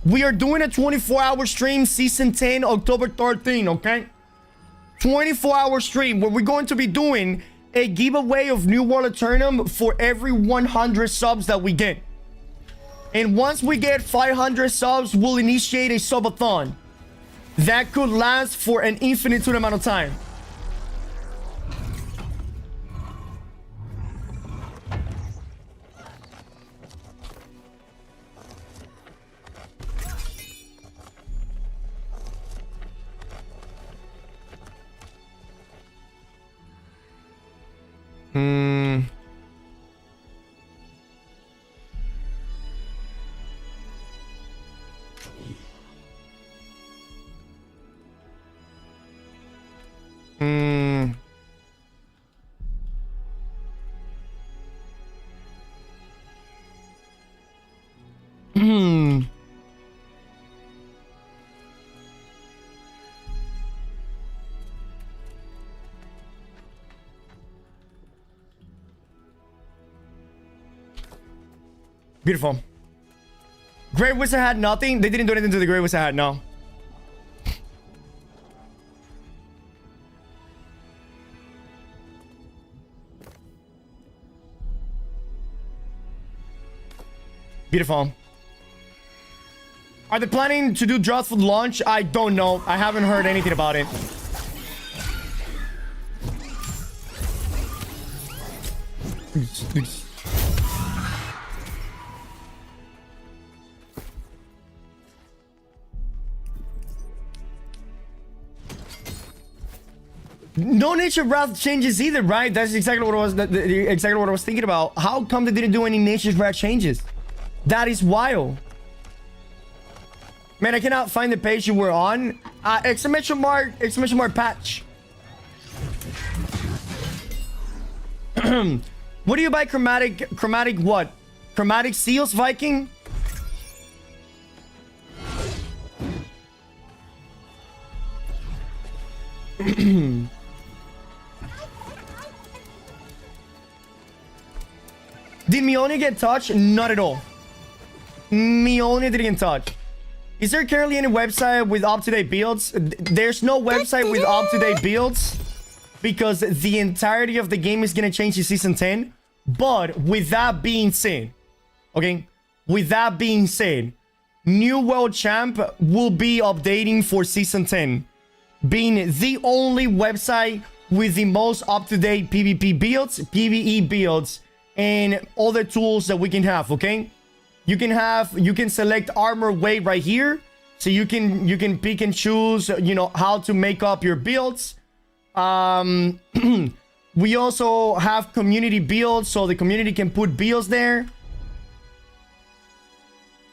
We are doing a 24-hour stream, Season 10, October 13, okay? 24-hour stream where we're going to be doing a giveaway of New World Eternum for every 100 subs that we get. And once we get 500 subs, we'll initiate a subathon that could last for an infinite amount of time. Beautiful. Great Wizard had nothing. They didn't do anything to the Great Wizard hat, no. Beautiful. Are they planning to do drops for the launch? I don't know. I haven't heard anything about it. No nature wrath changes either, right? That's exactly what I was exactly what I was thinking about. How come they didn't do any nature wrath changes? That is wild. Man, I cannot find the page you were on. Exclamation mark patch. What do you buy? Chromatic what? Chromatic seals, Viking? Did Mione get touched? Not at all. Mione didn't get touched. Is there currently any website with up-to-date builds? There's no website with up-to-date builds because the entirety of the game is going to change in Season 10. But with that being said, okay, with that being said, New World Champ will be updating for Season 10, being the only website with the most up-to-date PvP builds, PvE builds, and other tools that we can have, okay? You can select armor weight right here, so you can pick and choose, you know, how to make up your builds. We also have community builds, so the community can put builds there.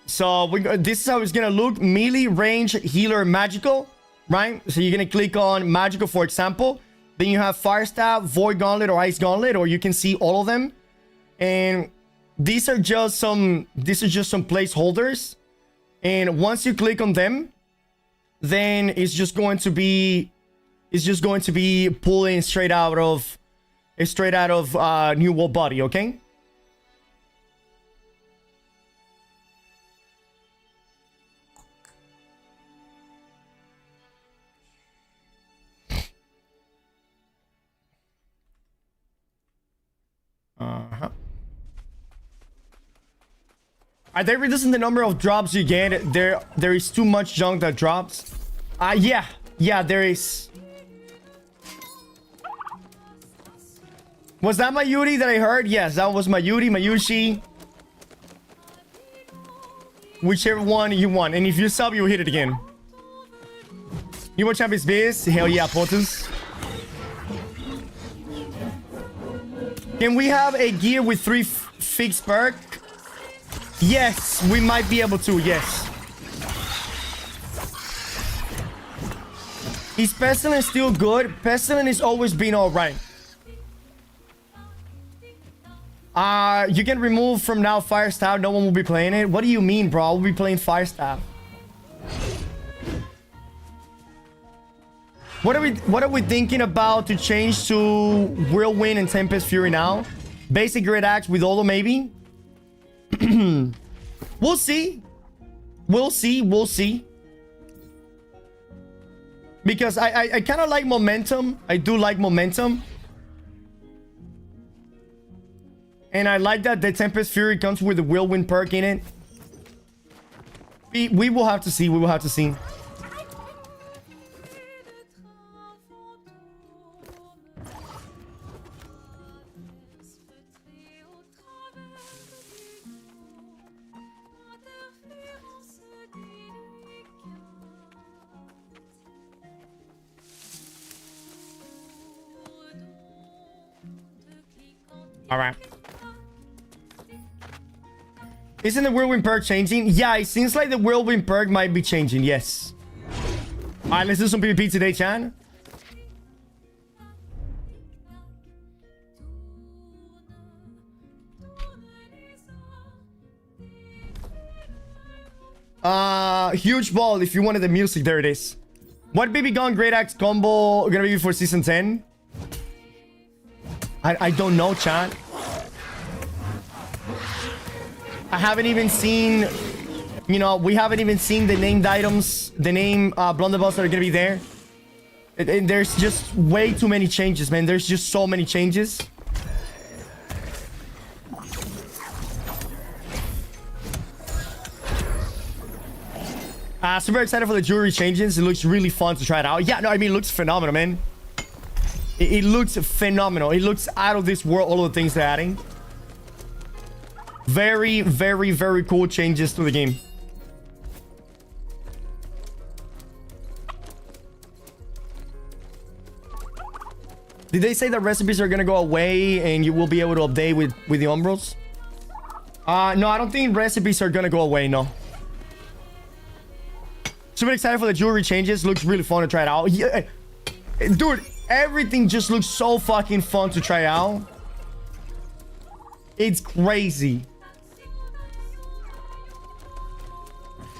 So this is how it's gonna look: melee, range, healer, magical, right? So you're gonna click on magical, for example. Then you have fire staff, void gauntlet, or ice gauntlet, or you can see all of them. And these are just some placeholders. And once you click on them, then it's just going to be pulling straight out of New World Body, okay? Are they reducing the number of drops you get? There is too much junk that drops. Yeah, there is. Was that my Yuri that I heard? Yes, that was my Yuri, my Yushi. Whichever one you want. And if you sub, you'll hit it again. You want Champions Biz? Hell yeah, Potus. Can we have a gear with 3 fixed perk? Yes, we might be able to, yes. Is Pestilence still good? Pestilence has always been alright. You can remove from now Fire Staff. No one will be playing it. What do you mean, bro? We'll be playing Fire Staff. What are we thinking about to change to Whirlwind and Tempest Fury now? Basic Great Axe with Olo, maybe? We'll see. We'll see. Because I kind of like momentum. I do like momentum. And I like that the Tempest Fury comes with the Whirlwind perk in it. We will have to see. We will have to see. All right. Isn't the Whirlwind perk changing? Yeah, it seems like the Whirlwind perk might be changing. Yes. All right, let's do some PvP today, Chan. Huge ball. If you wanted the music, there it is. What BB Gun Great Axe combo gonna be for Season 10? I don't know, chat. I haven't even seen, you know, we haven't even seen the named items, the name blunderbuss that are gonna be there. And there's just way too many changes, man. There's just so many changes. Super excited for the jewelry changes. It looks really fun to try it out. Yeah, no, I mean, it looks phenomenal, man. It looks phenomenal. It looks out of this world, all of the things they're adding. Very, very, very cool changes to the game. Did they say that recipes are gonna go away and you will be able to update with the umbros? No, I don't think recipes are gonna go away, no. Super excited for the jewelry changes. Looks really fun to try it out. Yeah. Dude, everything just looks so fucking fun to try out. It's crazy.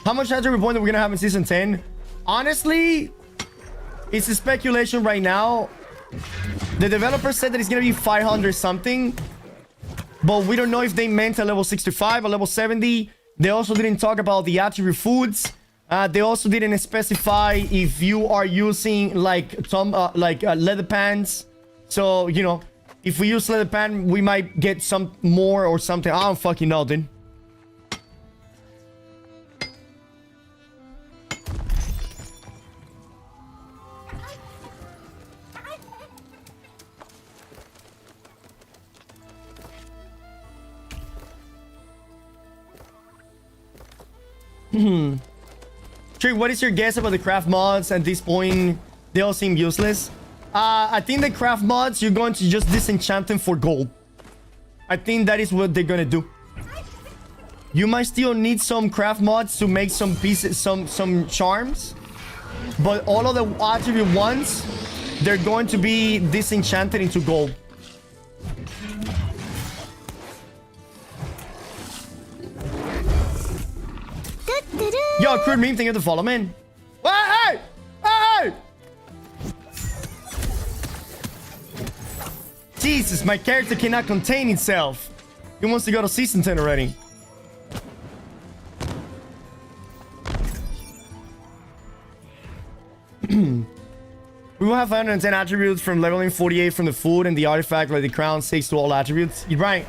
How much attribute point are we gonna have in season 10? Honestly, it's a speculation right now. The developer said that it's gonna be 500 something, but we don't know if they meant a level 65 or level 70. They also didn't talk about the attribute foods. They also didn't specify if you are using like some leather pants. So, you know, if we use leather pant, we might get some more or something. I don't fucking know, dude. Trick, what is your guess about the craft mods? At this point, they all seem useless. I think the craft mods, you're going to just disenchant them for gold. I think that is what they're gonna do. You might still need some craft mods to make some pieces, some charms. But all of the attribute ones, they're going to be disenchanted into gold. Yo, crude meme, thank you for the follow, man. Hey! Hey! Jesus, my character cannot contain itself. He wants to go to season 10 already. We will have 510 attributes from leveling 48 from the food and the artifact like the crown 6 to all attributes. You're right.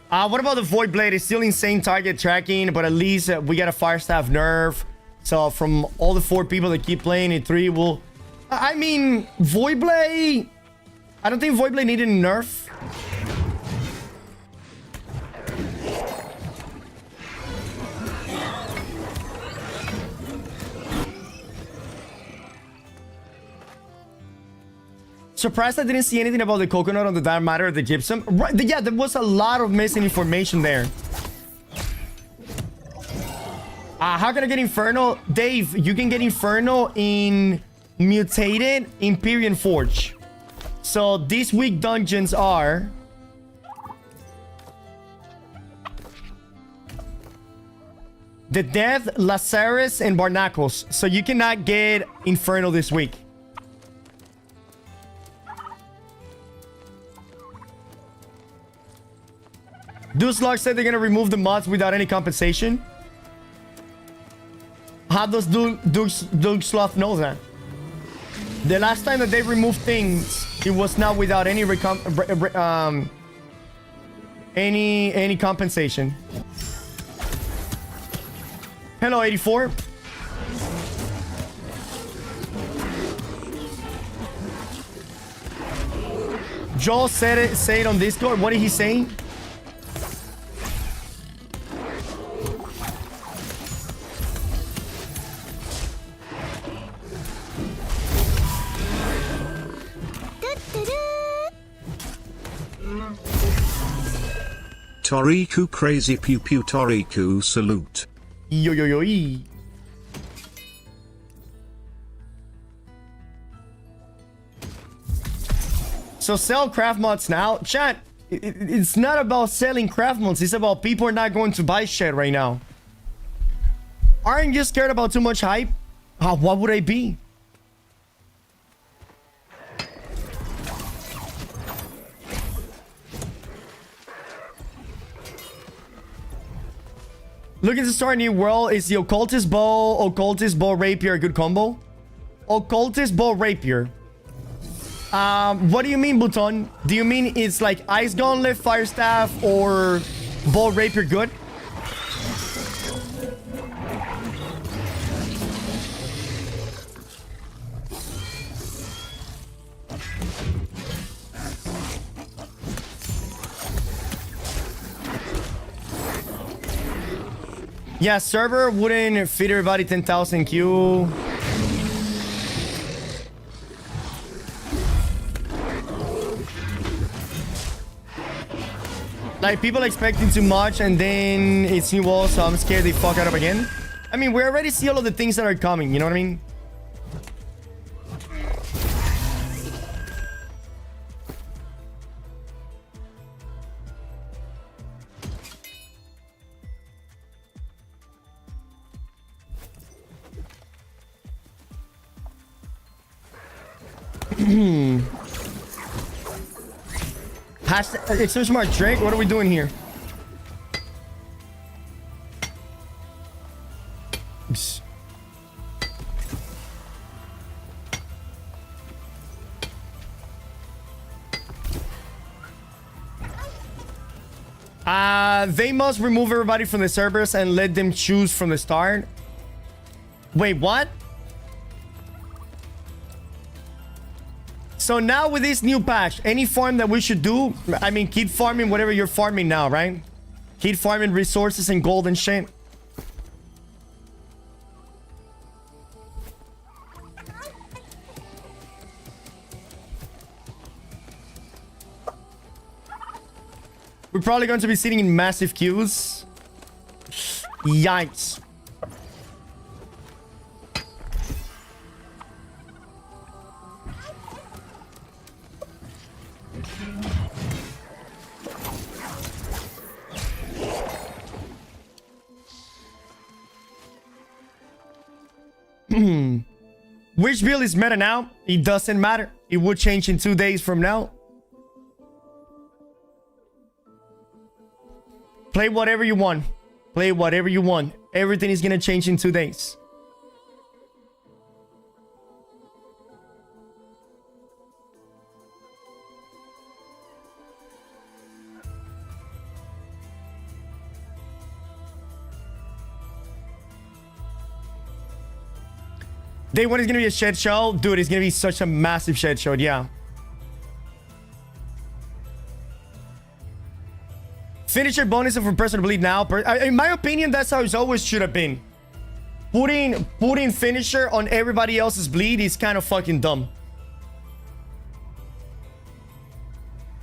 What about the Void Blade? It's still insane target tracking, but at least we got a Fire Staff nerf. So from all the 4 people that keep playing it, 3 will... I mean, Void Blade... I don't think Void Blade needed a nerf. Surprised I didn't see anything about the coconut on the dark matter of the gypsum. Right, yeah, there was a lot of missing information there. How can I get Inferno? Dave, you can get Inferno in Mutated Empyrean Forge. So these week dungeons are... the Death, Lazarus, and Barnacles. So you cannot get Inferno this week. Deucelog said they're gonna remove the mods without any compensation. How does Deucelog know that? The last time that they removed things, it was not without any any compensation. Hello, 84. Joel said it on Discord. What did he say? Toriku crazy pew pew Toriku salute. Yo yo yo ee. So sell craft mods now. Chat, it's not about selling craft mods. It's about people are not going to buy shit right now. Aren't you scared about too much hype? What would I be? Looking to start a new world. Is the occultist bow, rapier a good combo? Occultist bow, rapier. What do you mean, Bhutan? Do you mean it's like ice gauntlet, fire staff, or bow rapier good? Yeah, server wouldn't fit everybody 10,000 Q. Like, people expecting too much, and then it's new wall, so I'm scared they fuck it up again. I mean, we already see all of the things that are coming, you know what I mean? It's smart Drake. What are we doing here? They must remove everybody from the servers and let them choose from the start. Wait, what? So now with this new patch, any farm that we should do, I mean, keep farming whatever you're farming now, right? Keep farming resources and gold and shit. We're probably going to be sitting in massive queues. Yikes. Which build is meta now? It doesn't matter. It would change in 2 days from now. Play whatever you want. Play whatever you want. Everything is gonna change in 2 days. Day one is gonna be a shed show. Dude, it's gonna be such a massive shed show, yeah. Finisher bonus for person to bleed now. In my opinion, that's how it always should have been. Putting finisher on everybody else's bleed is kind of fucking dumb.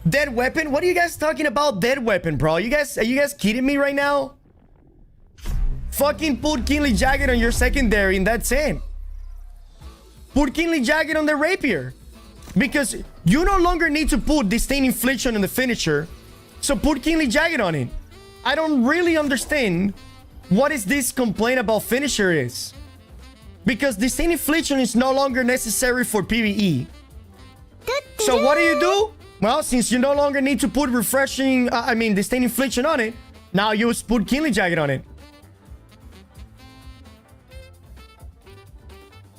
Dead weapon? What are you guys talking about? Dead weapon, bro? Are you guys kidding me right now? Fucking put Kingly Jagged on your secondary and that's it. Put Kingly Jagged on the rapier. Because you no longer need to put Disdain Infliction on the finisher. So put Kingly Jagged on it. I don't really understand what is this complaint about finisher is. Because Disdain Infliction is no longer necessary for PvE. So what do? Well, since you no longer need to put Disdain Infliction on it, now you just put Kingly Jagged on it.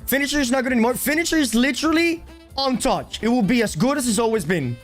Finisher is not good anymore. Finisher is literally untouched. It will be as good as it's always been.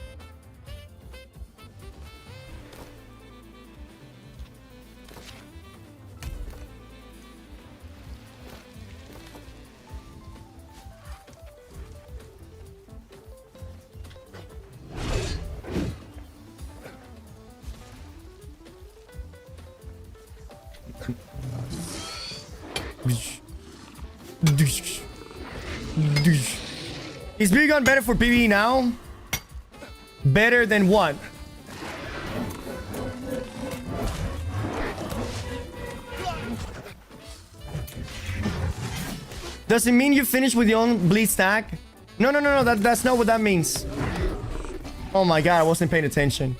Is BB gun better for PvE now? Better than what? Does it mean you finish with your own bleed stack? No. That's not what that means. Oh my god, I wasn't paying attention.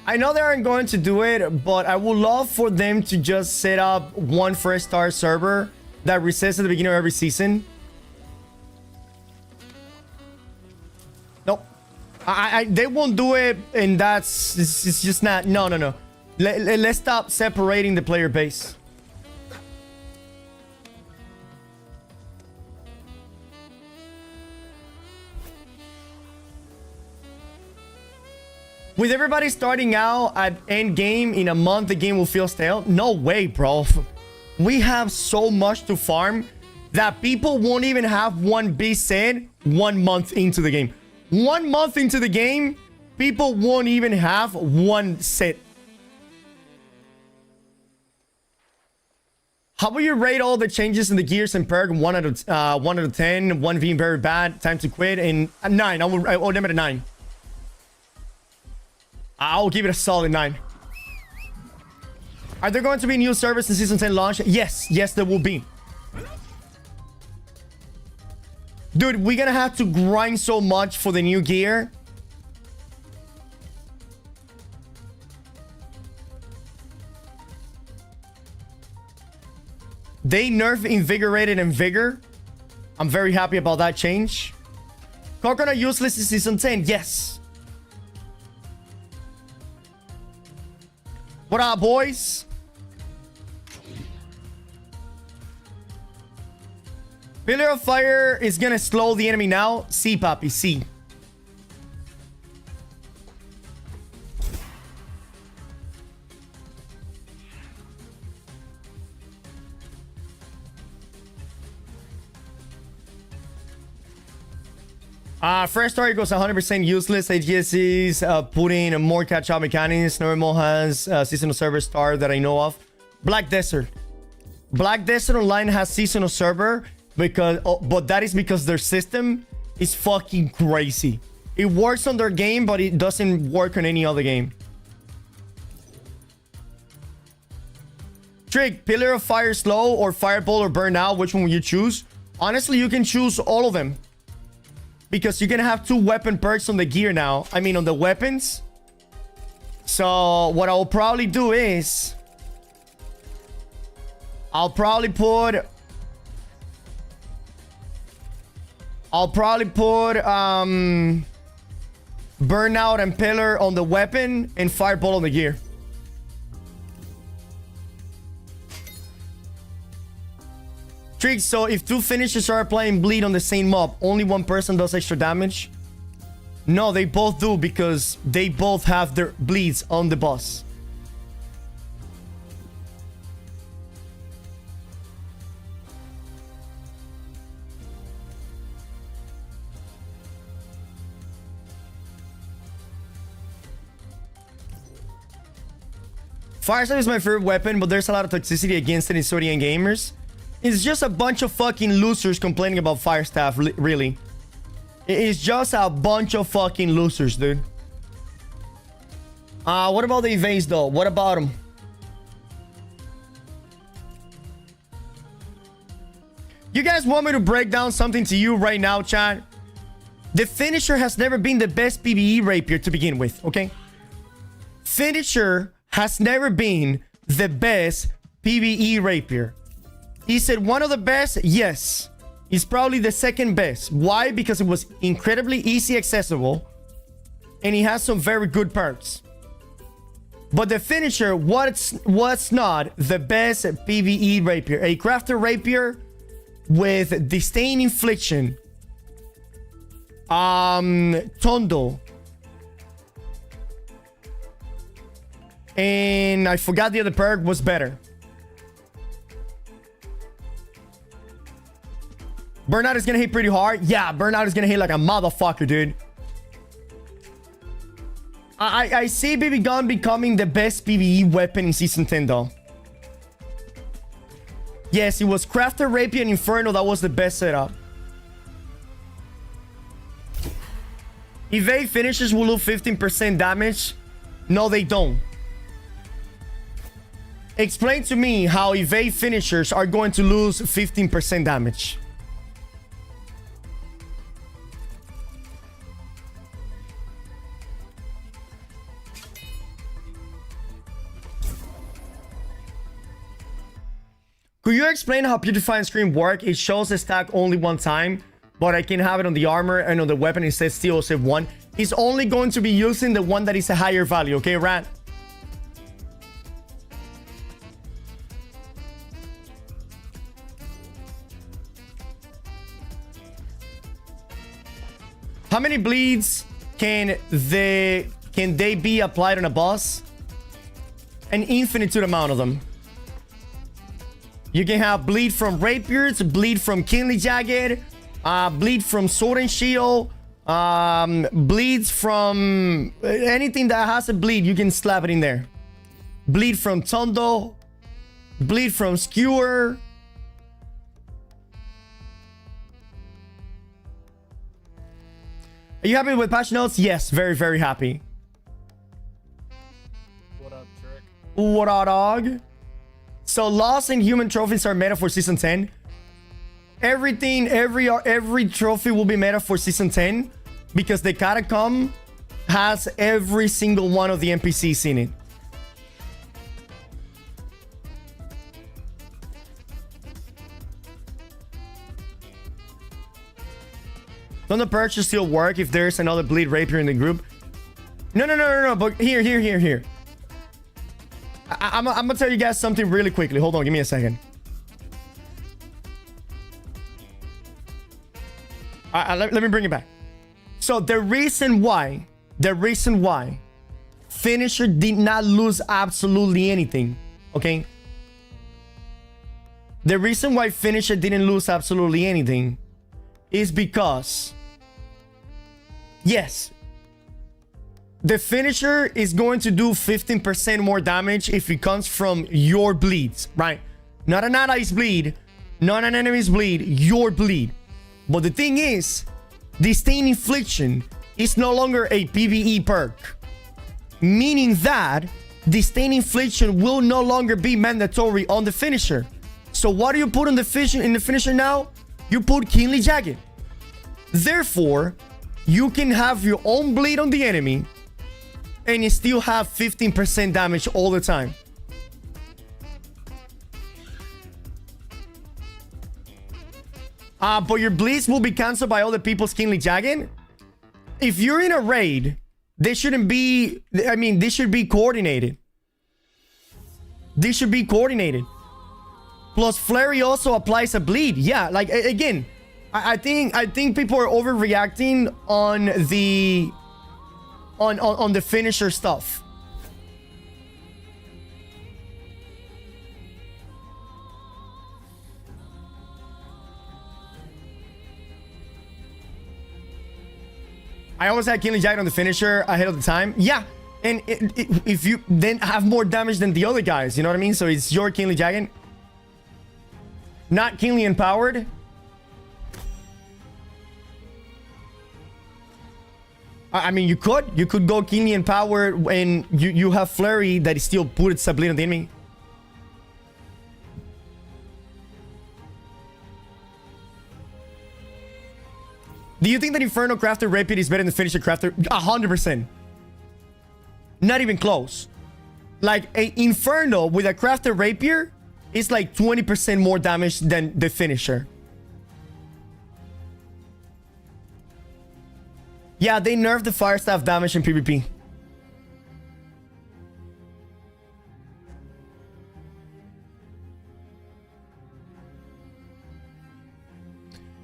I know they aren't going to do it, but I would love for them to just set up one first star server that resets at the beginning of every season. Nope. They won't do it, and it's just not. No. Let's stop separating the player base. With everybody starting out at end game in a month, the game will feel stale. No way, bro. We have so much to farm that people won't even have one beast set 1 month into the game. 1 month into the game, people won't even have one set. How will you rate all the changes in the gears and perk? 1 out of 10, 1 being very bad, time to quit, and a 9. I will name it a 9. I'll give it a solid 9. Are there going to be new servers in Season 10 launch? Yes, there will be. Dude, we're gonna have to grind so much for the new gear. They nerf Invigorated and Vigor. I'm very happy about that change. Coconut useless in Season 10. Yes. What up, boys? Pillar of Fire is gonna slow the enemy now. See, Papi, see. Fresh Start goes 100% useless. AGS's putting more catch-up mechanics. Normal has seasonal server star that I know of. Black Desert. Black Desert Online has seasonal server because, but that is because their system is fucking crazy. It works on their game, but it doesn't work on any other game. Trick, Pillar of Fire slow or Fireball or Burnout. Which one will you choose? Honestly, you can choose all of them. Because you're gonna have 2 weapon perks on the gear now. I mean, on the weapons. So, what I'll probably do is... I'll probably put Burnout and Pillar on the weapon and Fireball on the gear. Trick, so if 2 finishers are playing bleed on the same mob, only 1 person does extra damage? No, they both do because they both have their bleeds on the boss. Fireside is my favorite weapon, but there's a lot of toxicity against it in Sodian gamers. It's just a bunch of fucking losers complaining about Fire Staff, really. It's just a bunch of fucking losers, dude. What about the evades, though? What about them? You guys want me to break down something to you right now, chat? The finisher has never been the best PvE rapier to begin with, okay? Finisher has never been the best PvE rapier. Is it one of the best? Yes. It's probably the second best. Why? Because it was incredibly easy accessible. And it has some very good perks. But the finisher was not the best PvE rapier. A crafter rapier with disdain infliction. Tondo. And I forgot the other perk was better. Burnout is gonna hit pretty hard. Yeah, Burnout is gonna hit like a motherfucker, dude. I see BB Gun becoming the best PvE weapon in Season 10, though. Yes, it was Crafter, Rapier, and Inferno. That was the best setup. Evade finishers will lose 15% damage. No, they don't. Explain to me how evade finishers are going to lose 15% damage. Could you explain how Putrefying Scream work? It shows the stack only one time, but I can have it on the armor and on the weapon. It says Steel Save 1. is only going to be using the one that is a higher value. Okay, Rat? How many bleeds can they be applied on a boss? An infinite amount of them. You can have bleed from rapiers, bleed from kingly jagged, bleed from sword and shield, bleeds from anything that has a bleed. You can slap it in there. Bleed from tondo, bleed from skewer. Are you happy with patch notes? Yes, very, very happy. What up, Trick? What up, dog? So lost and human trophies are meta for season 10. Everything, every trophy will be meta for season 10 because the catacomb has every single one of the NPCs in it. Don't the perks still work if there's another bleed rapier in the group? No. But here. I'm gonna tell you guys something really quickly. Hold on, give me a second. Let me bring it back. So the reason why Finisher did not lose absolutely anything, okay? The reason why Finisher didn't lose absolutely anything is because, yes, the finisher is going to do 15% more damage if it comes from your bleeds, right? Not an ally's bleed, not an enemy's bleed, your bleed. But the thing is, Disdain Infliction is no longer a PvE perk, meaning that Disdain Infliction will no longer be mandatory on the finisher. So what do you put in the finisher now? You put Kingly Jagged. Therefore, you can have your own bleed on the enemy and you still have 15% damage all the time. But your bleeds will be cancelled by other people's Kingly Jagged. If you're in a raid, they shouldn't be... I mean, this should be coordinated. This should be coordinated. Plus, Flurry also applies a bleed. Yeah, like, again, I think people are overreacting on the... on the finisher stuff. I always had Kingly Jagged on the finisher ahead of the time. Yeah, and if you then have more damage than the other guys, you know what I mean? So it's your Kingly Jagged, not Kingly Empowered. I mean, you could go Kingly Empowered and you have Flurry that is still puts a bleed on the enemy. Do you think that Inferno Crafter Rapier is better than Finisher Crafter? 100%. Not even close. Like, a Inferno with a Crafter Rapier is like 20% more damage than the Finisher. Yeah, they nerfed the Fire Staff damage in PvP.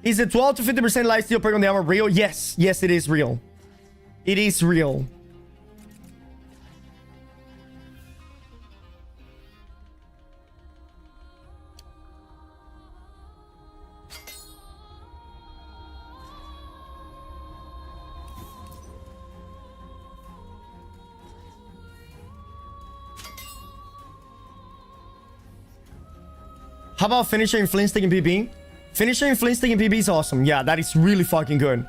Is the 12 to 50% lifesteal perk on the armor real? Yes. Yes, it is real. It is real. How about Finisher and Flint Stick in PvP? Finisher and Flint Stick in PvP is awesome. Yeah, that is really fucking good.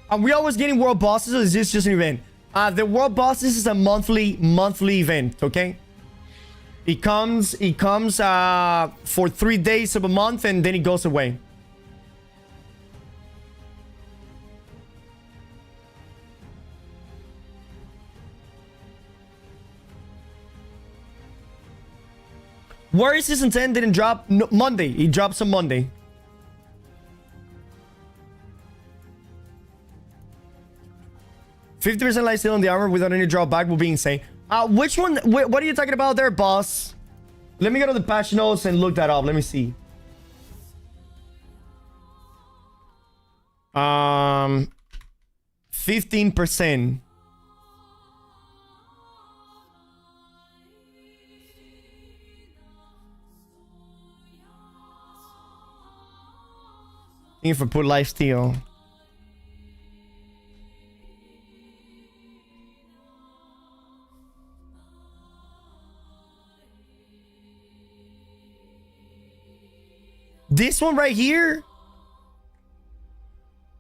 Are we always getting world bosses, or is this just an event? The world bosses is a monthly event, okay? It comes for 3 days of a month and then it goes away. Warrior Season 10 didn't drop Monday. It drops on Monday. $50% lifesteal on the armor without any drawback will be insane. Which one? What are you talking about there, boss? Let me go to the patch notes and look that up. Let me see. 15%. If I put lifesteal. This one right here,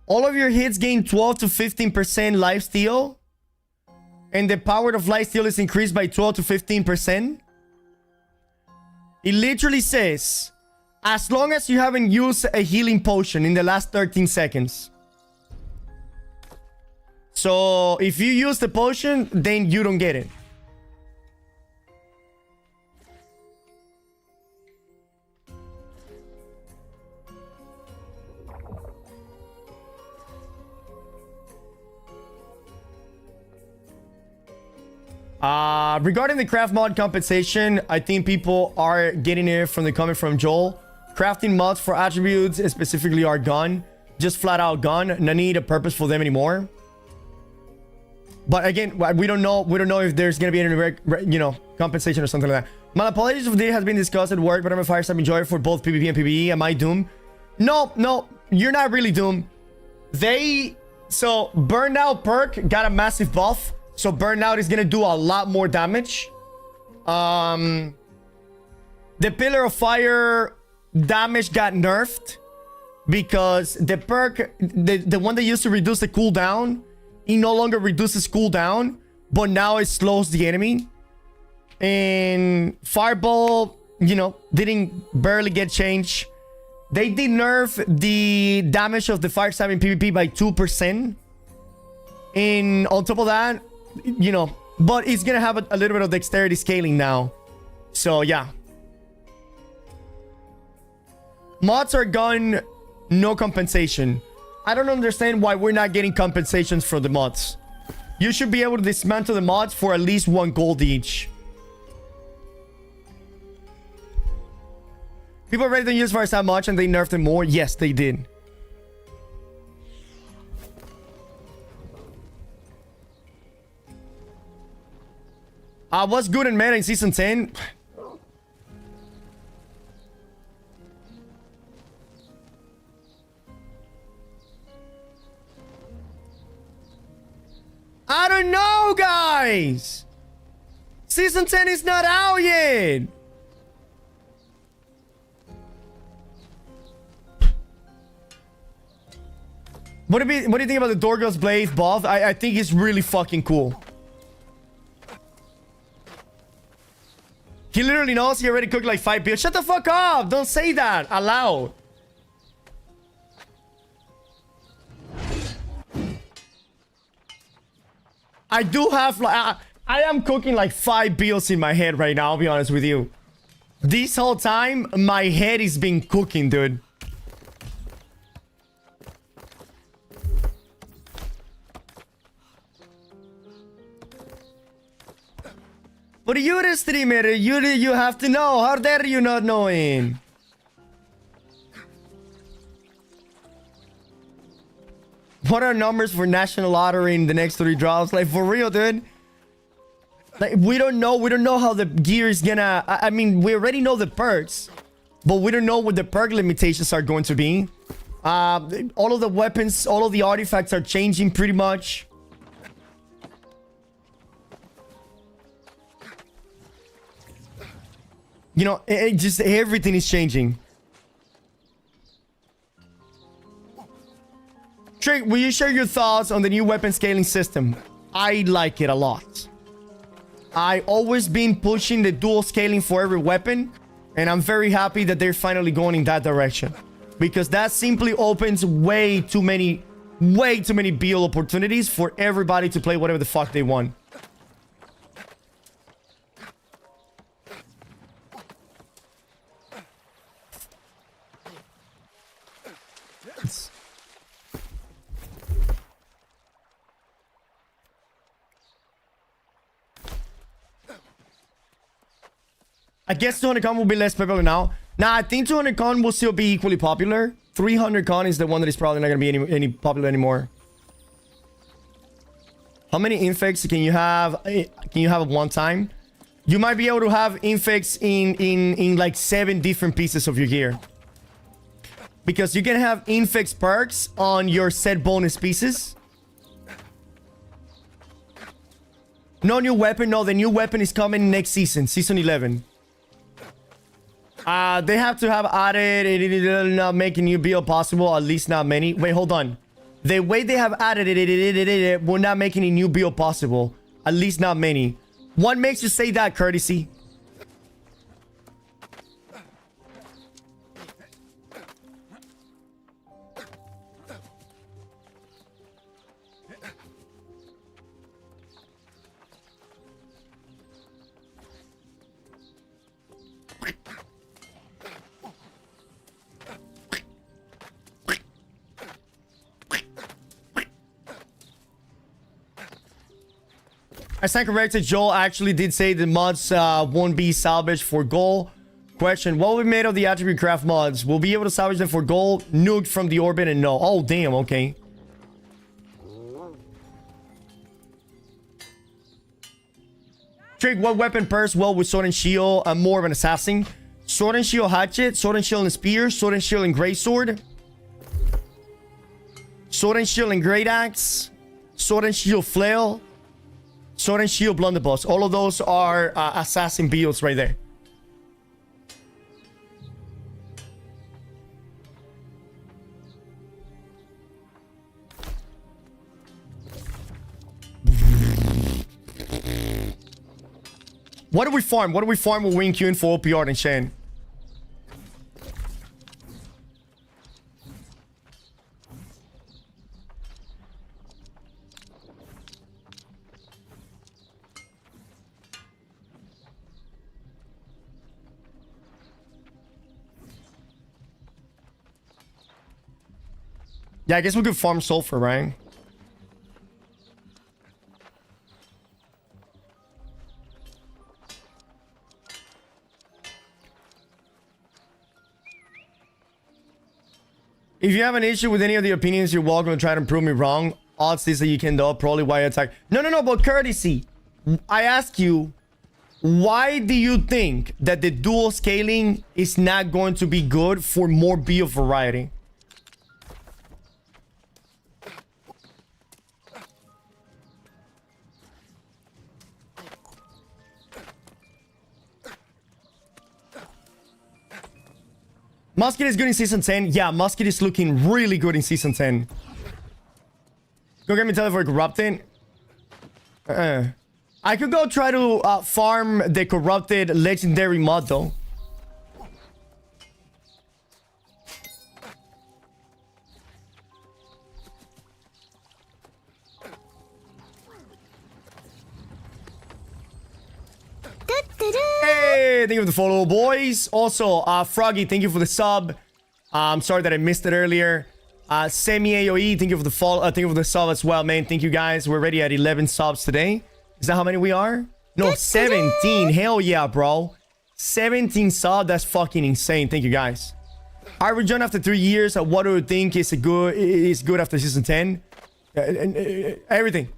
all of your hits gain 12 to 15% lifesteal, and the power of lifesteal is increased by 12 to 15%. It literally says, as long as you haven't used a healing potion in the last 13 seconds. So if you use the potion, then you don't get it. Regarding the craft mod compensation, I think people are getting it from the comment from Joel. Crafting mods for attributes, specifically are gone. Just flat out gone. No need a purpose for them anymore. But again, we don't know if there's gonna be any, compensation or something like that. My apologies if it has been discussed at work, but I'm a Fireside enjoyer for both PvP and PvE. Am I doomed? No, you're not really doomed. So Burnout perk got a massive buff. So Burnout is gonna do a lot more damage. The Pillar of Fire damage got nerfed because the perk, the one that used to reduce the cooldown, it no longer reduces cooldown, but now it slows the enemy. And Fireball, didn't barely get changed. They did nerf the damage of the fire stab in PvP by 2%. And on top of that, but it's gonna have a little bit of dexterity scaling now. So yeah. Mods are gone, no compensation. I don't understand why we're not getting compensations for the mods. You should be able to dismantle the mods for at least 1 gold each. People already don't use fire stab much and they nerfed them more. Yes, they did. What's good in meta in Season 10? I don't know, guys! Season 10 is not out yet! What do you think about the Dorgo's Blade buff? I think it's really fucking cool. He literally knows he already cooked like 5 builds. Shut the fuck up! Don't say that aloud. I do have like... I am cooking like 5 builds in my head right now, I'll be honest with you. This whole time, my head is been cooking, dude. But you're a streamer, you have to know. How dare you not knowing? What are numbers for National Lottery in the next 3 drops? Like, for real, dude. Like, we don't know how the gear is gonna... I mean, we already know the perks, but we don't know what the perk limitations are going to be. All of the weapons, all of the artifacts are changing pretty much. It just everything is changing. Trick, will you share your thoughts on the new weapon scaling system? I like it a lot. I always been pushing the dual scaling for every weapon, and I'm very happy that they're finally going in that direction, because that simply opens way too many build opportunities for everybody to play whatever the fuck they want. I guess 200 con will be less popular now. Nah, I think 200 con will still be equally popular. 300 con is the one that is probably not going to be any popular anymore. How many infects can you have? Can you have at one time? You might be able to have infects in like 7 different pieces of your gear. Because you can have infects perks on your set bonus pieces. No new weapon. No, the new weapon is coming next season. Season 11. They have to have added it, not making new build possible. At least not many. Wait, hold on. The way they have added it will not make any new build possible. At least not many. What makes you say that, Courtesy? I stand corrected. Joel actually did say the mods won't be salvaged for gold. Question: what will be made of the attribute craft mods? We'll be able to salvage them for gold. Nuked from the orbit and no. Oh, damn. Okay. Trick, what weapon pairs well with sword and shield? I'm more of an assassin. Sword and shield hatchet. Sword and shield and spear. Sword and shield and great sword. Sword and shield and great axe. Sword and shield flail. Sword and shield blunderbuss. All of those are assassin builds right there. What do we farm? What do we farm when we're in queuing for OPR and Shen? Yeah, I guess we could farm sulfur, right? If you have an issue with any of the opinions, you're welcome to try to prove me wrong. Odds is that you can though, probably why attack. No, but courtesy. I ask you, why do you think that the dual scaling is not going to be good for more build variety? Musket is good in Season 10. Yeah, Musket is looking really good in Season 10. Go get me Teleport Corrupted. I could go try to farm the Corrupted Legendary mod, though. Hey, thank you for the follow, boys. Also, Froggy, thank you for the sub. I'm sorry that I missed it earlier. Semi AOE, thank you for the follow. Thank you for the sub as well, man. Thank you guys. We're already at 11 subs today. Is that how many we are? No, 17. Hell yeah, bro. 17 subs. That's fucking insane. Thank you guys. I rejoined after 3 years. What do you think is good after Season 10? Everything.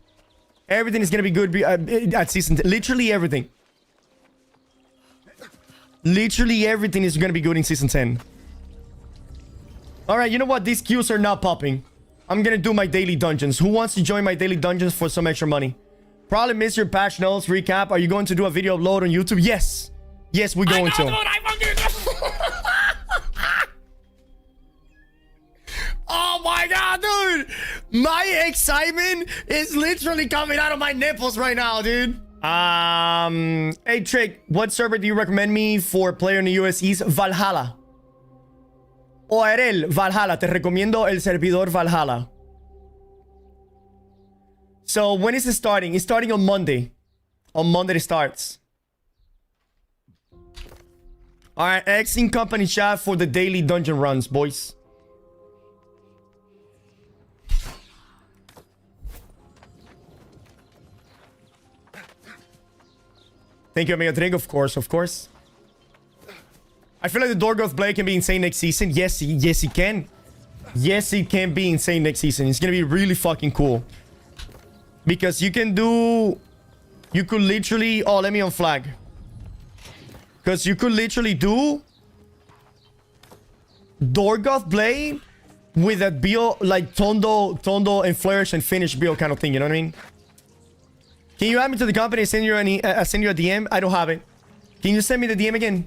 Everything is gonna be good at Season 10. Literally everything. Literally everything is going to be good in Season 10. Alright, you know what? These queues are not popping. I'm going to do my daily dungeons. Who wants to join my daily dungeons for some extra money? Probably missed your patch notes recap. Are you going to do a video upload on YouTube? Yes. Yes, we're going to. Oh my god, dude. My excitement is literally coming out of my nipples right now, dude. Hey Trick, what server do you recommend me for player in the US East? Valhalla. ORL, Valhalla. Te recomiendo el servidor Valhalla. So when is it starting? It's starting on Monday. On Monday it starts. Alright, X in company chat for the daily dungeon runs, boys. Thank you, Amigo Drink, of course, of course. I feel like the Dorgoth Blade can be insane next season. Yes, it can. Yes, it can be insane next season. It's gonna be really fucking cool. Because you can do... You could literally... Oh, let me unflag. Because you could literally do... Dorgoth Blade with that build, like Tondo and Flourish and finish build kind of thing, you know what I mean? Can you add me to the company and send you a DM? I don't have it. Can you send me the DM again?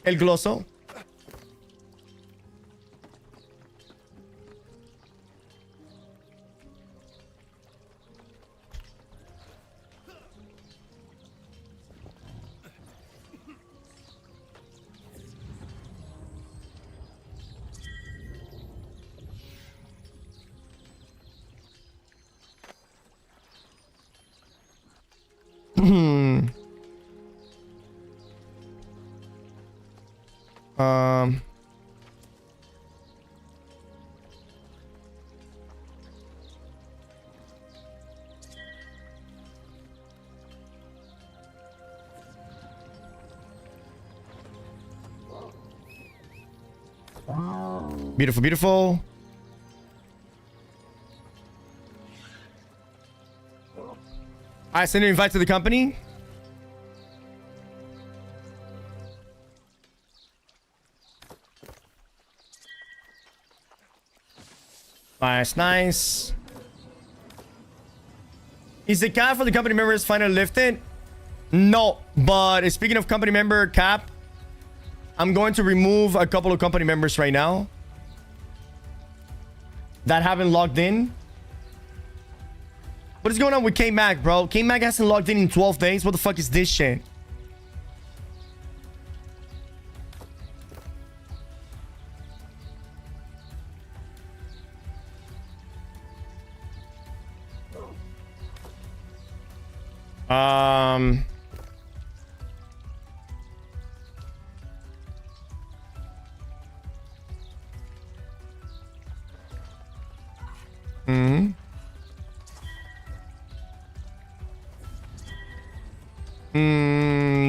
El Gloso. Um... Beautiful, beautiful. I send an invite to the company. Nice, nice. Is the cap for the company members finally lifted? No, but speaking of company member cap, I'm going to remove a couple of company members right now that haven't logged in. What is going on with K-Mac, bro? K-Mac hasn't logged in 12 days. What the fuck is this shit?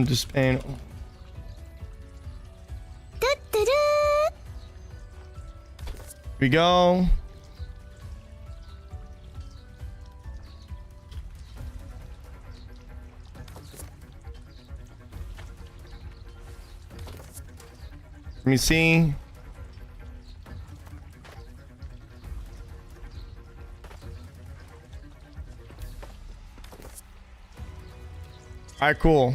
Just and we go. Let me see. All right, cool.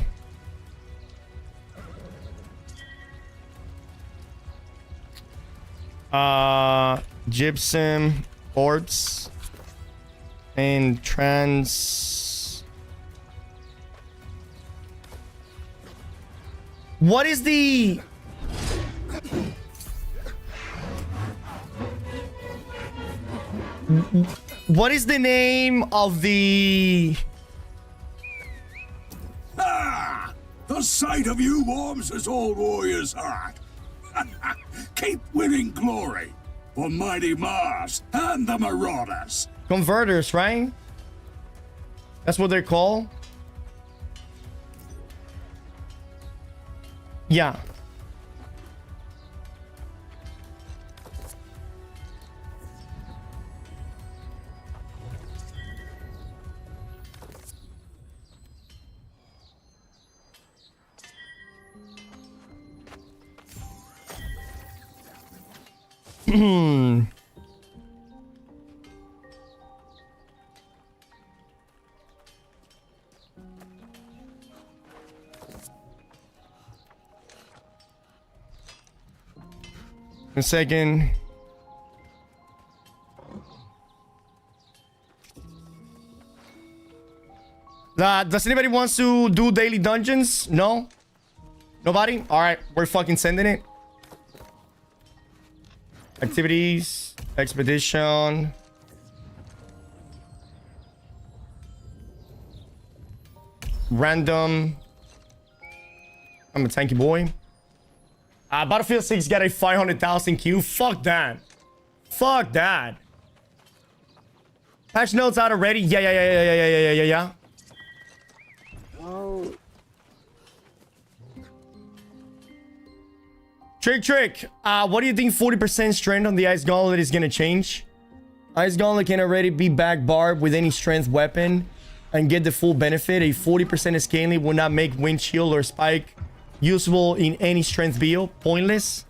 Gypsum, quartz, and trans. What is the... What is the name of the... Ah! The sight of you warms this old warrior's heart. Keep winning glory for mighty Mars and the Marauders. Converters, right? That's what they're called. Yeah. A second. Does anybody wants to do daily dungeons? No? Nobody? All right, we're fucking sending it. Activities, expedition. Random. I'm a tanky boy. Battlefield 6 got a 500,000 queue. Fuck that. Fuck that. Patch notes out already. Yeah. Trick. What do you think 40% strength on the Ice Gauntlet is gonna change? Ice Gauntlet can already be back barb with any strength weapon and get the full benefit. A 40% scaling will not make windshield or spike usable in any strength build. Pointless.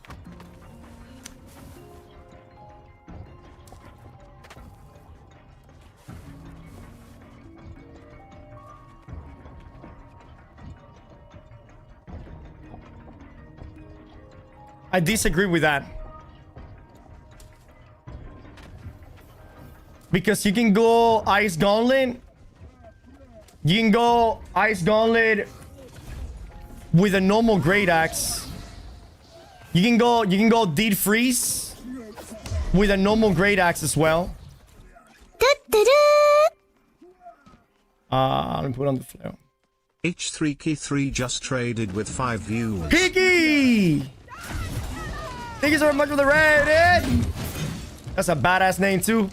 I disagree with that. Because you can go Ice Gauntlet. You can go Ice Gauntlet with a normal Great Axe. You can go Deed Freeze with a normal Great Axe as well. Let me put on the flow. H3K3 just traded with 5 views. Hickey! Thank you so much for the raid, dude. That's a badass name too.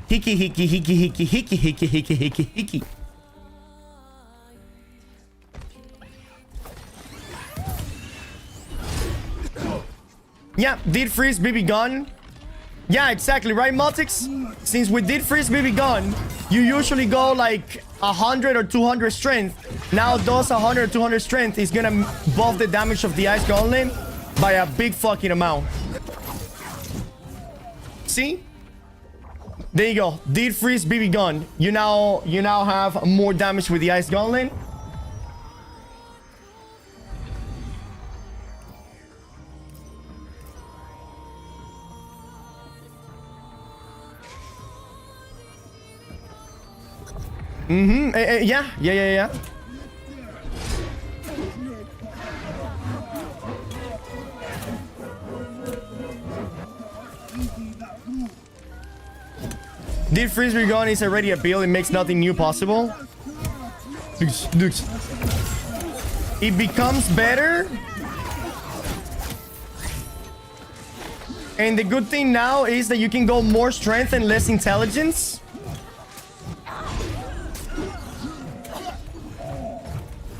Hickey. Yeah, did freeze BB gun. Yeah, exactly, right, Multix? Since we did freeze BB gun, you usually go like 100 or 200 strength. Now those 100 or 200 strength is gonna buff the damage of the Ice Gauntlet by a big fucking amount. See? There you go. Did freeze BB gun. You now have more damage with the Ice Gauntlet. Yeah. Did freeze BB gun is already a build. It makes nothing new possible. It becomes better. And the good thing now is that you can go more strength and less intelligence.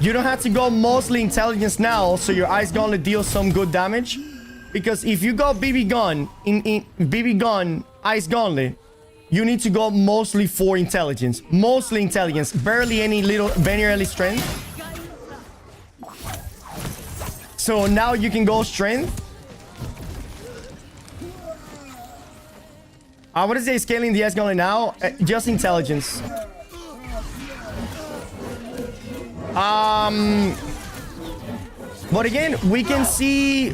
You don't have to go mostly intelligence now, so your Ice Gauntlet deals some good damage. Because if you go BB gun in BB gun Ice Gauntlet, you need to go mostly for intelligence. Mostly intelligence. Barely any strength. So now you can go strength. I would say scaling the Ice Gauntlet now, just intelligence. But again, we can see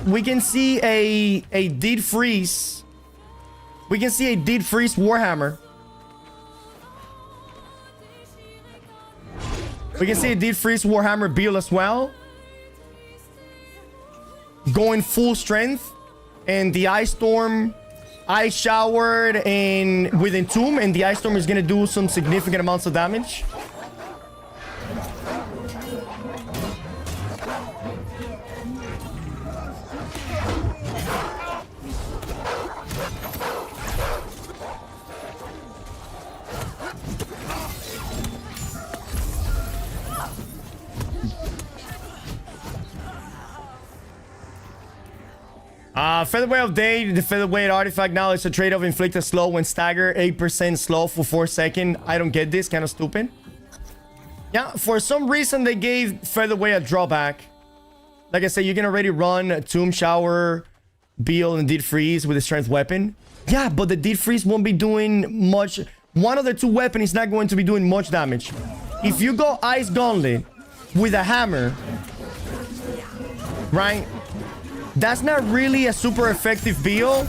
a Deed Freeze. We can see a Deed Freeze Warhammer. We can see a Deed Freeze Warhammer build as well. Going full strength. And the Ice Storm, Ice Showered, and with Entomb. And the Ice Storm is going to do some significant amounts of damage. Featherweight update. The featherweight artifact now is a trade-off. Inflict a slow and stagger 8% slow for 4 seconds. I don't get this. Kind of stupid. Yeah, for some reason they gave featherweight a drawback. Like I said, you can already run Tomb Shower, build, and Deed Freeze with a strength weapon. Yeah, but the Deed Freeze won't be doing much. One of the two weapons is not going to be doing much damage. If you go Ice Gauntlet with a hammer, right? That's not really a super effective build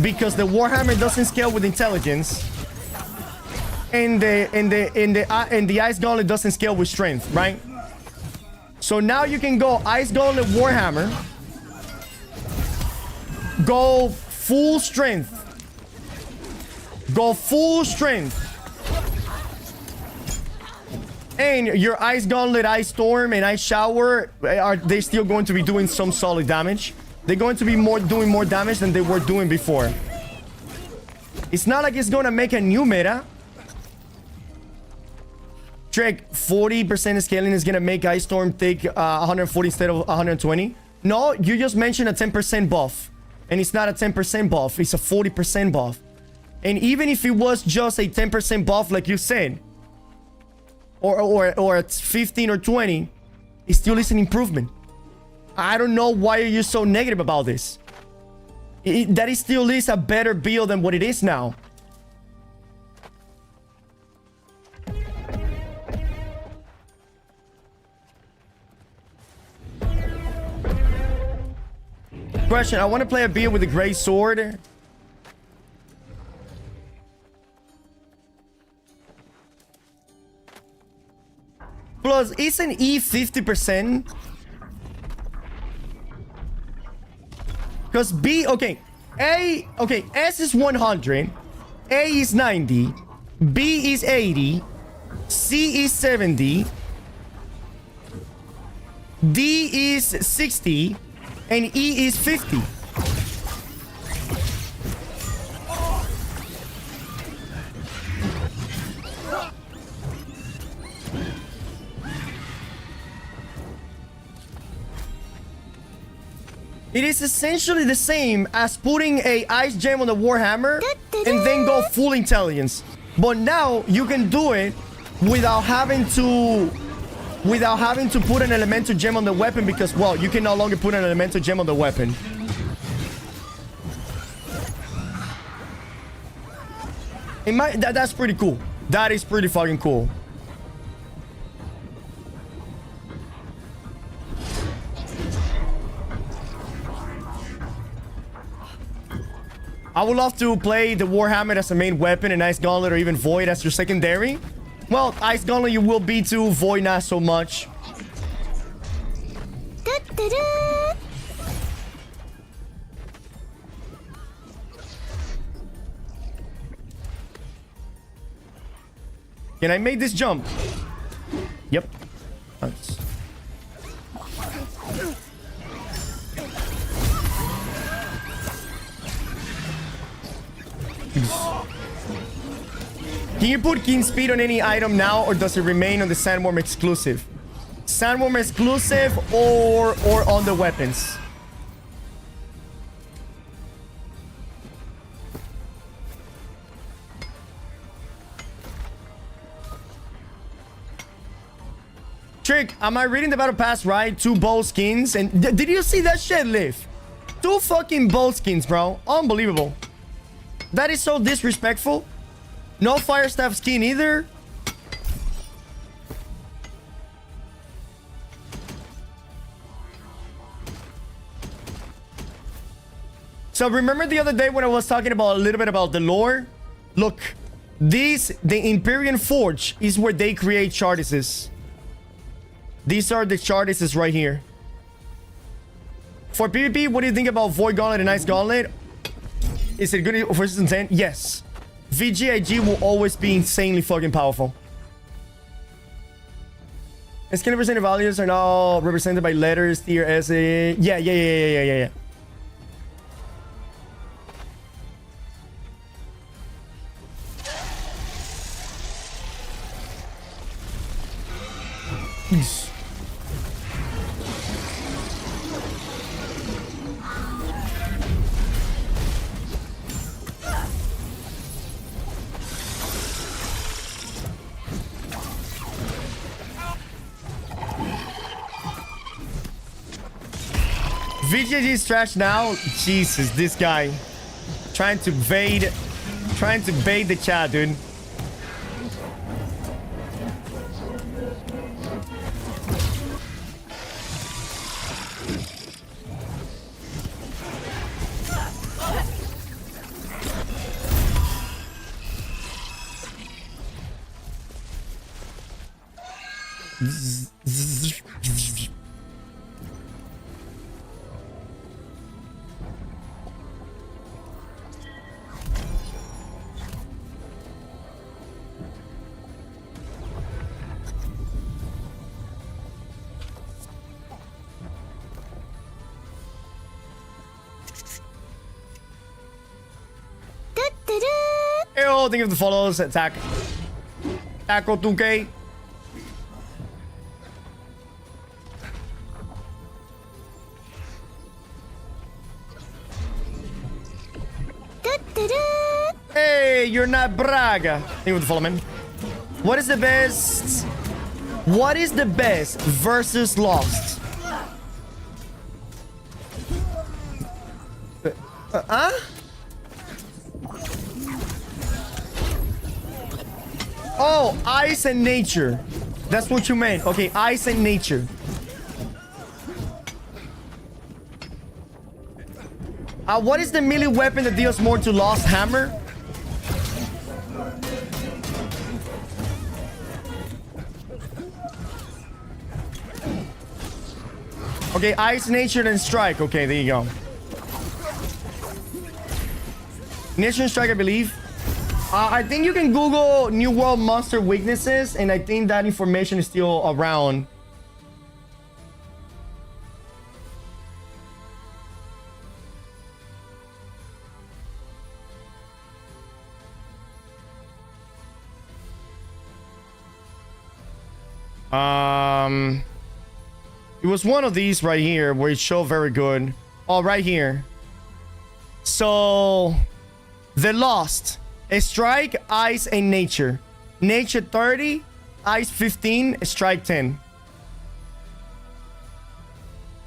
because the Warhammer doesn't scale with intelligence, and the Ice Gauntlet doesn't scale with strength, right? So now you can go Ice Gauntlet Warhammer, go full strength, and your Ice Gauntlet, Ice Storm, and Ice Shower, are they still going to be doing some solid damage? They're going to be doing more damage than they were doing before. It's not like it's going to make a new meta. Trick, 40% scaling is going to make Ice Storm take 140 instead of 120. No, you just mentioned a 10% buff. And it's not a 10% buff. It's a 40% buff. And even if it was just a 10% buff, like you said, or it's 15 or 20, it still is an improvement. I don't know why are you so negative about this. That is still is a better build than what it is now. Question, I want to play a build with a gray sword. Plus, isn't E 50%? Because B, okay, A, okay, S is 100, A is 90, B is 80, C is 70, D is 60, and E is 50. It is essentially the same as putting a ice gem on the Warhammer and then go full intelligence. But now you can do it without having to put an elemental gem on the weapon because, well, you can no longer put an elemental gem on the weapon. That's pretty cool. That is pretty fucking cool. I would love to play the Warhammer as a main weapon and Ice Gauntlet or even Void as your secondary. Well, Ice Gauntlet you will be too, Void not so much. Can I make this jump? Yep. Nice. Can you put King Speed on any item now, or does it remain on the Sandworm exclusive? Sandworm exclusive or on the weapons? Trick, am I reading the battle pass right? 2 bow skins, and did you see that shit, Liv? 2 fucking bow skins, bro. Unbelievable. That is so disrespectful. No fire staff skin either. So remember the other day when I was talking about a little bit about the lore? Look, the Empyrean Forge is where they create Chartises. These are the Chartises right here. For PvP, what do you think about Void Gauntlet and Ice Gauntlet? Is it good for Season 10? Yes. VGIG will always be insanely fucking powerful. Skin represented values are now represented by letters, tier S. Yeah. VGG is trash now. Jesus, this guy trying to bait the chat, dude. Yo, thank you for the follows. Attack. Tackle 2K. Hey, you're not Braga. Thank you for the follow, man. What is the best? What is the best versus Lost? Oh, ice and nature. That's what you meant. Okay, ice and nature. What is the melee weapon that deals more to Lost? Hammer? Okay, ice, nature, and strike. Okay, there you go. Nature and strike, I believe. I think you can Google New World monster weaknesses, and I think that information is still around. It was one of these right here where it showed very good. Oh, right here. So, the Lost. A strike, ice, and nature. Nature 30, ice 15, strike 10.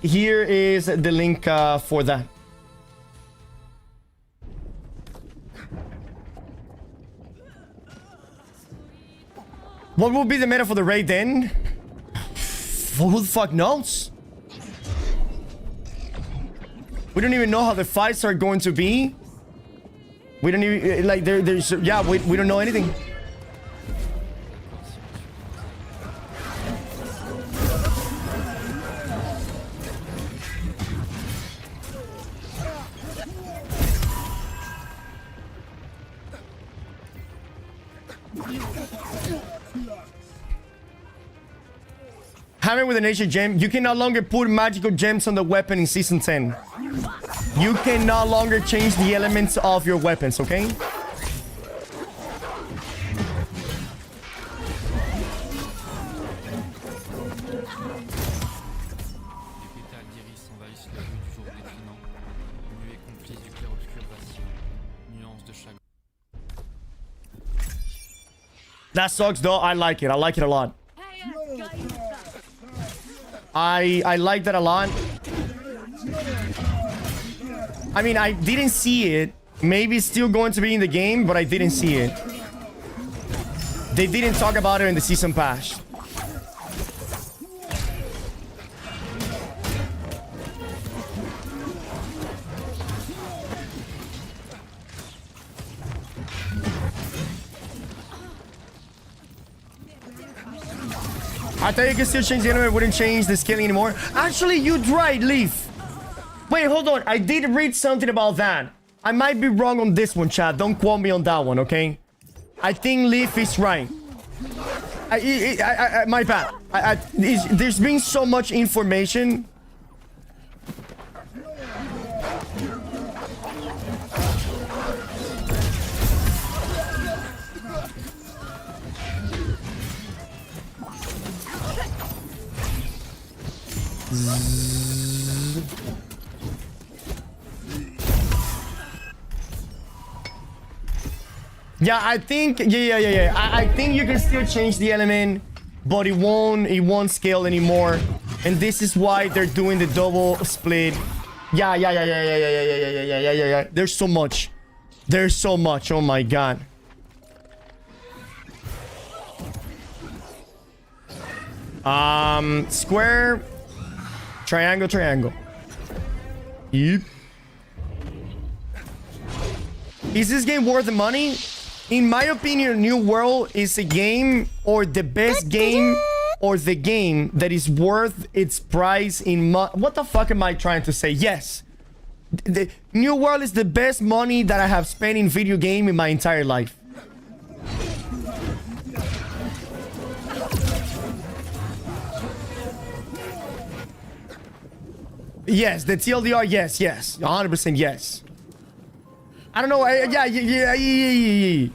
Here is the link for that. What will be the meta for the raid then? Who the fuck knows? We don't even know how the fights are going to be. We don't even, like, there's, yeah, we don't know anything. Hammer with a nature gem. You can no longer put magical gems on the weapon in Season 10. You can no longer change the elements of your weapons, okay? That sucks though. I like it. I like it a lot. I like that a lot. I mean, I didn't see it. Maybe it's still going to be in the game, but I didn't see it. They didn't talk about it in the season pass. I thought you could still change the element, wouldn't change the scaling anymore. Actually, you'd right, Leaf. Wait, hold on. I did read something about that. I might be wrong on this one, chat. Don't quote me on that one, okay? I think Leaf is right. My bad. There's been so much information. Yeah, I think I think you can still change the element, but it won't scale anymore. And this is why they're doing the double split. Yeah. There's so much. There's so much. Oh my god. Square, triangle. Yep. Is this game worth the money? In my opinion, New World is a game, or the best game, or the game that is worth its price in what the fuck am I trying to say? Yes. The New World is the best money that I have spent in video game in my entire life. Yes, the TLDR, yes. 100% yes. I don't know. Yeah.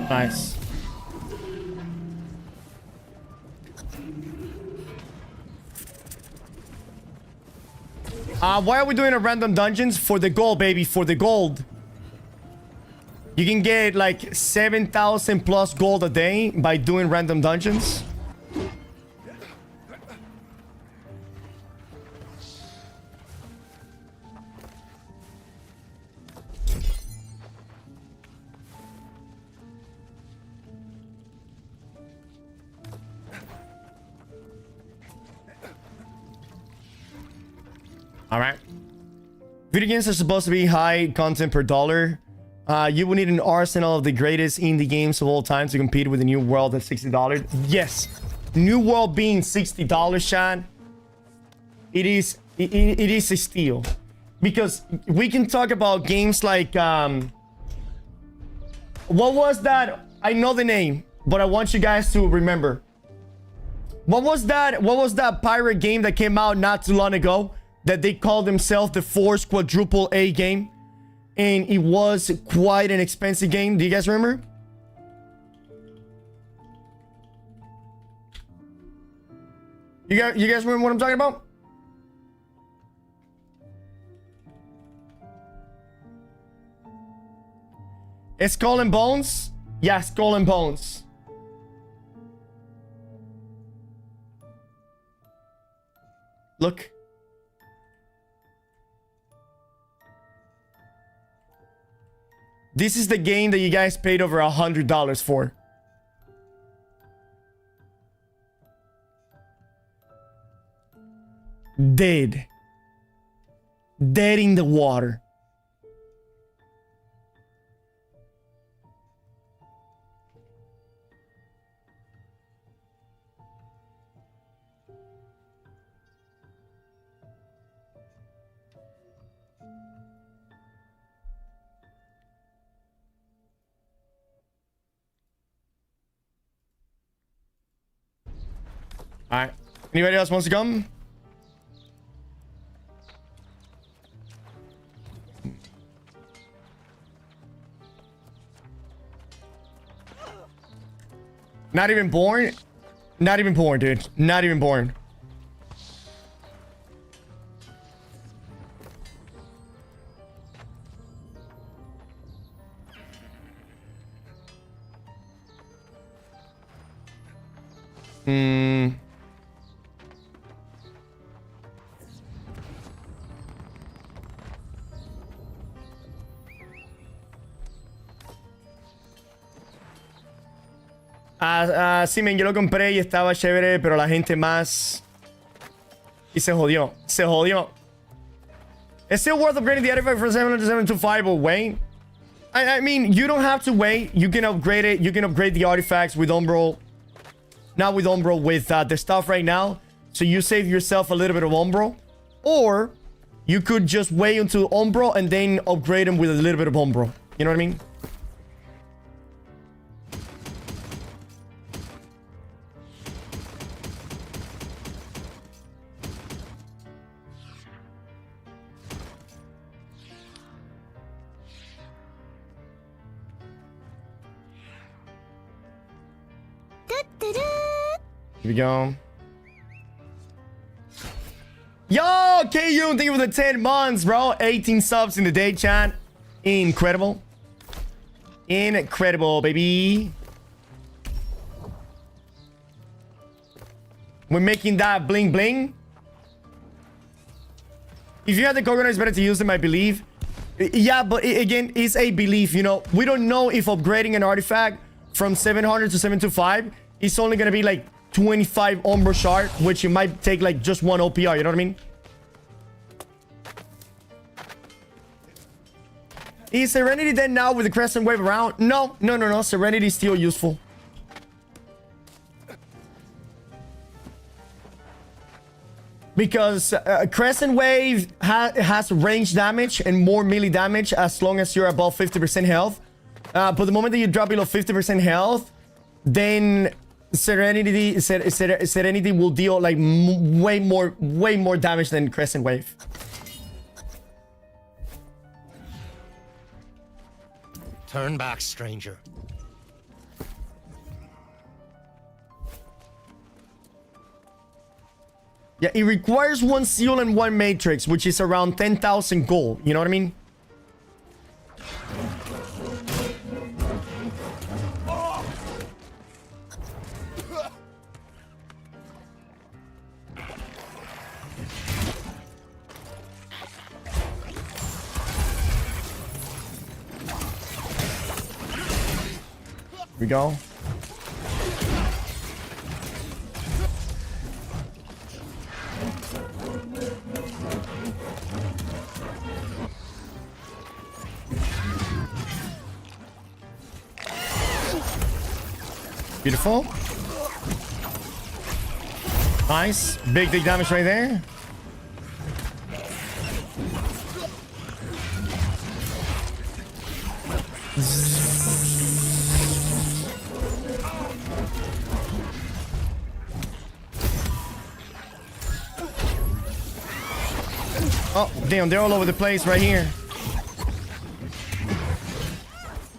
Nice. Why are we doing a random dungeons? For the gold, baby, for the gold. You can get like 7,000 plus gold a day by doing random dungeons. All right. Video games are supposed to be high content per dollar. You will need an arsenal of the greatest indie games of all time to compete with the New World at $60. Yes, New World being $60, Chad. It is a steal, because we can talk about games like what was that? I know the name, but I want you guys to remember. What was that? What was that pirate game that came out not too long ago that they called themselves the Force Quadruple A game? And it was quite an expensive game. Do you guys remember? You guys remember what I'm talking about? Skull and Bones? Yeah, Skull and Bones. Look. This is the game that you guys paid over $100 for. Dead. Dead in the water. All right. Anybody else wants to come? Not even born? Not even born, dude. Not even born. Sí, men, yo lo compré y estaba chévere, pero la gente más... Y se jodió. Se jodió. It's still worth upgrading the artifact from 700 to 725, but wait. I mean, you don't have to wait. You can upgrade it. You can upgrade the artifacts with Umbro. Not with Umbro, with the stuff right now. So you save yourself a little bit of Umbro. Or you could just wait until Umbro and then upgrade them with a little bit of Umbro. You know what I mean? Here we go. Yo, KU, thank you for the 10 months, bro. 18 subs in the day, chat. Incredible. Incredible, baby. We're making that bling bling. If you have the coconut, it's better to use them, I believe. Yeah, but again, it's a belief, you know. We don't know if upgrading an artifact from 700 to 725 is only gonna be like 25 Umbra Shard, which it might take like just one OPR, you know what I mean? Is Serenity dead now with the Crescent Wave around? No. Serenity is still useful. Because Crescent Wave has range damage and more melee damage as long as you're above 50% health. But the moment that you drop below 50% health, then Serenity will deal like way more damage than Crescent Wave. Turn back, stranger. Yeah, it requires 1 seal and 1 matrix, which is around 10,000 gold. You know what I mean? Here we go. Beautiful. Nice. Big damage right there. Oh, damn, they're all over the place right here.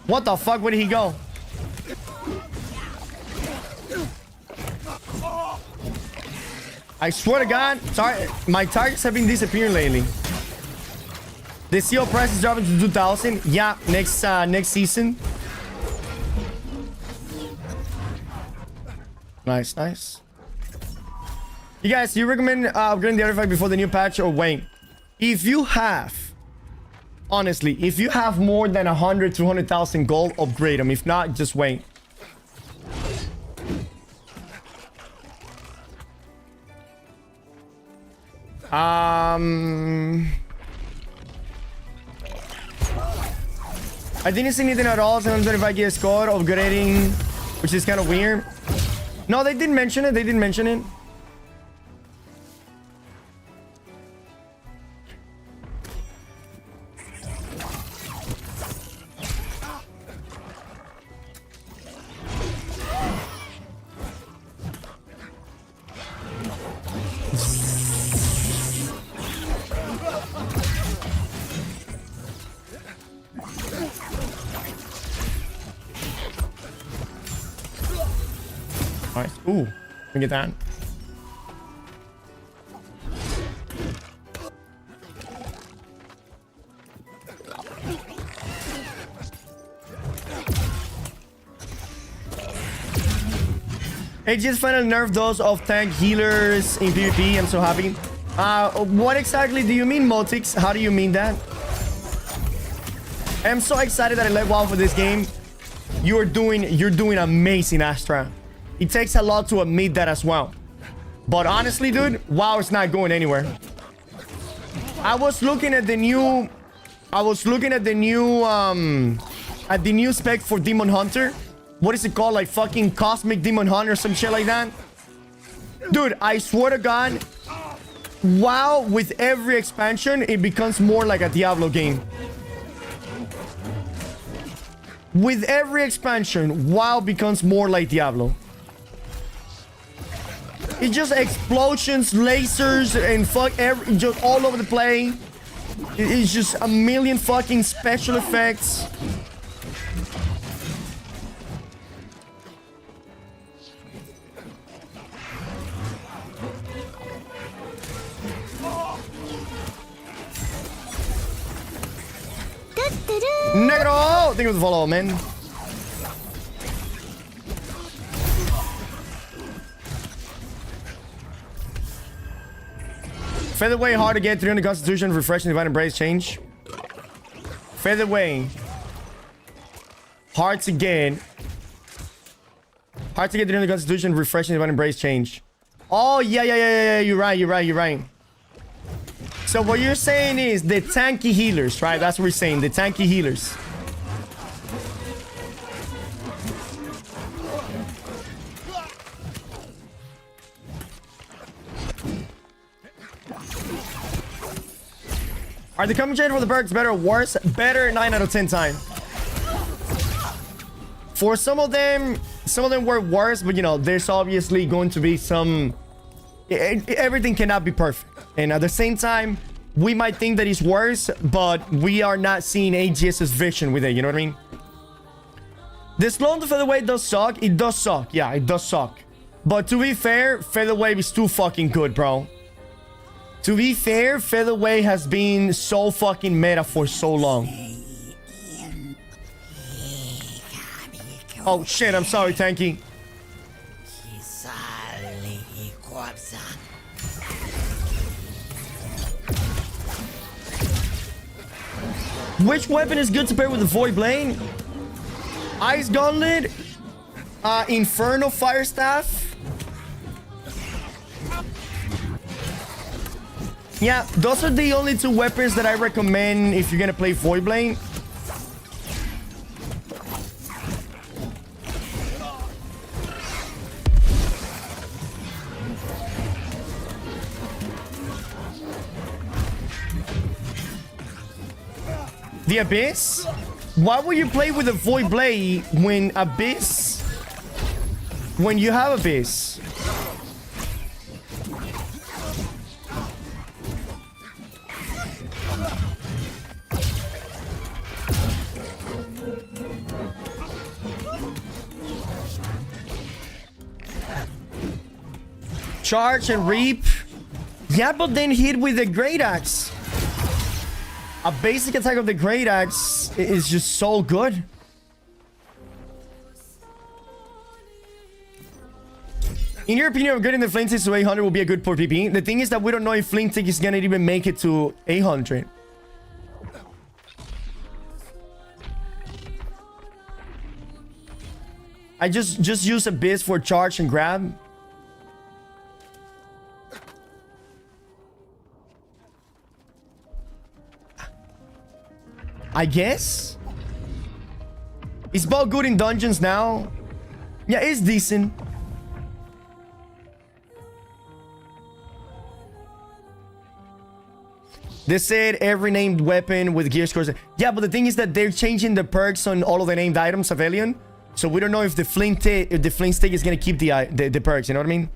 What the fuck? Where did he go? I swear to God, sorry, my targets have been disappearing lately. The CO price is dropping to 2,000. Yeah, next season. Nice. You guys, do you recommend upgrading the artifact before the new patch or wait? If you have, honestly, if you have more than 100, 200,000 gold, upgrade them. If not, just wait. I didn't see anything at all. 725 get a score upgrading, which is kind of weird. No, they didn't mention it. Nice. Ooh, let me get that. Hey, just finally nerfed those of tank healers in PvP. I'm so happy. What exactly do you mean, Motix? How do you mean that? I'm so excited that I left WoW for this game. You're doing amazing, Astra. It takes a lot to admit that as well. But honestly, dude, WoW is not going anywhere. I was looking at the new spec for Demon Hunter. What is it called? Like fucking Cosmic Demon Hunter or some shit like that. Dude, I swear to God, WoW with every expansion, it becomes more like a Diablo game. With every expansion, WoW becomes more like Diablo. It's just explosions, lasers, and just all over the place. It's just a million fucking special effects. Negro! Thank you for the follow, man. Featherweight hard to get 300 Constitution, refreshing divine embrace change. Featherweight. Hard to get. Hard to get during the Constitution. Refreshing if I embrace change. Oh, yeah. You're right. So what you're saying is the tanky healers, right? That's what we're saying. The tanky healers. Are the commentator for the perks better or worse? Better 9 out of 10 times. For some of them were worse, but you know, there's obviously going to be some... Everything cannot be perfect. And at the same time, we might think that it's worse, but we are not seeing AGS's vision with it, you know what I mean? The slow on the featherweight does suck. It does suck. Yeah, it does suck. But to be fair, featherweight is too fucking good, bro. To be fair, featherweight has been so fucking meta for so long. Oh shit, I'm sorry, Tanky. Which weapon is good to pair with the Void Blade? Ice Gauntlet, Inferno Fire Staff. Yeah, those are the only two weapons that I recommend if you're gonna play Void Blade. The Abyss? Why would you play with a Void Blade when Abyss? When you have Abyss? Charge and reap. Yeah, but then hit with the Great Axe. A basic attack of the Great Axe is just so good. In your opinion, upgrading the Flint Tick to 800 will be a good for PP. The thing is that we don't know if Flint Tick is gonna even make it to 800. I just use Abyss for charge and grab. I guess? Is Ball good in dungeons now? Yeah, it's decent. They said every named weapon with gear scores. Yeah, but the thing is that they're changing the perks on all of the named items of Alien. So we don't know if the flint stick is gonna keep the perks, you know what I mean?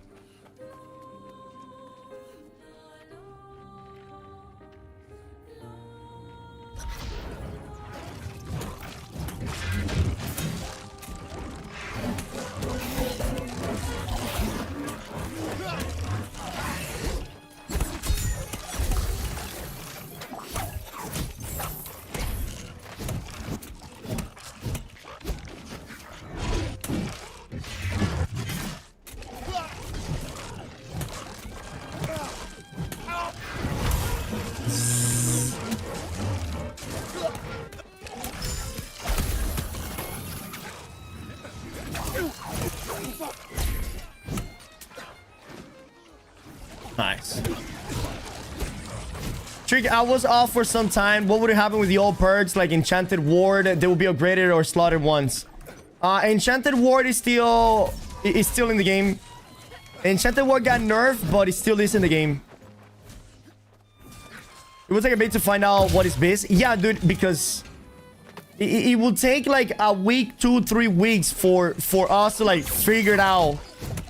Nice. Trick, I was off for some time. What would happen with the old perks like Enchanted Ward? They will be upgraded or slaughtered once. Enchanted Ward is still in the game. Enchanted Ward got nerfed, but it still is in the game. It will take a bit to find out what is base. Yeah, dude, because it will take like a week, 2-3 weeks for us to like figure out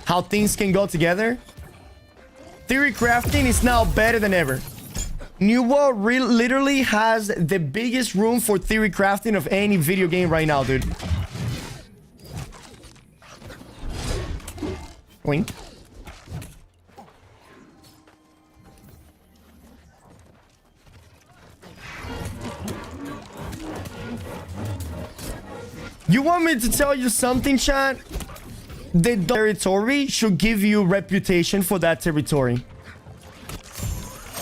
how things can go together. Theory crafting is now better than ever. New World literally has the biggest room for theory crafting of any video game right now, dude. Wink. You want me to tell you something, chat? The territory should give you reputation for that territory.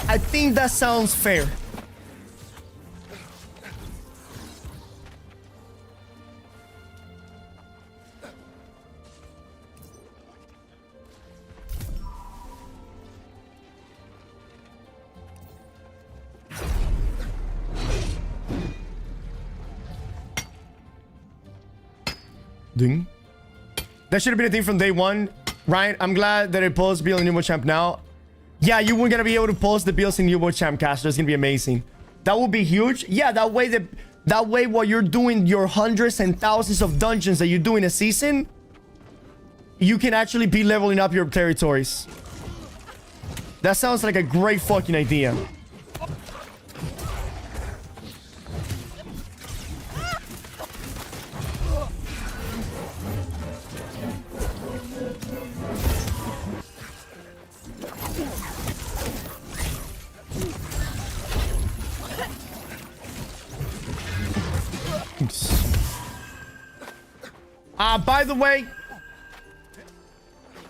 I think that sounds fair. Ding. That should have been a thing from day one. Ryan, I'm glad that it posts build in New World Champ now. Yeah, you weren't gonna be able to post the builds in New World Champ caster. It's gonna be amazing. That would be huge. Yeah, that way while you're doing your hundreds and thousands of dungeons that you do in a season, you can actually be leveling up your territories. That sounds like a great fucking idea.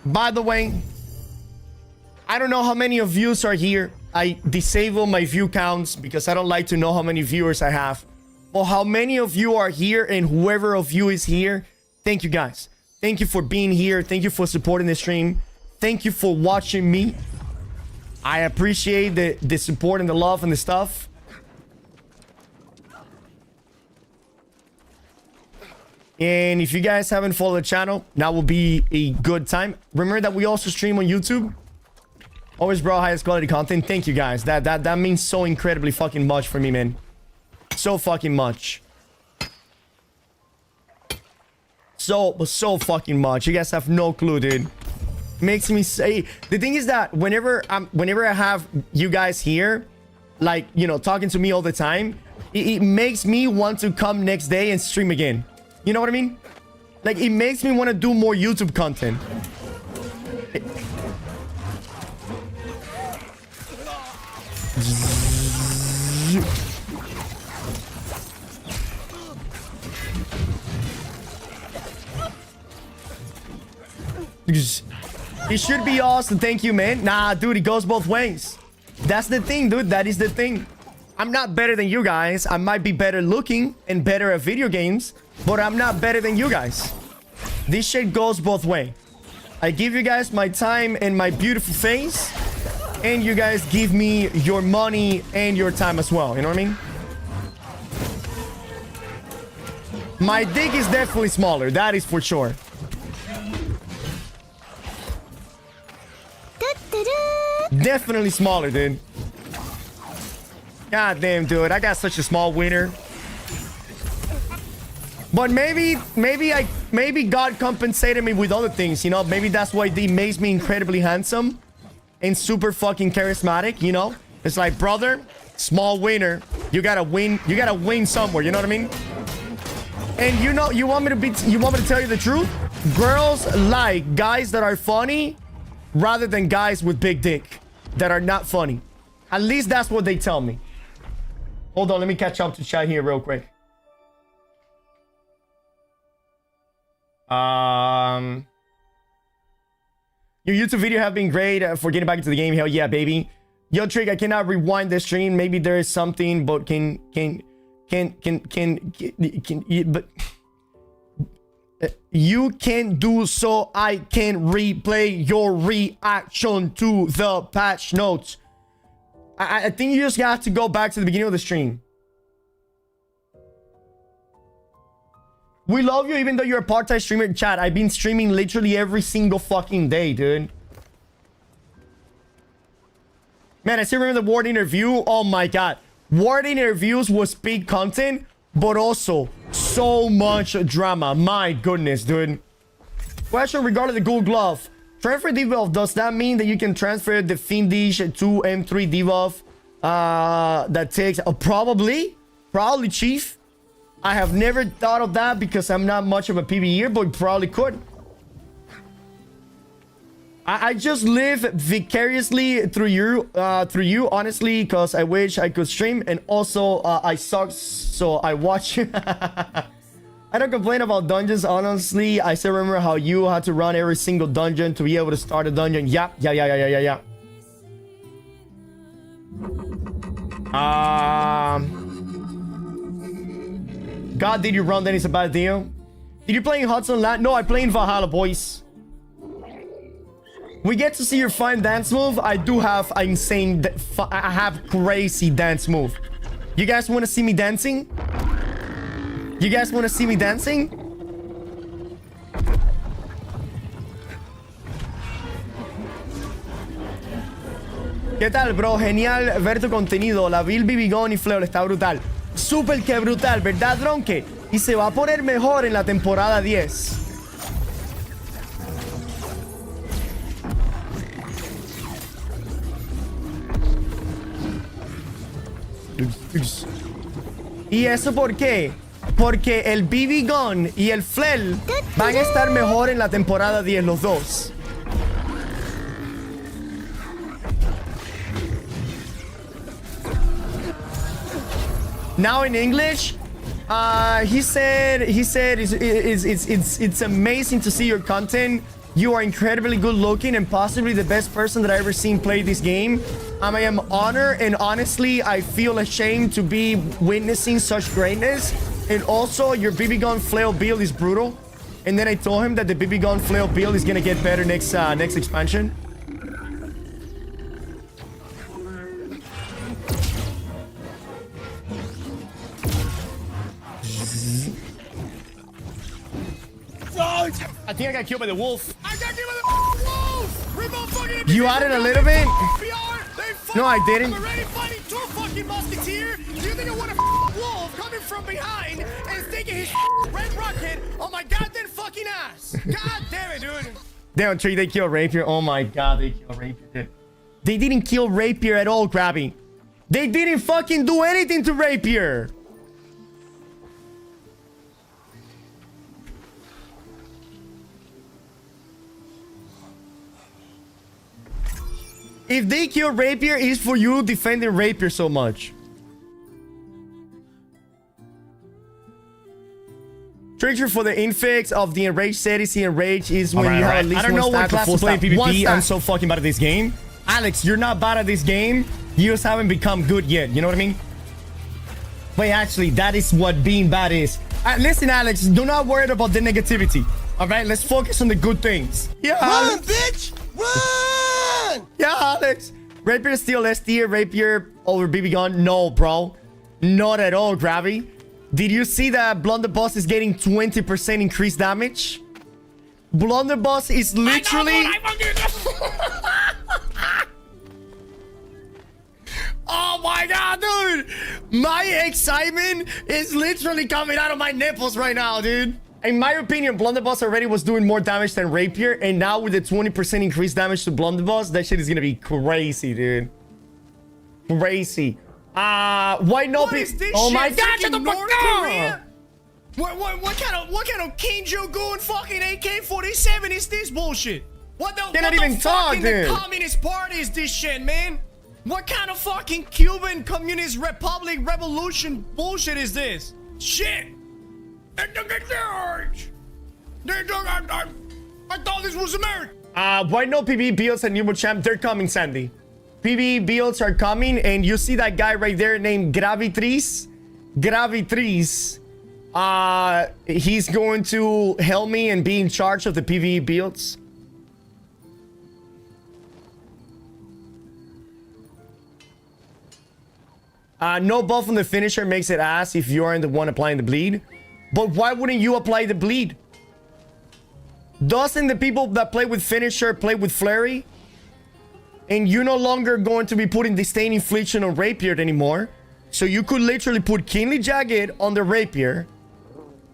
By the way, I don't know how many of views are here. I disable my view counts because I don't like to know how many viewers I have. But how many of you are here, and whoever of you is here, thank you guys. Thank you for being here. Thank you for supporting the stream. Thank you for watching me. I appreciate the support and the love and the stuff. And if you guys haven't followed the channel, now will be a good time. Remember that we also stream on YouTube. Always bro, highest quality content. Thank you guys. That means so incredibly fucking much for me, man. So fucking much. So fucking much. You guys have no clue, dude. Makes me say, the thing is that whenever I have you guys here, like, you know, talking to me all the time, it makes me want to come next day and stream again. You know what I mean? Like, it makes me want to do more YouTube content. It should be awesome. Thank you, man. Nah, dude, it goes both ways. That's the thing, dude. That is the thing. I'm not better than you guys. I might be better looking and better at video games, but I'm not better than you guys. This shit goes both ways. I give you guys my time and my beautiful face, and you guys give me your money and your time as well. You know what I mean? My dick is definitely smaller. That is for sure. Definitely smaller, dude. God damn, dude. I got such a small wiener. But maybe God compensated me with other things, you know? Maybe that's why he makes me incredibly handsome and super fucking charismatic, you know? It's like, brother, small wiener. You gotta win. You gotta win somewhere, you know what I mean? And you know, you want me to tell you the truth? Girls like guys that are funny rather than guys with big dick that are not funny. At least that's what they tell me. Hold on, let me catch up to chat here real quick. Your YouTube video have been great for getting back into the game. Hell yeah, baby. Yo, Trick, I cannot rewind the stream. Maybe there is something, but you can do so. I can replay your reaction to the patch notes. I think you just got to go back to the beginning of the stream. We love you even though you're a part-time streamer. Chat, I've been streaming literally every single fucking day, dude. Man, I still remember the Ward interview. Oh my god. Ward interviews was peak content, but also so much drama. My goodness, dude. Question regarding the gold glove. Transfer debuff, does that mean that you can transfer the Fiendish to M3 debuff? That takes... probably, Chief. I have never thought of that because I'm not much of a PvEer, but probably could. I just live vicariously through you, honestly, because I wish I could stream, and also I suck, so I watch. I don't complain about dungeons, honestly. I still remember how you had to run every single dungeon to be able to start a dungeon. Yeah. God, did you run? Then it's a bad deal. Did you play in Hudson Land? No, I play in Valhalla, boys. We get to see your fine dance move. I do have insane... I have crazy dance move. You guys want to see me dancing? You guys want to see me dancing? ¿Qué tal, bro? Genial ver tu contenido. La Bill, Bibigón y Fleur está brutal. Súper que brutal, ¿verdad, Dronke? Y se va a poner mejor en la temporada 10. ¿Y eso por qué? Porque el BB Gun y el Flell van a estar mejor en la temporada 10, los dos. Now in English, he said it's amazing to see your content. You are incredibly good looking and possibly the best person that I ever seen play this game. I am honored and honestly, I feel ashamed to be witnessing such greatness. And also, your BB gun flail build is brutal. And then I told him that the BB gun flail build is gonna get better next expansion. I think I got killed by the wolf. I got killed by the wolf! We motherfucking... You added a little bit? No, I didn't. I'm already fighting two fucking musketeers. Do you think I want a wolf coming from behind and sticking his red rocket on my goddamn fucking ass? God damn it, dude. Damn, Tree, they killed Rapier. Oh my god, they killed Rapier, dude. They didn't kill Rapier at all, Grabby. They didn't fucking do anything to Rapier. If they kill Rapier, it's for you defending Rapier so much. Trigger for the infix of the enraged series. The enrage is when you have at least I don't know what class to play in PvP. I'm so fucking bad at this game. Alex, you're not bad at this game. You just haven't become good yet. You know what I mean? Wait, actually, that is what being bad is. Listen, Alex, do not worry about the negativity. All right, let's focus on the good things. Yeah, Run, Alex. bitch! Run! Yeah, Alex. Rapier still S tier. Rapier over BB gun. No, bro. Not at all, Gravy. Did you see that Blunderbuss is getting 20% increased damage? Blunderbuss is literally... Oh my god, dude! My excitement is literally coming out of my nipples right now, dude. In my opinion, Blunderbuss already was doing more damage than Rapier, and now with the 20% increased damage to Blunderbuss, that shit is gonna be crazy, dude. Crazy. Why not be... Oh my god, shut the fuck up! What kind of King Joe-Goon fucking AK-47 is this bullshit? What the Cannot even talk, fucking dude. the Communist Party is this shit, man? What kind of fucking Cuban Communist Republic Revolution bullshit is this? Shit! I thought this was America. Why no PB builds and Nubo Champ? They're coming, Sandy. PB builds are coming, and you see that guy right there named Gravitris. Gravitris. He's going to help me and be in charge of the PvE builds. No buff on the finisher makes it ass if you aren't the one applying the bleed. But why wouldn't you apply the bleed? Doesn't the people that play with finisher play with flurry? And you're no longer going to be putting disdain infliction on Rapier anymore. So you could literally put Keenly Jagged on the Rapier.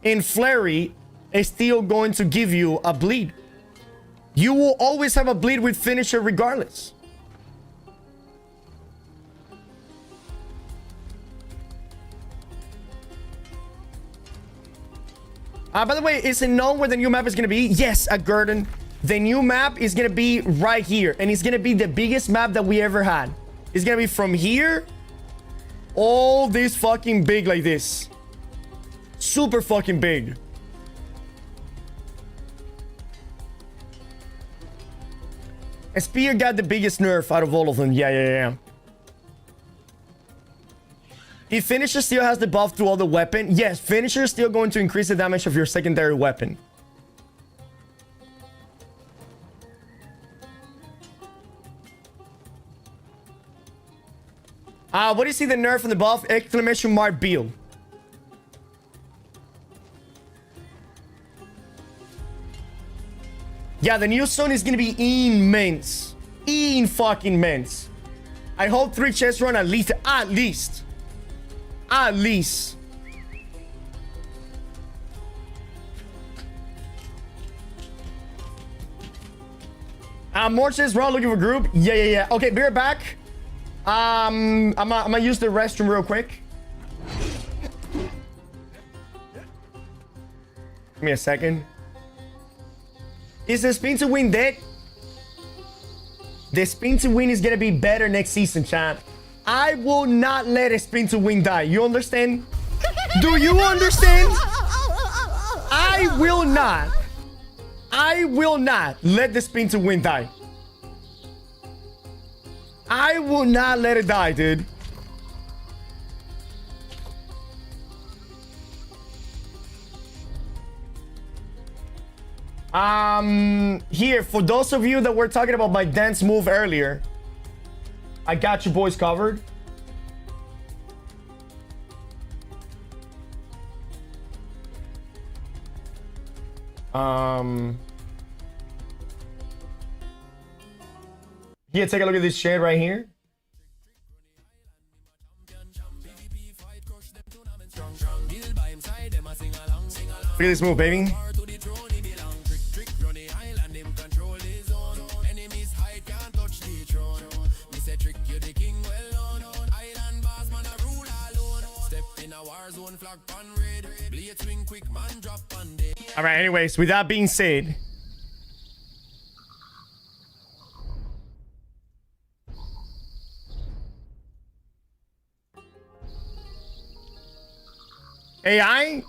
And Flurry is still going to give you a bleed. You will always have a bleed with finisher regardless. By the way, is it known where the new map is going to be? Yes, at Gurdon. The new map is going to be right here. And it's going to be the biggest map that we ever had. It's going to be from here. All this fucking big like this. Super fucking big. Spear got the biggest nerf out of all of them. Yeah. If Finisher still has the buff to all the weapon, yes, Finisher is still going to increase the damage of your secondary weapon. What do you see the nerf and the buff? Exclamation mark Beal. Yeah, the new zone is gonna be immense. Fucking immense. I hope 3 chest run at least. At least. More chest run looking for group. Yeah. Okay, be right back. I'm gonna use the restroom real quick. Give me a second. Is the spin to win dead? The spin to win is gonna be better next season, chat. I will not let a spin to win die. You understand? Do you understand? I will not let the spin to win die. I will not let it die, dude. Here, for those of you that were talking about my dance move earlier, I got you boys covered. Here, take a look at this shade right here. Look at this move, baby. All right, anyways, with that being said, AI?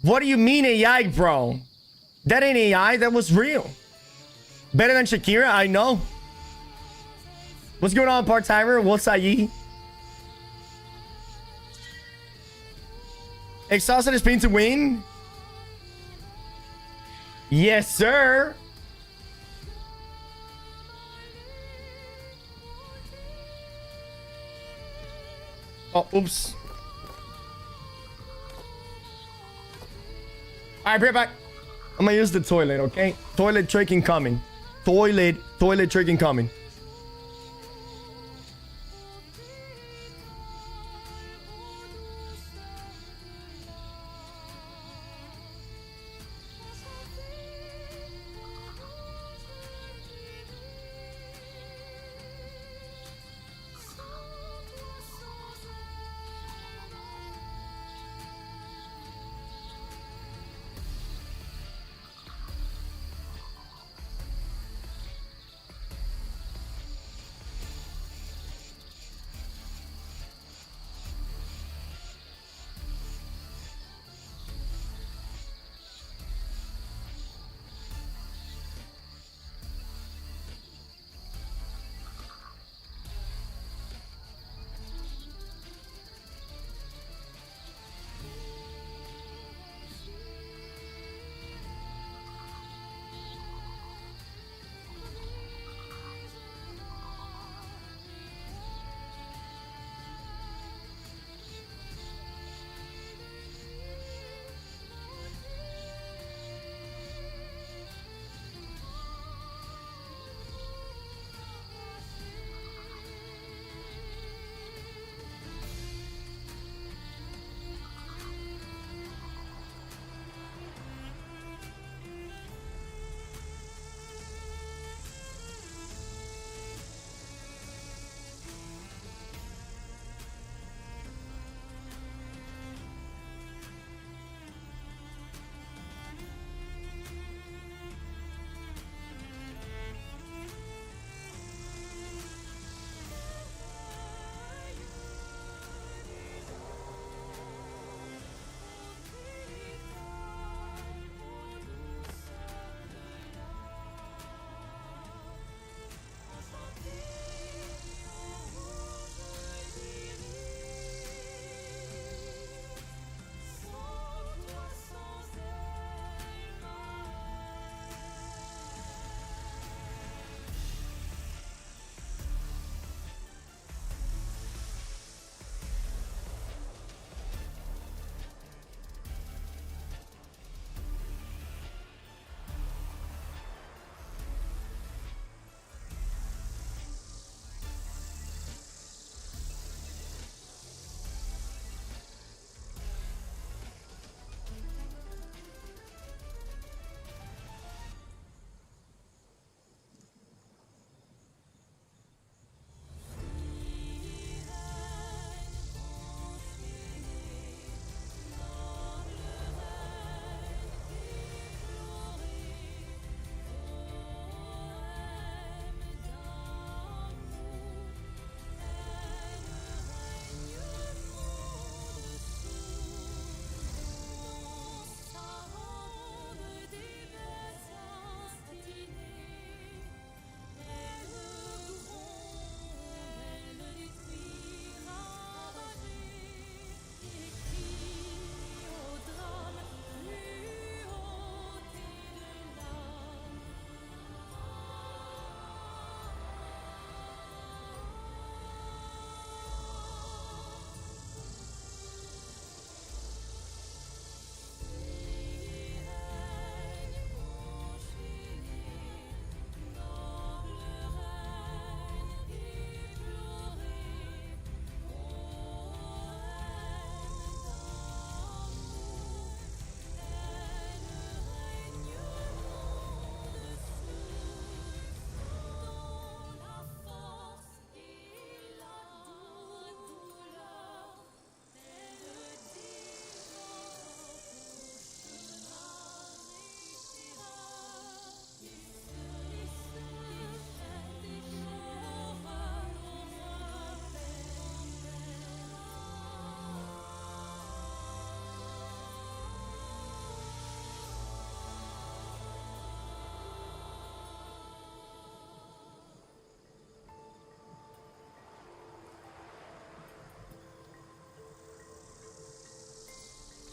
What do you mean AI, bro? That ain't AI, that was real. Better than Shakira, I know. What's going on, part-timer? What's Ayi? Exhausted is spin to win? Yes, sir. Oh, oops. Alright, bring it back. I'm gonna use the toilet, okay? Toilet trick incoming. Toilet trick incoming.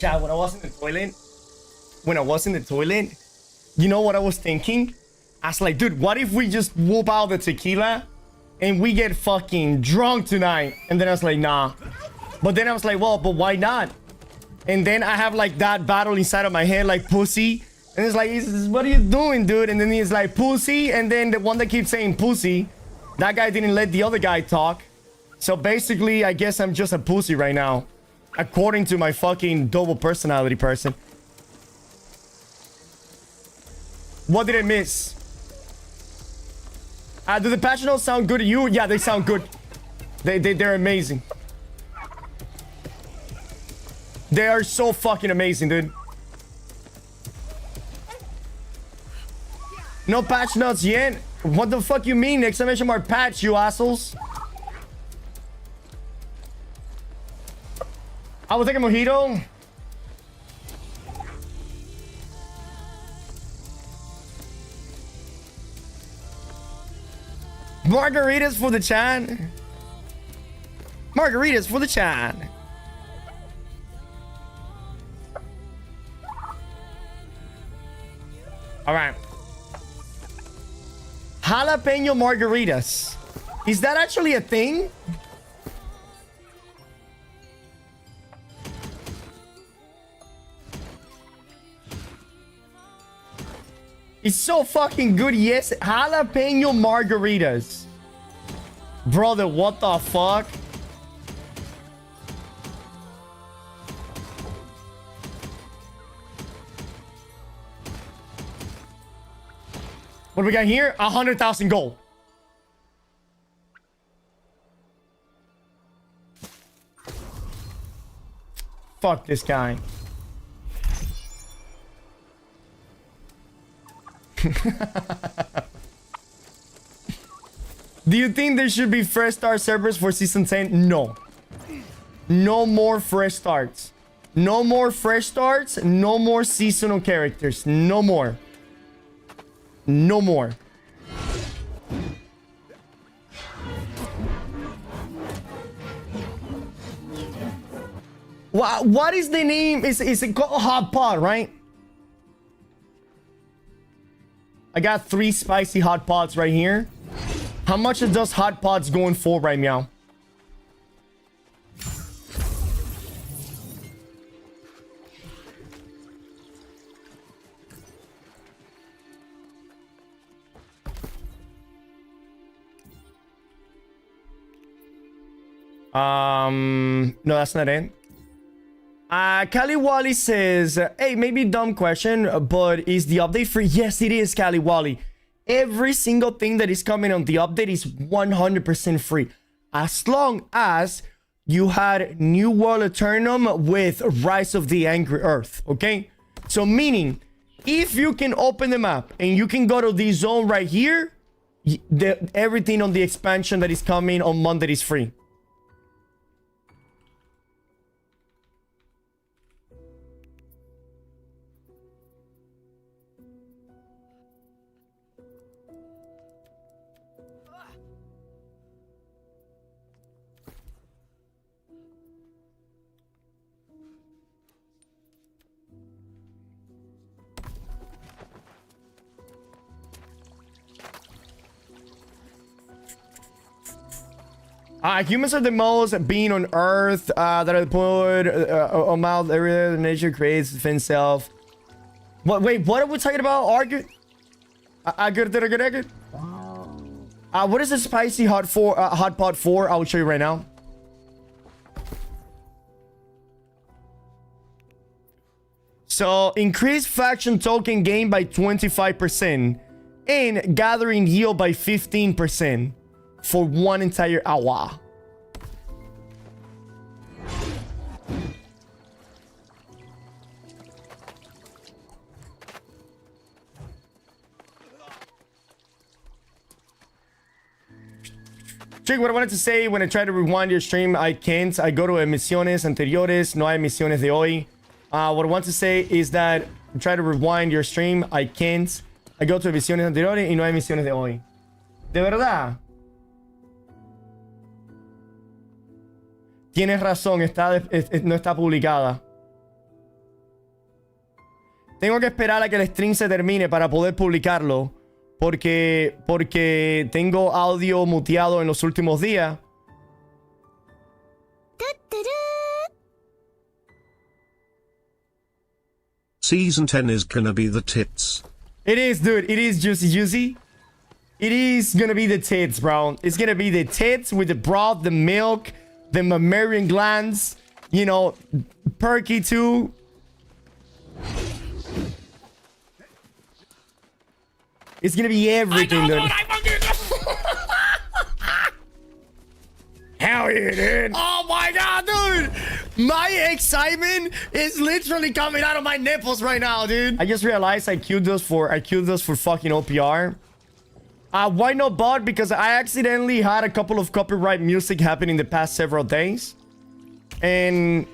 Chad, when I was in the toilet, you know what I was thinking? I was like, dude, what if we just whoop out the tequila and we get fucking drunk tonight? And then I was like, nah. But then I was like, well, but why not? And then I have like that battle inside of my head, like pussy. And it's like, what are you doing, dude? And then he's like, pussy. And then the one that keeps saying pussy, that guy didn't let the other guy talk. So basically, I guess I'm just a pussy right now. According to my fucking double personality person. What did I miss? Do the patch notes sound good to you? Yeah, they sound good. They're amazing. They are so fucking amazing, dude. No patch notes yet? What the fuck you mean? Exclamation mark patch, you assholes. I will take a mojito. Margaritas for the chat. Margaritas for the chat. All right. Jalapeno margaritas. Is that actually a thing? It's so fucking good. Yes, jalapeno margaritas. Brother, what the fuck? What do we got here? 100,000 gold. Fuck this guy. Do you think there should be fresh start servers for season 10? No. No more fresh starts. No more fresh starts. No more seasonal characters. No more. No more. What is the name? Is it called Hot Pot, right? I got 3 spicy hot pots right here. How much is those hot pots going for right now? No, that's not it. Kali Wally says, hey, maybe dumb question, but is the update free? Yes, it is, Kali Wally. Every single thing that is coming on the update is 100% free. As long as you had New World Eternum with Rise of the Angry Earth, okay? So meaning, if you can open the map and you can go to this zone right here, everything on the expansion that is coming on Monday is free. Humans are the most being on Earth that are put on mouth area nature creates within self. What? Wait, what are we talking about? Argue? What is the spicy hot pot for? I will show you right now. So increase faction token gain by 25% and gathering yield by 15%. For 1 entire hour. Trick, what I wanted to say when I try to rewind your stream, I can't. I go to emisiones anteriores, no hay emisiones de hoy. What I want to say is that try to rewind your stream, I can't. I go to emisiones anteriores y no hay emisiones de hoy. De verdad. Tienes razón, no está publicada. Tengo que esperar a que el stream se termine para poder publicarlo. Porque tengo audio muteado en los últimos días. Season 10 is gonna be the tits. It is, dude. It is juicy. It is gonna be the tits, bro. It's gonna be the tits with the broth, the milk, the mammalian glands. You know, perky too. It's gonna be everything, dude. Hell yeah, dude. Oh my god, dude! My excitement is literally coming out of my nipples right now, dude. I just realized I queued those for fucking OPR. Why not bot? Because I accidentally had a couple of copyright music happen in the past several days. And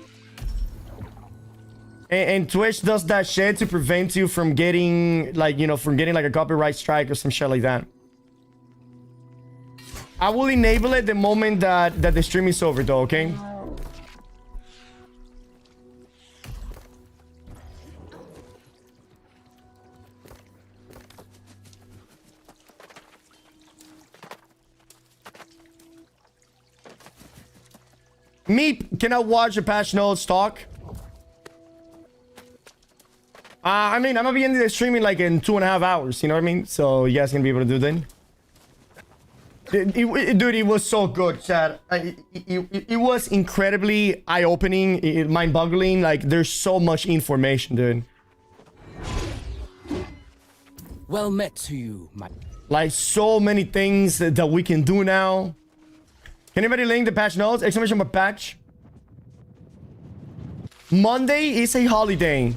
Twitch does that shit to prevent you from getting like, you know, from getting like a copyright strike or some shit like that. I will enable it the moment that the stream is over though, okay? Meep, can I watch a patch notes talk? I mean, I'm gonna be ending the streaming like in 2.5 hours, you know what I mean? So you guys can be able to do that. Dude, it was so good, Chad. It was incredibly eye-opening, mind-boggling. Like, there's so much information, dude. Well met to you, my... Like, so many things that we can do now. Can anybody link the patch notes? Exclamation mark patch. Monday is a holiday.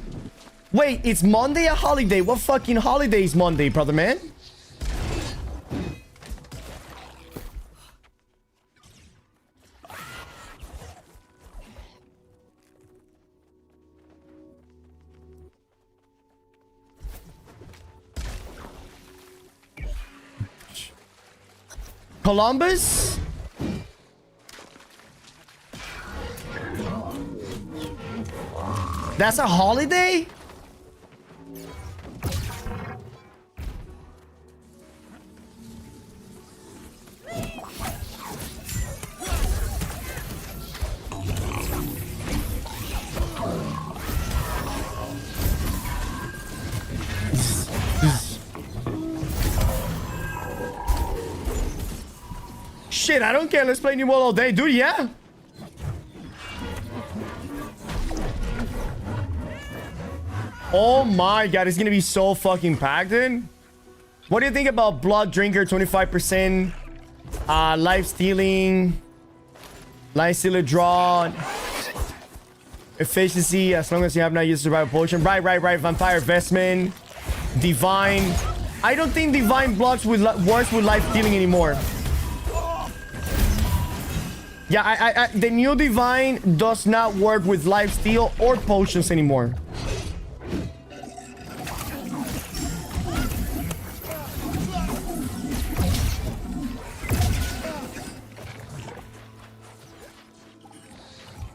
Wait, it's Monday a holiday? What fucking holiday is Monday, brother man? Columbus? That's a holiday? Shit, I don't care. Let's play New World all day. Dude, yeah. Oh my god, it's gonna be so fucking packed in. What do you think about Blood Drinker 25%? Life Stealing. Life Stealer Draw. Efficiency, as long as you have not used Survival Potion. Right. Vampire Investment. Divine. I don't think Divine blocks works with Life Stealing anymore. Yeah, the new Divine does not work with Life Steal or Potions anymore.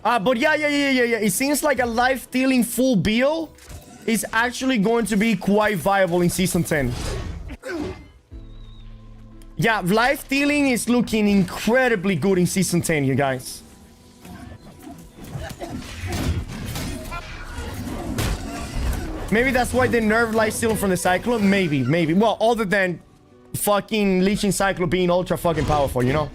But yeah. It seems like a Life Stealing full build is actually going to be quite viable in Season 10. Yeah, Life Stealing is looking incredibly good in Season 10, you guys. Maybe that's why they nerfed Life Stealing from the Cyclone. Maybe. Well, other than fucking Leeching Cyclone being ultra fucking powerful, you know?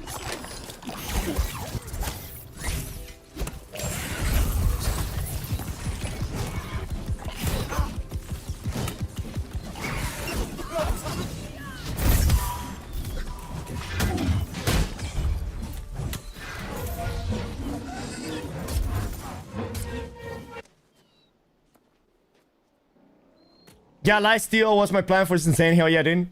Yeah, Life Steal was my plan for this insane. Hell yeah, dude.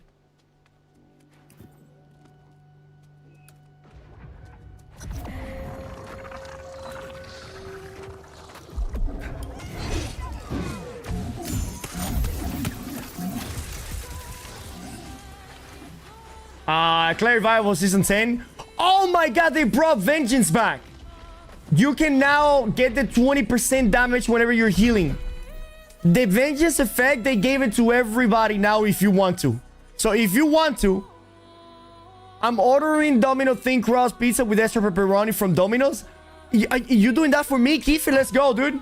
Clay Revival Season 10. Oh my god, they brought Vengeance back. You can now get the 20% damage whenever you're healing. The vengeance effect, they gave it to everybody now if you want to. So if you want to, I'm ordering Domino thin crust pizza with extra pepperoni from Domino's. You doing that for me, Keefe? Let's go, dude.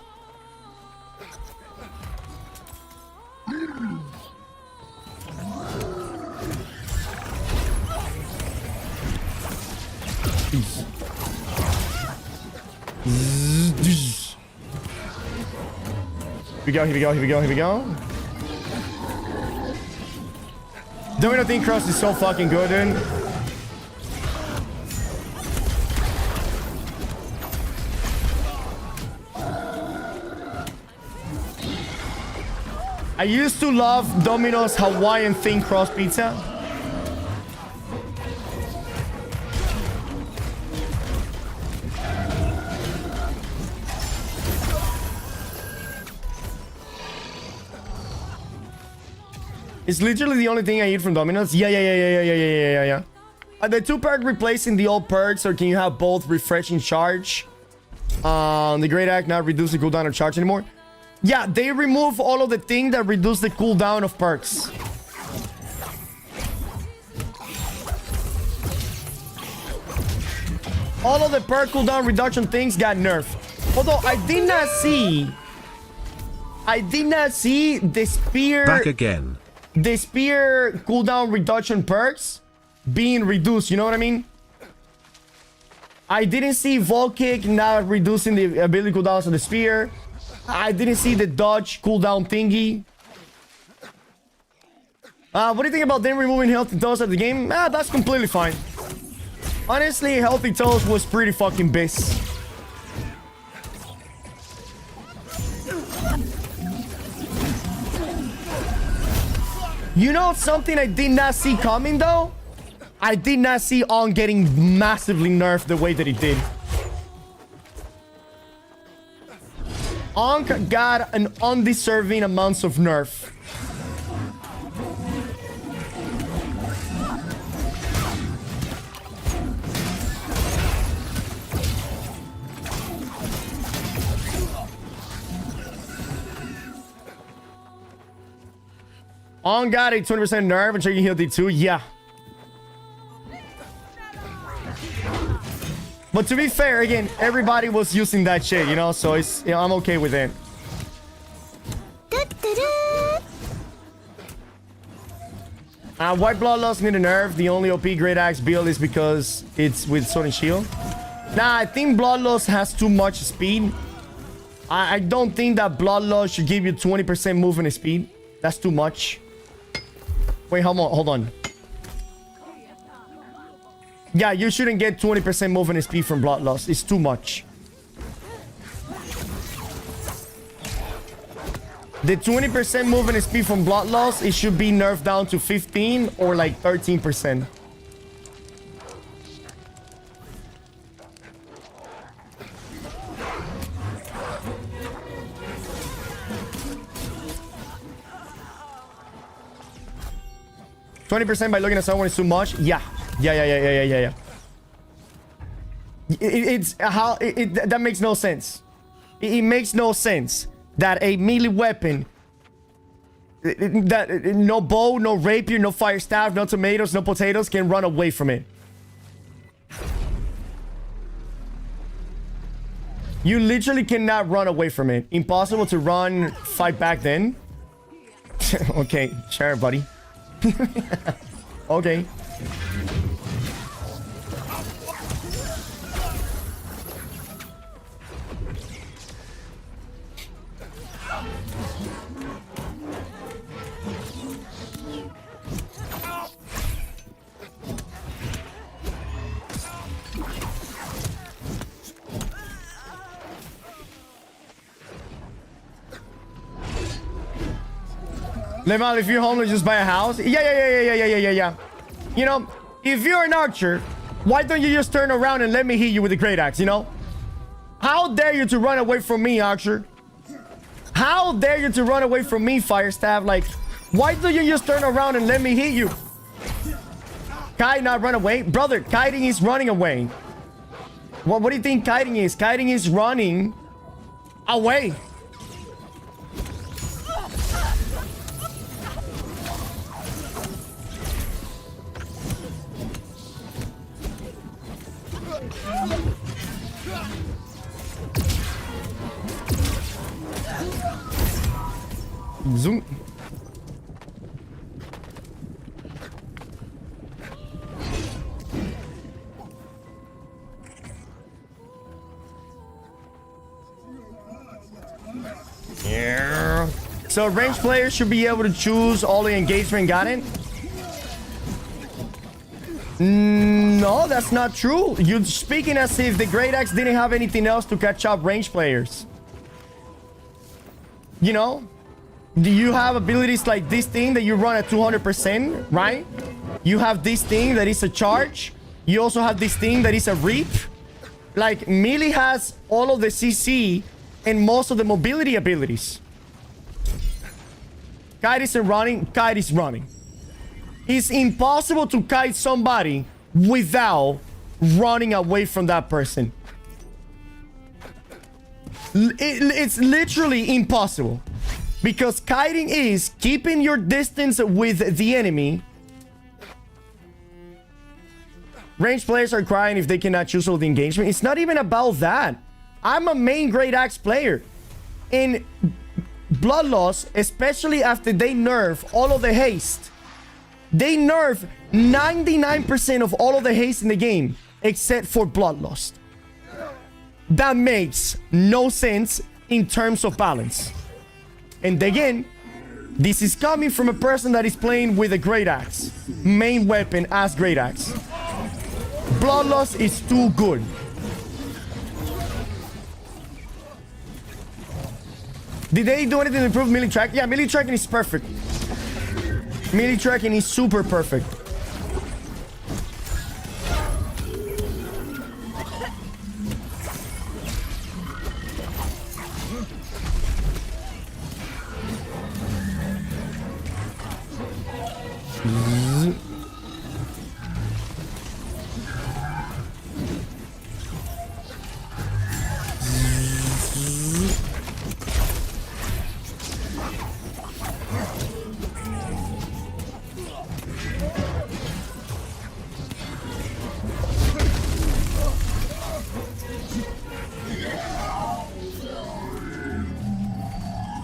Here we go. Domino thin crust is so fucking good, dude. I used to love Domino's Hawaiian thin crust pizza. It's literally the only thing I eat from Domino's. Yeah. Are the 2 perk replacing the old perks, or can you have both refreshing charge? The Great Act not reduce the cooldown of charge anymore. Yeah, they remove all of the things that reduce the cooldown of perks. All of the perk cooldown reduction things got nerfed. Although I did not see the spear. Back again. The spear cooldown reduction perks being reduced. You know what I mean? I didn't see Vol Kick not reducing the ability cooldowns of the spear. I didn't see the dodge cooldown thingy. What do you think about them removing Healthy Toast at the game? That's completely fine. Honestly, Healthy Toast was pretty fucking base. You know something I did not see coming though? I did not see On getting massively nerfed the way that he did. Onk got an undeserving amounts of nerf. On got a 20% nerf and checking heal D2. Yeah. But to be fair, again, everybody was using that shit, you know? So it's, you know, I'm okay with it. White Bloodlust need a nerf. The only OP Great Axe build is because it's with Sword and Shield. Nah, I think Bloodlust has too much speed. I don't think that Bloodlust should give you 20% movement speed. That's too much. Wait, hold on. Yeah, you shouldn't get 20% movement speed from Bloodlust. It's too much. The 20% movement speed from Bloodlust, it should be nerfed down to 15 or like 13%. %by looking at someone is too much. Yeah. That makes no sense. It makes no sense that a melee weapon, that no bow, no rapier, no fire staff, no tomatoes, no potatoes can run away from it. You literally cannot run away from it. Impossible to run, fight back then. Okay, sure, buddy. Okay. Lemal, if you're homeless, just buy a house. Yeah. You know, if you're an archer, why don't you just turn around and let me hit you with a great axe, you know? How dare you to run away from me, archer? How dare you to run away from me, fire staff? Like, why don't you just turn around and let me hit you? Kite not run away? Brother, kiting is running away. What do you think kiting is? Kiting is running away. Zoom. Yeah. So ranged players should be able to choose all the engagement. Got it? No, that's not true. You're speaking as if the Great Axe didn't have anything else to catch up ranged players. You know? Do you have abilities like this thing that you run at 200%, right? You have this thing that is a charge. You also have this thing that is a reap. Like, melee has all of the CC and most of the mobility abilities. Kite isn't running. Kite is running. It's impossible to kite somebody without running away from that person. It's literally impossible. Because kiting is keeping your distance with the enemy. Ranged players are crying if they cannot choose all the engagement. It's not even about that. I'm a main Great Axe player. In Bloodlust, especially after they nerf all of the haste. They nerf 99% of all of the haste in the game, except for Bloodlust. That makes no sense in terms of balance. And again, this is coming from a person that is playing with a Great Axe. Main weapon as Great Axe. Bloodlust is too good. Did they do anything to improve melee track? Yeah, melee tracking is perfect. Melee tracking is super perfect.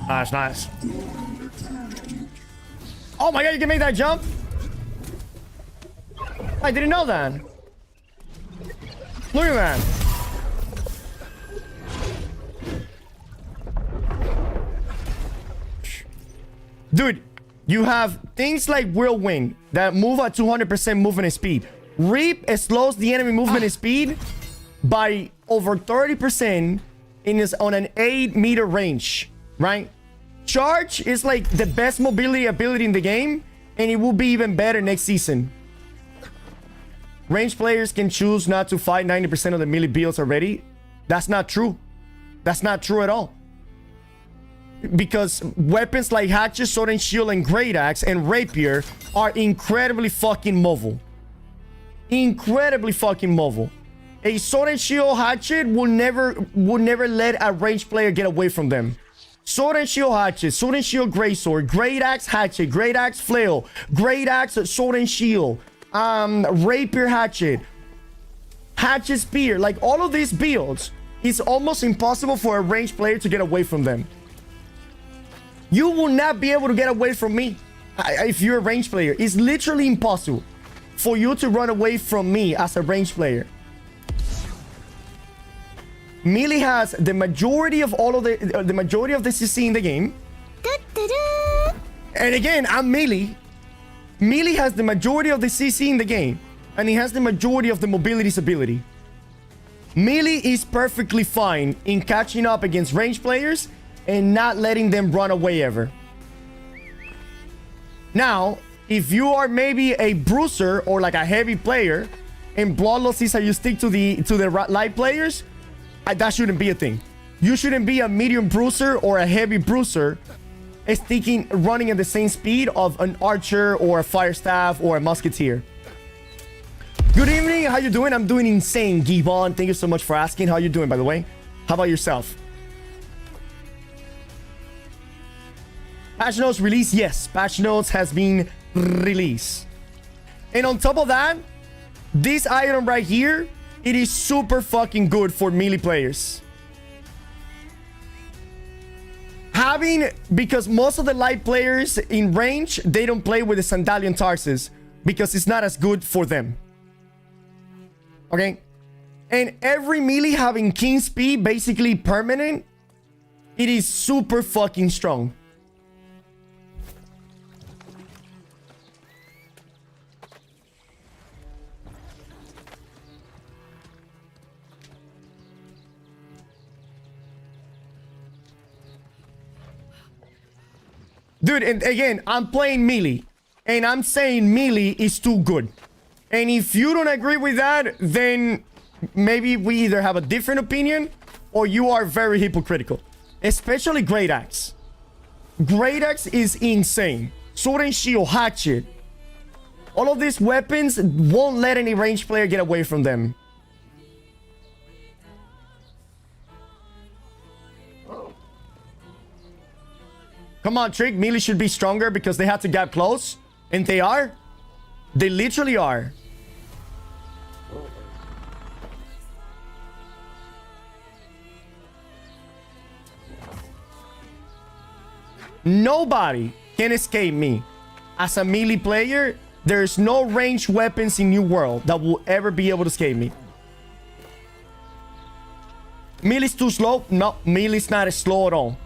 Nice, nice. Oh my god, you can make that jump? I didn't know that. Look at that. Dude, you have things like Whirlwind that move at 200% movement speed. Reap slows the enemy movement speed by over 30% on an 8-meter range, right? Charge is like the best mobility ability in the game, and it will be even better next season. Ranged players can choose not to fight 90% of the melee builds already. That's not true. That's not true at all. Because weapons like Hatchet, Sword and Shield, and Great Axe, and Rapier are incredibly fucking mobile. Incredibly fucking mobile. A Sword and Shield Hatchet will never let a ranged player get away from them. Sword and Shield Hatchet, Sword and Shield Greatsword, Great Axe Hatchet, Great Axe Flail, Great Axe Sword and Shield, Rapier Hatchet, Hatchet Spear. Like, all of these builds, it's almost impossible for a ranged player to get away from them. You will not be able to get away from me if you're a ranged player. It's literally impossible for you to run away from me as a ranged player. Melee has the majority of all of the majority of the CC in the game. And again, I'm melee. Melee has the majority of the CC in the game, and it has the majority of the mobility's ability. Melee is perfectly fine in catching up against ranged players and not letting them run away ever. Now, if you are maybe a bruiser or like a heavy player, and Bloodlust is how you stick to the light players, that shouldn't be a thing. You shouldn't be a medium bruiser or a heavy bruiser running at the same speed of an archer or a fire staff or a musketeer. Good evening. How you doing? I'm doing insane, Gibbon. Thank you so much for asking. How you doing, by the way? How about yourself? Patch notes release? Yes, patch notes has been released. And on top of that, this item right here, it is super fucking good for melee players. Because most of the light players in range, they don't play with the Sandalian Tarsus because it's not as good for them. Okay? And every melee having king speed basically permanent, it is super fucking strong. Dude, and again, I'm playing melee. And I'm saying melee is too good. And if you don't agree with that, then maybe we either have a different opinion or you are very hypocritical. Especially Great Axe. Great Axe is insane. Sword and Shield, Hatchet. All of these weapons won't let any ranged player get away from them. Come on, Trick. Melee should be stronger because they have to get close. And they are. They literally are. Nobody can escape me. As a melee player, there's no ranged weapons in New World that will ever be able to escape me. Melee's too slow? No, Melee's not as slow at all.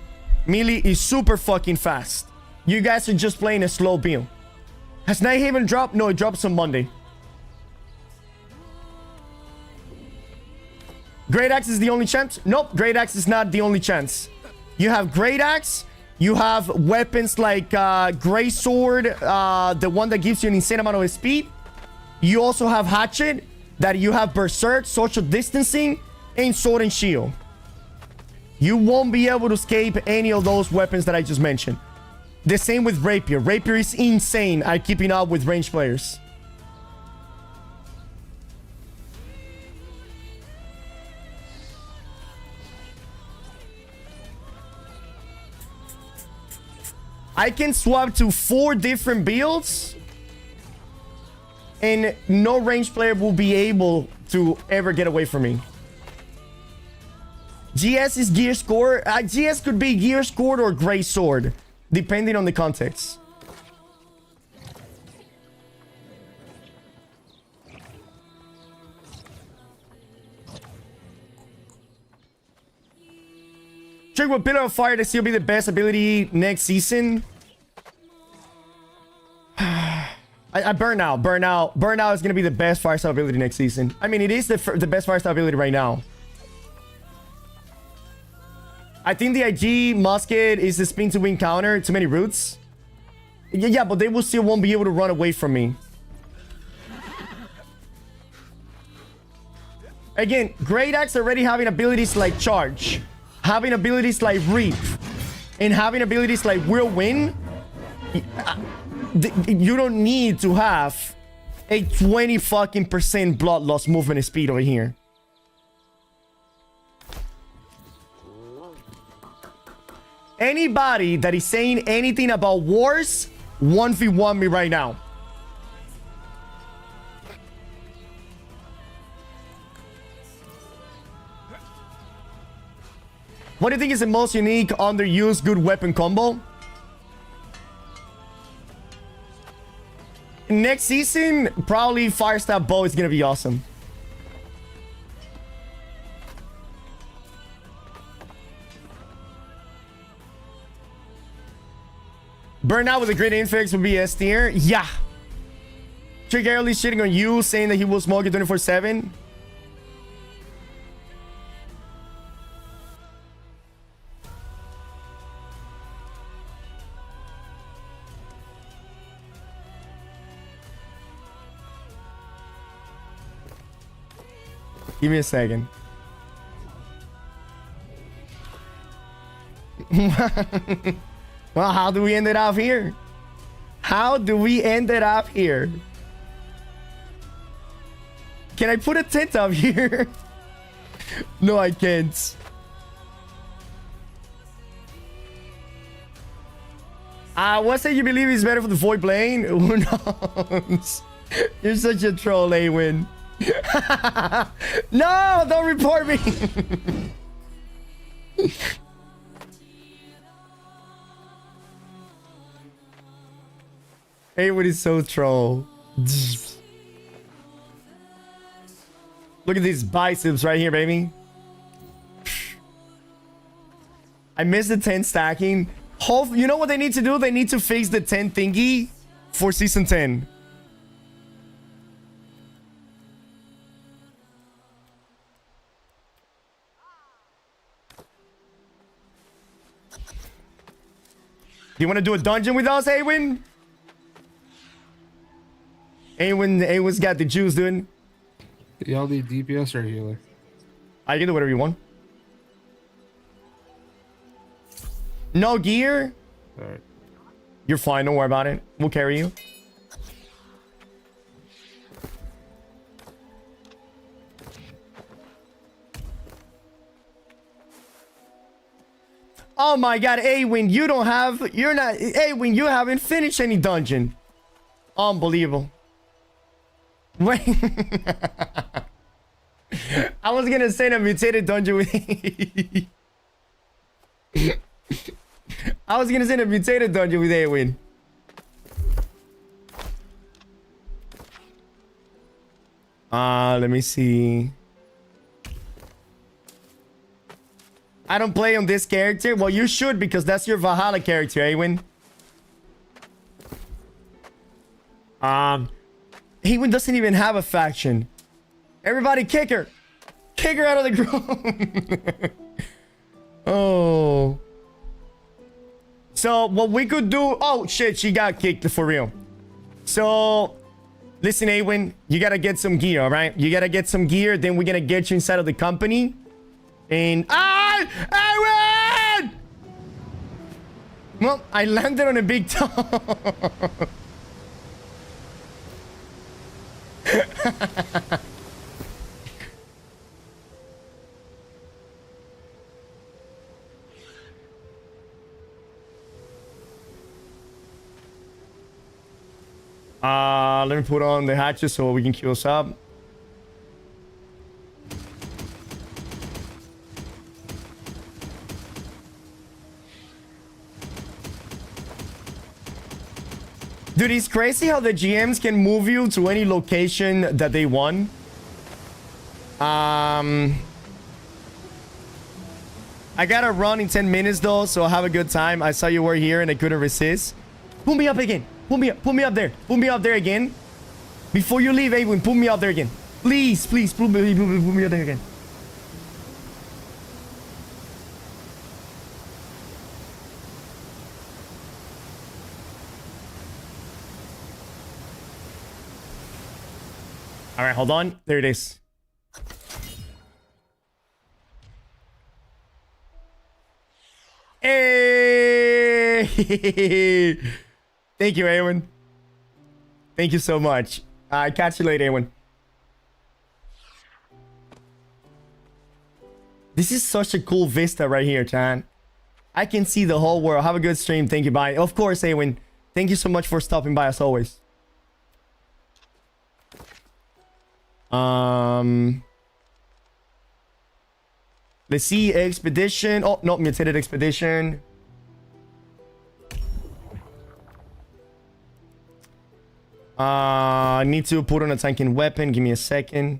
Melee is super fucking fast. You guys are just playing a slow build. Has Nighthaven dropped? No, it drops on Monday. Great Axe is the only chance? Nope, Great Axe is not the only chance. You have Great Axe. You have weapons like Grey Sword, the one that gives you an insane amount of speed. You also have Hatchet, that you have Berserk, Social Distancing, and Sword and Shield. You won't be able to escape any of those weapons that I just mentioned. The same with Rapier. Rapier is insane at keeping up with ranged players. I can swap to 4 different builds and no ranged player will be able to ever get away from me. GS is gear score. GS could be gear scored or Grey Sword, depending on the context. Trick with Pillar of Fire to still be the best ability next season. I Burnout. Burnout is going to be the best fire style ability next season. I mean, it is the best fire style ability right now. I think the IG musket is the spin to win counter. Too many roots. Yeah, but they will still won't be able to run away from me. Again, Great Axe already having abilities like Charge, having abilities like Reap, and having abilities like Whirlwind. You don't need to have a 20 fucking % blood loss movement speed over here. Anybody that is saying anything about wars, 1v1 me right now. What do you think is the most unique, underused, good weapon combo? Next season, probably Fire Stab Bow is gonna be awesome. Burnout with a great infix would be S tier. Yeah. Trick Early shitting on you, saying that he will smoke it 24/7. Give me a second. Well, how do we end it up here? How do we end it up here? Can I put a tent up here? No, I can't. What's that you believe is better for the Void Plane? Who knows? You're such a troll, Awen. No, don't report me. Haywood is so troll. Look at these biceps right here, baby. I miss the 10 stacking. You know what they need to do? They need to fix the 10 thingy for season 10. Do you want to do a dungeon with us, Awen? Awen's got the juice, dude. Y'all need DPS or healer? I can do whatever you want. No gear? Alright. You're fine, don't worry about it. We'll carry you. Oh my god, Awen, you haven't finished any dungeon. Unbelievable. Wait. I was gonna say a mutated dungeon with I was gonna say a mutated dungeon with Awen. Let me see. I don't play on this character. Well, you should, because that's your Valhalla character, Awen. Awen doesn't even have a faction. Everybody kick her. Kick her out of the group. Oh. So, what we could do... Oh, shit, she got kicked for real. So, listen, Awen, you gotta get some gear, all right? You gotta get some gear, then we're gonna get you inside of the company. And... Awen! Well, I landed on a big toe. Let me put on the hatches so we can queue us up. Dude, it's crazy how the GMs can move you to any location that they want. I gotta run in 10 minutes though, so I'll have a good time. I saw you were here and I couldn't resist. Pull me up again. Pull me up there. Pull me up there again. Before you leave, Awen, pull me up there again. Please, please, pull me up there again. All right, hold on. There it is. Hey! Thank you, Awen. Thank you so much. Catch you later, Awen. This is such a cool vista right here, Chan. I can see the whole world. Have a good stream. Thank you. Bye. Of course, Awen. Thank you so much for stopping by as always. Let's see, expedition. Oh, no, mutated expedition. I need to put on a tanking weapon. Give me a second.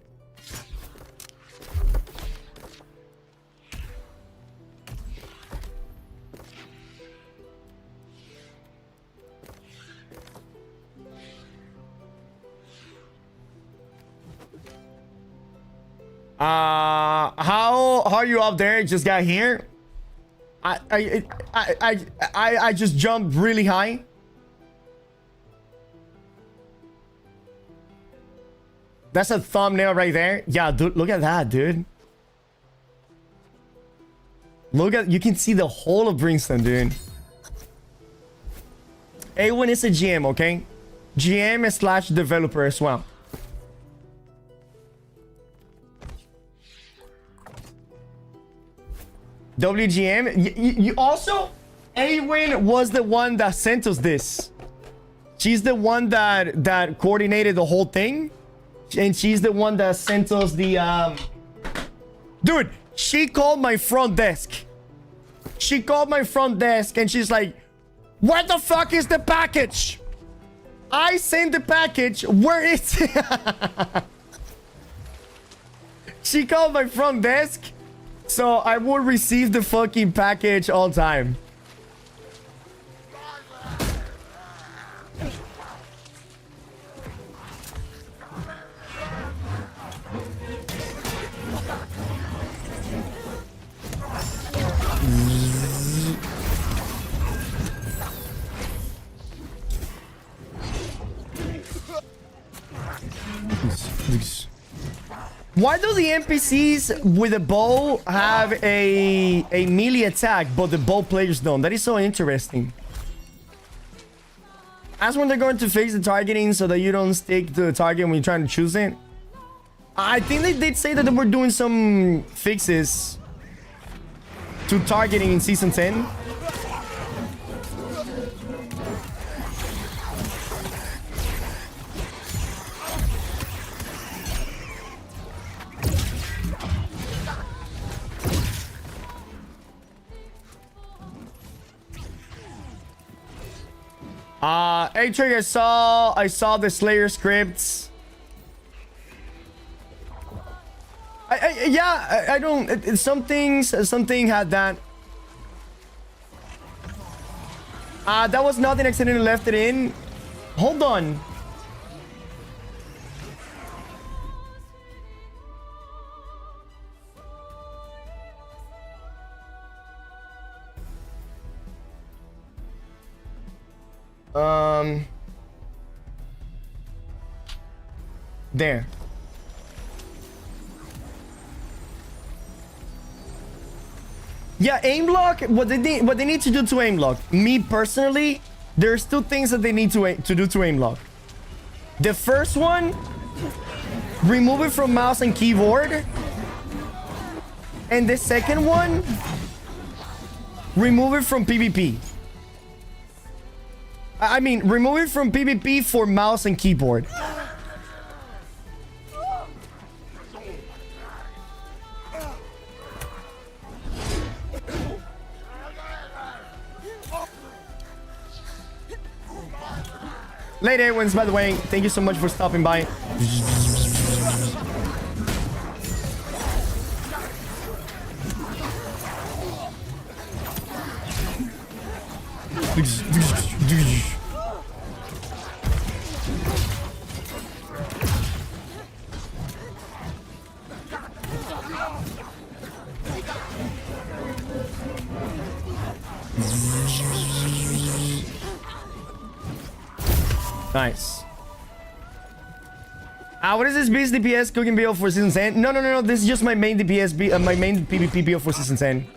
How are you up there? Just got here. I just jumped really high. That's a thumbnail right there. Yeah, dude, look at that, dude. Look at, you can see the whole of Brimstone, dude. Awen is a GM, okay? GM slash developer as well. WGM. You also, Awen was the one that sent us this. She's the one that coordinated the whole thing. And she's the one that sent us the dude, she called my front desk. She called my front desk and she's like, "Where the fuck is the package? I sent the package. Where is it? She called my front desk, so I would receive the fucking package all time. Why do the NPCs with a bow have a melee attack, but the bow players don't? That is so interesting. As when they're going to fix the targeting so that you don't stick to the target when you're trying to choose it. I think they did say that they were doing some fixes to targeting in Season 10. Hey Trick, I saw the Slayer scripts. I don't. Something had that. That was nothing. Accidentally left it in. Hold on. There. Yeah, aim lock. What they need to do to aim lock. Me personally, there's two things that they need to do to aim lock. The first one, remove it from mouse and keyboard. And the second one, remove it from PvP. I mean, remove it from PvP for mouse and keyboard. Late Airwins, by the way, thank you so much for stopping by. Nice. What is this beast DPS cooking build for Season 10? No. This is just my main DPS, my main PvP build for Season 10.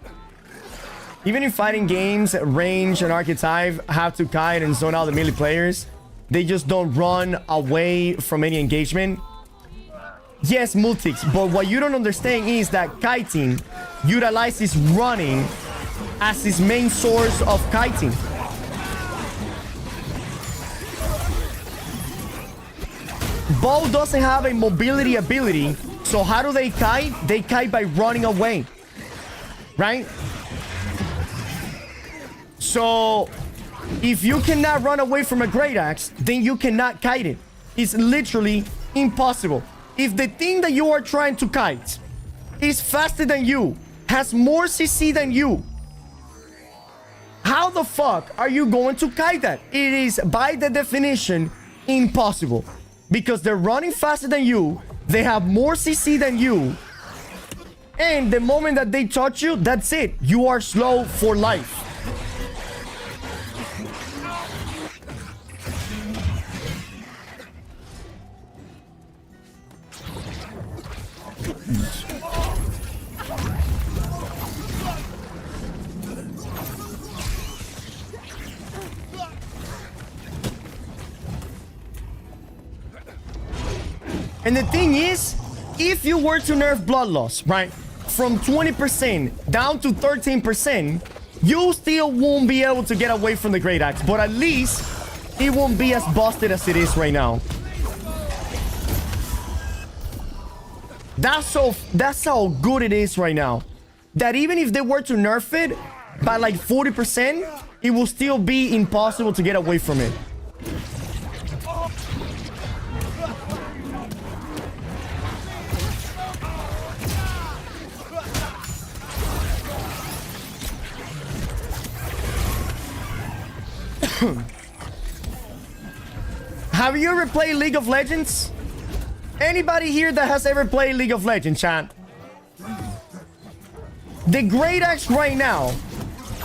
Even in fighting games, range and archetype have to kite and zone out the melee players. They just don't run away from any engagement. Yes, multics, but what you don't understand is that kiting utilizes running as its main source of kiting. Bow doesn't have a mobility ability, so how do they kite? They kite by running away, right? So if you cannot run away from a great axe, then you cannot kite it. It's literally impossible. If the thing that you are trying to kite is faster than you, has more CC than you, how the fuck are you going to kite that? It is by the definition impossible. Because they're running faster than you, they have more CC than you, and the moment that they touch you, that's it. You are slow for life. And the thing is, if you were to nerf blood loss, right, from 20% down to 13%, you still won't be able to get away from the Great Axe, but at least it won't be as busted as it is right now. That's how good it is right now. That even if they were to nerf it by like 40%, it will still be impossible to get away from it. Have you ever played League of Legends? Anybody here that has ever played League of Legends, chat? The Great Axe right now,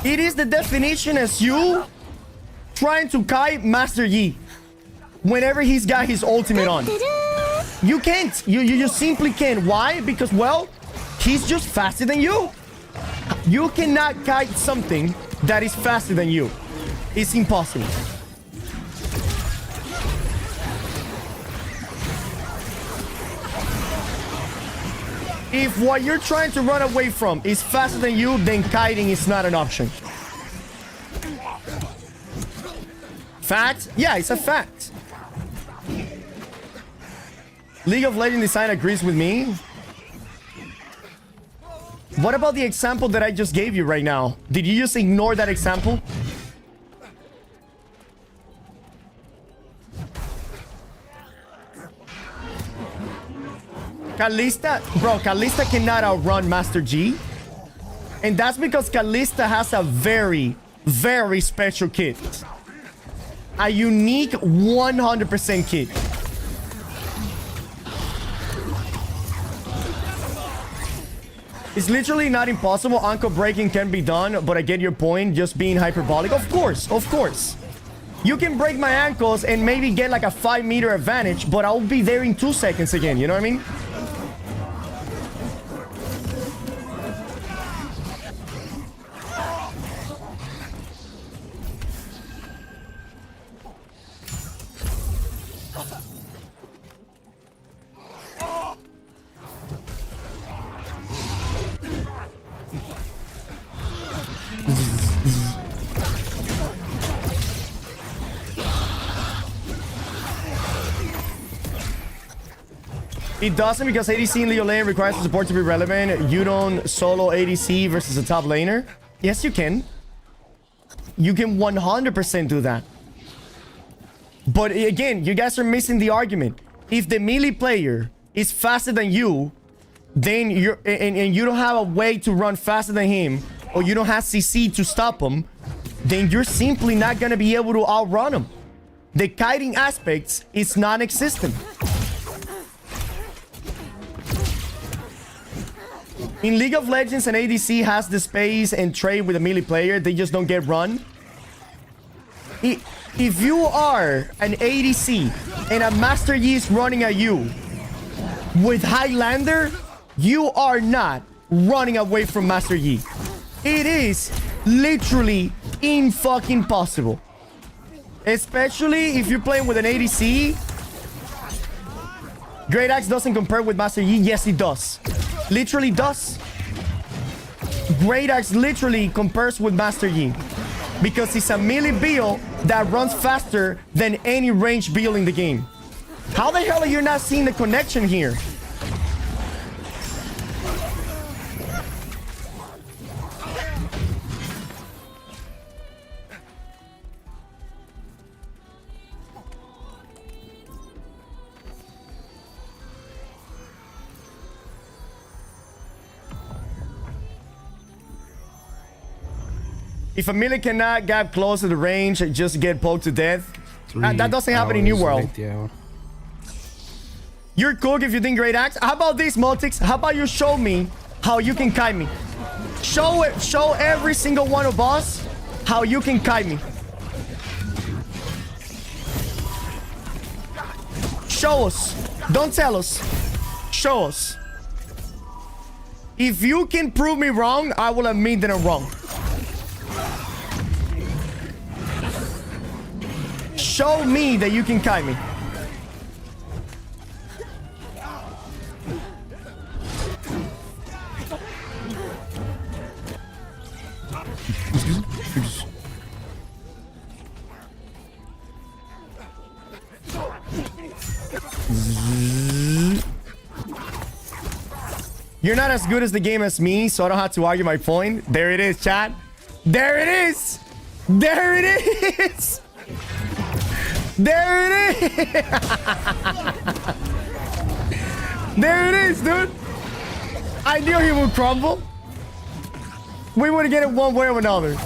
it is the definition as you trying to kite Master Yi whenever he's got his ultimate on. You can't. You just simply can't. Why? Because, well, he's just faster than you. You cannot kite something that is faster than you. It's impossible. If what you're trying to run away from is faster than you, then kiting is not an option. Fact? Yeah, it's a fact. League of Legends design agrees with me. What about the example that I just gave you right now? Did you just ignore that example? Kalista, bro, Kalista cannot outrun Master G. And that's because Kalista has a very, very special kit. A unique 100% kit. It's literally not impossible. Ankle breaking can be done, but I get your point. Just being hyperbolic. Of course, of course. You can break my ankles and maybe get like a 5-meter advantage, but I'll be there in 2 seconds again. You know what I mean? It doesn't because ADC in Leo lane requires the support to be relevant. You don't solo ADC versus a top laner. Yes, you can. You can 100% do that. But again, you guys are missing the argument. If the melee player is faster than you, then you're and you don't have a way to run faster than him, or you don't have CC to stop him, then you're simply not gonna be able to outrun him. The kiting aspects is non-existent. In League of Legends, an ADC has the space and trade with a melee player. They just don't get run. If you are an ADC and a Master Yi is running at you with Highlander, you are not running away from Master Yi. It is literally in-fucking possible. Especially if you're playing with an ADC. Great Axe doesn't compare with Master Yi. Yes, it does. Literally does. Great Axe literally compares with Master Yi because it's a melee build that runs faster than any ranged build in the game. How the hell are you not seeing the connection here? If a melee cannot get close to the range, just get poked to death. That doesn't happen in New World. You're cook if you think Great Axe. How about this, Multix? How about you show me how you can kite me? Show it. Show every single one of us how you can kite me. Show us. Don't tell us. Show us. If you can prove me wrong, I will admit that I'm wrong. Show me that you can kite me. You're not as good as the game as me, so I don't have to argue my point. There it is, chat. There it is. There it is. There it is. There it is, dude. I knew he would crumble. We would get it one way or another.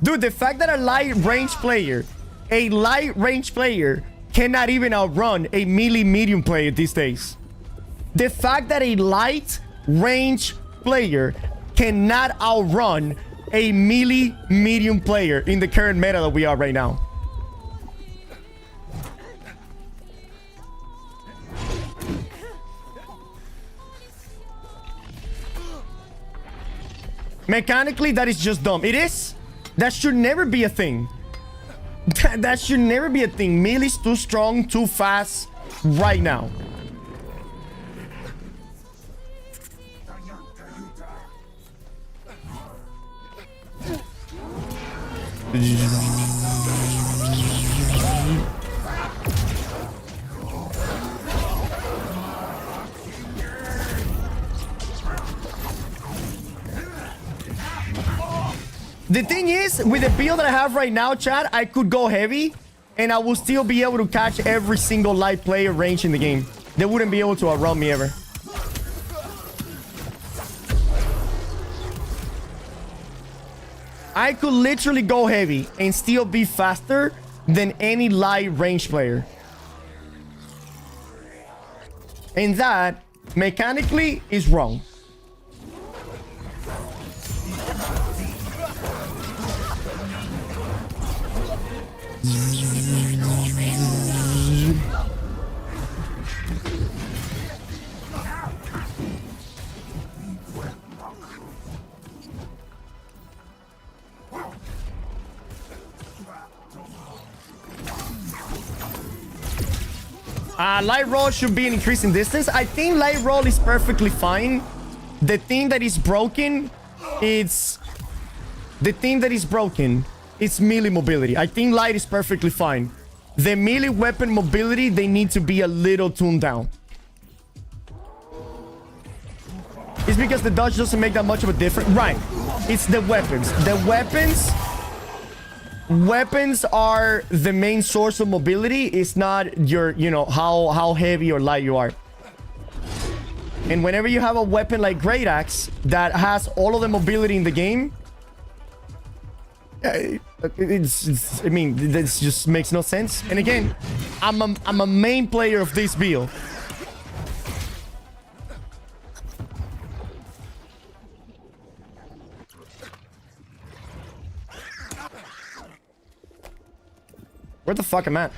Dude, the fact that a light range player cannot even outrun a melee medium player these days. The fact that a light range player cannot outrun a melee medium player in the current meta that we are right now. Mechanically, that is just dumb. It is. That should never be a thing. That should never be a thing. Melee's too strong, too fast right now. The thing is, with the build that I have right now, chat, I could go heavy and I will still be able to catch every single light player range in the game. They wouldn't be able to outrun me ever. I could literally go heavy and still be faster than any light range player. And that, mechanically, is wrong. Light roll should be an increasing distance. I think light roll is perfectly fine. The thing that is broken, it's melee mobility. I think light is perfectly fine. The melee weapon mobility, they need to be a little tuned down. It's because the dodge doesn't make that much of a difference. Right. It's the weapons. Weapons are the main source of mobility. It's not your, you know, how heavy or light you are. And whenever you have a weapon like Great Axe that has all of the mobility in the game, I mean, this just makes no sense. And again, I'm a main player of this build. Where the fuck am I at?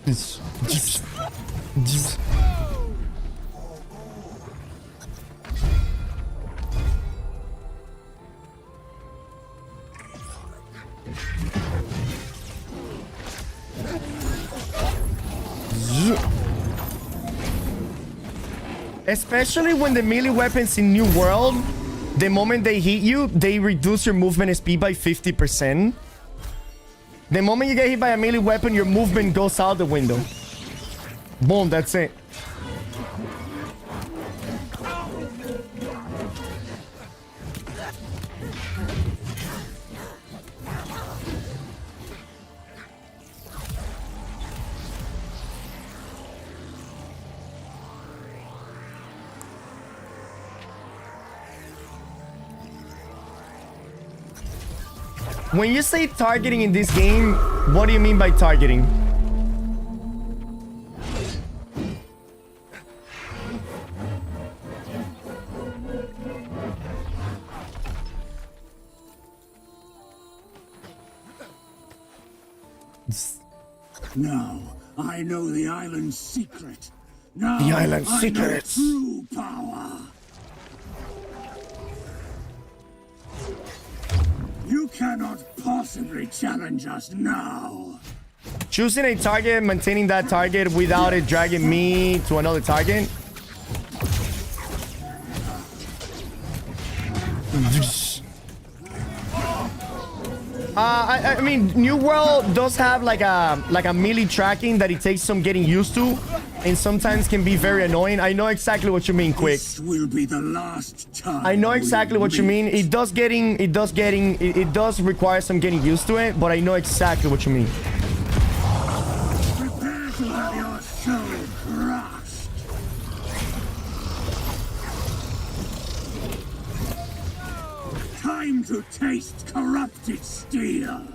This. Especially when the melee weapons in New World, the moment they hit you, they reduce your movement speed by 50%. The moment you get hit by a melee weapon, your movement goes out the window. Boom, that's it. When you say targeting in this game, what do you mean by targeting? Now, I know the island's secret. Now, The island's I know secrets. true power. You cannot possibly challenge us now. Choosing a target, maintaining that target without it dragging me to another target. I mean, New World does have like a melee tracking that it takes some getting used to, and sometimes can be very annoying. I know exactly what you mean, Quick. This will be the last time. I know exactly what you mean. It does require some getting used to it, but I know exactly what you mean. Prepare to have your soul crushed. Time to taste corrupted steel.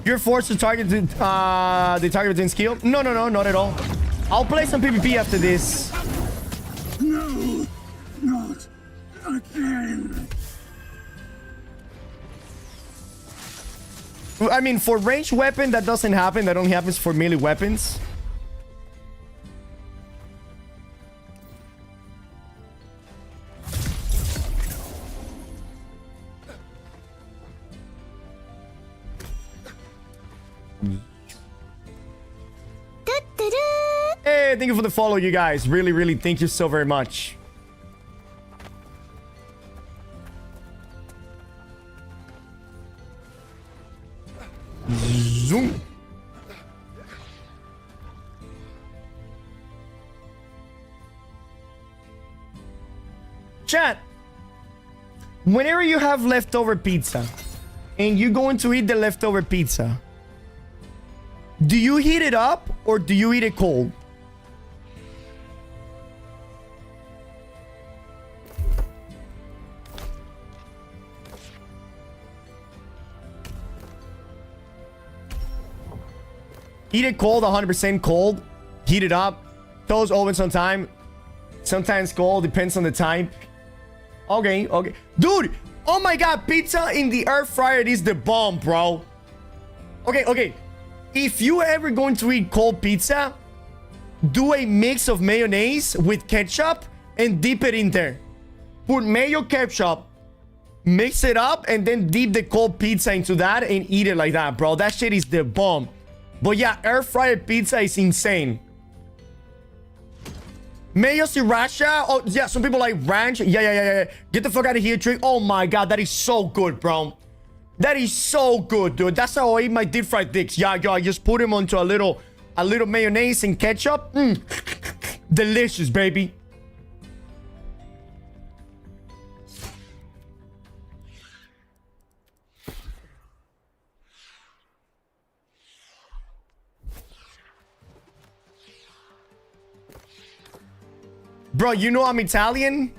You're forced to target the target within skill? No, not at all. I'll play some PvP after this. No, not again. I mean, for ranged weapon, that doesn't happen. That only happens for melee weapons. Hey, thank you for the follow, you guys. Really, thank you so very much. Zoom. Chat. Whenever you have leftover pizza and you're going to eat the leftover pizza, do you heat it up or do you eat it cold? Eat it cold, 100% cold. Heat it up. Toast oven sometime. Sometimes cold, depends on the type. Okay. Dude, oh my god, pizza in the air fryer is the bomb, bro. Okay. If you ever going to eat cold pizza, do a mix of mayonnaise with ketchup and dip it in there. Put mayo, ketchup, mix it up, and then dip the cold pizza into that and eat it like that, bro. That shit is the bomb. But yeah, air fryer pizza is insane. Mayo sriracha. Oh, yeah, some people like ranch. Yeah. Get the fuck out of here, Trick. Oh my god, that is so good, bro. That is so good, dude. That's how I eat my deep fried dicks. Yeah, I just put them onto a little mayonnaise and ketchup. Delicious, baby. Bro, you know I'm Italian?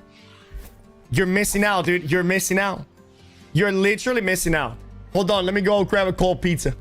You're missing out, dude. You're missing out. You're literally missing out. Hold on, let me go grab a cold pizza.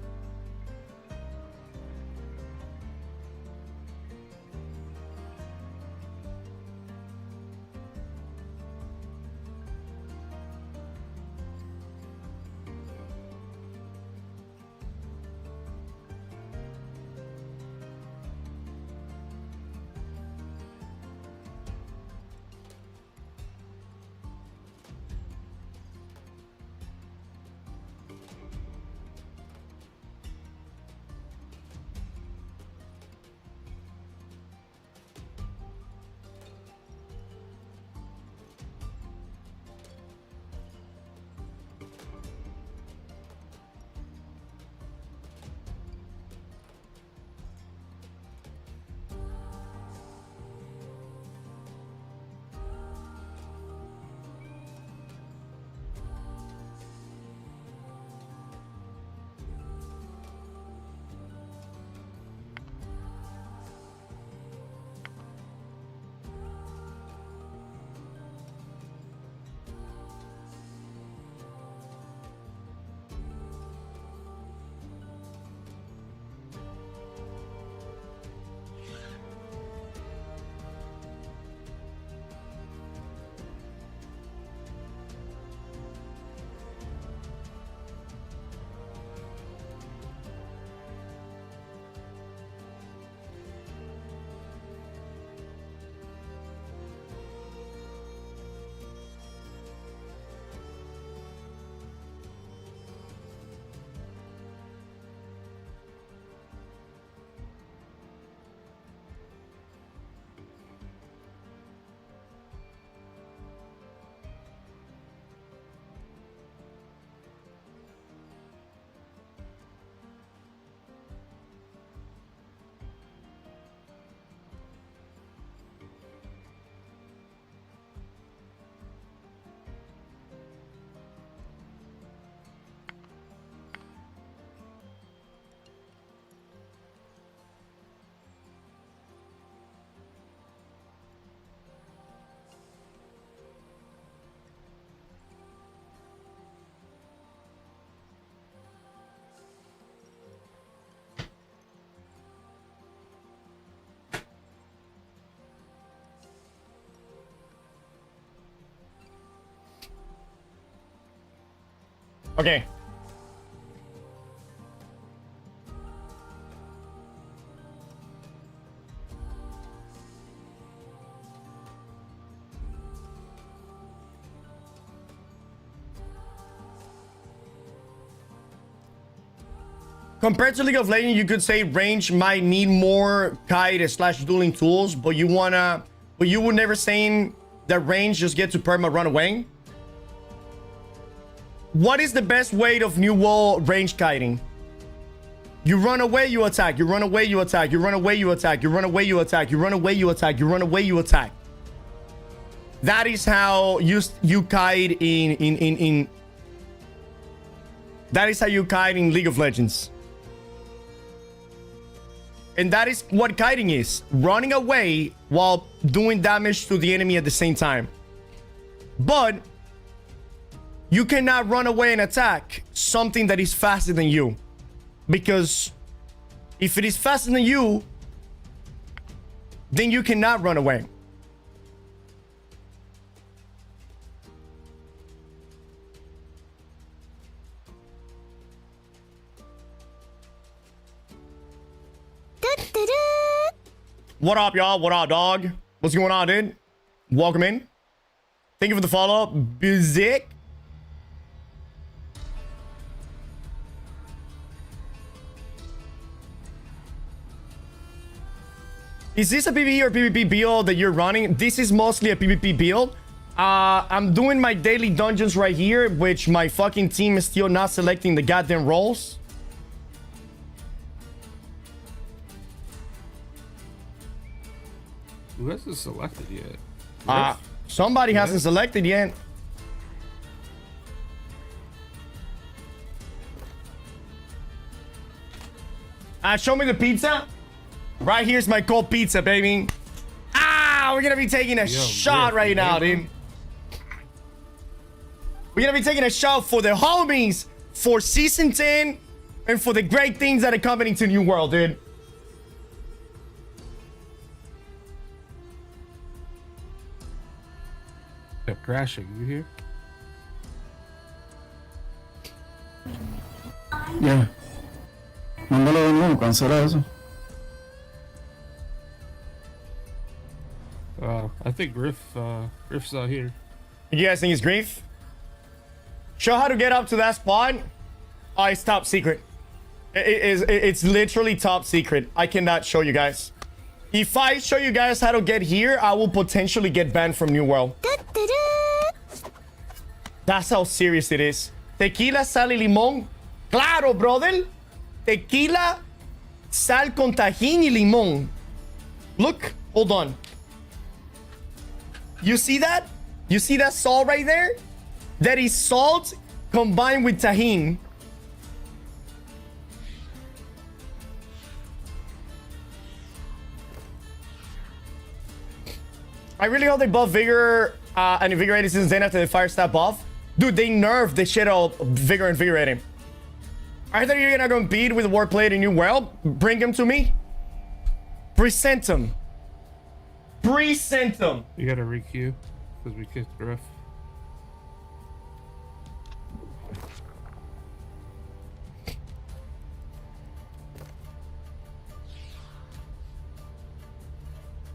Okay. Compared to League of Legends, you could say range might need more kite slash dueling tools, but you would never saying that range just get to perma run away. What is the best way of new world range kiting? You run away, you attack. You run away, you attack. You run away, you attack. You run away, you attack. You run away, you attack. You run away, you attack. That is how you kite in that is how you kite in League of Legends. And that is what kiting is. Running away while doing damage to the enemy at the same time. But you cannot run away and attack something that is faster than you. Because if it is faster than you, then you cannot run away. What up, y'all? What up, dog? What's going on, dude? Welcome in. Thank you for the follow. Bizik. Is this a PvE or PvP build that you're running? This is mostly a PvP build. I'm doing my daily dungeons right here, which my fucking team is still not selecting the goddamn roles. Who hasn't selected yet? Somebody hasn't selected yet. Show me the pizza. Right here's my cold pizza, baby. We're gonna be taking a shot right now, dude. We're gonna be taking a shot for the homies, for season 10, and for the great things that are coming into New World, dude. Kept crashing. You hear? Ya. Mándalo de nuevo, cancela eso. I think Griff's out here. You guys think it's grief? Show how to get up to that spot. Oh, it's top secret. It's literally top secret. I cannot show you guys. If I show you guys how to get here, I will potentially get banned from New World. That's how serious it is. Tequila, sal y limón. Claro, brother. Tequila, sal con tajín y limón. Look, hold on. You see that? You see that salt right there? That is salt combined with tajín. I really hope they buff Vigor and Invigorating season 10 after the Fire Stab buff. Dude, they nerfed the shit out of Vigor and Invigorating. I thought you're gonna compete with Warplay in New World. Bring him to me. Present him. Present him. You gotta re-queue because we kicked Griff.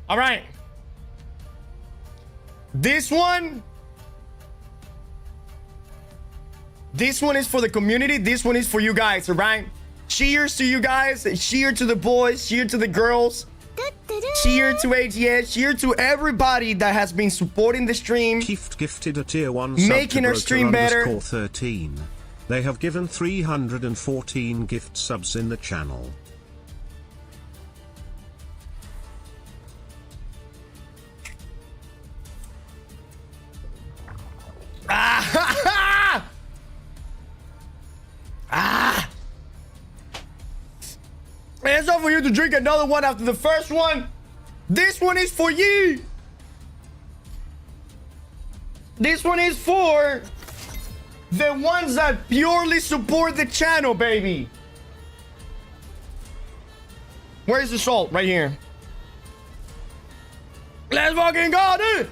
All right. This one is for the community. This one is for you guys, all right? Cheers to you guys. Cheer to the boys. Cheer to the girls. Cheer to AGS. Cheer to everybody that has been supporting the stream. Kift gifted a tier 1 sub making to our stream better. _13. They have given 314 gift subs in the channel. It's not for you to drink another one after the first one. This one is for you. This one is for the ones that purely support the channel, baby. Where's the salt? Right here. Let's fucking go, dude.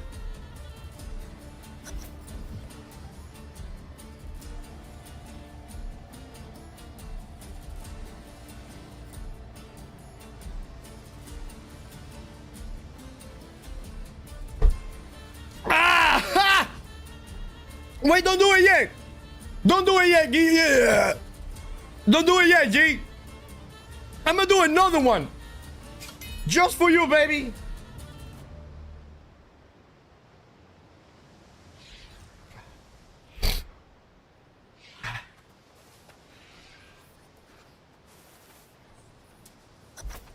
Wait, don't do it yet. Don't do it yet, G. Yeah. Don't do it yet, G. I'm gonna do another one. Just for you, baby.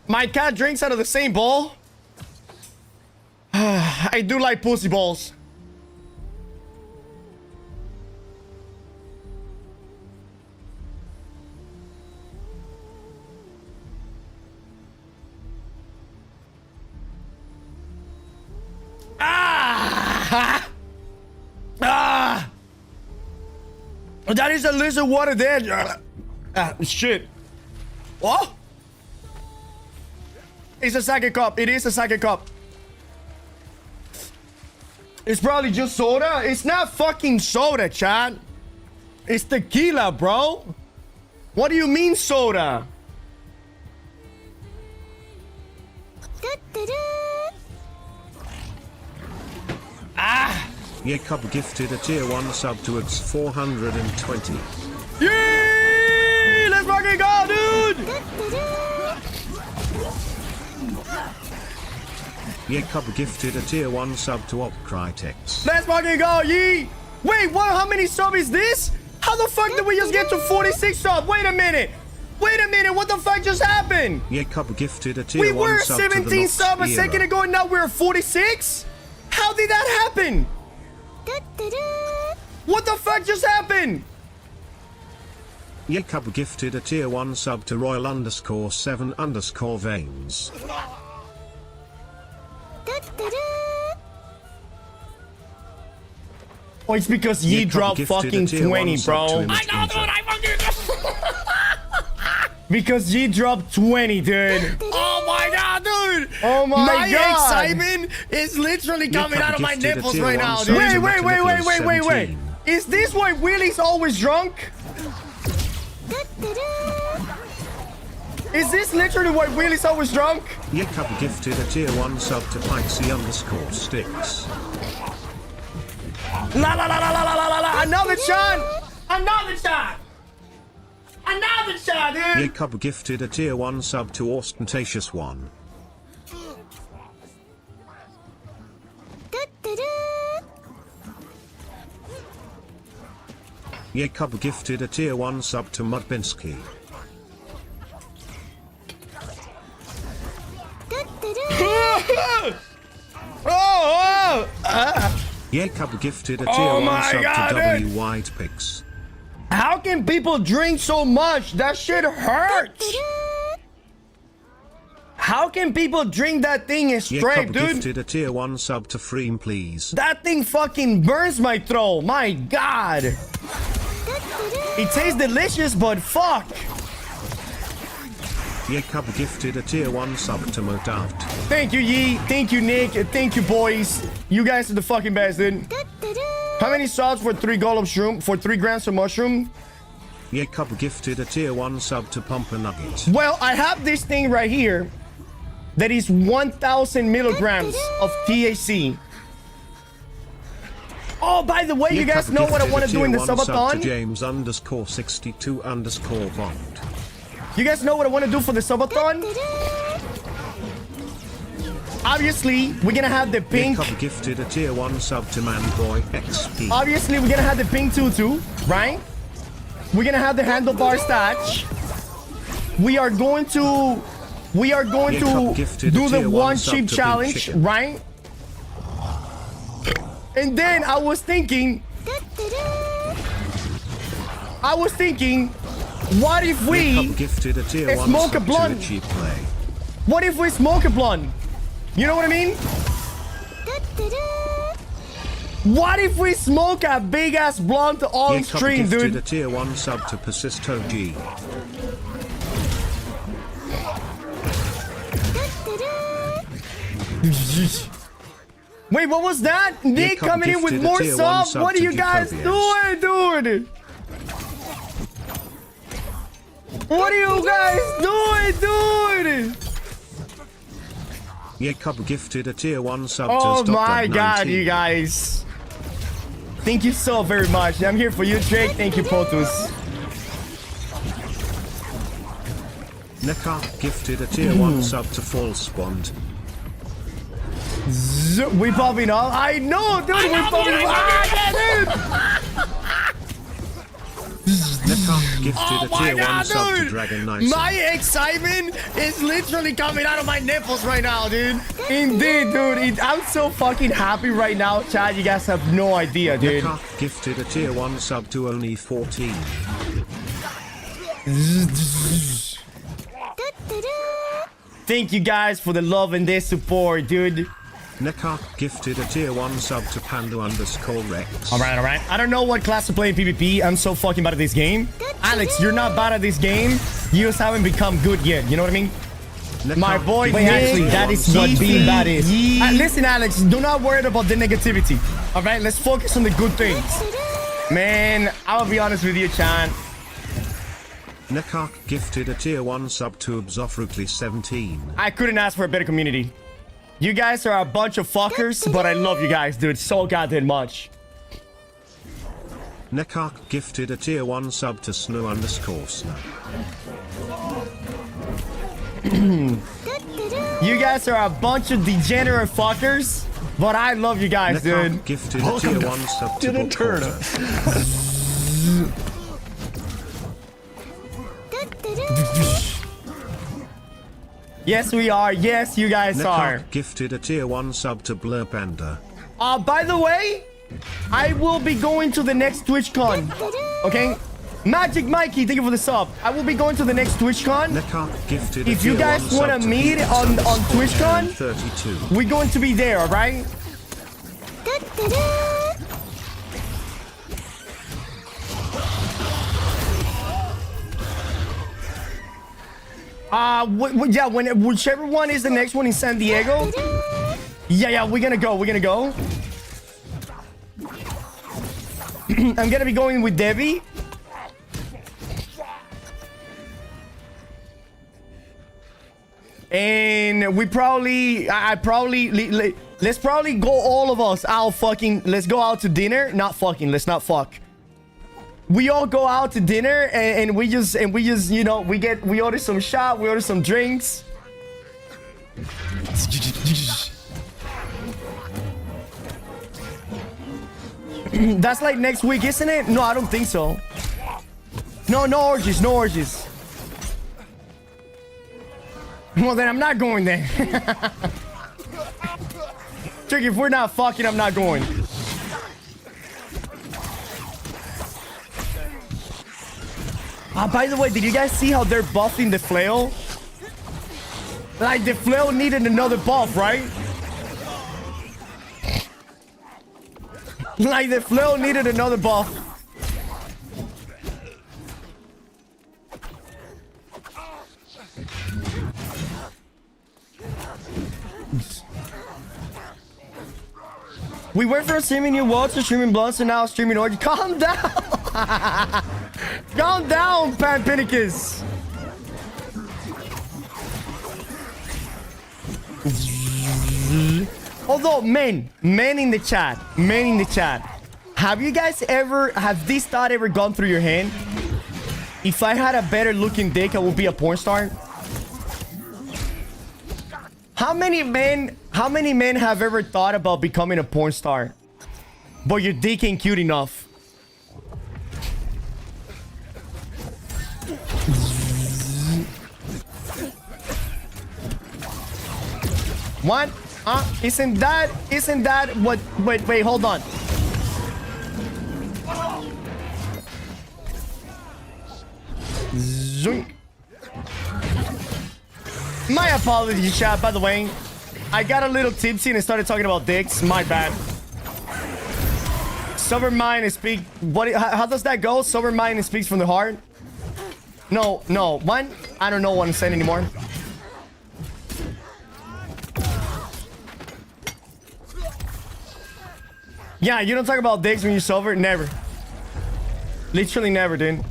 My cat drinks out of the same bowl. I do like pussy balls. Ah! Ah! That is a lizard water there. Ah, shit. What? It's a second cup. It is a second cup. It's probably just soda. It's not fucking soda, Chad. It's tequila, bro. What do you mean soda? Ah! Jacob gifted a tier 1 sub to its 420. Yay! Let's fucking go, dude! Jacob gifted a tier 1 sub to Opcritex. Let's fucking go, yee! Wait, what? How many subs is this? How the fuck did we just get to 46 subs? Wait a minute! Wait a minute, what the fuck just happened? Jacob gifted a tier We 1 were sub to the 17 Nox subs a era. second ago and now we're at 46? How did that happen? What the fuck just happened? Jacob gifted a tier 1 sub to Royal_7_Veins. Oh, it's because Ye Jacob dropped gifted a fucking tier 1 20, sub bro. to Instinct. Because Ye dropped 20, dude. Oh my god, dude! Oh my god. excitement is literally coming Jacob out of my gifted a nipples tier right 1 now, sub dude. Wait, to wait, wait, wait, wait, wait, wait. 17. Is this why Willie's always drunk? Is this literally why Willie's always drunk? Jacob gifted a tier 1 sub to Pikesy_Sticks. La la la la la la la la. Another shot. Another shot. Another shot, dude. Jacob gifted a tier 1 sub to Ostentatious One. Jacob gifted a tier 1 sub to Mudbinsky. Jacob gifted a tier 1 sub God, to W dude. Wide Picks. How can people drink so much? That shit hurts. How can people drink that thing straight, Jacob dude? gifted a tier 1 sub to Freem Please. That thing fucking burns my throat. My god. It tastes delicious, but fuck. Jacob gifted a tier 1 sub to Modoubt. Thank you, Yee. Thank you, Nick. Thank you, boys. You guys are the fucking best, dude. How many subs for 3 golem shroom? For 3 grams of mushroom? Jacob gifted a tier 1 sub to Pumper Nugget. Well, I have this thing right here that is 1,000 milligrams of THC. Oh, by the way, you guys know what I want to do in the subathon? James_62_Bond. You guys know what I want to do for the subathon? Obviously, we're gonna have the pink. Jacob gifted a tier 1 sub to Manboy XP. Obviously, we're gonna have the pink tutu, right? We're gonna have the handlebar statch. We are going to do the one chip challenge, right? And then I was thinking, what if we Jacob gifted a tier 1 smoke a sub to blunt? Itchy Play. What if we smoke a blunt? You know what I mean? What if we smoke a big ass blunt on Jacob stream, gifted dude? a tier 1 sub to Persisto G. Wait, what was that? Nick Jacob coming in with gifted a more tier 1 subs. sub What are to you guys Dutovius. doing, dude? What are you guys doing, dude? Jacob gifted a tier 1 sub Oh to my god, Stop19. you guys. Thank you so very much. I'm here for you, Drake. Thank you, Potus. Nekar gifted a tier 1 sub to False Bond. We popping off. I know, dude. We're popping off. Nekar gifted a tier 1 God, sub to dude. Dragon Knight. My excitement is literally coming out of my nipples right now, dude. Indeed, dude. I'm so fucking happy right now, Chad. You guys have no idea, dude. Nekar gifted a tier 1 sub to only 14. Thank you guys for the love and the support, dude. Nekar gifted a tier 1 sub to Panda_Rex. Alright, alright. I don't know what class to play in PvP. I'm so fucking bad at this game. Alex, you're not bad at this game. You just haven't become good yet. You know what I mean? Nekar My boy, gifted a actually, tier that 1 is sub what to being bad is. Yeet. Listen, Alex, do not worry about the negativity. Alright, let's focus on the good things. Man, I'll be honest with you, Chan. Nekar gifted a tier 1 sub to Obsofrutly17. I couldn't ask for a better community. You guys are a bunch of fuckers, but I love you guys, dude, so goddamn much. Nekar gifted a tier 1 sub to Snow_Snow. You guys are a bunch of degenerate fuckers, but I love you guys, Nekar dude. gifted a tier 1 sub to Bookporter. Yes, we are. Yes, you guys are. Nekar gifted a tier 1 sub to Blurpanda. By the way, I will be going to the next TwitchCon. Okay? Magic Mikey, thank you for the sub. I will be going to the next TwitchCon. Nekar gifted a If you tier guys 1 want sub to meet on TwitchCon, 32. we're going to be there, alright? Yeah, whichever one is the next one in San Diego. Yeah, we're gonna go. I'm gonna be going with Debbie. And we probably, let's probably go all of us out let's go out to dinner. Let's not fuck. We all go out to dinner and we just, you know, we order some shot, we order some drinks. That's like next week, isn't it? No, I don't think so. No orgies. Well, then I'm not going there. Tricky, if we're not fucking, I'm not going. By the way, did you guys see how they're buffing the flail? Like, the flail needed another buff, right? Like, the flail needed another buff. We went from streaming new worlds to streaming blunts and now streaming orgy. Calm down! Calm down, Pampinicus! Although, men in the chat, have you guys have this thought ever gone through your head? If I had a better looking dick, I would be a porn star? How many men have ever thought about becoming a porn star? But your dick ain't cute enough. What? Isn't that what? Wait, hold on. Zoink. My apologies, chat, by the way. I got a little tipsy and I started talking about dicks. My bad. Sober mind and speak. How does that go? Sober mind and speaks from the heart? No. What? I don't know what I'm saying anymore. Yeah, you don't talk about dicks when you're sober? Never. Literally never, dude.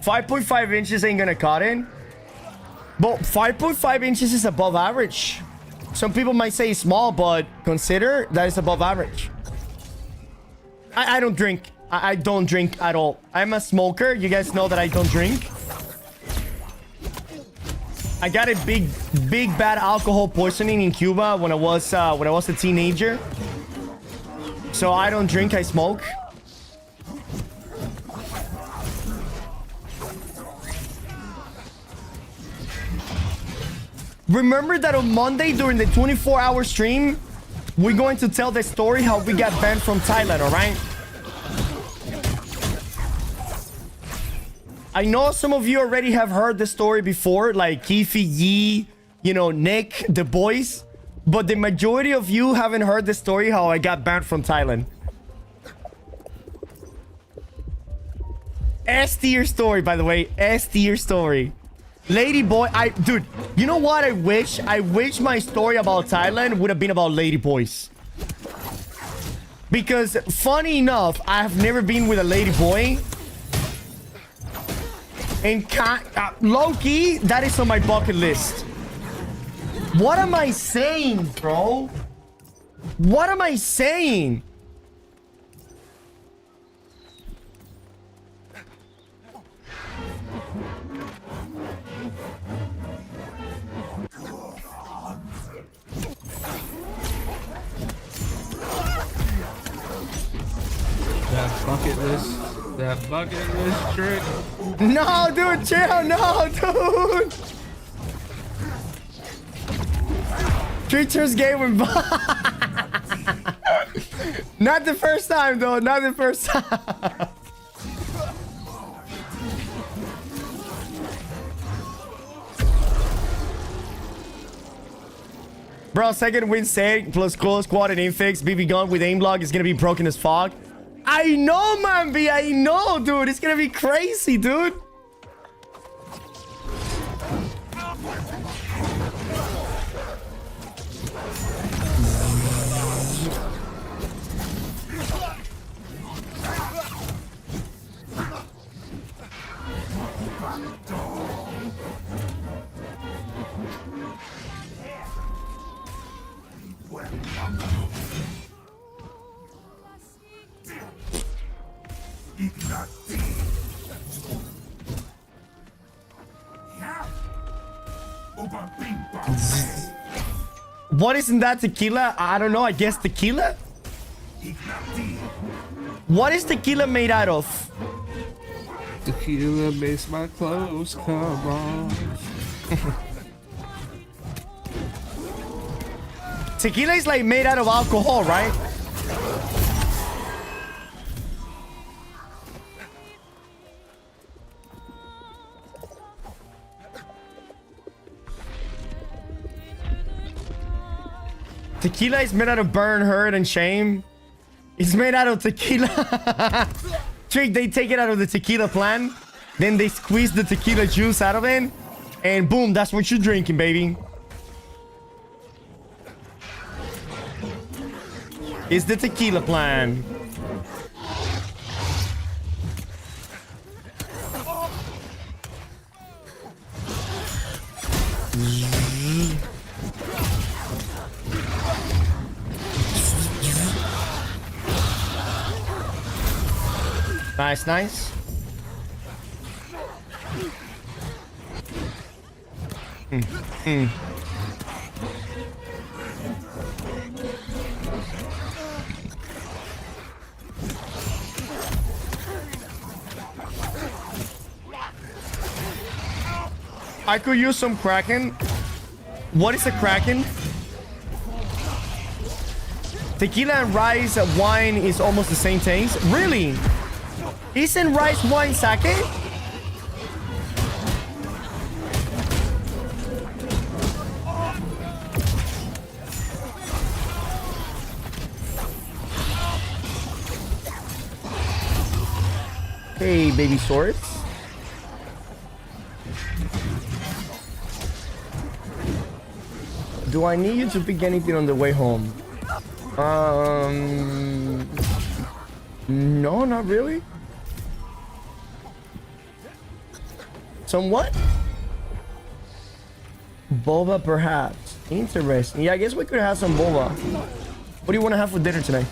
5.5 inches ain't gonna cut in. But 5.5 inches is above average. Some people might say small, but consider that it's above average. I don't drink. I don't drink at all. I'm a smoker. You guys know that I don't drink. I got a big bad alcohol poisoning in Cuba when I was a teenager. So I don't drink, I smoke. Remember that on Monday during the 24-hour stream, we're going to tell the story how we got banned from Thailand, all right? I know some of you already have heard the story before, like Kifi, Yi, you know, Nick, the boys. But the majority of you haven't heard the story how I got banned from Thailand. S-tier story, by the way. S-tier story. Lady boy, dude, you know what I wish? I wish my story about Thailand would have been about lady boys. Because, funny enough, I have never been with a lady boy. And low-key, that is on my bucket list. What am I saying, bro? What am I saying? That bucket list trick. No, dude, chill. No, dude. Creatures game with not the first time, though. Not the first time. Bro, second win set plus close squad and infix. BB gun with aim log is gonna be broken as fuck. I know, man, B. I know, dude. It's gonna be crazy, dude. What isn't that tequila? I don't know. I guess tequila? What is tequila made out of? Tequila makes my clothes come on. Tequila is like made out of alcohol, right? Tequila is made out of burn, hurt, and shame. It's made out of tequila. Trick, they take it out of the tequila plant. Then they squeeze the tequila juice out of it. And boom, that's what you're drinking, baby. It's the tequila plant. Nice, nice. I could use some Kraken. What is a Kraken? Tequila and rice wine is almost the same taste. Really? Isn't rice wine sake? Hey, baby swords. Do I need you to pick anything on the way home? No, not really. Somewhat? Boba, perhaps. Interesting. Yeah, I guess we could have some boba. What do you want to have for dinner tonight?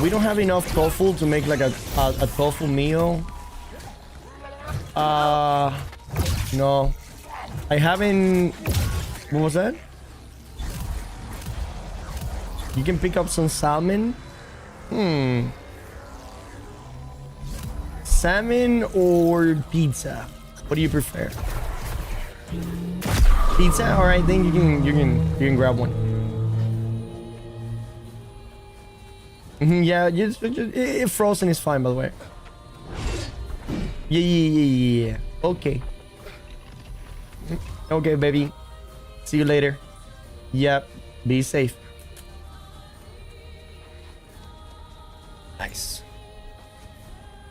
We don't have enough tofu to make like a tofu meal. No. I haven't... What was that? You can pick up some salmon. Salmon or pizza? What do you prefer? Pizza? All right, then you can grab one. Yeah, frozen is fine, by the way. Yeah. Okay. Okay, baby. See you later. Yep. Be safe. Nice.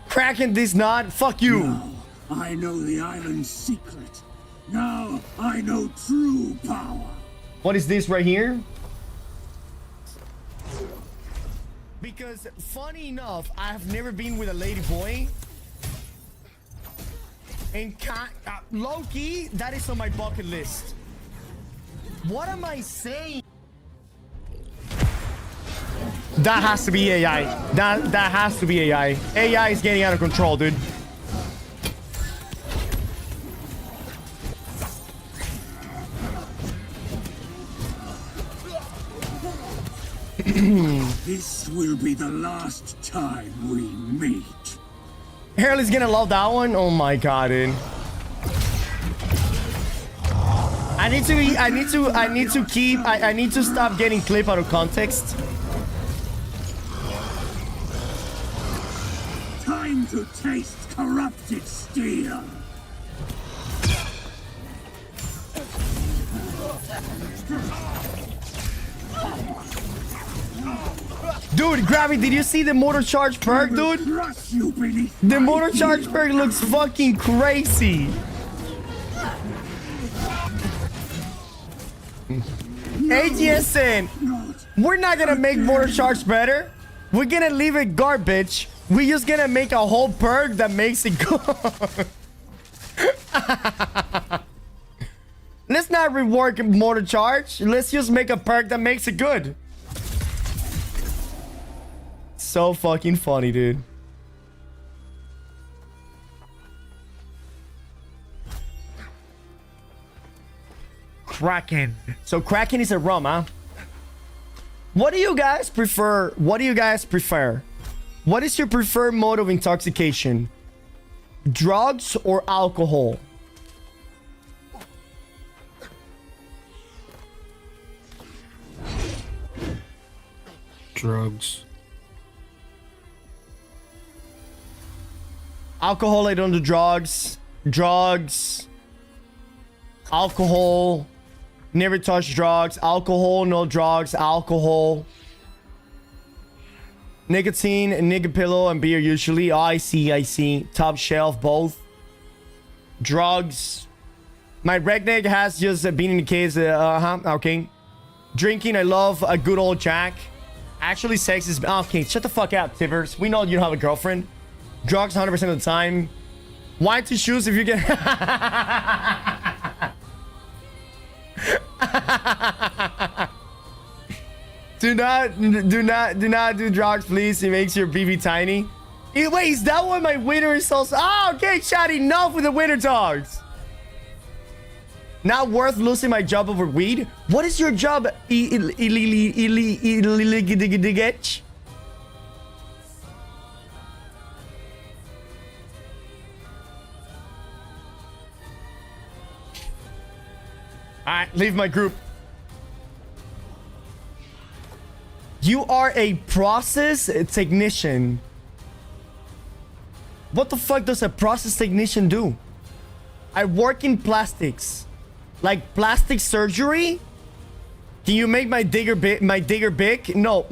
Cracking this knot. Fuck you. Now I know the island's secret. Now I know true power. What is this right here? Because funny enough, I have never been with a lady boy. And low-key, that is on my bucket list. What am I saying? That has to be AI. That has to be AI. AI is getting out of control, dude. This will be the last time we meet. Harold gonna love that one. Oh my god, dude. I need to stop getting clip out of context. Time to taste corrupted steel. Dude, Gravity, did you see the motor charge perk, dude? The motor charge perk looks fucking crazy. AGSN, we're not gonna make motor charge better. We're gonna leave it garbage. We're just gonna make a whole perk that makes it good. Let's not rework motor charge. Let's just make a perk that makes it good. So fucking funny, dude. Kraken. So Kraken is a rum, huh? What do you guys prefer? What do you guys prefer? What is your preferred mode of intoxication? Drugs or alcohol? Drugs. Alcohol, I don't do drugs. Drugs. Alcohol. Never touch drugs. Alcohol, no drugs. Alcohol. Nicotine, nigga pillow, and beer usually. Oh, I see. Top shelf, both. Drugs. My redneck has just been in the case. Okay. Drinking, I love a good old Jack. Actually, sex is... Okay, shut the fuck up, Tivers. We know you don't have a girlfriend. Drugs 100% of the time. Why to choose if you get... do not do drugs, please. It makes your BB tiny. Wait, is that what my winner is also? Oh, okay, chat. Enough with the winner talks. Not worth losing my job over weed. What is your job? Alright, leave my group. You are a process technician. What the fuck does a process technician do? I work in plastics. Like plastic surgery? Can you make my digger big? No,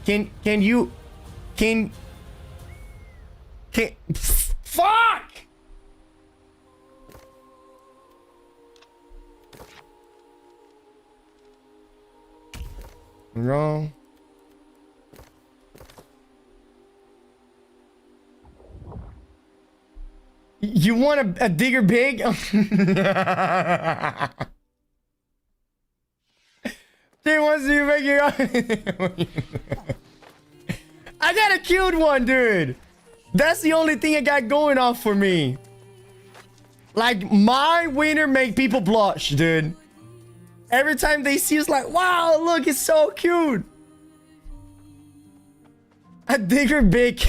can fuck! No. You want a digger big? They wants to make it up. I got a cute one, dude. That's the only thing I got going on for me. Like, my winner make people blush, dude. Every time they see it's like, wow, look, it's so cute. A digger big.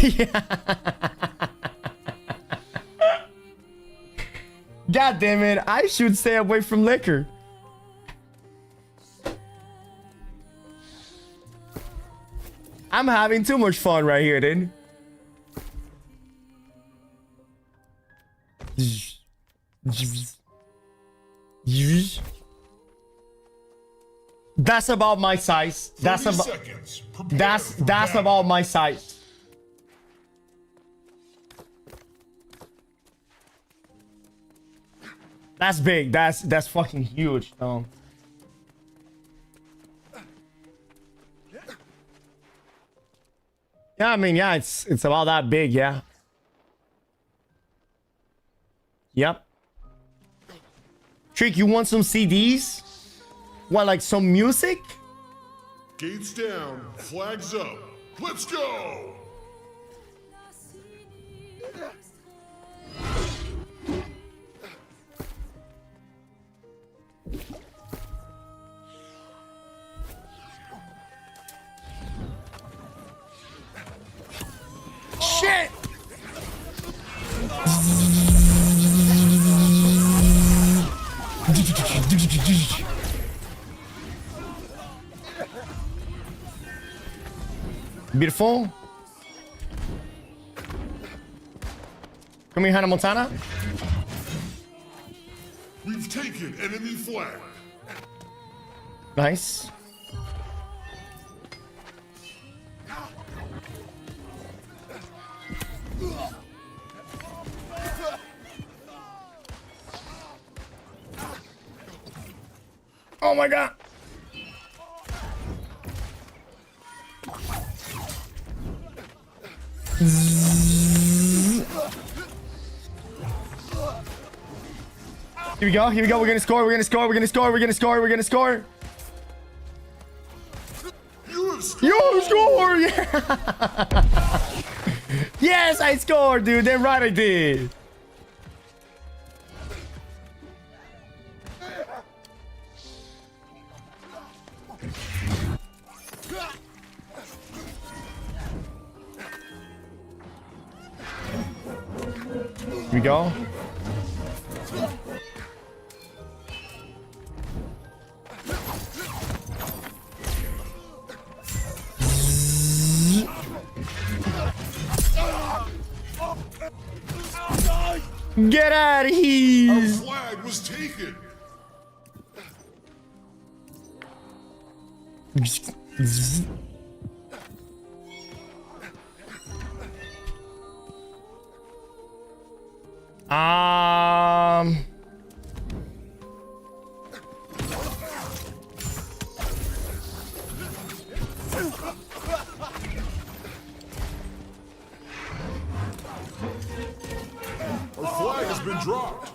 God damn it. I should stay away from liquor. I'm having too much fun right here, dude. That's about my size. That's about my size. That's big. That's fucking huge. No. Yeah, I mean, yeah, it's about that big, yeah. Yep. Trick, you want some CDs? What, like some music? Gates down, flags up. Let's go! Shit! Beautiful. Come here, Hannah Montana. We've taken enemy flag. Nice. Oh my god. Here we go. Here we go. We're gonna score. We're gonna score. We're gonna score. We're gonna score. We're gonna score. You scored! Yeah. Yes, I scored, dude. Damn right I did. Here we go. Get out of here! Our flag was taken. Our flag has been dropped.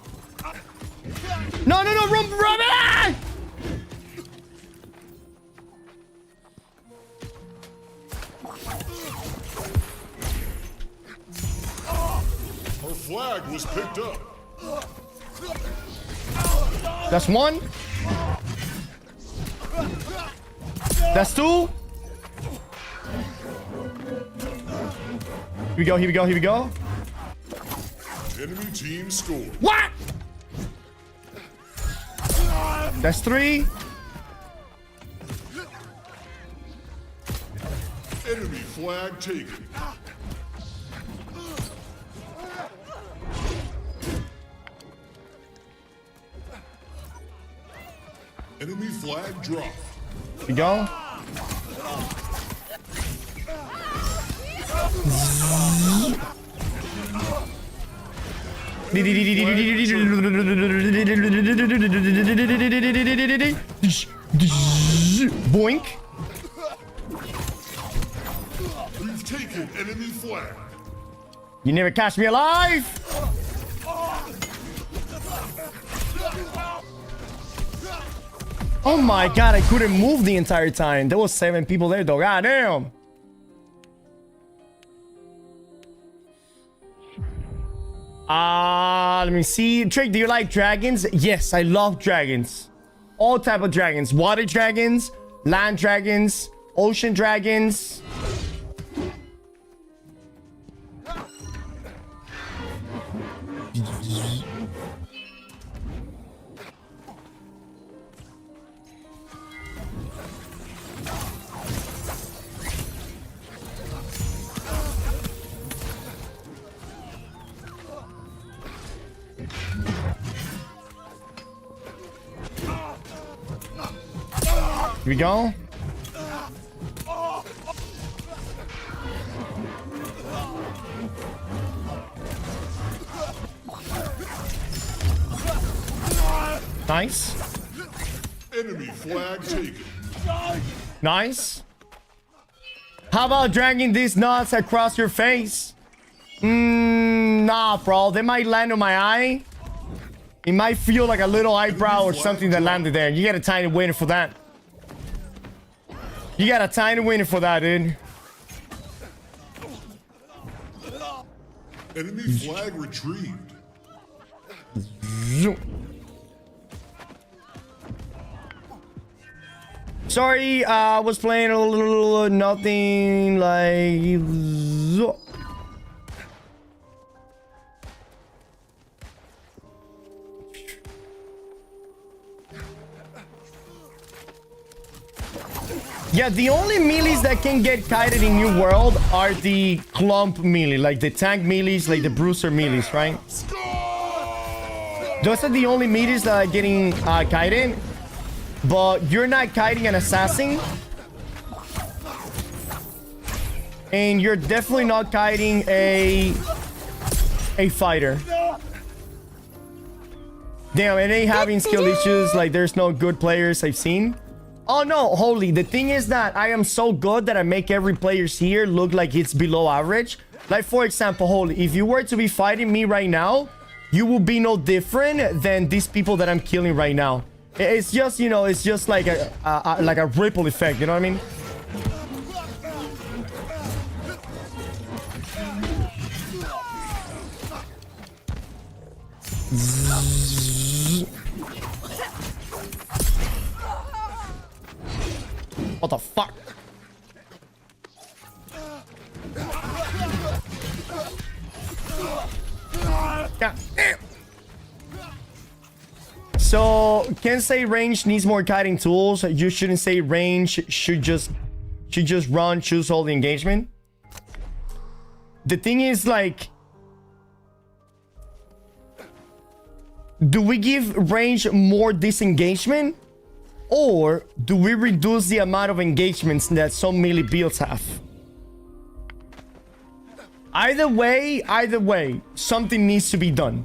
No, run it! Our flag was picked up. That's one. That's two. Here we go, here we go, here we go. Enemy team scored. What? That's three. Enemy flag taken. Enemy flag dropped. Here we go. Boink. taken enemy flag. You never catch me alive. Oh my god, I couldn't move the entire time. There was 7 people there though. God damn. Let me see. Trick, do you like dragons? Yes, I love dragons. All type of dragons. Water dragons, land dragons, ocean dragons. Here we go. Nice. Enemy flag taken. Nice. How about dragging these nuts across your face? Nah, bro. They might land on my eye. It might feel like a little eyebrow or something that landed there. You got a tiny winner for that. You got a tiny winner for that, dude. Enemy flag retrieved. Sorry, I was playing a little nothing like... Yeah, the only melees that can get kited in New World are the clump melee, like the tank melees, like the bruiser melees, right? Those are the only melees that are getting kited. But you're not kiting an assassin. And you're definitely not kiting a fighter. Damn, and they having skill issues, like there's no good players I've seen. Oh no, holy, the thing is that I am so good that I make every player's here look like it's below average. Like for example, holy, if you were to be fighting me right now, you will be no different than these people that I'm killing right now. It's just, you know, it's just like a ripple effect, you know what I mean? What the fuck? Yeah. So, can say range needs more kiting tools. You shouldn't say range should just run, choose all the engagement. The thing is, like, do we give range more disengagement? Or do we reduce the amount of engagements that some melee builds have? Either way, something needs to be done.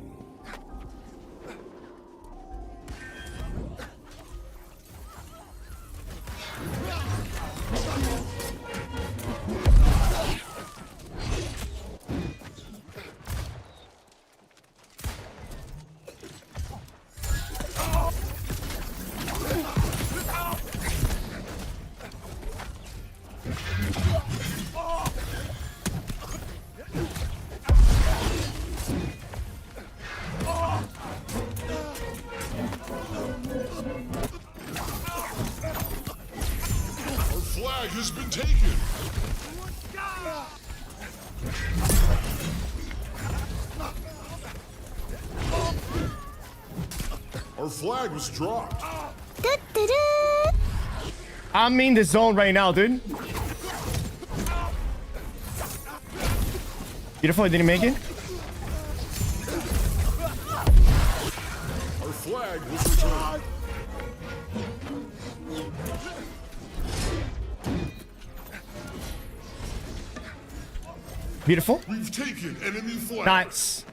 Has been taken. Our flag was dropped. I'm in the zone right now, dude. Beautiful, I didn't make it. Our flag was returned. Beautiful. We've taken enemy flag. Nice.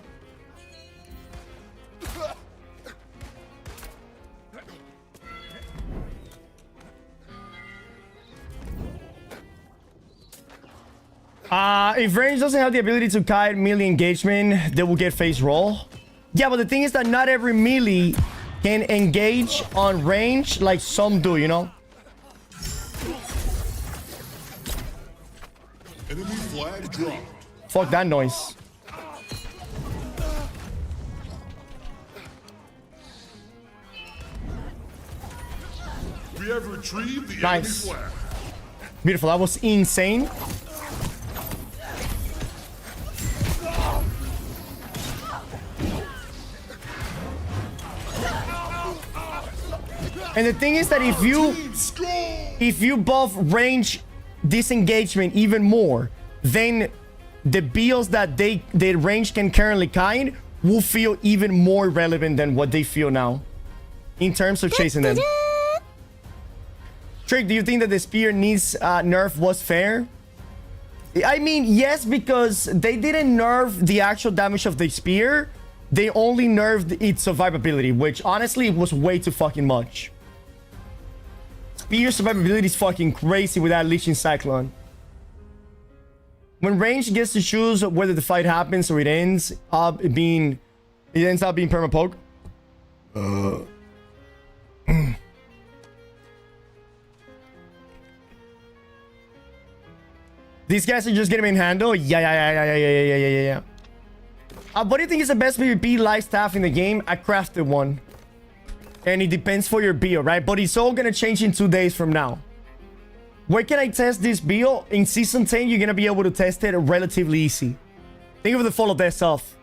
If range doesn't have the ability to kite melee engagement, they will get phase roll. Yeah, but the thing is that not every melee can engage on range like some do, you know? Enemy flag dropped. Fuck that noise. We have retrieved the Nice. enemy flag. Beautiful. That was insane. And the thing is that if you buff range disengagement even more, then the builds that the range can currently kind will feel even more relevant than what they feel now in terms of chasing them. Trick, do you think that the spear needs nerf was fair? I mean, yes, because they didn't nerf the actual damage of the spear. They only nerfed its survivability, which honestly was way too fucking much. Spear survivability is fucking crazy without Leeching Cyclone. When range gets to choose whether the fight happens or it ends up being perma-poke. These guys are just getting in handle. Yeah. What do you think is the best PvP life staff in the game? I crafted one. And it depends for your build, right? But it's all gonna change in 2 days from now. Where can I test this build? In Season 10, you're gonna be able to test it relatively easy. Think of the follow that stuff.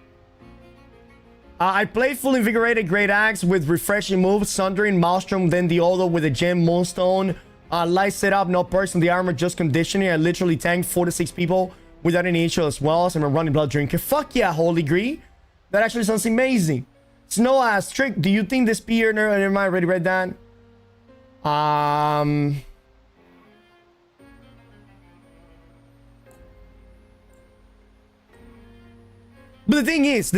I played full invigorated Great Axe with refreshing moves, Sundering, Maelstrom, then the Odo with a gem, Moonstone. Light setup, no perks on the armor, just conditioning. I literally tanked 4 to 6 people without any issue as well. So I'm a running blood drinker. Fuck yeah, Holy Gree. That actually sounds amazing. Snow ass Trick, do you think the spear... Never mind, I already read that. But the thing is...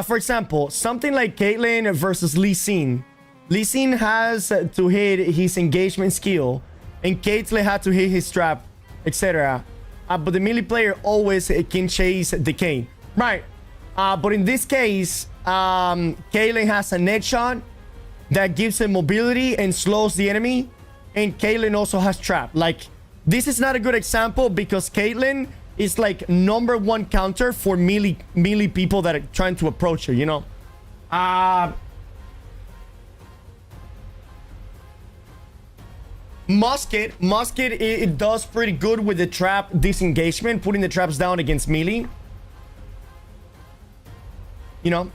for example, something like Caitlyn versus Lee Sin. Lee Sin has to hit his engagement skill, and Caitlyn had to hit his trap, etc. But the melee player always can chase the Kayn. Right. But in this case, Caitlyn has a net shot that gives him mobility and slows the enemy. And Caitlyn also has trap. Like, this is not a good example because Caitlyn is like #1 counter for melee people that are trying to approach her, you know? Musket, it does pretty good with the trap disengagement, putting the traps down against melee. You know?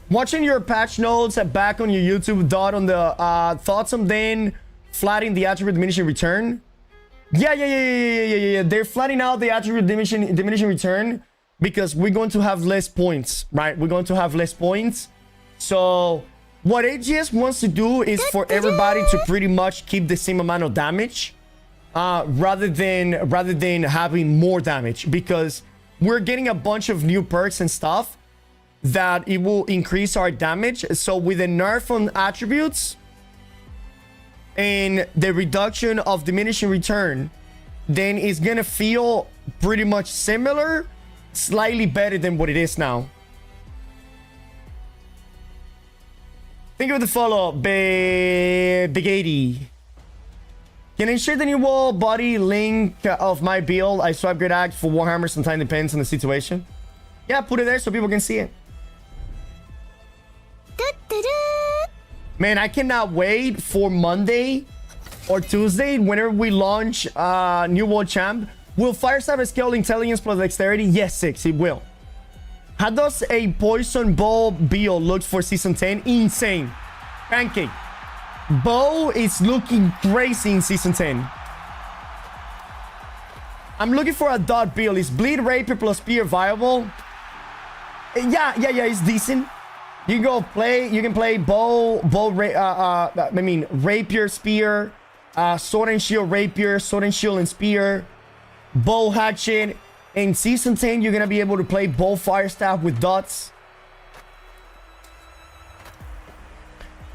Watching your patch notes back on your YouTube dot on the thoughts on then flattening the attribute diminishing return. Yeah. They're flattening out the attribute diminishing return because we're going to have less points, right? We're going to have less points. So what AGS wants to do is for everybody to pretty much keep the same amount of damage. Rather than having more damage, because we're getting a bunch of new perks and stuff that it will increase our damage. So with the nerf on attributes and the reduction of diminishing return, then it's gonna feel pretty much similar, slightly better than what it is now. Think of the follow, Big 80. Can I share the new wall body link of my build? I swipe Great Axe for Warhammer, sometimes depends on the situation. Yeah, put it there so people can see it. Man, I cannot wait for Monday or Tuesday whenever we launch new world champ. Will Firestab scale intelligence plus dexterity? Yes, 6, it will. How does a poison ball build look for season 10? Insane. Pancake. Bow is looking crazy in season 10. I'm looking for a dot build. Is bleed rapier plus spear viable? Yeah, it's decent. You can play rapier, spear, sword and shield, rapier, sword and shield and spear, bow, hatchet. In season 10, you're gonna be able to play bow, fire staff with dots.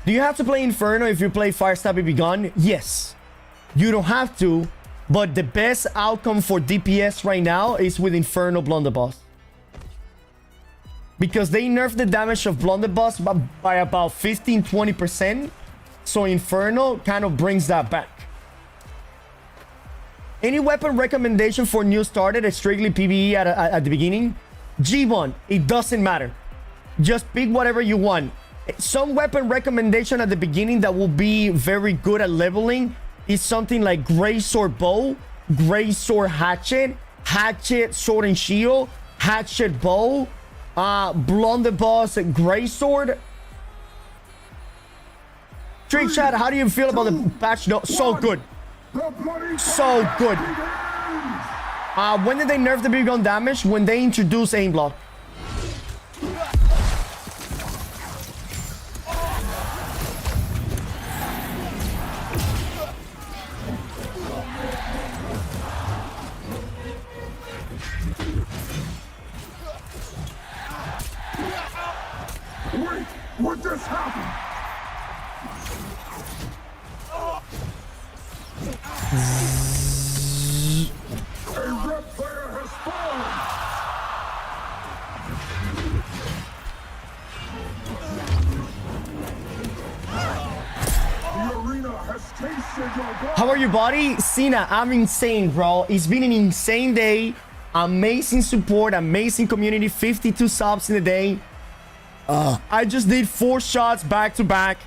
Do you have to play Inferno if you play Fire Stab BB Gun? Yes. You don't have to, but the best outcome for DPS right now is with Inferno Blunderbuss. Because they nerfed the damage of Blunderbuss by about 15-20%. So Inferno kind of brings that back. Any weapon recommendation for new started at strictly PvE at the beginning? G1, it doesn't matter. Just pick whatever you want. Some weapon recommendation at the beginning that will be very good at leveling is something like Grey Sword Bow, Grey Sword Hatchet, Hatchet Sword and Shield, Hatchet Bow, Blunderbuss Grey Sword. Trick Chat, how do you feel about the patch? No, so good. So good. When did they nerf the BB gun damage? When they introduced aim block. Wait, what just happened? A red player has fallen. The arena has tasted your blood. How are you, buddy? Cena, I'm insane, bro. It's been an insane day. Amazing support, amazing community. 52 subs in a day. I just did 4 shots back to back.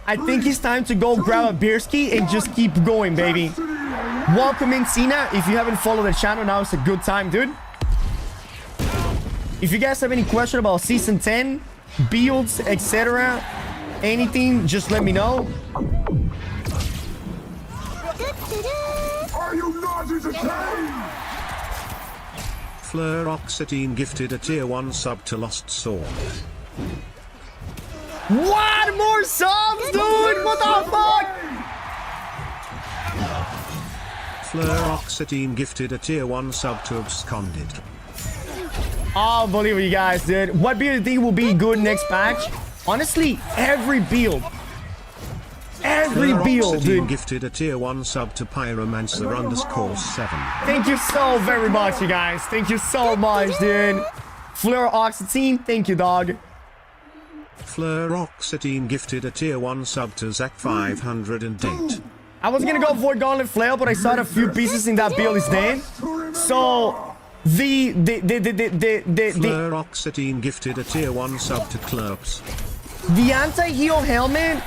I think it's time to go grab a beer ski and just keep going, baby. Welcome in, Cena. If you haven't followed the channel, now it's a good time, dude. If you guys have any question about Season 10, builds, etc., anything, just let me know. Are you not entertained? Fluoroxetine gifted a tier 1 sub to Lost Sword. What? More subs, dude? What the fuck? Fluoroxetine gifted a tier 1 sub to Absconded. Oh, believe you guys, dude. What build do you think will be good next patch? Honestly, every build. Every build, dude. Gifted a tier 1 sub to Pyromancer _7. Thank you so very much, you guys. Thank you so much, dude. Fluoroxetine, thank you, dog. Fluoroxetine gifted a tier 1 sub to Zach 508. I was gonna go for Gauntlet Flail, but I saw a few pieces in that build is dead. So the Fluoroxetine gifted a tier 1 sub to Clerps. The anti-heal helmet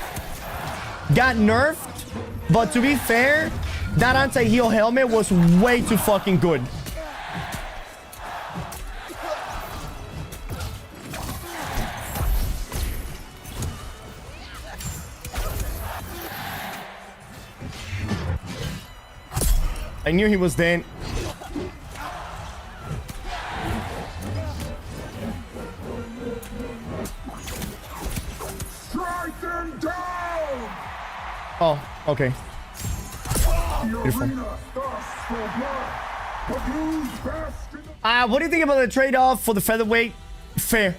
got nerfed, but to be fair, that anti-heal helmet was way too fucking good. I knew he was dead. Strike them down! Oh, okay. Beautiful. What do you think about the trade-off for the featherweight? Fair.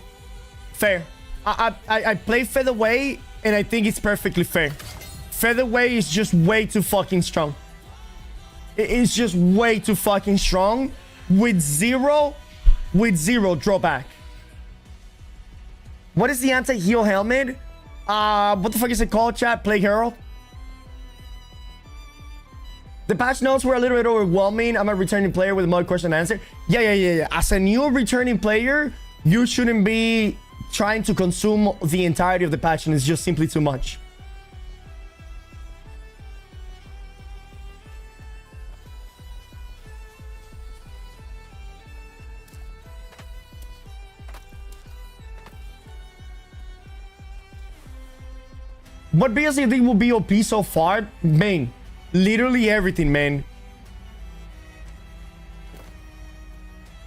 Fair. I play featherweight, and I think it's perfectly fair. Featherweight is just way too fucking strong. It is just way too fucking strong with zero drawback. What is the anti-heal helmet? What the fuck is it called, chat? Plague Herald? The patch notes were a little bit overwhelming. I'm a returning player with a mud question and answer. Yeah. As a new returning player, you shouldn't be trying to consume the entirety of the patch, and it's just simply too much. What builds do you think will be OP so far? Man, literally everything, man.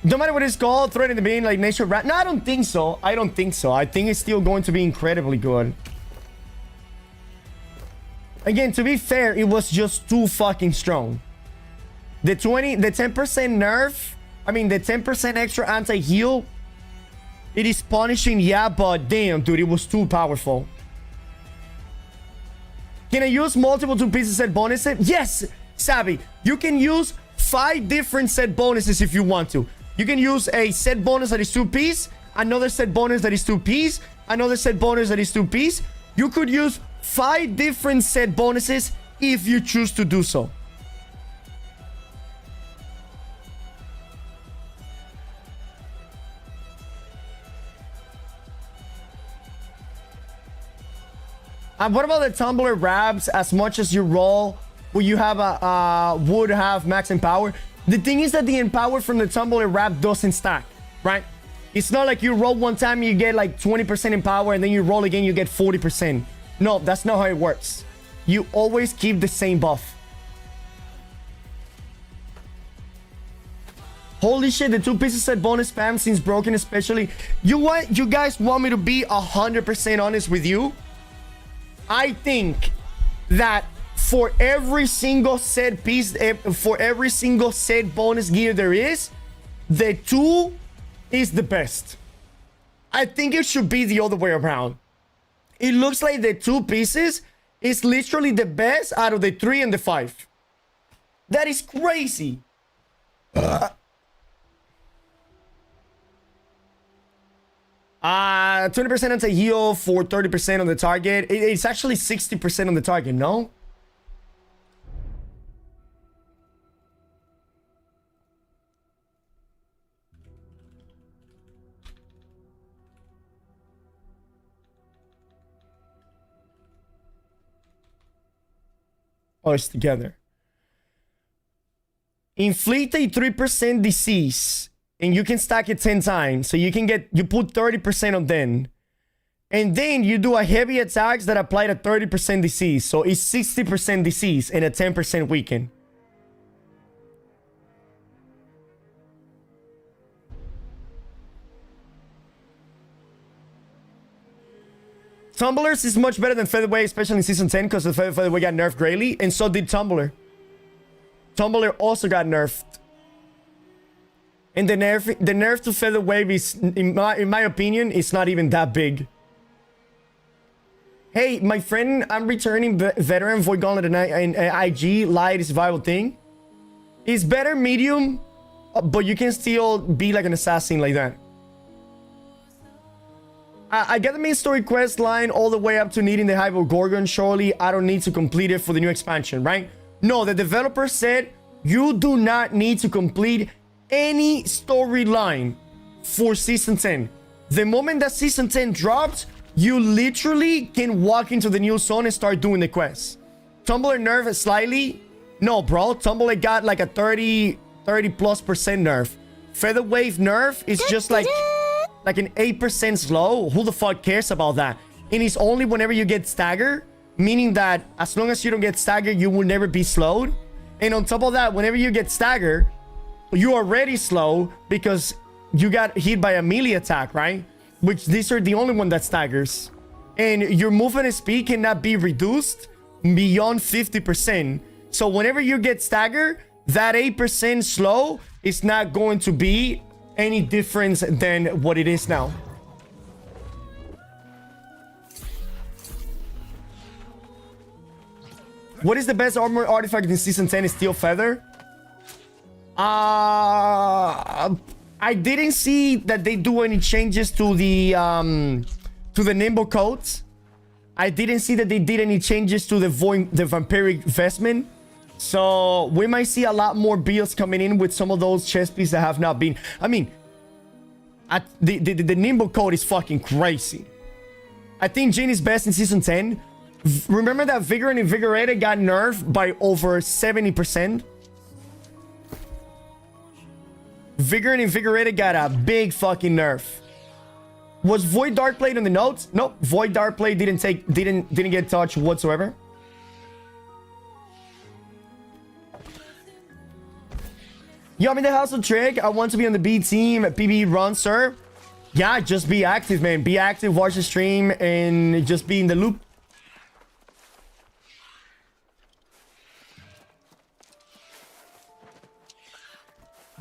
No matter what it's called, throw it in the bin like Nature Rat. No, I don't think so. I don't think so. I think it's still going to be incredibly good. Again, to be fair, it was just too fucking strong. The 10% nerf, I mean, the 10% extra anti-heal, it is punishing, yeah, but damn, dude, it was too powerful. Can I use multiple 2 pieces set bonuses? Yes, Savvy. You can use 5 different set bonuses if you want to. You can use a set bonus that is 2 piece, another set bonus that is 2 piece, another set bonus that is 2 piece. You could use 5 different set bonuses if you choose to do so. What about the tumbler wraps? As much as you roll, will you have would have max empower? The thing is that the empower from the tumbler wrap doesn't stack, right? It's not like you roll one time, you get like 20% empower, and then you roll again, you get 40%. No, that's not how it works. You always keep the same buff. Holy shit, the 2 pieces set bonus spam seems broken, especially. You guys want me to be 100% honest with you? I think that for every single set piece, for every single set bonus gear there is, the 2 is the best. I think it should be the other way around. It looks like the 2 pieces is literally the best out of the 3 and the 5. That is crazy. 20% anti-heal for 30% on the target. It's actually 60% on the target, no? Oh, it's together. Inflict a 3% disease. And you can stack it 10 times. So you put 30% on then. And then you do a heavy attacks that apply to 30% disease. So it's 60% disease and a 10% weaken. Tumblers is much better than Featherweight, especially in Season 10, because the Featherweight got nerfed greatly. And so did Tumbler. Tumbler also got nerfed. And the nerf to Featherweight is, in my opinion, it's not even that big. Hey, my friend, I'm returning veteran Void Gauntlet and IG light survival thing. It's better medium, but you can still be like an assassin like that. I get the main story quest line all the way up to needing the Hypergorgon. Surely I don't need to complete it for the new expansion, right? No, the developer said you do not need to complete any storyline for Season 10. The moment that Season 10 drops, you literally can walk into the new zone and start doing the quests. Tumblr nerf slightly. No, bro. Tumblr got like a 30+% nerf. Featherwave nerf is just like an 8% slow. Who the fuck cares about that? And it's only whenever you get staggered, meaning that as long as you don't get staggered, you will never be slowed. And on top of that, whenever you get staggered, you are already slow because you got hit by a melee attack, right? Which these are the only one that staggers. And your movement speed cannot be reduced beyond 50%. So whenever you get staggered, that 8% slow is not going to be any difference than what it is now. What is the best armor artifact in Season 10? Is Steel Feather? I didn't see that they do any changes to the nimble coats. I didn't see that they did any changes to the vampiric vestment. So we might see a lot more builds coming in with some of those chest pieces that have not been. I mean, the nimble coat is fucking crazy. I think Jin is best in Season 10. Remember that Vigor and Invigorated got nerfed by over 70%? Vigor and Invigorated got a big fucking nerf. Was Void Dark Blade in the notes? Nope. Void Dark Blade didn't get touched whatsoever. Yo, I'm in the house of Trick. I want to be on the B team at PB Run, sir. Yeah, just be active, man. Be active, watch the stream, and just be in the loop.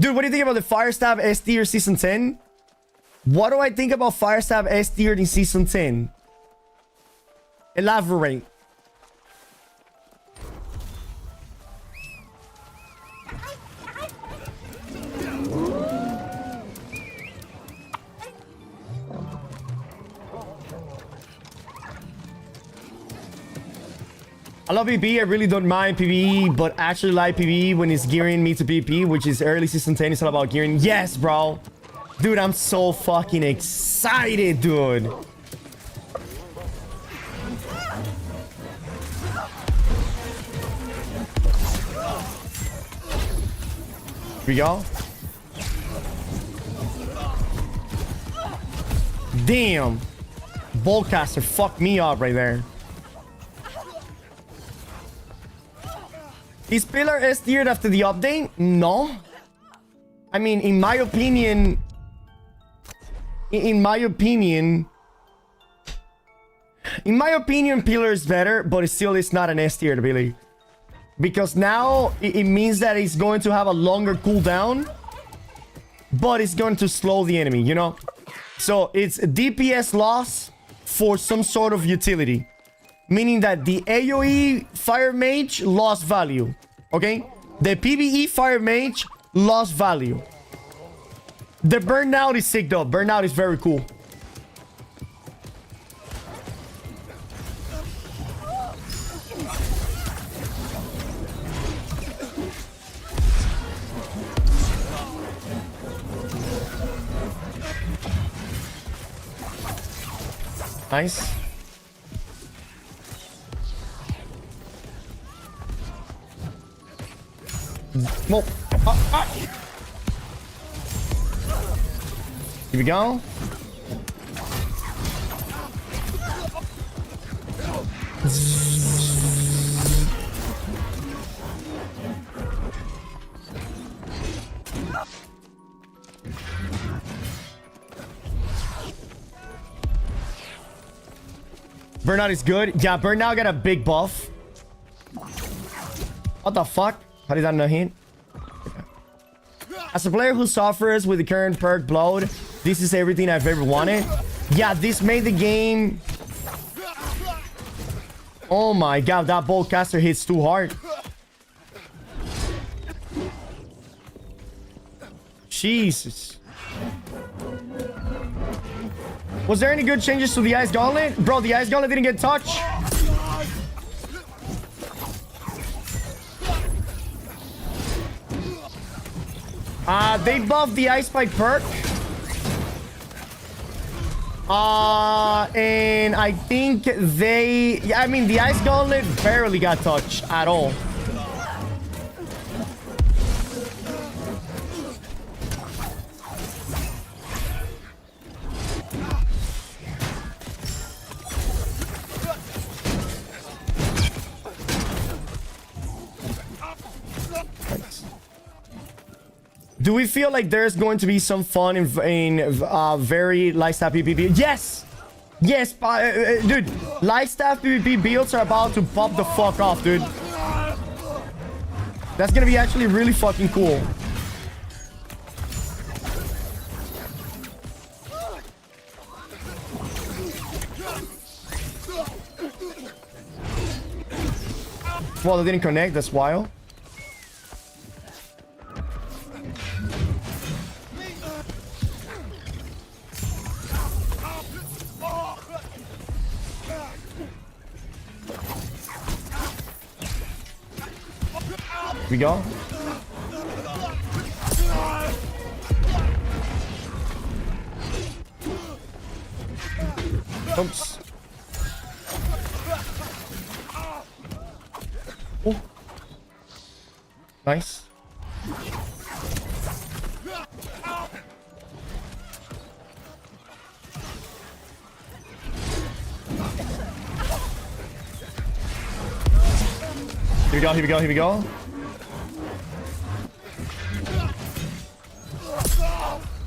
Dude, what do you think about the Firestab S tier Season 10? What do I think about Firestab S tier in Season 10? Elaborate. I love PvP. I really don't mind PvE, but actually like PvE when it's gearing me to PvP, which is early season 10. It's all about gearing. Yes, bro. Dude, I'm so fucking excited, dude. Here we go. Damn. Boltcaster fucked me up right there. Is Pillar S tiered after the update? No. I mean, in my opinion, Pillar is better, but it still is not an S tier, Billy. Because now it means that it's going to have a longer cooldown, but it's going to slow the enemy, you know? So it's DPS loss for some sort of utility. Meaning that the AoE Fire Mage lost value. Okay? The PvE Fire Mage lost value. The Burnout is sick though. Burnout is very cool. Nice. Whoa. Here we go. Burnout is good. Yeah, Burnout got a big buff. What the fuck? How did that not hit? As a player who suffers with the current perk bloat, this is everything I've ever wanted. Yeah, this made the game... Oh my god, that Boltcaster hits too hard. Jesus. Was there any good changes to the Ice Gauntlet? Bro, the Ice Gauntlet didn't get touched. They buffed the Ice Spike perk. And I think they... I mean, the Ice Gauntlet barely got touched at all. Do we feel like there's going to be some fun in very Lightstaff PvP? Yes! Yes, dude. Lightstaff PvP builds are about to pop the fuck off, dude. That's gonna be actually really fucking cool. Well, they didn't connect. That's wild. We go. Oops. Oh. Nice. Here we go, here we go, here we go.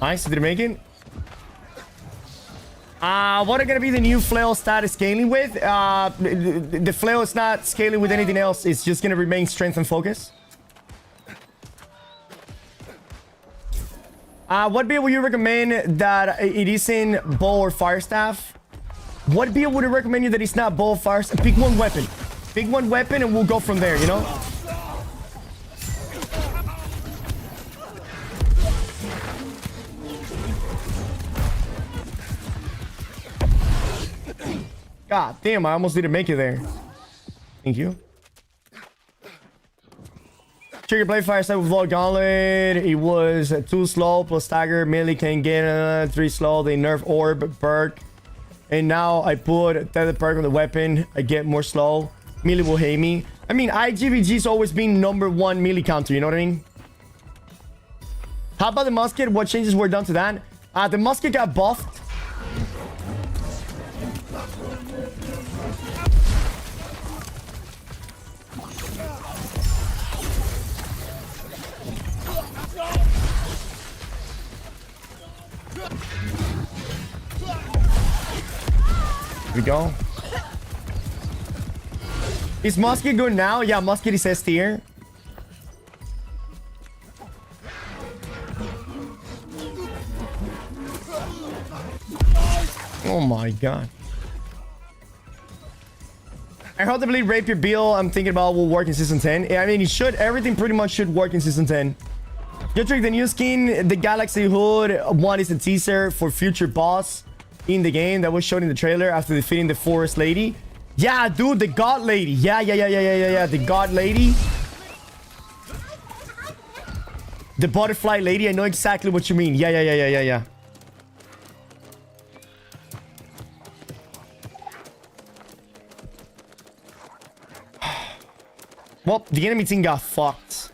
Nice, did it make it? What are gonna be the new flail stat scaling with? The flail is not scaling with anything else. It's just gonna remain strength and focus. What build would you recommend that it isn't bow or fire staff? What build would you recommend you that it's not bow or fire staff? Pick one weapon. Pick one weapon and we'll go from there, you know? God damn, I almost didn't make it there. Thank you. Trigger play fire style with Void Gauntlet. It was too slow plus stagger. Melee can get 3 slow. They nerf orb perk. And now I put tether perk on the weapon. I get more slow. Melee will hate me. I mean, IGVG's always been #1 melee counter. You know what I mean? How about the musket? What changes were done to that? The musket got buffed. Here we go. Is musket good now? Yeah, musket is S tier. Oh my god. I heard the bleed rapier build I'm thinking about will work in season 10. I mean, it should. Everything pretty much should work in season 10. Trick, the new skin, the Galaxy Hood one is a teaser for future boss in the game that was shown in the trailer after defeating the Forest Lady. Yeah, dude, the God Lady. Yeah. The God Lady. The Butterfly Lady. I know exactly what you mean. Yeah. Well, the enemy team got fucked.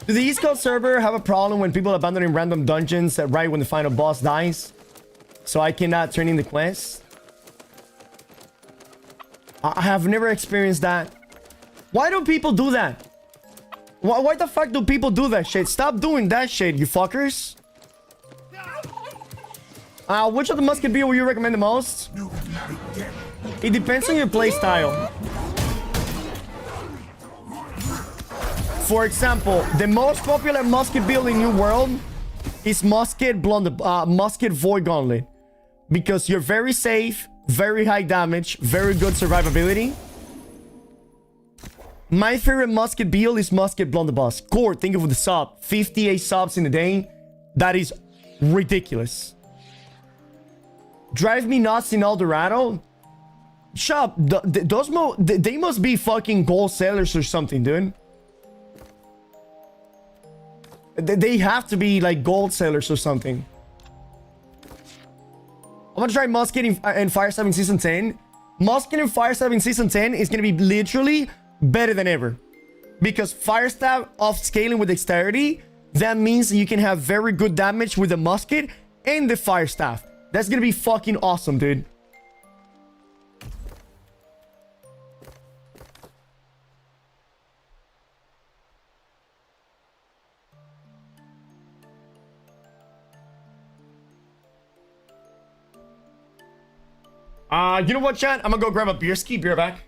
Do the East Coast server have a problem when people abandoning random dungeons right when the final boss dies? So I cannot turn in the quest? I have never experienced that. Why do people do that? Why the fuck do people do that shit? Stop doing that shit, you fuckers. Which of the musket build will you recommend the most? It depends on your playstyle. For example, the most popular musket build in New World is musket Void Gauntlet. Because you're very safe, very high damage, very good survivability. My favorite musket build is musket blunderbuss. Core, think of the sub. 58 subs in a day. That is ridiculous. Drive me nuts in El Dorado. Shop, they must be fucking gold sellers or something, dude. They have to be like gold sellers or something. I'm gonna try musket and fire stab in season 10. Musket and fire stab in season 10 is gonna be literally better than ever. Because fire stab off scaling with dexterity, that means you can have very good damage with the musket and the fire staff. That's gonna be fucking awesome, dude. You know what, chat? I'm gonna go grab a beer ski. Be right back.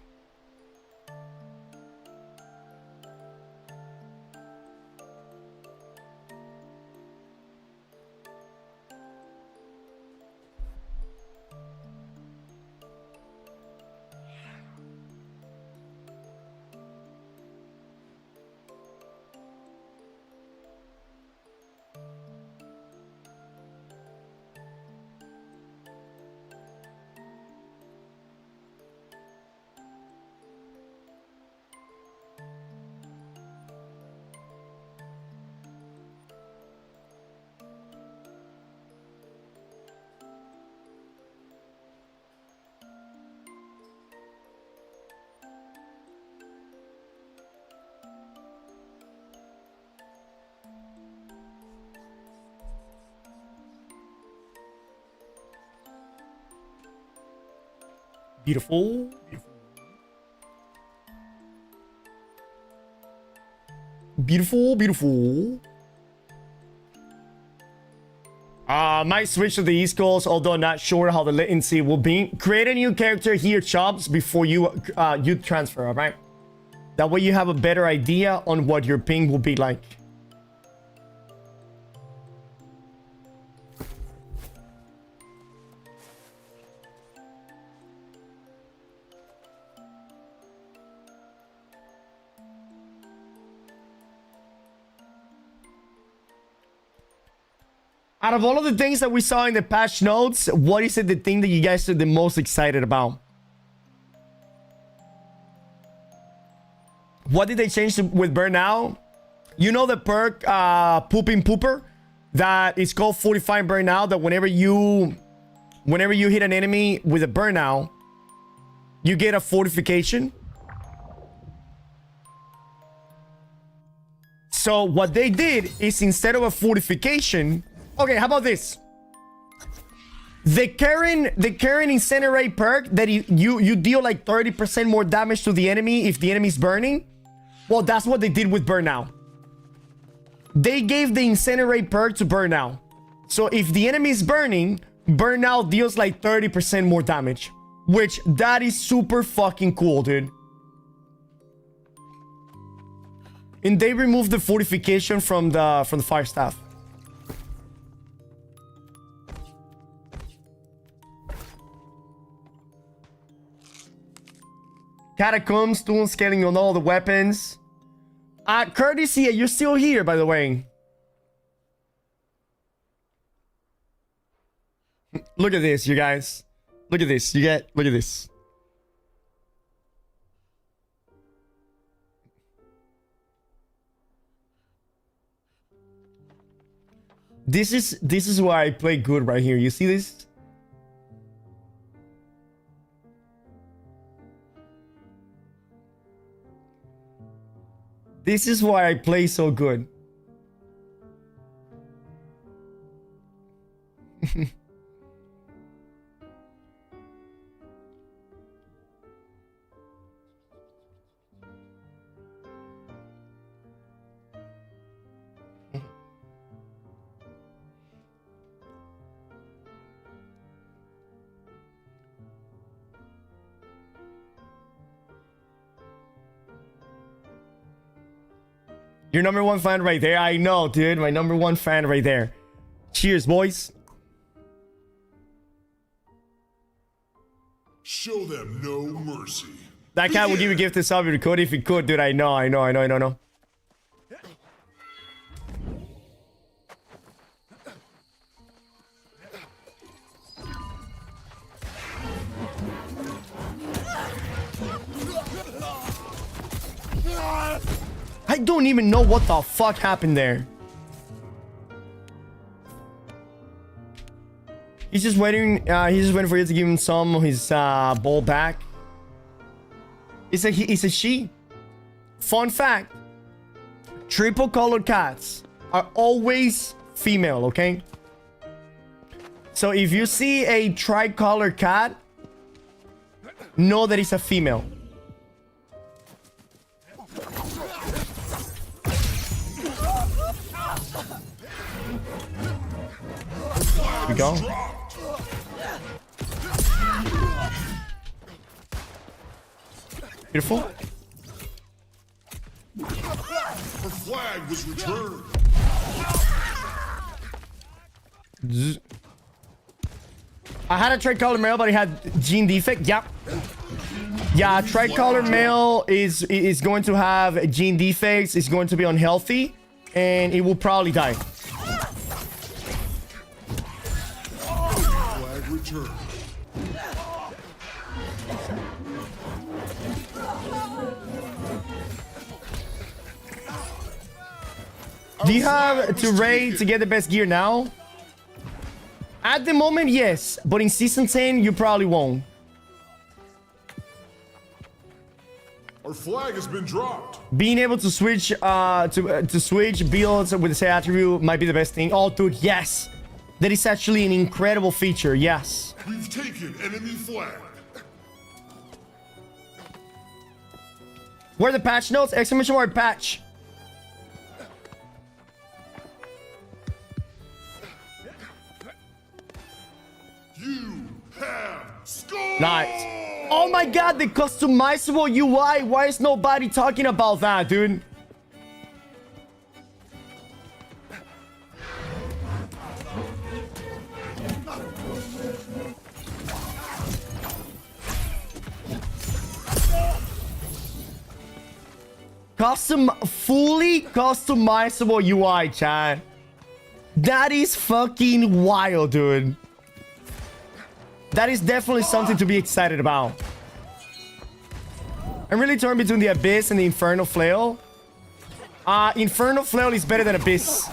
Beautiful. Beautiful. Might switch to the East Coast, although not sure how the latency will be. Create a new character here, Chops, before you transfer, alright? That way you have a better idea on what your ping will be like. Out of all of the things that we saw in the patch notes, what is it the thing that you guys are the most excited about? What did they change with burn now? You know the perk pooping pooper that is called fortifying burn now, that whenever you hit an enemy with a burn now, you get a fortification. So what they did is, instead of a fortification, okay, how about this? The Karen incinerate perk that you deal like 30% more damage to the enemy if the enemy's burning. Well, that's what they did with burn now. They gave the incinerate perk to burn now. So if the enemy is burning, burn now deals like 30% more damage, which that is super fucking cool, dude. And they removed the fortification from the fire staff. Catacombs, tool scaling on all the weapons. Curtis, yeah, you're still here, by the way. Look at this, you guys. Look at this. Look at this. This is why I play good right here. You see this? This is why I play so good. Your number one fan right there. I know, dude. My number one fan right there. Cheers, boys. Show them no mercy. That cat will give you a gift to sub your code if he could, dude. I know. I don't even know what the fuck happened there. He's just waiting for you to give him some of his ball back. It's a she. Fun fact. Triple colored cats are always female, okay? So if you see a tricolored cat, know that it's a female. Here we go. Beautiful. The flag was returned. I had a tricolor male, but he had gene defect. Yep. Yeah, tricolor male is going to have gene defects. It's going to be unhealthy, and it will probably die. Flag returned. Do you have to raid to get the best gear now? At the moment, yes. But in Season 10, you probably won't. Our flag has been dropped. Being able to switch to switch builds with the same attribute might be the best thing. Oh, dude, yes. That is actually an incredible feature, yes. We've taken enemy flag. Where are the patch notes? Exclamation mark patch. You have scored. Nice. Oh my god, the customizable UI. Why is nobody talking about that, dude? Fully customizable UI, chat. That is fucking wild, dude. That is definitely something to be excited about. I I'm really torn between the Abyss and the Infernal Flail. Infernal Flail is better than Abyss.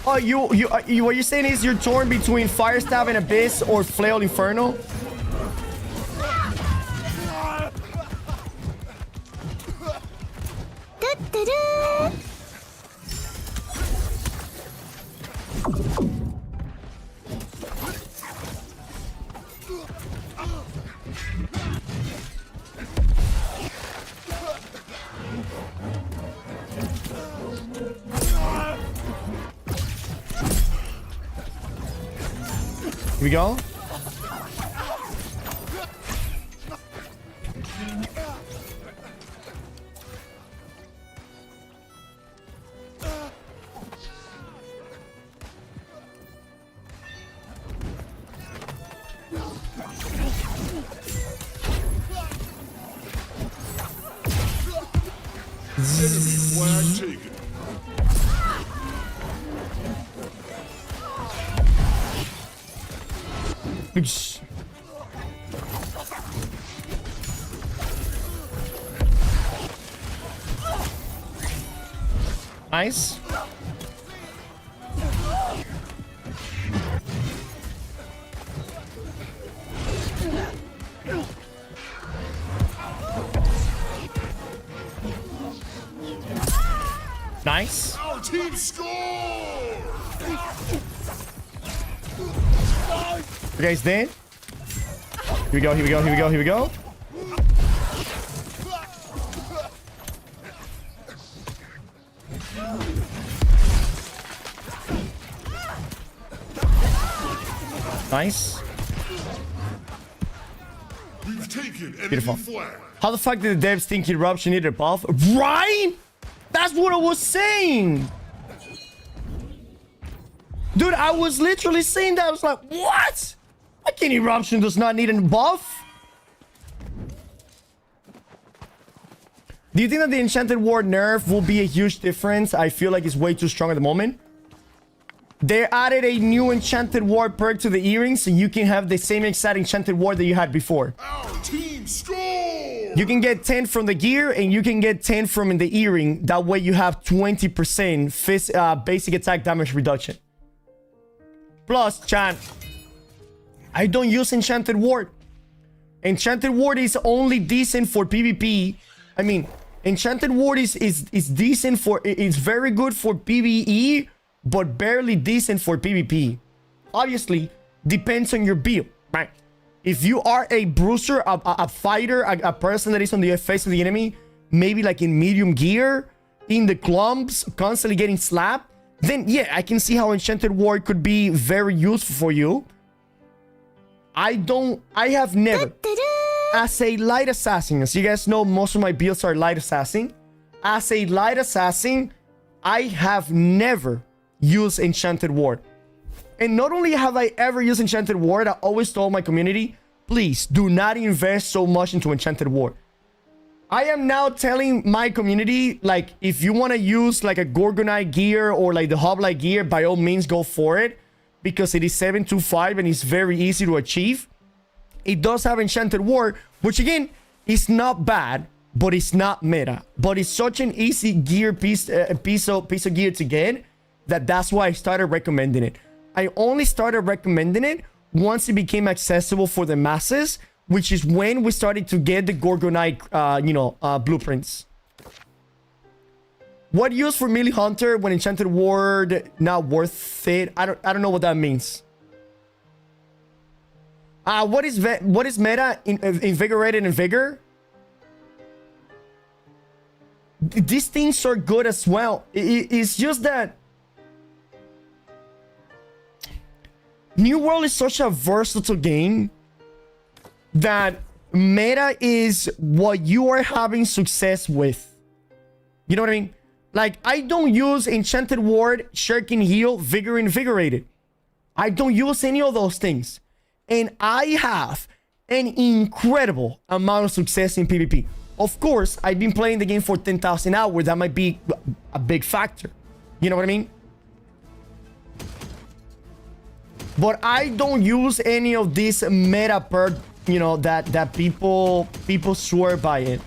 Oh, what you're saying is you're torn between Fire Stab and Abyss or Flail Infernal? Here we go. Oops. Nice. Nice. Our team score! You guys dead? Here we go, here we go, here we go, here we go. Nice. We've taken enemy Beautiful. flag. How the fuck did the devs think Eruption needed a buff? Right? That's what I was saying. Dude, I was literally saying that. I was like, what? Why can't Eruption does not need a buff? Do you think that the Enchanted Ward nerf will be a huge difference? I feel like it's way too strong at the moment. They added a new Enchanted Ward perk to the earrings, so you can have the same exact Enchanted Ward that you had before. Our team score! You can get 10 from the gear, and you can get 10 from the earring. That way you have 20% basic attack damage reduction. Plus, chat, I don't use Enchanted Ward. Enchanted Ward is only decent for PvP. I mean, Enchanted Ward is decent for... It's very good for PvE, but barely decent for PvP. Obviously, depends on your build, right? If you are a bruiser, a fighter, a person that is on the face of the enemy, maybe like in medium gear, in the clumps, constantly getting slapped, then yeah, I can see how Enchanted Ward could be very useful for you. I have never, as a light assassin, as you guys know, most of my builds are light assassin. As a light assassin, I have never used Enchanted Ward. And not only have I ever used Enchanted Ward, I always told my community, please do not invest so much into Enchanted Ward. I am now telling my community, like, if you want to use like a Gorgonite gear or like the Hoplite gear, by all means go for it, because it is 725 and it's very easy to achieve. It does have Enchanted Ward, which again is not bad, but it's not meta. But it's such an easy gear piece of gear to get that's why I started recommending it. I only started recommending it once it became accessible for the masses, which is when we started to get the Gorgonite, blueprints. What use for melee hunter when Enchanted Ward not worth it? I don't know what that means. What is meta? Invigorated and vigor? These things are good as well. It's just that New World is such a versatile game that meta is what you are having success with. You know what I mean? Like, I don't use Enchanted Ward, Shuriken Heal, Vigor, Invigorated. I don't use any of those things. And I have an incredible amount of success in PvP. Of course, I've been playing the game for 10,000 hours. That might be a big factor. You know what I mean? But I don't use any of this meta perk, you know, that people swear by it.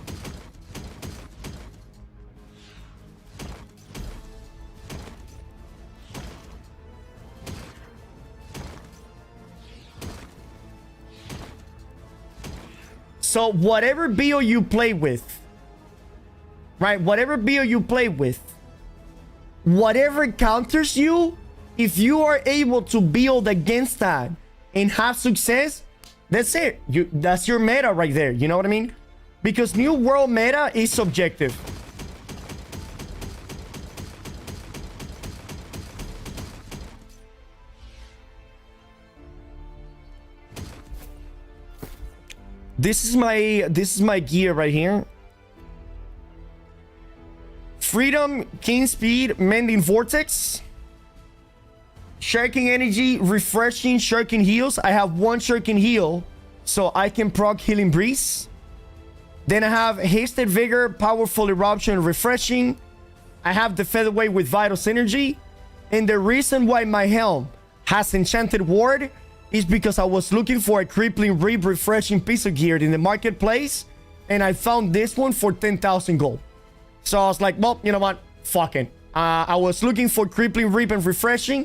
So whatever BO you play with, right? Whatever BO you play with, whatever counters you, if you are able to build against that and have success, that's it. That's your meta right there. You know what I mean? Because New World meta is subjective. This is my gear right here. Freedom, King Speed, Mending Vortex, Shuriken Energy, Refreshing, Shuriken Heals. I have one Shuriken Heal, so I can proc Healing Breeze. Then I have Hasted Vigor, Powerful Eruption, Refreshing. I have the Featherweight with Vital Synergy. And the reason why my helm has Enchanted Ward is because I was looking for a Crippling Reap refreshing piece of gear in the marketplace, and I found this one for 10,000 gold. So I was like, well, you know what? Fuck it. I was looking for Crippling Reap and refreshing.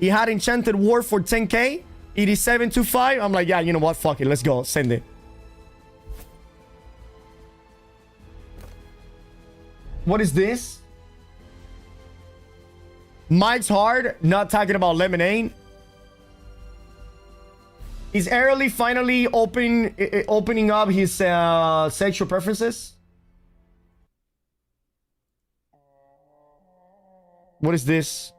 He had Enchanted Ward for 10k. It is 725. I'm like, yeah, you know what? Fuck it. Let's go. Send it. What is this? Mike's hard. Not talking about lemonade. Is Airly finally opening up his sexual preferences? What is this?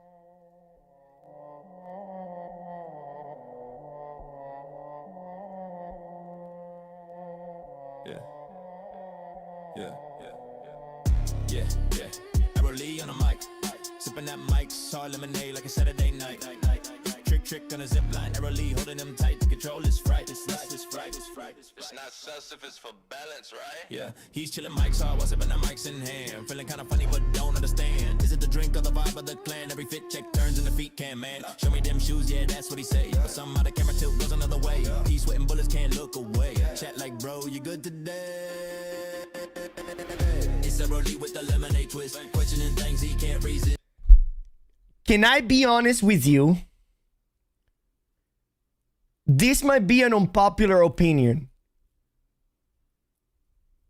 Yeah. Airly on the mic, sipping that Mike's hard lemonade like a Saturday night. Trick on a zip line, Airly holding them tight. The control is fright. It's not sus if it's for balance, right? Yeah, he's chilling Mike's hard while sipping the mics in hand. Feeling kind of funny but don't understand. Is it the drink or the vibe of the clan? Every fit check turns and the feet can, man. Show me them shoes, yeah, that's what he say. But somehow the camera tilt goes another way. He's sweating bullets, can't look away. Chat like, bro, you good today? It's Airly with the lemonade twist, questioning things he can't reason. Can I be honest with you? This might be an unpopular opinion,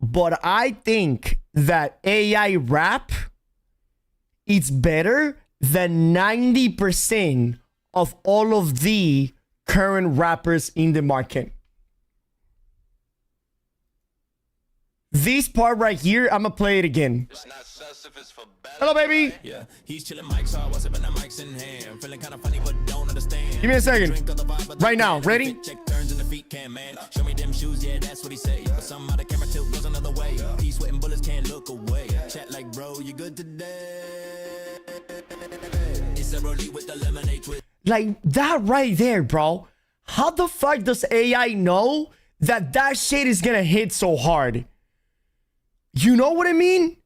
but I think that AI rap is better than 90% of all of the current rappers in the market. This part right here, I'm gonna play it again. Hello, baby. Yeah, he's chilling Mike's hard, what's up in the mics in hand. Feeling kind of funny, but don't understand. Give me a second. Right now, ready? Check turns and the feet can, man. Show me them shoes, yeah, that's what he say. But somehow the camera tilt goes another way. He's sweating bullets, can't look away. Chat like, bro, you good today? It's Airly with the lemonade twist. Like that right there, bro. How the fuck does AI know that that shit is gonna hit so hard? You know what I mean?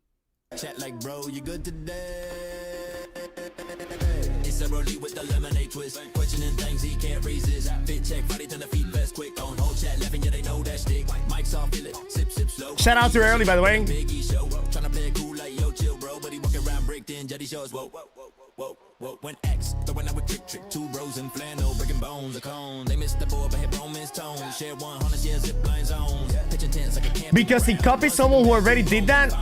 Chat like, bro, you good today? It's Airly with the lemonade twist, questioning things he can't resist. Fit check, body to the feet, best quick on whole chat, laughing, yeah, they know that stick. Mike's off, feel it, sip slow. Shout out to Airly, by the way. Biggie show, tryna play it cool like yo, chill, bro. But he walking around break then jetty shows. Whoa. When X throwing out with trick, two bros in flannel, breaking bones, a cone. They missed the board, but hit romance tone. Share 100 shares, zip line zones. Pitching tents like a camp. Because he copied someone who already did that.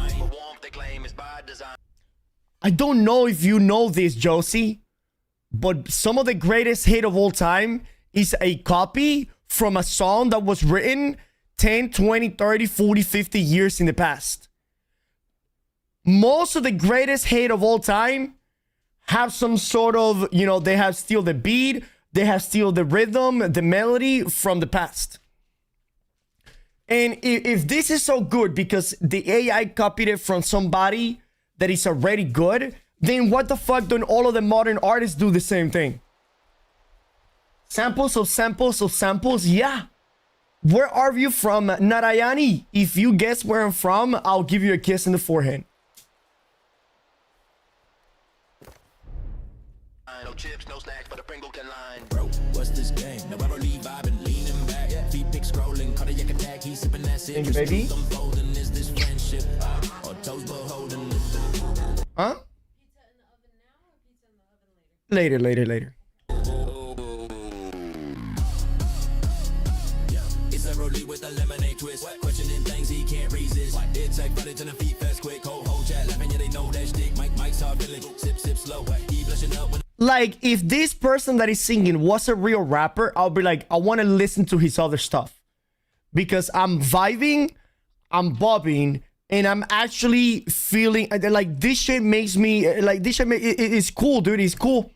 I don't know if you know this, Josie, but some of the greatest hit of all time is a copy from a song that was written 10, 20, 30, 40, 50 years in the past. Most of the greatest hit of all time have some sort of, you know, they have still the beat, they have still the rhythm, the melody from the past. And if this is so good because the AI copied it from somebody that is already good, then what the fuck don't all of the modern artists do the same thing? Samples of samples of samples? Yeah. Where are you from, Narayani? If you guess where I'm from, I'll give you a kiss in the forehead. No chips, no snacks, but a Pringle can line. Bro, Thank you, baby. Huh? Later. It's a rollie with a lemonade twist. Questioning things he can't resist. It's like running to the feet fast quick. Whole chat laughing, yeah, they know that stick. Mike's hard feeling. Sip slow. He blushing up when Like, if this person that is singing was a real rapper, I'll be like, I want to listen to his other stuff. Because I'm vibing, I'm bobbing, and I'm actually feeling like this shit makes me like this shit. It's cool, dude. It's cool.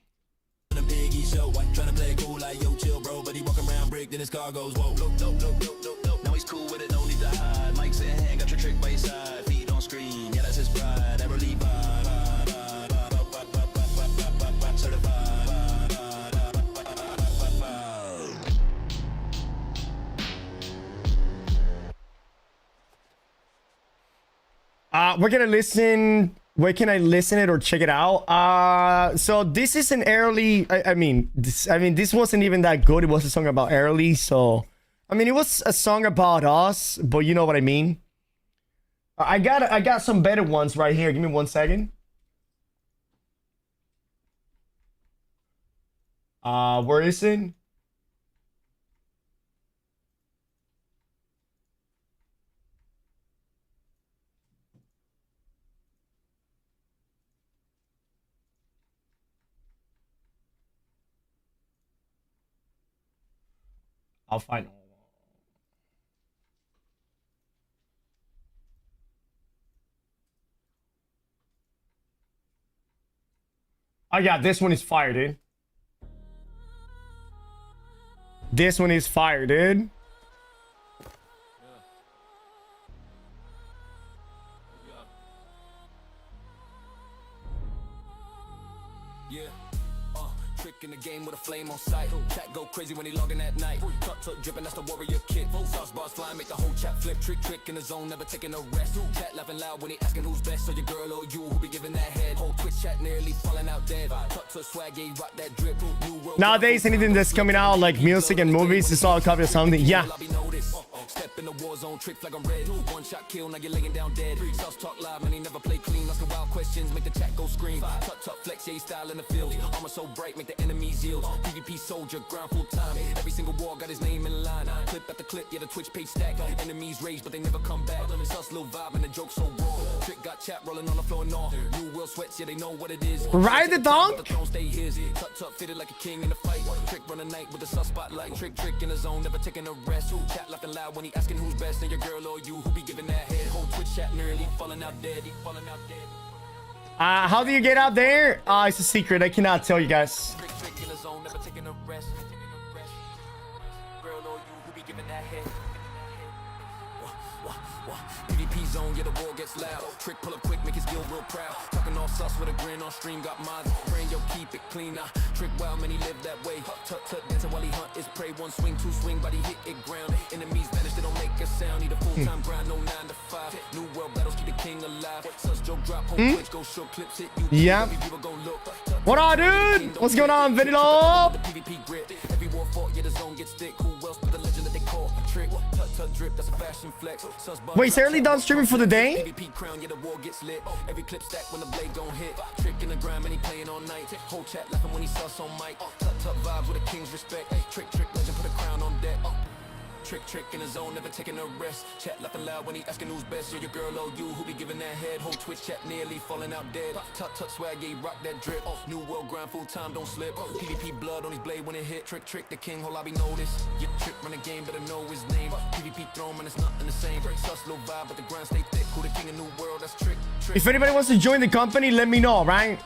a biggie show. Trying to play it cool like yo, chill, bro. But he walk around brick, then his car goes whoa. Now he's cool with it, no need to hide. Mike's in hand, got your trick by his side. Feet on screen, yeah, that's his pride. Never leave We're gonna listen. Where can I listen it or check it out? So this is an early. I mean, this wasn't even that good. It was a song about early. So, I mean, it was a song about us, but you know what I mean. I got some better ones right here. Give me 1 second. Where is it? I'll find. Oh yeah, this one is fire, dude. This one is fire, dude. in the game with a flame on sight. Chat go crazy when he logging at night. Tuck dripping, that's the warrior kid. Sauce bars fly, make the whole chat flip. Trick in the zone, never taking a rest. Chat laughing loud when he asking who's best. So your girl or you who be giving that head. Whole Twitch chat nearly falling out dead. Tuck swag, yeah, rock that drip. Nowadays, anything that's coming out like music and movies is all a copy of something. Yeah. Step in the war zone, trick flag on red. One shot kill, now you're laying down dead. Sauce talk live, man, he never play clean. Asking wild questions, make the chat go scream. Tuck flex, yeah, style in the field. Armor so bright, make the enemies yield. PvP soldier, ground full time. Every single war got his name in line. Clip after clip, yeah, the Twitch page stack. Enemies rage, but they never come back. Sauce little vibe and the joke so raw. Trick got chat rolling on the floor and all. New world sweats, yeah, they know what it is. Ride the dog. The throne stay his. Tuck fitted like a king in the fight. Trick run the night with the sus spotlight. Trick in the zone, never taking a rest. Chat laughing loud when he asking who's best. And your girl or you who be giving that head. Whole Twitch chat nearly falling out dead. How do you get out there? It's a secret. I cannot tell you guys. Trick in the zone, never taking a rest. Girl or you who be giving that head. PvP zone, yeah, the war gets loud. Trick pull up quick, make his guild real proud. Talking all sus with a grin on stream, got mines. Praying yo, keep it clean now. Trick wild, man, he live that way. Tut dancing while he hunt his prey. One swing, two swing, but he hit it ground. Enemies vanish, they don't make a sound. Need a full-time grind, no 9 to 5. New world battles, keep the king alive. Sus joke drop, whole Twitch go short clips, hit you. Yeah. What up, dude? What's going on, Vinilo? The PvP grit. Every war fought, yeah, the zone gets thick. Who else but the legend that they call Trick? Tut drip, that's a fashion flex. Wait, is early done streaming for the day? PvP crown, yeah, the war gets lit. Every clip stack when the blade gon' hit. Trick in the grind, and he playing all night. Whole chat laughing when he sus on mic. Tut vibes with a king's respect. Trick legend, put a crown on deck. Trick in the zone, never taking a rest. Chat laughing loud when he asking who's best. You're your girl or you who be giving that head. Whole Twitch chat nearly falling out dead. Tut swag, yeah, rock that drip. New world grind, full time, don't slip. PvP blood on his blade when it hit. Trick the king, whole lobby notice. Your trick run the game, better know his name. PvP throne, man, it's nothing the same. Sus low vibe, but the grind stay thick. Who the king of new world, that's Trick. If anybody wants to join the company, let me know, right?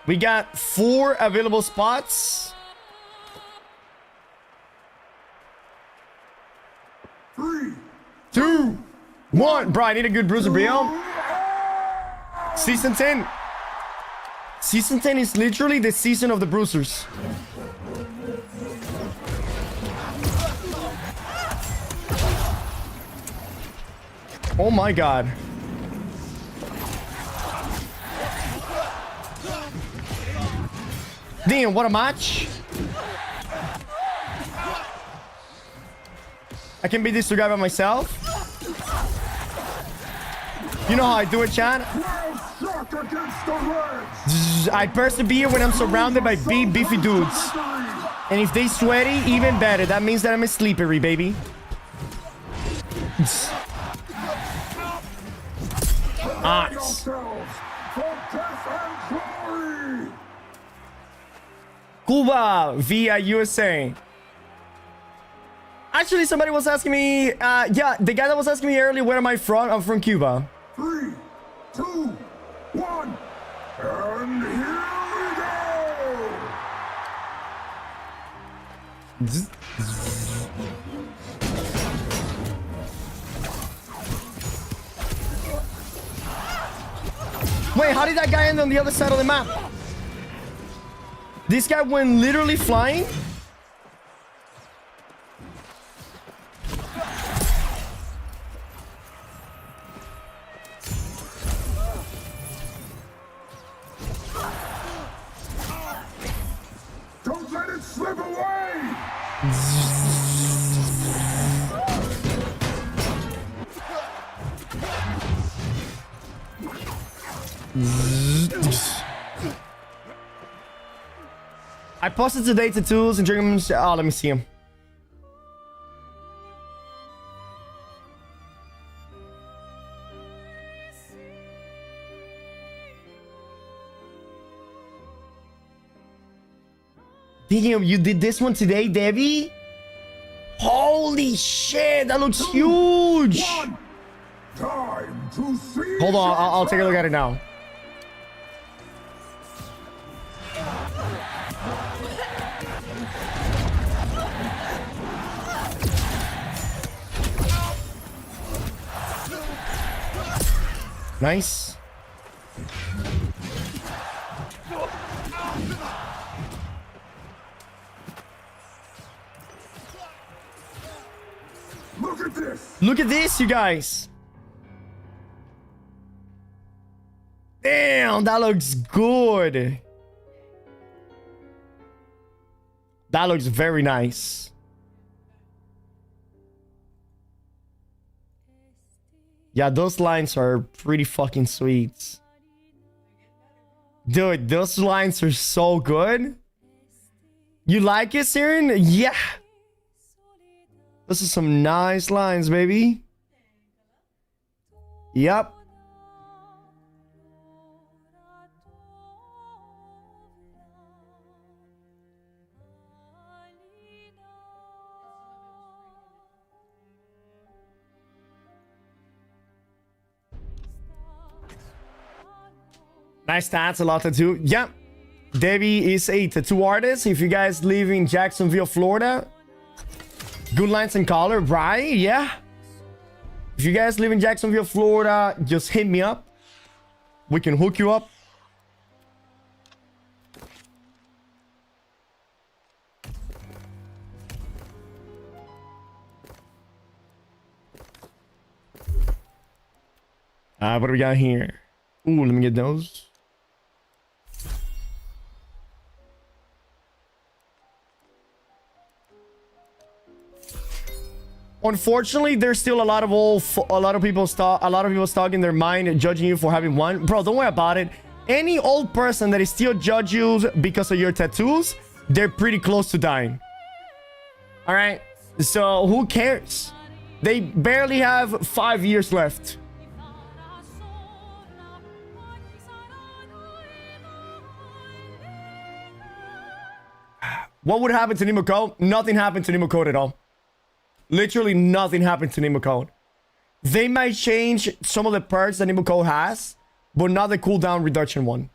We got 4 available spots. 3, 2, 1. Bro, I need a good bruiser, bro. Season 10. Season 10 is literally the season of the bruisers. Oh my god. Damn, what a match. I can beat this guy by myself. You know how I do it, chat? I persevere when I'm surrounded by big, beefy dudes. And if they sweaty, even better. That means that I'm a sleepery, baby. Nice. Cuba via USA. Actually, somebody was asking me, yeah, the guy that was asking me earlier, where am I from? I'm from Cuba. 3, 2, 1, and here we go! Wait, how did that guy end on the other side of the map? This guy went literally flying? Don't let it slip away! I posted today to tools and dreams. Oh, let me see him. Damn, you did this one today, Debbie? Holy shit, that looks huge. Time to see. Hold on, I'll take a look at it now. Nice. Look at this. Look at this, you guys. Damn, that looks good. That looks very nice. Yeah, those lines are pretty fucking sweet. Dude, those lines are so good. You like it, Siren? Yeah. This is some nice lines, baby. Yep. Nice stats, a lot to do. Yep. Debbie is a tattoo artist. If you guys live in Jacksonville, Florida, good lines and color, right? Yeah. If you guys live in Jacksonville, Florida, just hit me up. We can hook you up. What do we got here? Ooh, let me get those. Unfortunately, there's still a lot of people stuck in their mind judging you for having one. Bro, don't worry about it. Any old person that is still judge you because of your tattoos, they're pretty close to dying. All right, so who cares? They barely have 5 years left. What would happen to Nemo Code? Nothing happened to Nemo Code at all. Literally nothing happened to Nemo Code. They might change some of the perks that Nemo Code has, but not the cooldown reduction one.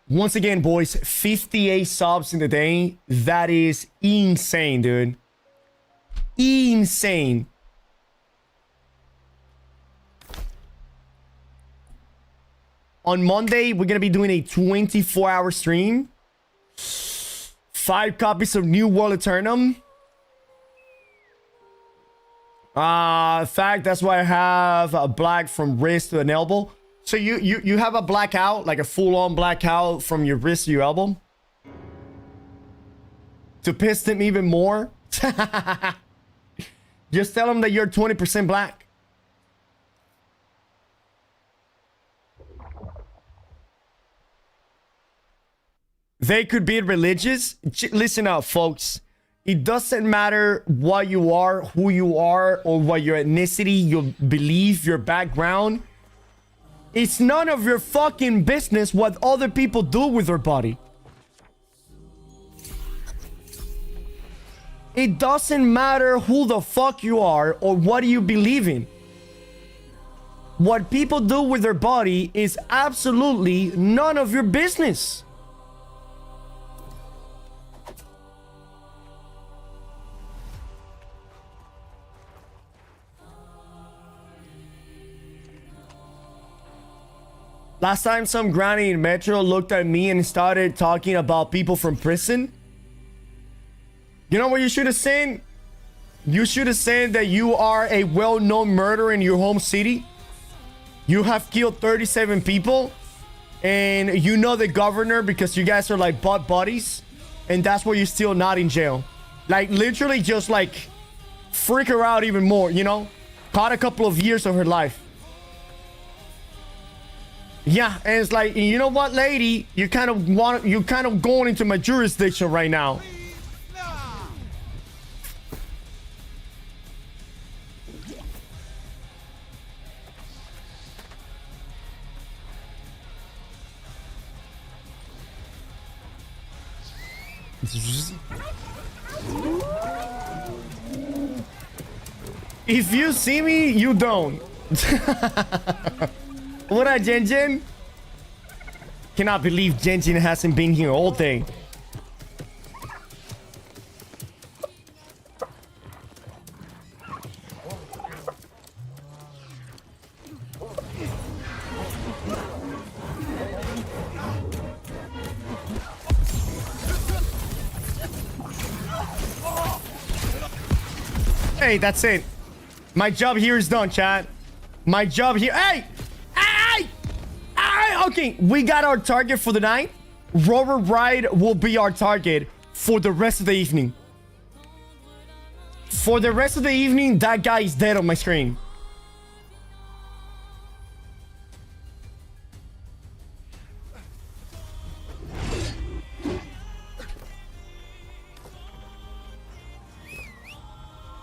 Once again, boys, 58 subs in the day. That is insane, dude. Insane. On Monday, we're going to be doing a 24-hour stream. 5 copies of New World Eternum. In fact, that's why I have a black from wrist to an elbow. So you have a blackout, like a full-on blackout from your wrist to your elbow? To piss them even more? Just tell them that you're 20% black. They could be religious. Listen up, folks. It doesn't matter what you are, who you are, or what your ethnicity, your belief, your background. It's none of your fucking business what other people do with their body. It doesn't matter who the fuck you are or what you believe in. What people do with their body is absolutely none of your business. Last time some granny in Metro looked at me and started talking about people from prison. You know what you should have said? You should have said that you are a well-known murderer in your home city. You have killed 37 people. And you know the governor because you guys are like butt buddies. And that's why you're still not in jail. Like literally just like freak her out even more, you know? Caught a couple of years of her life. Yeah, and it's like, you know what, lady? You kind of going into my jurisdiction right now. If you see me, you don't. What up, Jen? Cannot believe Jen hasn't been here all day. Hey, that's it. My job here is done, chat. My job here. Hey! Okay, we got our target for the night. Robert Ride will be our target for the rest of the evening. For the rest of the evening, that guy is dead on my screen.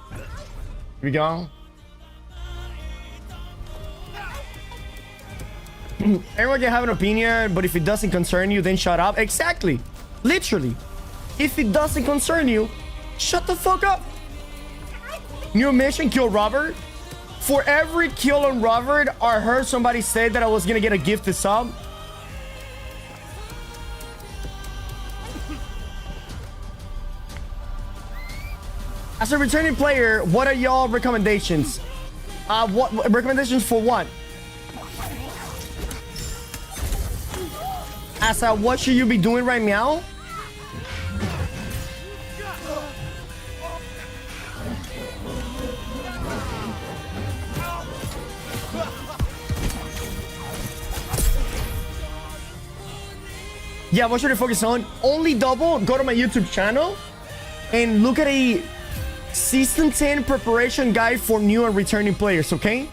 Here we go. Everyone can have an opinion, but if it doesn't concern you, then shut up. Exactly. Literally. If it doesn't concern you, shut the fuck up. New mission, kill Robert. For every kill on Robert, I heard somebody say that I was gonna get a gifted sub. As a returning player, what are y'all recommendations? What recommendations for what? As what should you be doing right now? Yeah, what should I focus on? Only double, go to my YouTube channel and look at a Season 10 preparation guide for new and returning players, okay?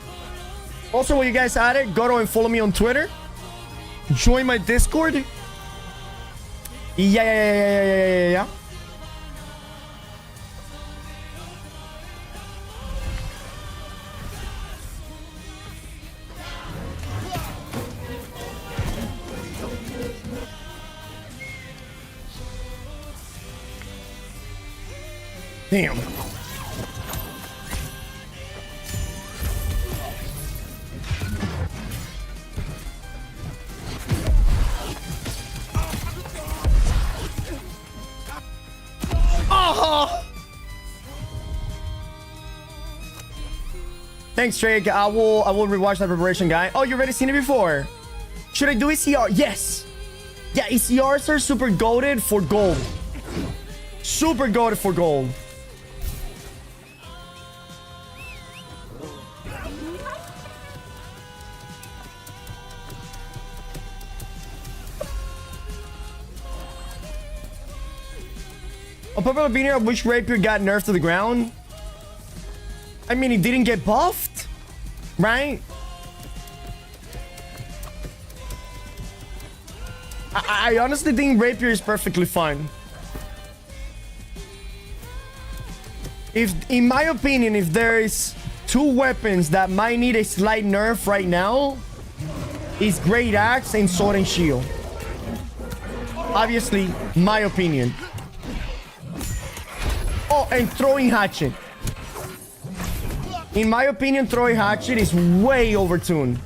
Also, while you guys at it, go to and follow me on Twitter. Join my Discord. Yeah. Damn. Oh! Thanks, Drake. I will rewatch that preparation guy. Oh, you already seen it before? Should I do ECR? Yes. Yeah, ECRs are super goated for gold. Super goated for gold. Popular opinion of which rapier got nerfed to the ground? I mean, it didn't get buffed, right? I honestly think rapier is perfectly fine. If, in my opinion, if there is two weapons that might need a slight nerf right now, it's Great Axe and Sword and Shield. Obviously, my opinion. Oh, and Throwing Hatchet. In my opinion, Throwing Hatchet is way overtuned.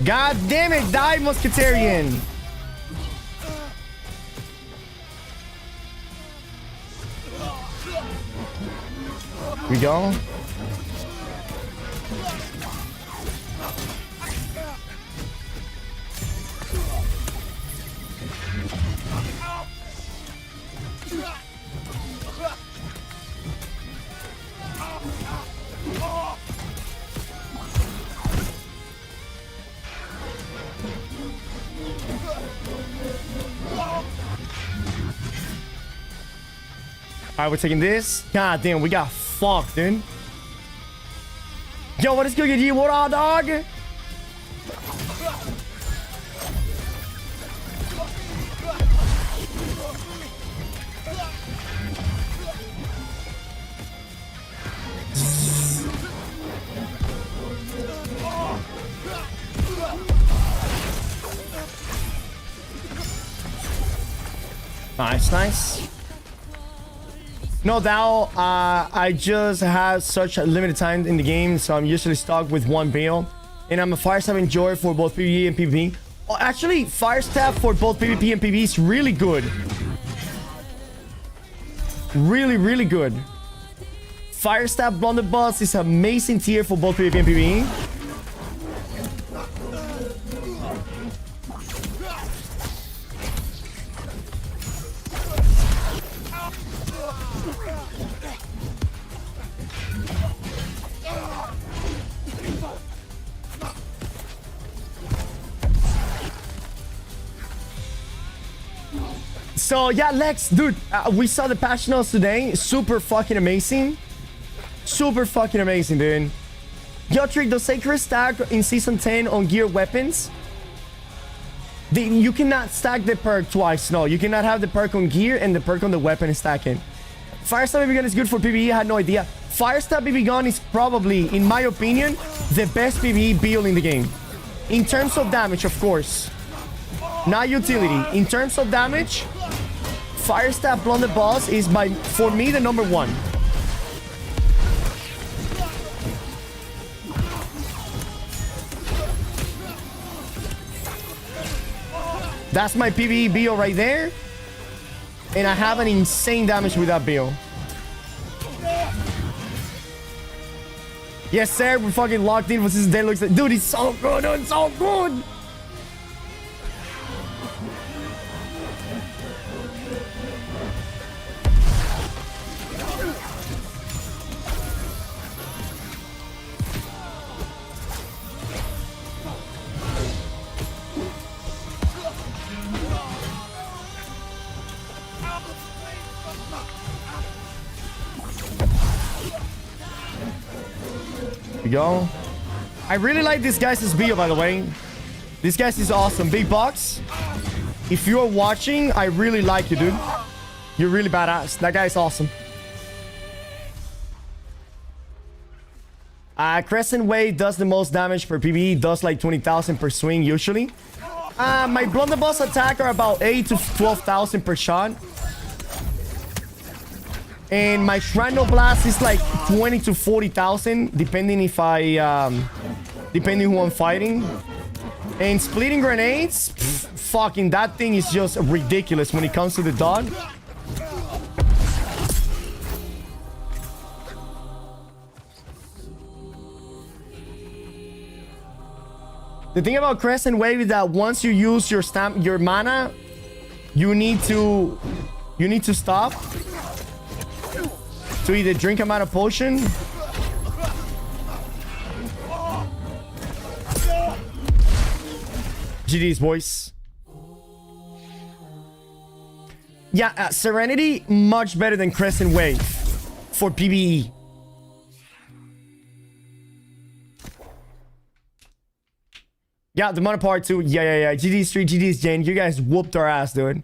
God damn it, die, Musketerian. Here we go. Alright, we're taking this. God damn, we got fucked, dude. Yo, what is good, G? What up, dog? Nice, nice. No doubt, I just have such a limited time in the game, so I'm usually stuck with one build. And I'm a fire stab enjoyer for both PvE and PvP. Oh, actually, fire stab for both PvP and PvE is really good. Really, really good. Fire stab blunderbuss is amazing tier for both PvP and PvE. So yeah, Lex, dude, we saw the patch notes today. Super fucking amazing. Super fucking amazing, dude. Yo, Trick, the Sacred Stack in Season 10 on gear weapons. You cannot stack the perk twice. No, you cannot have the perk on gear and the perk on the weapon stacking. Fire Stab BB Gun is good for PvE. I had no idea. Fire Stab BB Gun is probably, in my opinion, the best PvE build in the game. In terms of damage, of course. Not utility. In terms of damage, Fire Stab Blunderbuss is for me the number one. That's my PvE build right there. And I have an insane damage with that build. Yes, sir. We're fucking locked in. What's this day looks like? Dude, it's so good. Dude, it's so good. Go. I really like this guy's build, by the way. This guy's is awesome. Big box. If you're watching, I really like you, dude. You're really badass. That guy is awesome. Crescent Wave does the most damage per PvE. Does like 20,000 per swing usually. My blunderbuss attack are about 8 to 12,000 per shot. And my Shrapnel Blast is like 20 to 40,000, depending if I, depending who I'm fighting. And Splitting Grenades, fucking that thing is just ridiculous when it comes to the dog. The thing about Crescent Wave is that once you use your mana, you need to stop to either drink a mana potion GD's boys. Yeah, Serenity much better than Crescent Wave for PvE. Yeah, the Mana Part 2. Yeah. GD's 3, GD's Gen. You guys whooped our ass, dude.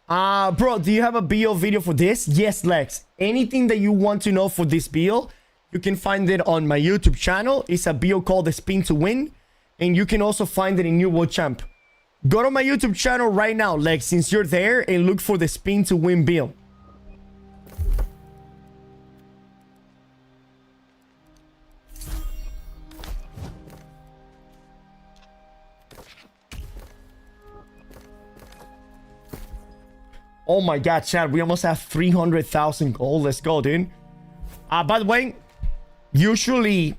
Bro, do you have a BO video for this? Yes, Lex. Anything that you want to know for this BO, you can find it on my YouTube channel. It's a BO called The Spin to Win. And you can also find it in New World Champ. Go to my YouTube channel right now, Lex, since you're there, and look for the Spin to Win BO. Oh my god, chat, we almost have 300,000 gold. Let's go, dude. By the way, usually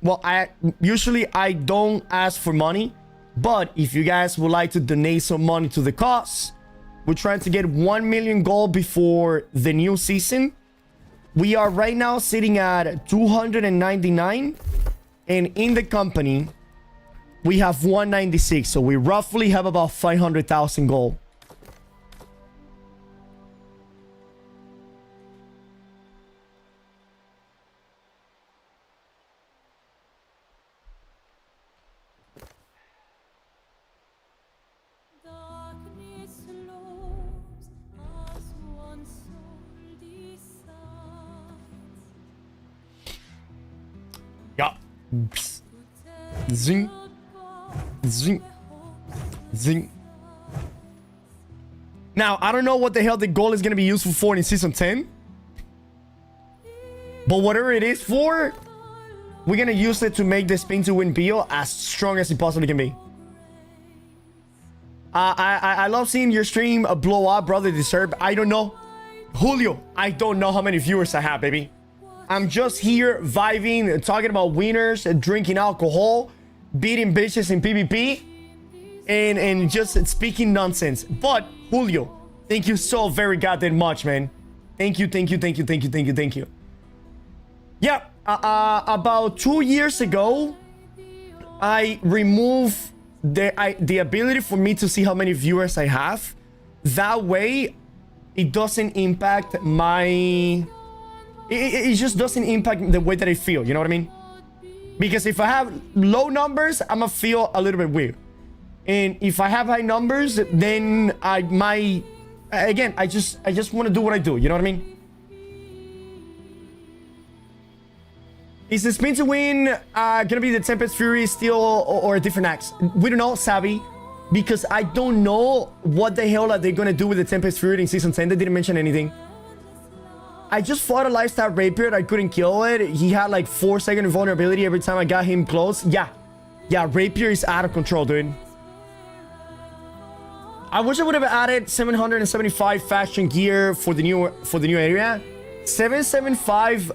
I don't ask for money, but if you guys would like to donate some money to the cause, we're trying to get 1 million gold before the new season. We are right now sitting at 299, and in the company we have 196, so we roughly have about 500,000 gold. Yeah. Zing. Zing. Zing. Now, I don't know what the hell the goal is going to be useful for in Season 10. But whatever it is for, we're going to use it to make the Spin to Win BO as strong as it possibly can be. I love seeing your stream blow up, brother. Deserve. I don't know. Julio, I don't know how many viewers I have, baby. I'm just here vibing, talking about winners, drinking alcohol, beating bitches in PvP, and just speaking nonsense. But Julio, thank you so very goddamn much, man. Thank you. Yeah, about 2 years ago, I removed the ability for me to see how many viewers I have. That way, it doesn't impact my... It just doesn't impact the way that I feel, you know what I mean? Because if I have low numbers, I'm gonna feel a little bit weird. And if I have high numbers, then I might... Again, I just want to do what I do, you know what I mean? Is the Spin to Win gonna be the Tempest Fury still or a different axe? We don't know, Savvy, because I don't know what the hell are they gonna do with the Tempest Fury in Season 10. They didn't mention anything. I just fought a lifestyle rapier. I couldn't kill it. He had like 4-second invulnerability every time I got him close. Yeah, rapier is out of control, dude. I wish I would have added 775 faction gear for the new area. 775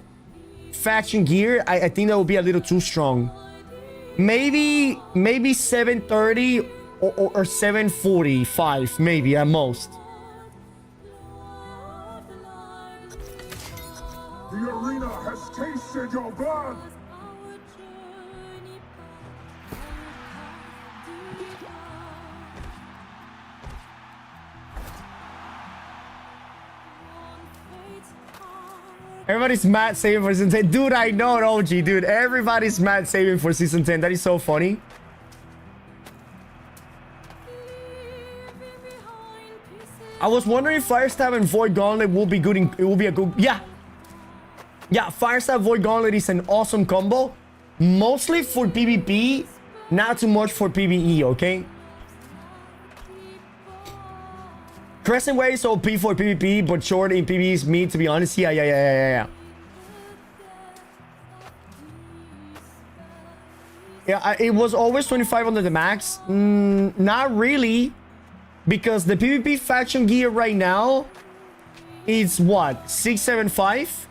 faction gear. I think that would be a little too strong. Maybe 730 or 745, maybe at most. The arena has tasted your blood! Everybody's mad saving for Season 10. Dude, I know, OG, dude. Everybody's mad saving for Season 10. That is so funny. I was wondering if Firestab and Void Gauntlet will be good. It will be a good... Yeah, Firestab Void Gauntlet is an awesome combo. Mostly for PvP, not too much for PvE, okay? Crescent Wave is OP for PvP, but short in PvE is mid, to be honest. Yeah. Yeah, it was always 25 under the max. Not really, because the PvP faction gear right now is what? 675?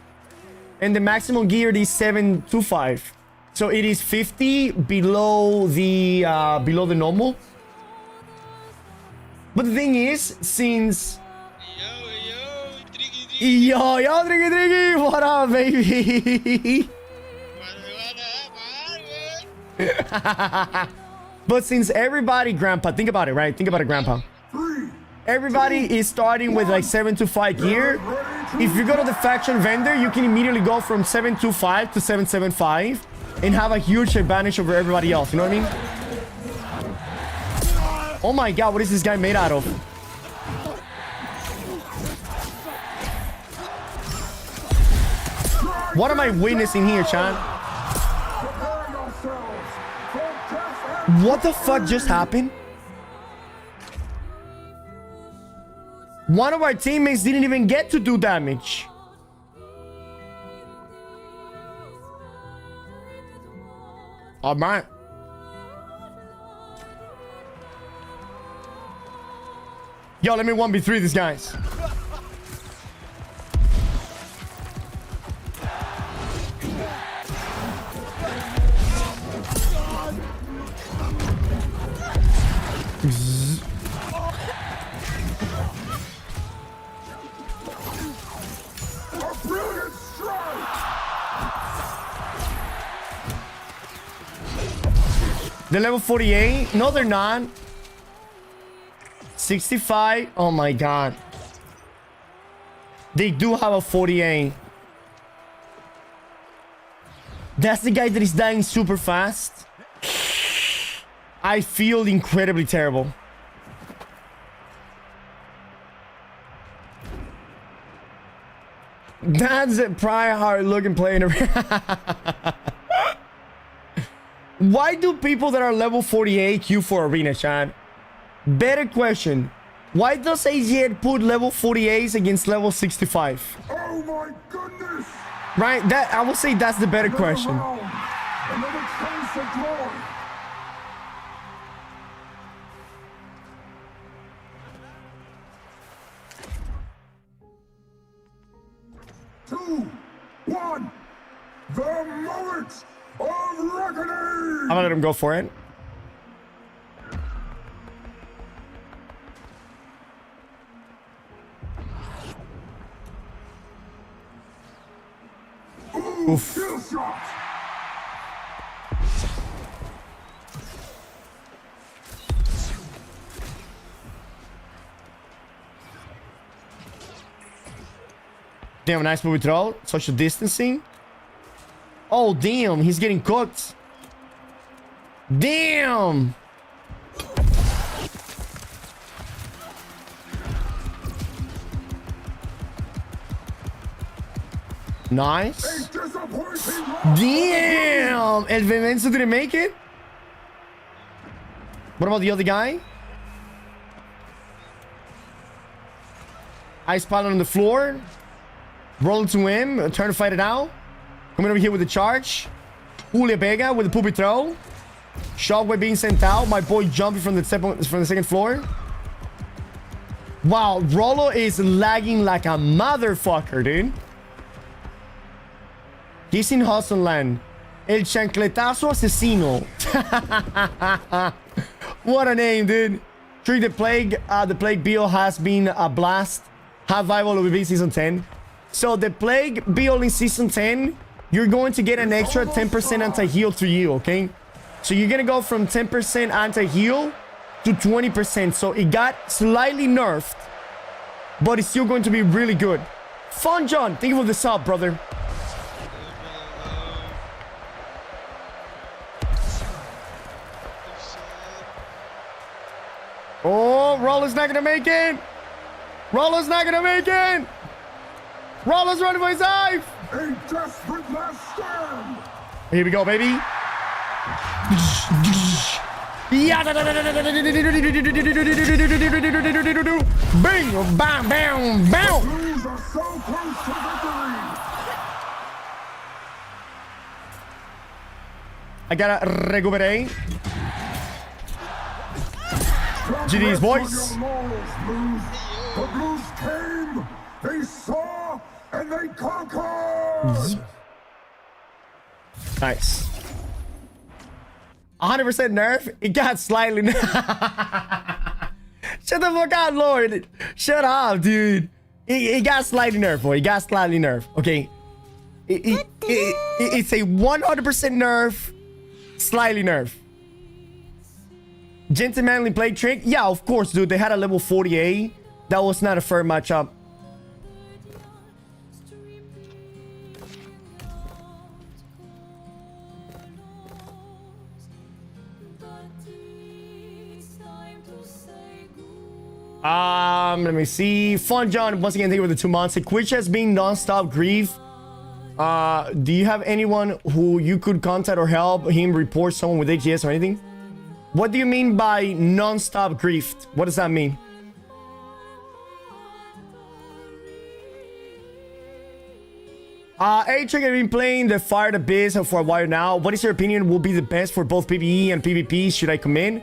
And the maximum gear is 725. So it is 50 below the normal. But the thing is, since... Yo, Triggy, what up, baby? But since everybody, Grandpa, think about it, right? Think about it, Grandpa. Everybody is starting with like 725 gear. If you go to the faction vendor, you can immediately go from 725 to 775 and have a huge advantage over everybody else. You know what I mean? Oh my god, what is this guy made out of? What am I witnessing here, Chan? What the fuck just happened? One of our teammates didn't even get to do damage. Oh man. Yo, let me 1v3 these guys. They're level 48. No, they're not. 65. Oh my god. They do have a 48. That's the guy that is dying super fast. I feel incredibly terrible. That's a prior hard looking player. Why do people that are level 48 queue for arena, Chan? Better question. Why does AZ put level 48s against level 65? Oh my goodness! Right? That I will say that's the better question. Another chance of glory. Two, one, the moment of reckoning! I'm gonna let him go for it. Oof. Kill shot! Damn, nice move throw. Social distancing. Oh, damn. He's getting cooked. Damn. Nice. Damn. El Vemenso didn't make it. What about the other guy? Ice pilot on the floor. Roll to him. Trying to fight it out. Coming over here with the charge. Julia Vega with the poopy throw. Shockwave being sent out. My boy jumping from the second floor. Wow, Rollo is lagging like a motherfucker, dude. He's in Hustle Land. El chancletazo asesino. What a name, dude. Trick the Plague. The Plague Beal has been a blast. Have Vival will be Season 10. So the Plague Beal in Season 10, you're going to get an extra 10% anti-heal to you, okay? So you're going to go from 10% anti-heal to 20%. So it got slightly nerfed, but it's still going to be really good. Fun John, thank you for the sub, brother. Oh, Roller's not gonna make it. Roller's not gonna make it. Roller's running for his life. A desperate last stand. Here we go, baby. Yeah. Bing, bam, bam, bam. Blues are so close to victory! I gotta recuperate. GD's boys. The Blues came, they saw, and they conquered! Nice. 100% nerf. It got slightly nerf. Shut the fuck up, Lord. Shut up, dude. It got slightly nerf, boy. It got slightly nerf. Okay. It's a 100% nerf. Slightly nerf. Gentlemanly play trick. Yeah, of course, dude. They had a level 48. That was not a fair matchup. Let me see. Fun John, once again, thank you for the 2 months. Twitch has been non-stop grief. Do you have anyone who you could contact or help him report someone with AGS or anything? What do you mean by non-stop grief? What does that mean? A-Trick, I've been playing the Fire the Biz for a while now. What is your opinion will be the best for both PvE and PvP? Should I come in?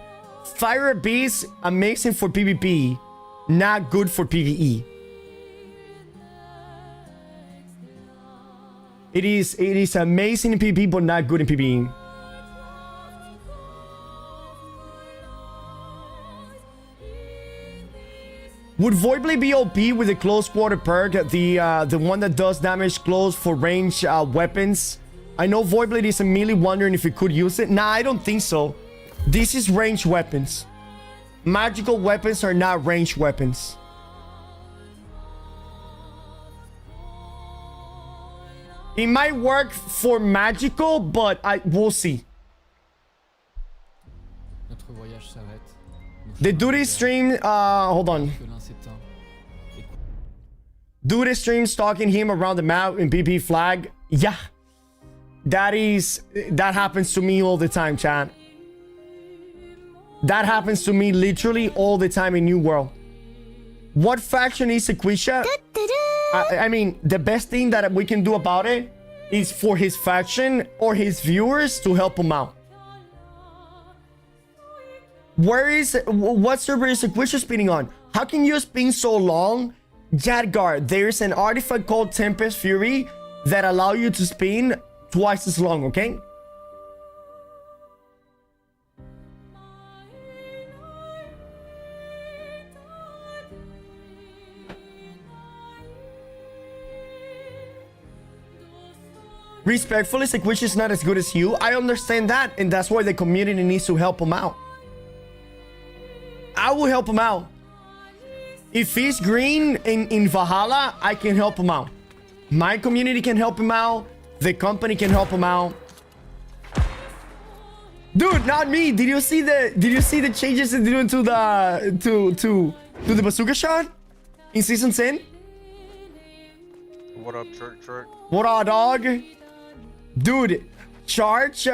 Fire Beast, amazing for PvP, not good for PvE. It is amazing in PvP, but not good in PvE. Would Voidblade be OP with the close quarter perk, the one that does damage close for range weapons? I know Voidblade is immediately wondering if you could use it. Nah, I don't think so. This is ranged weapons. Magical weapons are not ranged weapons. It might work for magical, but we'll see. The duty stream, hold on. Duty stream stalking him around the map in PP flag. Yeah. That happens to me all the time, chat. That happens to me literally all the time in New World. What faction is Sequisha? I mean, the best thing that we can do about it is for his faction or his viewers to help him out. What server is Sequisha spinning on? How can you spin so long? Jadgar, there's an artifact called Tempest Fury that allow you to spin twice as long, okay? Respectfully, Sequisha is not as good as you. I understand that, and that's why the community needs to help him out. I will help him out. If he's green in Valhalla, I can help him out. My community can help him out. The company can help him out. Dude, not me. Did you see the changes they're doing to the bazooka shot in season 10? What up, Trick? What up, dog? Dude, charge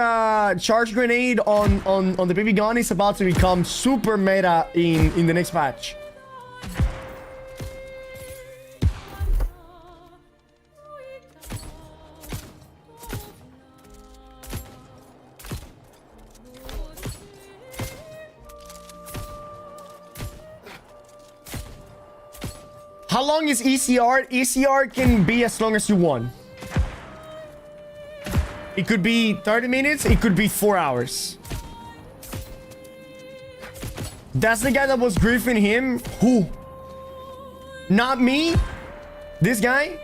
grenade on the baby gun is about to become super meta in the next patch. How long is ECR? ECR can be as long as you want. It could be 30 minutes. It could be 4 hours. That's the guy that was griefing him. Who? Not me? This guy?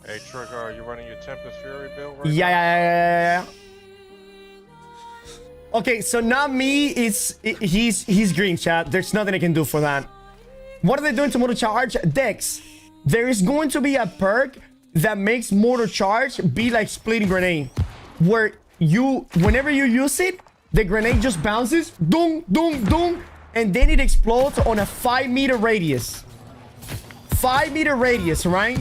Hey, Trick, are you running your Tempest Fury build right Yeah. Okay, so not me. He's green, chat. There's nothing I can do for that. What are they doing to motor charge? Dex. There is going to be a perk that makes mortar charge be like splitting grenade, where whenever you use it, the grenade just bounces, doom, doom, doom, and then it explodes on a 5-meter radius. 5-meter radius, right?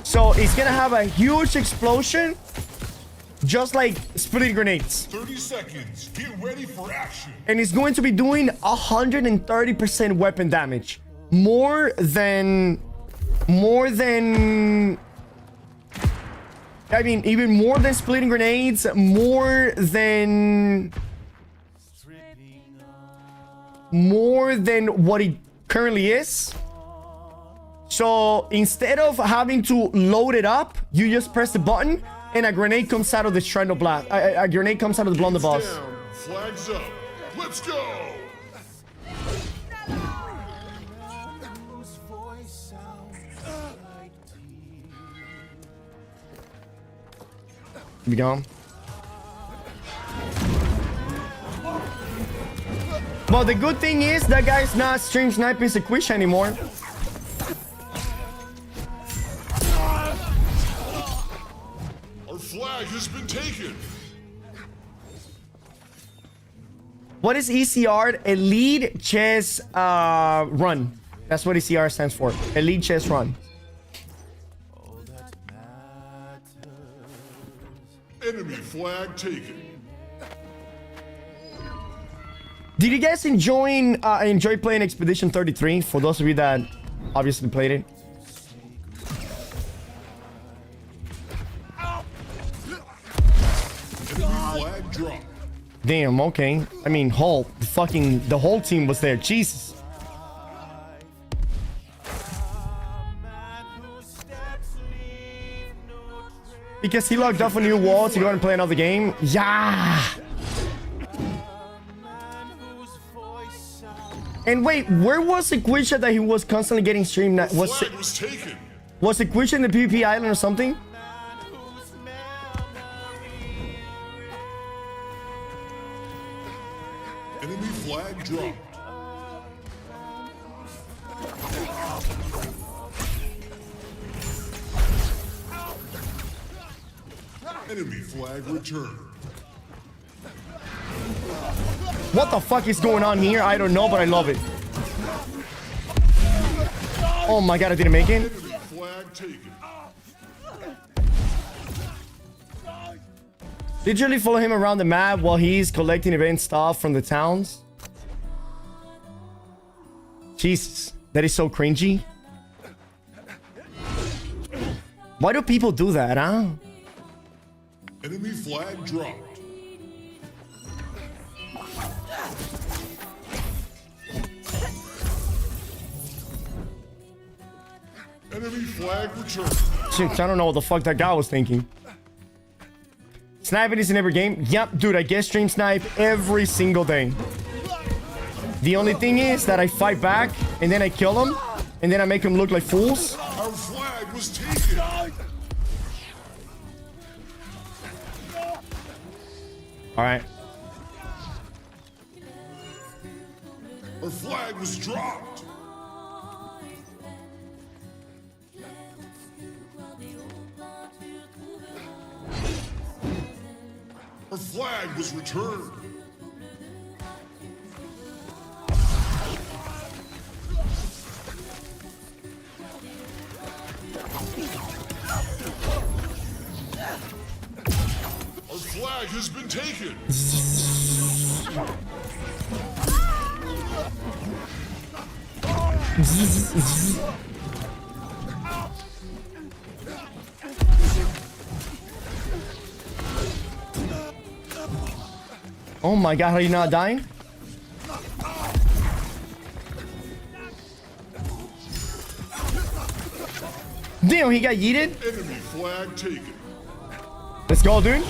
So it's gonna have a huge explosion, just like splitting grenades. 30 seconds. Get ready for action. And it's going to be doing 130% weapon damage. More than... I mean, even more than splitting grenades, more than what it currently is. So instead of having to load it up, you just press the button and a grenade comes out of the Shrine of Blast. A grenade comes out of the blunderbuss. Down. Flags up. Let's go. We go. Well, the good thing is that guy's not stream sniping Sequisha anymore. Our flag has been taken. What is ECR? Elite Chess Run. That's what ECR stands for. Elite Chess Run. Enemy flag taken. Did you guys enjoy playing Expedition 33? For those of you that obviously played it. Enemy flag dropped. Damn, okay. I mean, the whole team was there. Jesus. Because he logged off a new wall to go and play another game. Yeah. And wait, where was Sequisha that he was constantly getting streamed? Was taken. Was Sequisha in the PvP island or something? Enemy flag dropped. Enemy flag returned. What the fuck is going on here? I don't know, but I love it. Oh my god, I didn't make it. Enemy flag taken. Literally follow him around the map while he's collecting event stuff from the towns. Jesus, that is so cringy. Why do people do that, huh? Enemy flag dropped. Enemy flag returned. Shit, I don't know what the fuck that guy was thinking. Sniping is in every game. Yep, dude, I get stream snipe every single day. The only thing is that I fight back and then I kill them and then I make them look like fools. Our flag was taken. All right. Our flag was dropped. Our flag was returned. Our flag has been taken. Oh my god, are you not dying? Damn, he got yeeted. Enemy flag taken. Let's go, dude.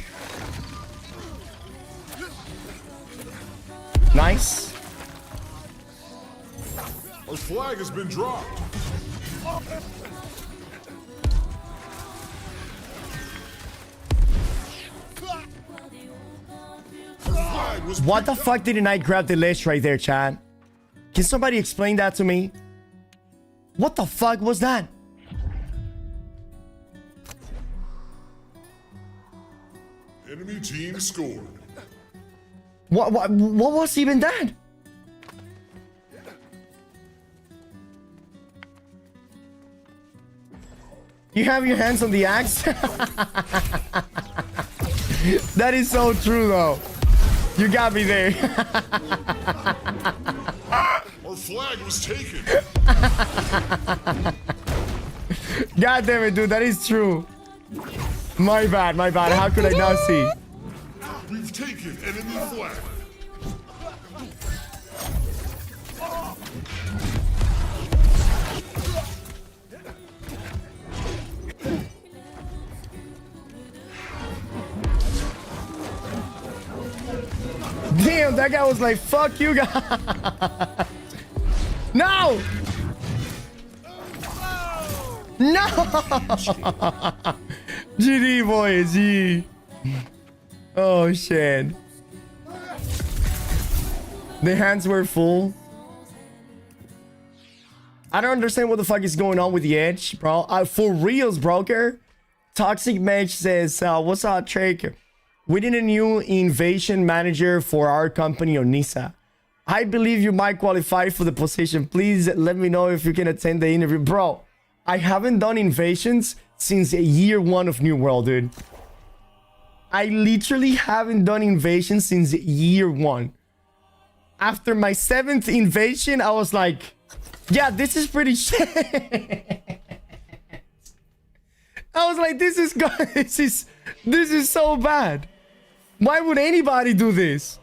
Nice. Our flag has been dropped. What the fuck didn't I grab the list right there, Chad? Can somebody explain that to me? What the fuck was that? Enemy team scored. What was even that? You have your hands on the axe? That is so true, though. You got me there. Our flag was taken. God damn it, dude. That is true. My bad, my bad. How could I not see? We've taken enemy flag. Damn, that guy was like, fuck you guys. No! No! GD, boys. G. Oh, shit. The hands were full. I don't understand what the fuck is going on with the edge, bro. For reals, broker. Toxic Mage says, what's up, Trake? We need a new invasion manager for our company on Nisa. I believe you might qualify for the position. Please let me know if you can attend the interview. Bro, I haven't done invasions since year 1 of New World, dude. I literally haven't done invasions since year 1. After my 7th invasion, I was like, yeah, this is pretty shit. I was like, this is so bad. Why would anybody do this?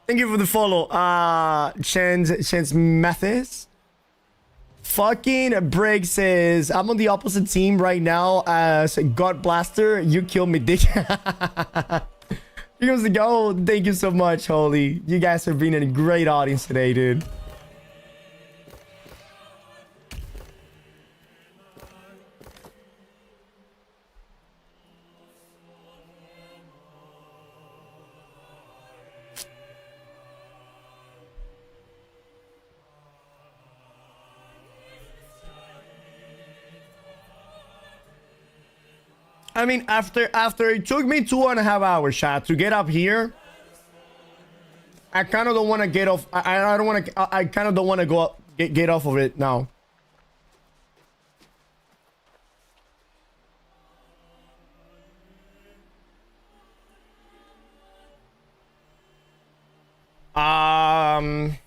Thank you for the follow. Chance Mathis. Fucking Break says, I'm on the opposite team right now as God Blaster. You killed me, dick. Here goes the go. Thank you so much, Holy. You guys have been a great audience today, dude. I mean, after it took me 2.5 hours, chat, to get up here, I kind of don't want to get off. I don't want to. I kind of don't want to go up, get off of it now. I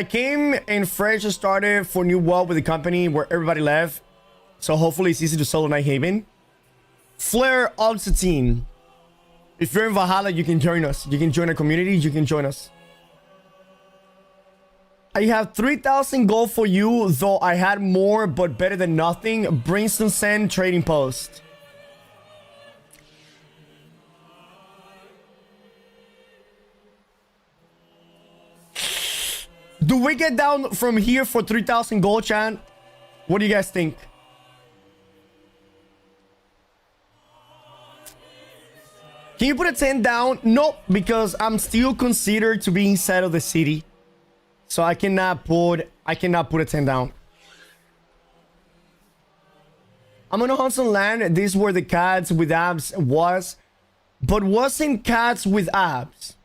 came in fresh and started for New World with the company where everybody left. So hopefully it's easy to solo Night Haven. Flare Oxetine. If you're in Valhalla, you can join us. You can join a community. You can join us. I have 3,000 gold for you, though I had more, but better than nothing. Brimstone Send trading post. Do we get down from here for 3,000 gold, chan? What do you guys think? Can you put a 10 down? Nope, because I'm still considered to be inside of the city. So I cannot put a 10 down. I'm on a Hudson land. This is where the cats with abs was. But wasn't cats with abs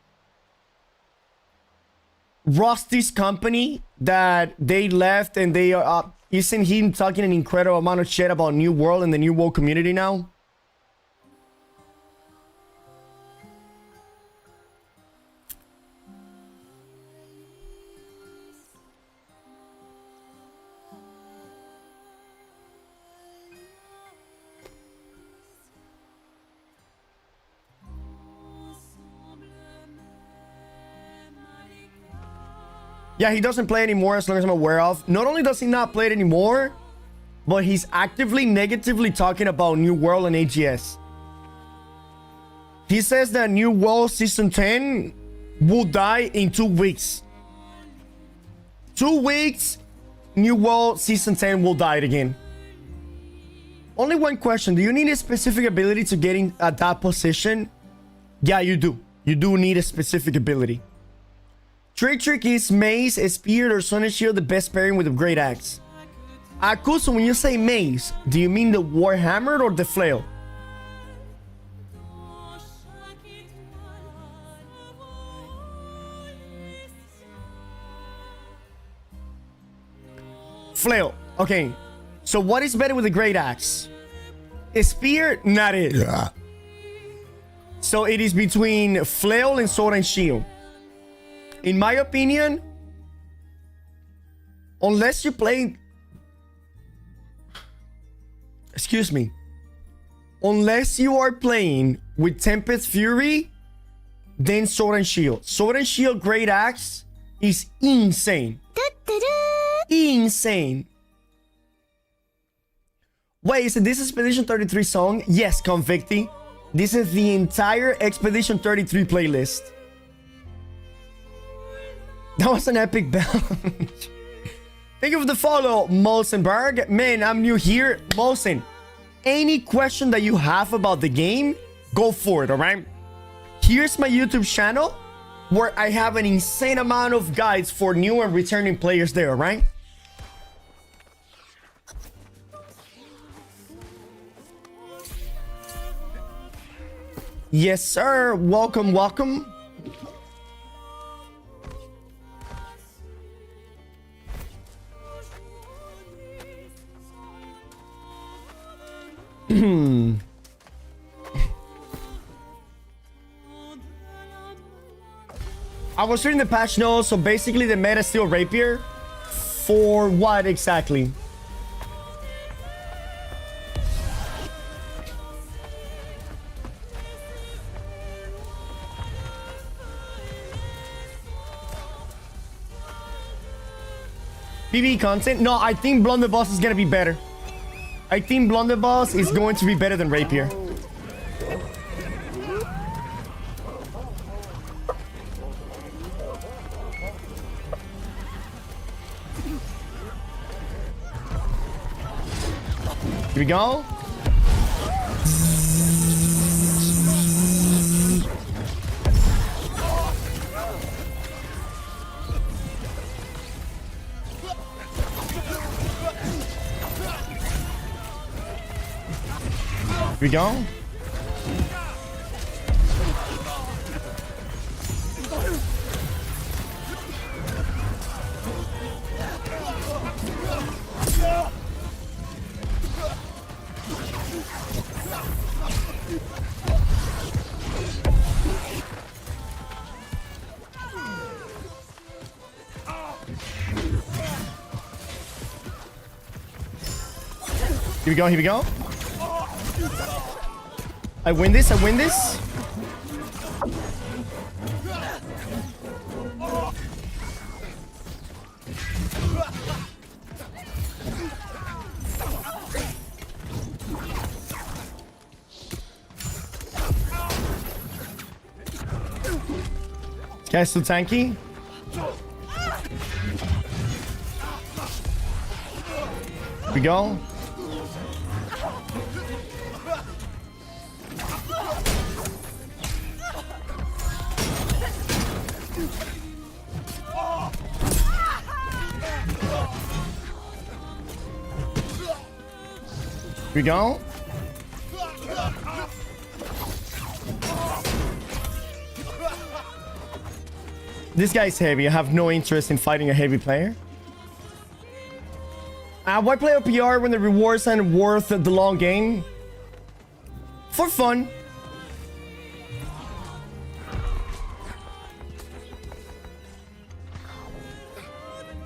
Rusty's company that they left, and they isn't he talking an incredible amount of shit about New World and the New World community now? Yeah, he doesn't play anymore as long as I'm aware of. Not only does he not play it anymore, but he's actively negatively talking about New World and AGS. He says that New World Season 10 will die in 2 weeks. 2 weeks, New World Season 10 will die again. Only one question. Do you need a specific ability to get in at that position? Yeah, you do. You do need a specific ability. Trick is Mace, Spear, or Sonic Shield the best pairing with a Great Axe? Akuso, when you say Mace, do you mean the Warhammer or the Flail? Flail. Okay. So what is better with a Great Axe? A spear, not it. Yeah. So it is between flail and sword and shield. In my opinion, unless you play... Excuse me. Unless you are playing with Tempest Fury, then sword and shield. Sword and shield great axe is insane. Insane. Wait, is this Expedition 33 song? Yes, Convicti. This is the entire Expedition 33 playlist. That was an epic bell. Thank you for the follow, Molsenberg. Man, I'm new here. Molsen, any question that you have about the game, go for it, alright? Here's my YouTube channel, where I have an insane amount of guides for new and returning players there, alright? Yes, sir. Welcome, welcome. I was reading the patch notes, so basically the meta is still rapier. For what exactly? PvE content? No, I think Blunderbuss is gonna be better. I think Blunderbuss is going to be better than Rapier. Here we go. Here we go. Here we go, here we go. I win this, I win this. This guy's so tanky. Here we go. Here we go. This guy's heavy. I have no interest in fighting a heavy player. Why play a PR when the rewards aren't worth the long game? For fun.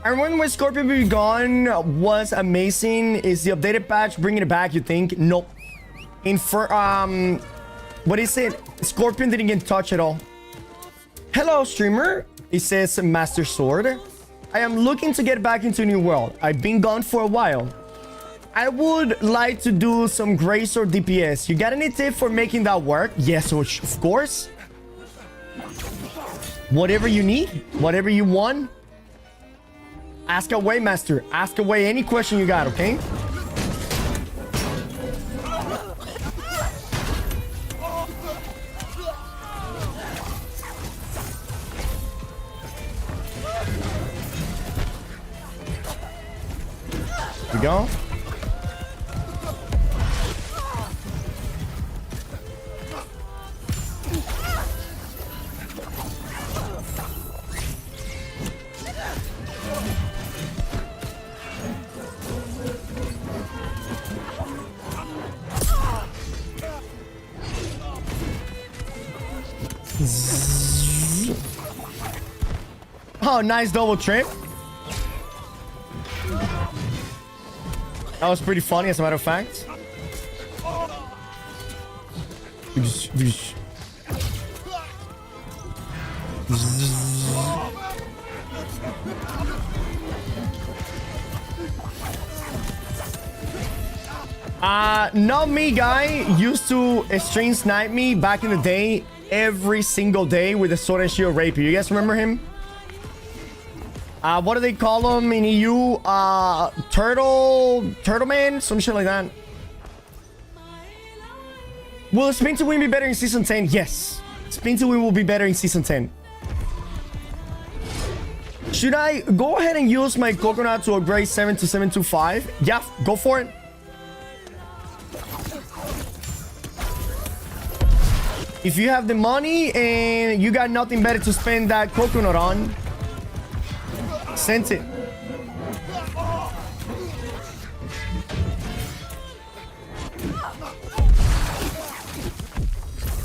I remember when Scorpion Be Gone was amazing. Is the updated patch bringing it back, you think? Nope. What is it? Scorpion didn't get touched at all. Hello, streamer. It says Master Sword. I am looking to get back into New World. I've been gone for a while. I would like to do some Grace or DPS. You got any tip for making that work? Yes, of course. Whatever you need, whatever you want. Ask away, Master. Ask away any question you got, okay? Here we go. Oh, nice double trip. That was pretty funny, as a matter of fact. Not me, guy. Used to stream snipe me back in the day every single day with a sword and shield rapier. You guys remember him? What do they call him in EU? Turtle man? Some shit like that. Will Spin to Win be better in Season 10? Yes. Spin to Win will be better in Season 10. Should I go ahead and use my coconut to upgrade 7 to 725? Yeah, go for it. If you have the money and you got nothing better to spend that coconut on, send it.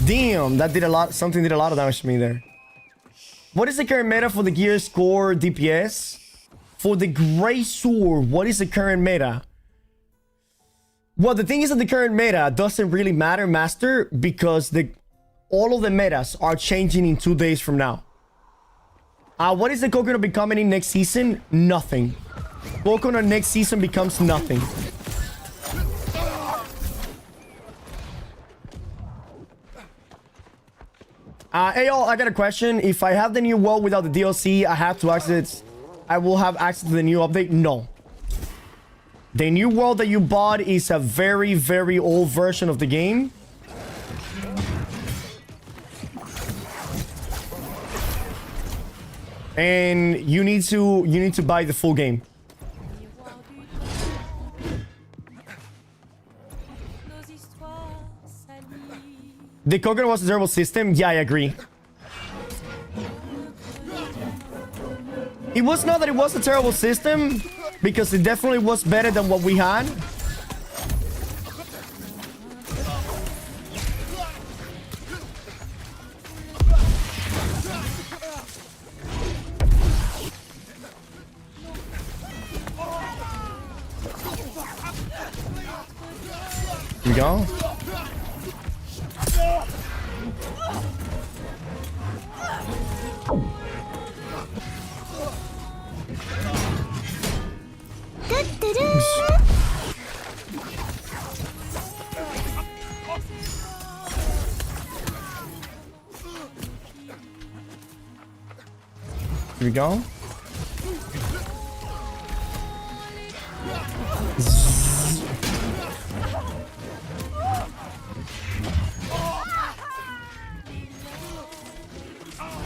Damn, that did a lot. Something did a lot of damage to me there. What is the current meta for the gear score DPS? For the gray sword, what is the current meta? Well, the thing is that the current meta doesn't really matter, Master, because all of the metas are changing in 2 days from now. What is the coconut becoming in next season? Nothing. Coconut next season becomes nothing. Hey, y'all, I got a question. If I have the new world without the DLC, I have to access... I will have access to the new update? No. The new world that you bought is a very, very old version of the game. And you need to buy the full game. The coconut was a terrible system. Yeah, I agree. It was not that it was a terrible system, because it definitely was better than what we had. Here we go. Here we go.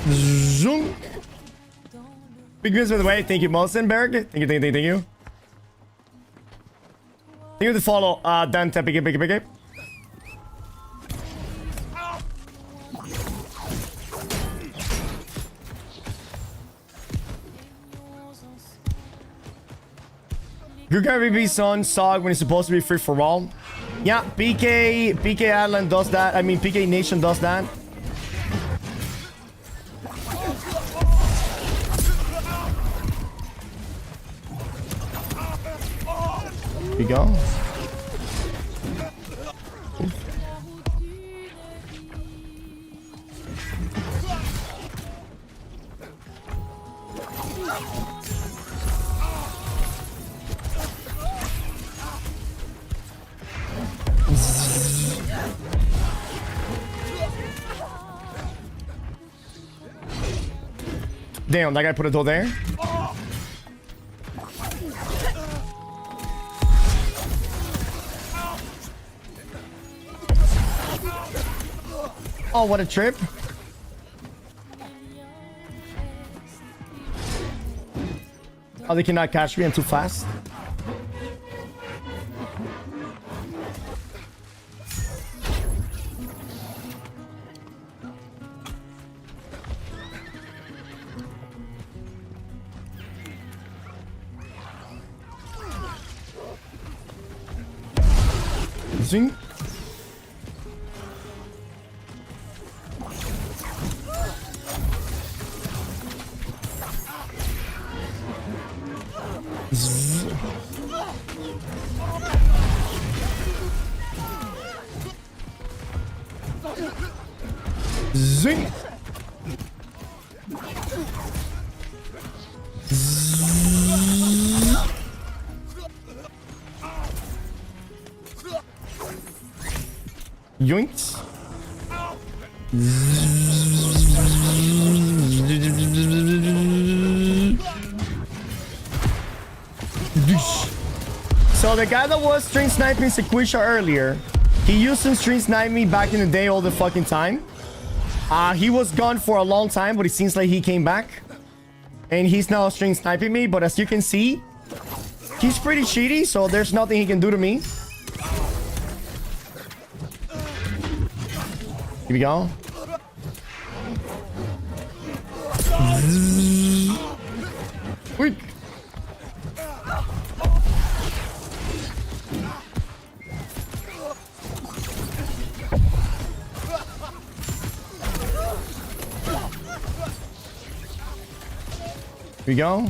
Zoom. Big wins by the way. Thank you, Mosenberg. Thank you. Thank you. Thank you for the follow. Dante, pick it. Good guy BB's on SOG when it's supposed to be free for all. Yeah, PK Island does that. I mean, PK Nation does that. Here we go. Damn, that guy put a door there. Oh, what a trip. Oh, they cannot catch me. I'm too fast. Zing. Zing. Yoinks. So the guy that was stream sniping Sequisha earlier, he used to stream snipe me back in the day all the fucking time. He was gone for a long time, but it seems like he came back. And he's now stream sniping me, but as you can see, he's pretty cheaty, so there's nothing he can do to me. Here we go. Wait. Here we go.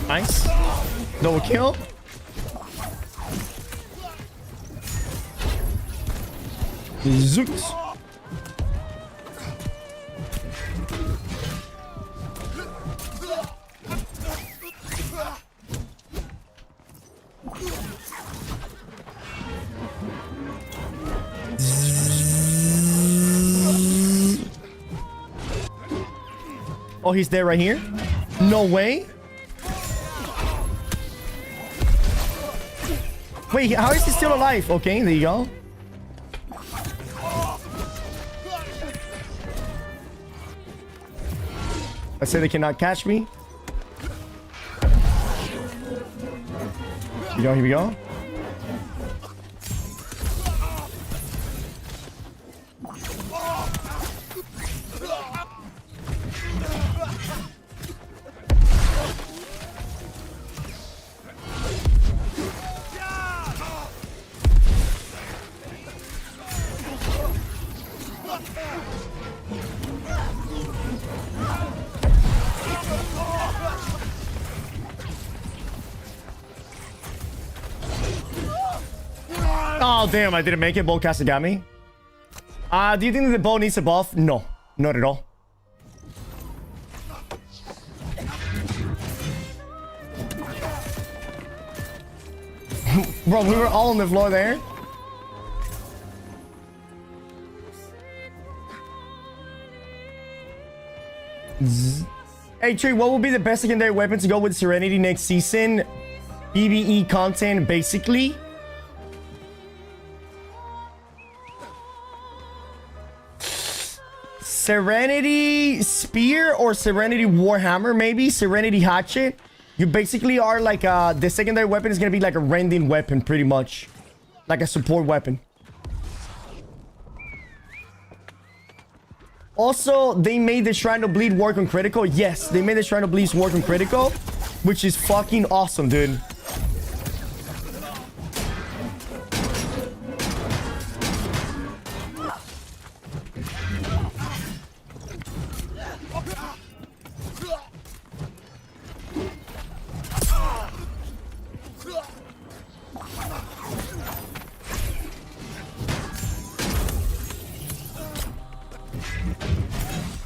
Nice. Double kill. Zooks. Oh, he's there right here? No way. Wait, how is he still alive? Okay, there you go. I said they cannot catch me. Here we go, here we go. Oh, damn, I didn't make it. Bowcaster got me. Do you think that the bow needs a buff? No, not at all. Bro, we were all on the floor there. Hey, Tree, what would be the best secondary weapon to go with Serenity next season? PvE content, basically. Serenity Spear or Serenity Warhammer, maybe. Serenity Hatchet. You basically are like the secondary weapon is gonna be like a rending weapon, pretty much. Like a support weapon. Also, they made the Shrine of Bleed work on critical. Yes, they made the Shrine of Bleed work on critical, which is fucking awesome, dude.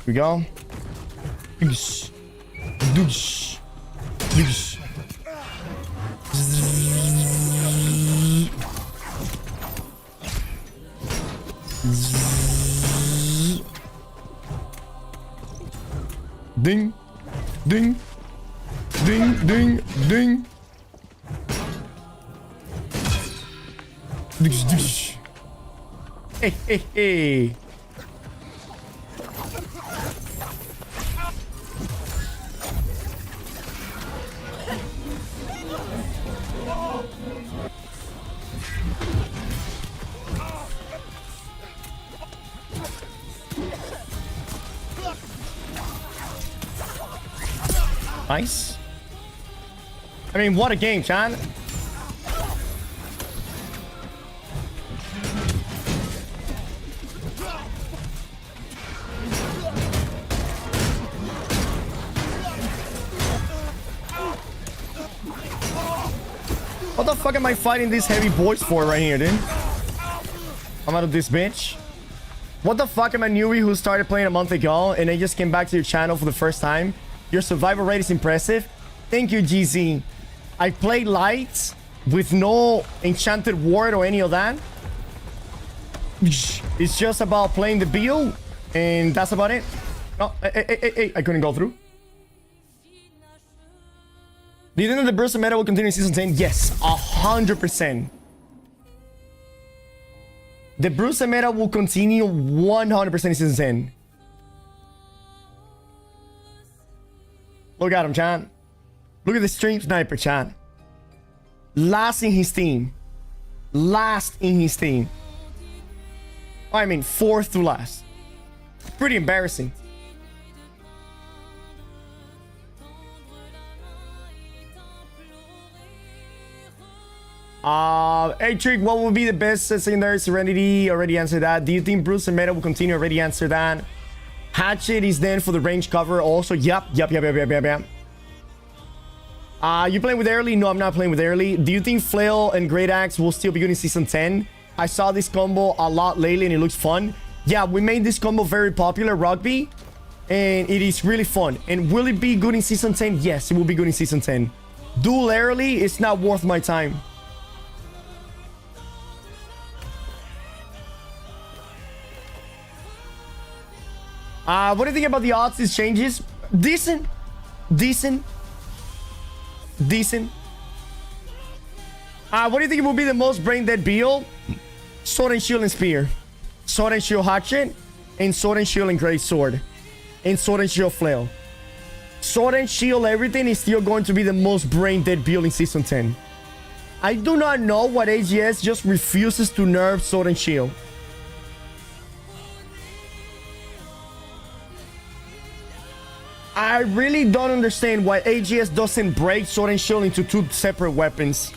Here we go. Doosh. Doosh. Doosh. Ding. Ding. Ding. Ding. Ding. Doosh. Doosh. Hey, hey, hey. Nice. I mean, what a game, Chan. fuck am I fighting these heavy boys for right here, dude? I'm out of this bitch. What the fuck am I newbie who started playing a month ago and I just came back to your channel for the first time? Your survival rate is impressive. Thank you, GZ. I played light with no enchanted ward or any of that. It's just about playing the build and that's about it. Oh, hey, I couldn't go through. Do you think that the burst of meta will continue in season 10? Yes, 100%. The burst of meta will continue 100% in season 10. Look at him, Chan. Look at the stream sniper, Chan. Last in his team. Last in his team. I mean, fourth to last. Pretty embarrassing. Hey Trick, what would be the best secondary? Serenity, already answered that. Do you think Bruce and Meta will continue? Already answered that. Hatchet is then for the range cover also. Yep. You playing with early? No, I'm not playing with early. Do you think Flail and Great Axe will still be good in season 10? I saw this combo a lot lately and it looks fun. Yeah, we made this combo very popular, rugby, and it is really fun. And will it be good in season 10? Yes, it will be good in season 10. Duel early, it's not worth my time. What do you think about the odds these changes? Decent. What do you think will be the most brain dead build? Sword and shield and spear. Sword and shield hatchet. And sword and shield and great sword. And sword and shield flail. Sword and shield everything is still going to be the most brain dead build in season 10. I do not know what AGS just refuses to nerf sword and shield. I really don't understand why AGS doesn't break sword and shield into two separate weapons.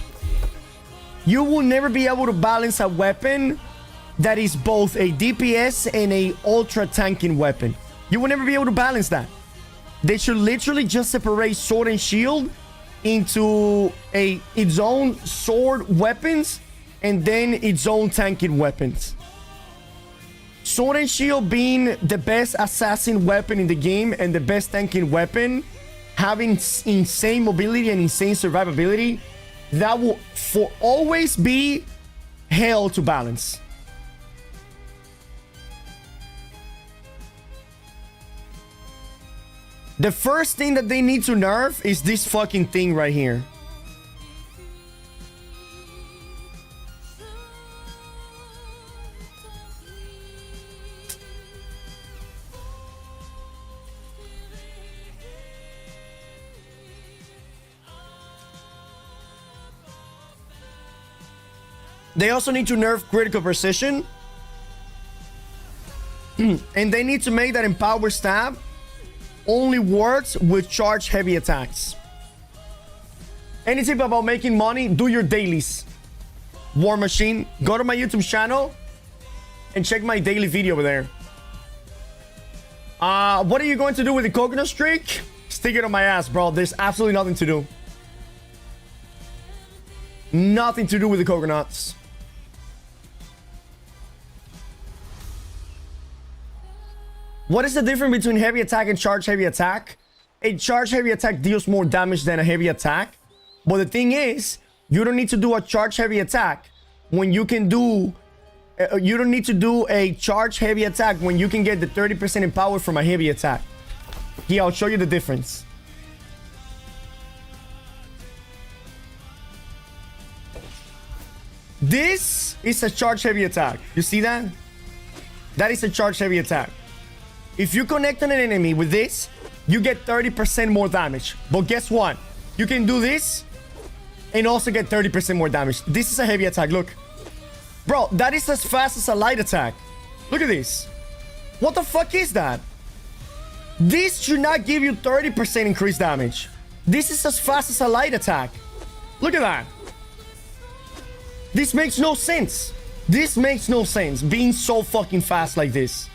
You will never be able to balance a weapon that is both a DPS and a ultra tanking weapon. You will never be able to balance that. They should literally just separate sword and shield into its own sword weapons and then its own tanking weapons. Sword and shield being the best assassin weapon in the game and the best tanking weapon, having insane mobility and insane survivability, that will for always be hell to balance. The first thing that they need to nerf is this fucking thing right here. They also need to nerf critical precision. And they need to make that empower stab only works with charge heavy attacks. Any tip about making money? Do your dailies. War Machine. Go to my YouTube channel and check my daily video over there. What are you going to do with the coconut streak? Stick it on my ass, bro. There's absolutely nothing to do. Nothing to do with the coconuts. What is the difference between heavy attack and charge heavy attack? A charge heavy attack deals more damage than a heavy attack. But the thing is, you don't need to do a charge heavy attack when you can do... you don't need to do a charge heavy attack when you can get the 30% in power from a heavy attack. Yeah, I'll show you the difference. This is a charge heavy attack. You see that? That is a charge heavy attack. If you connect on an enemy with this, you get 30% more damage. But guess what? You can do this and also get 30% more damage. This is a heavy attack. Look. Bro, that is as fast as a light attack. Look at this. What the fuck is that? This should not give you 30% increased damage. This is as fast as a light attack. Look at that. This makes no sense. This makes no sense. Being so fucking fast like this.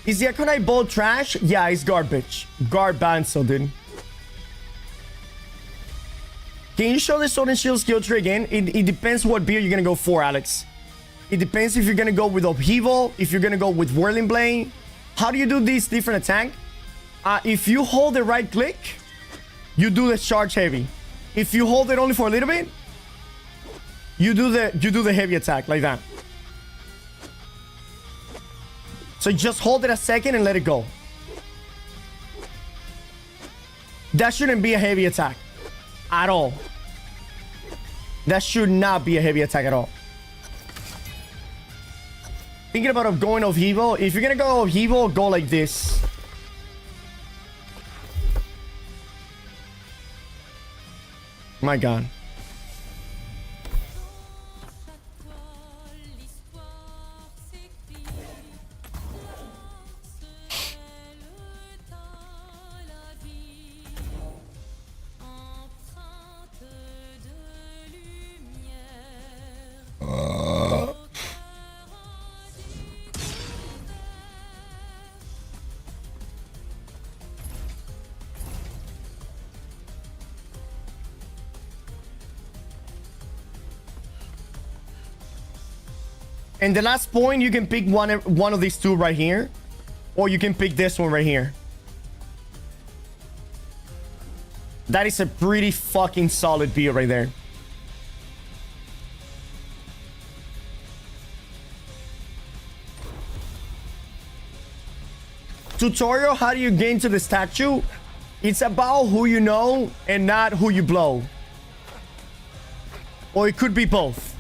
Is the Akonai bow trash? Yeah, it's garbage. Garbanzo, dude. Can you show the Sword and Shield skill tree again? It depends what build you're gonna go for, Alex. It depends if you're gonna go with Upheaval, if you're gonna go with Whirling Blade. How do you do this different attack? If you hold the right click, you do the charge heavy. If you hold it only for a little bit, you do the heavy attack like that. So just hold it a second and let it go. That shouldn't be a heavy attack at all. That should not be a heavy attack at all. Thinking about going Upheaval. If you're gonna go Upheaval, go like this. My God. And the last point, you can pick one of these two right here. Or you can pick this one right here. That is a pretty fucking solid build right there. Tutorial, how do you get into the statue? It's about who you know and not who you blow. Or it could be both.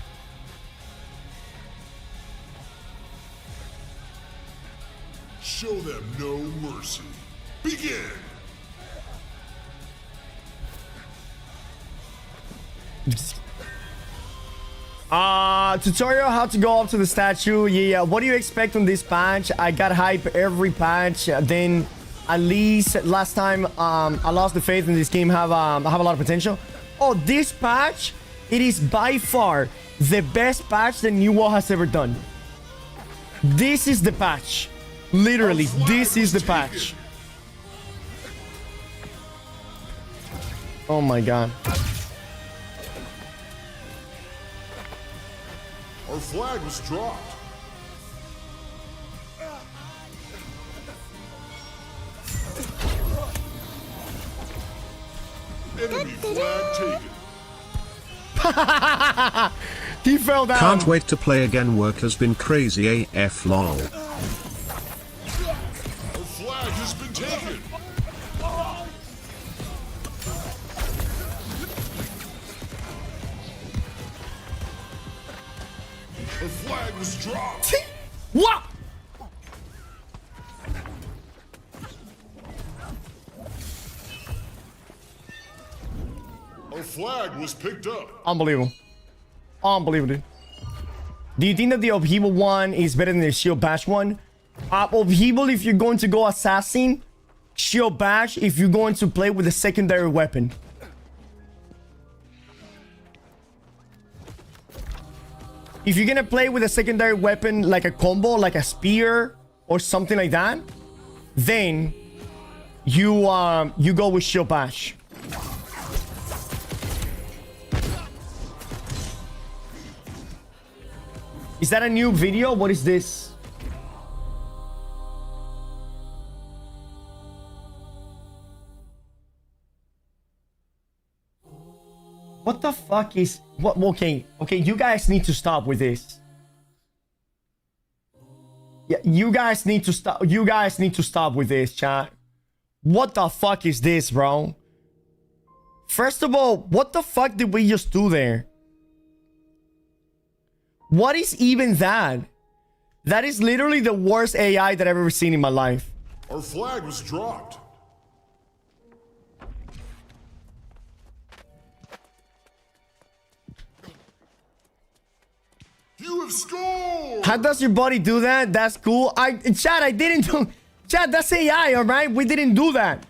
Show them no mercy. Begin! Tutorial how to go up to the statue. Yeah, what do you expect on this patch? I got hype every patch. Then at least last time I lost the faith in this game have a lot of potential. Oh, this patch, it is by far the best patch that New World has ever done. This is the patch. Literally, this is the patch. Oh my God. Our flag was dropped. Enemy flag taken. He fell down. Can't wait to play again. Work has been crazy AF lol. Flag has been taken. The flag was dropped. What? Our flag was picked up. Unbelievable. Unbelievable, dude. Do you think that the Upheaval one is better than the Shield Bash one? Upheaval if you're going to go Assassin. Shield Bash if you're going to play with a secondary weapon. If you're gonna play with a secondary weapon like a combo, like a spear or something like that, then you go with Shield Bash. Is that a new video? What is this? What the fuck is... What? Okay, you guys need to stop with this. Yeah, you guys need to stop. You guys need to stop with this, chat. What the fuck is this, bro? First of all, what the fuck did we just do there? What is even that? That is literally the worst AI that I've ever seen in my life. Our flag was dropped. You have scored! How does your body do that? That's cool. Chad, I didn't do... Chad, that's AI, alright? We didn't do that.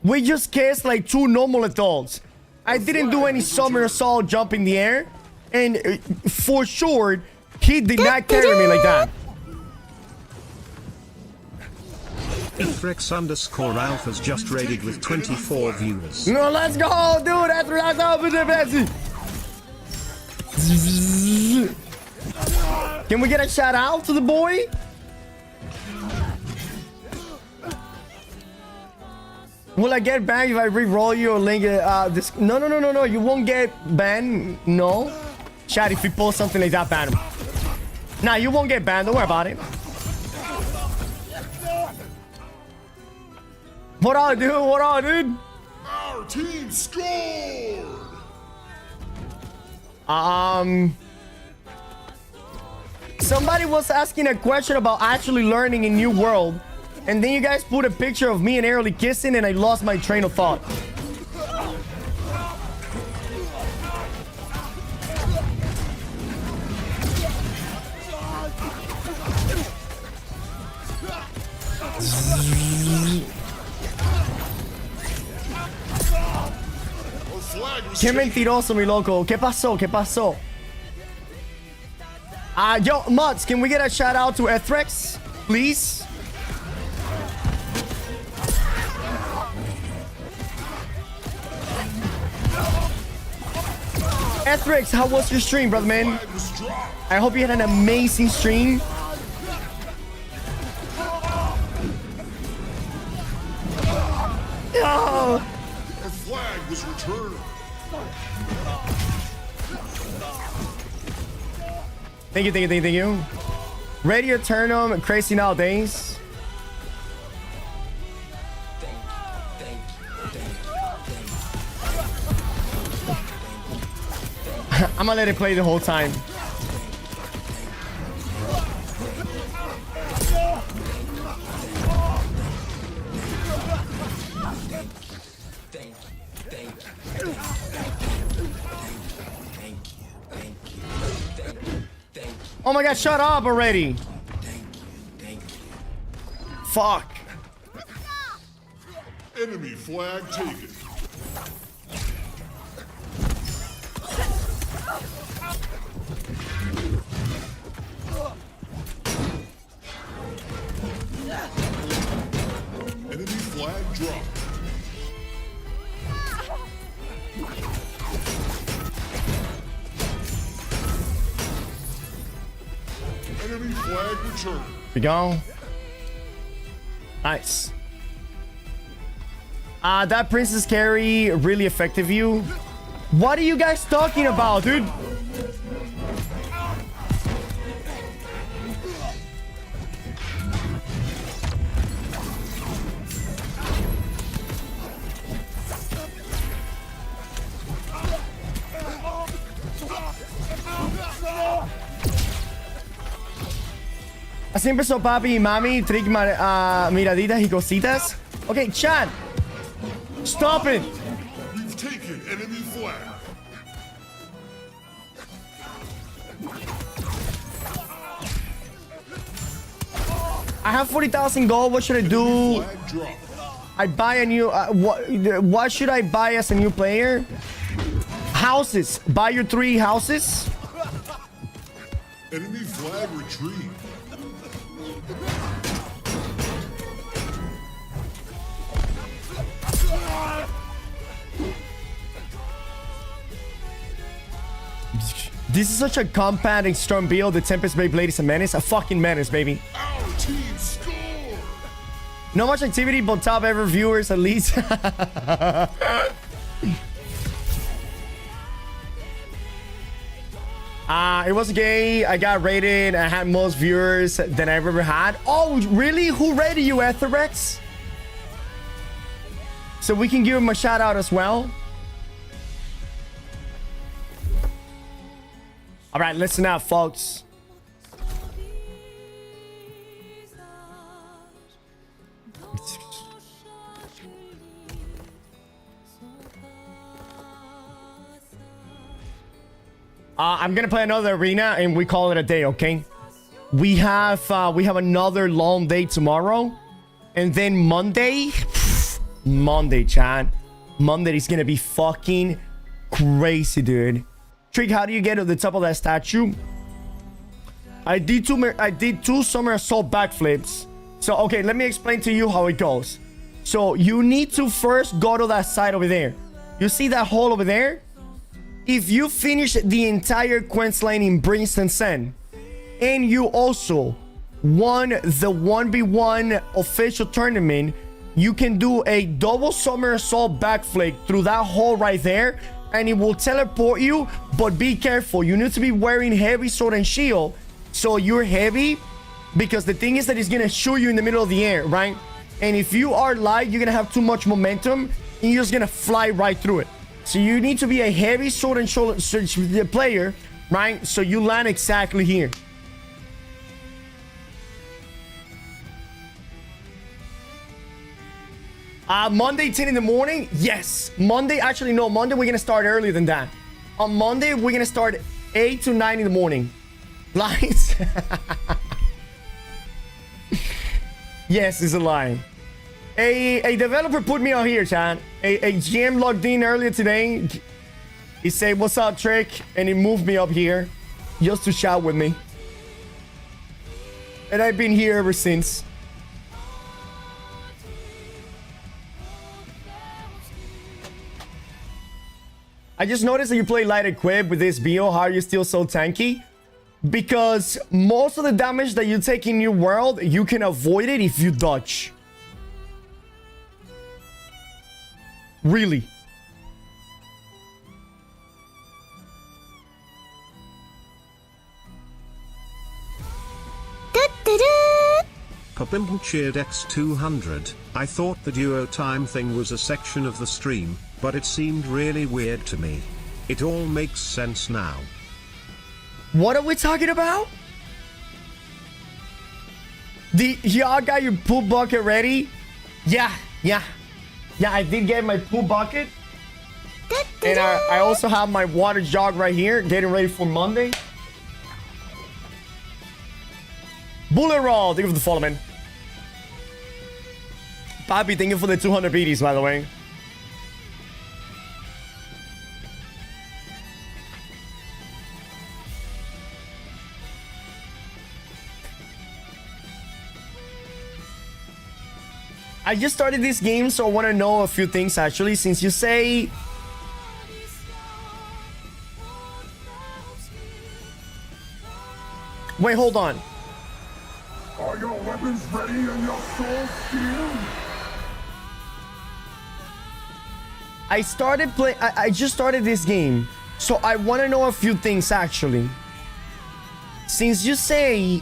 We just cast like two normal adults. I didn't do any somersault jump in the air. And for sure, he did not carry me like that. Ifrex_Alph has just raided with 24 viewers. No, let's go, dude. That's Bessie. Can we get a shout out to the boy? Will I get banned if I re-roll you or link it? No. You won't get banned. No. Chat, if you post something like that, ban him. Nah, you won't get banned. Don't worry about it. What on, dude? What on, dude? Our team scored! Somebody was asking a question about actually learning in New World, and then you guys put a picture of me and Airly kissing, and I lost my train of thought. Qué mentiroso, mi loco. ¿Qué pasó? ¿Qué pasó? Yo, Mods, can we get a shout out to Ethrex, please? Ethrex, how was your stream, brother man? I hope you had an amazing stream. Oh. A flag was returned. Thank you. Ready to turn them crazy nowadays. I'm gonna let it play the whole time. Oh my god, shut up already. Fuck. Enemy flag taken. Enemy flag dropped. Enemy flag returned. We go. Nice. That Princess Carry really effective you. What are you guys talking about, dude? Siempre son papi y mami, trick miraditas y cositas. Okay, chat. Stop it. We've taken enemy flag. I have 40,000 gold. What should I do? Flag dropped. I buy a new... what should I buy as a new player? Houses. Buy your 3 houses. Enemy flag retrieved. This is such a compact and strong build. The Tempest Blade is a menace. A fucking menace, baby. Our team scored. Not much activity, but top ever viewers at least. It was gay. I got rated. I had most viewers than I've ever had. Oh, really? Who rated you, Etherex? So we can give him a shout out as well. All right, listen up, folks. I'm gonna play another arena and we call it a day, okay? We have another long day tomorrow, and then Monday, chat. Monday is gonna be fucking crazy, dude. Trick, how do you get to the top of that statue? I did two summer assault backflips. So, okay, let me explain to you how it goes. So, you need to first go to that side over there. You see that hole over there? If you finish the entire quest line in Brimstone Sand, and you also won the 1v1 official tournament, you can do a double somersault backflip through that hole right there, and it will teleport you. But be careful, you need to be wearing heavy sword and shield, so you're heavy, because the thing is that it's gonna shoot you in the middle of the air, right? And if you are light, you're gonna have too much momentum and you're just gonna fly right through it. So you need to be a heavy sword and shield player, right? So you land exactly here. Monday 10 in the morning? Yes. Monday, actually no, Monday we're gonna start earlier than that. On Monday we're gonna start 8 to 9 in the morning. Lights. Yes, it's a lie. A developer put me on here, chat. A GM logged in earlier today. He said, "What's up, Trick?" And he moved me up here just to chat with me. And I've been here ever since. I just noticed that you play light equip with this bio. How are you still so tanky? Because most of the damage that you take in New World, you can avoid it if you dodge. Really. Papim cheered X200. I thought the duo time thing was a section of the stream, but it seemed really weird to me. It all makes sense now. What are we talking about? Y'all got your poop bucket ready? Yeah, I did get my poop bucket. And I also have my water jug right here, getting ready for Monday. Bullet roll, thank you for the follow, man. Papi, thank you for the 200 BDs, by the way. I just started this game, so I want to know a few things, actually. Since you say... Wait, hold on. Are your weapons ready and your swords steeled? I just started this game, so I want to know a few things, actually. Since you say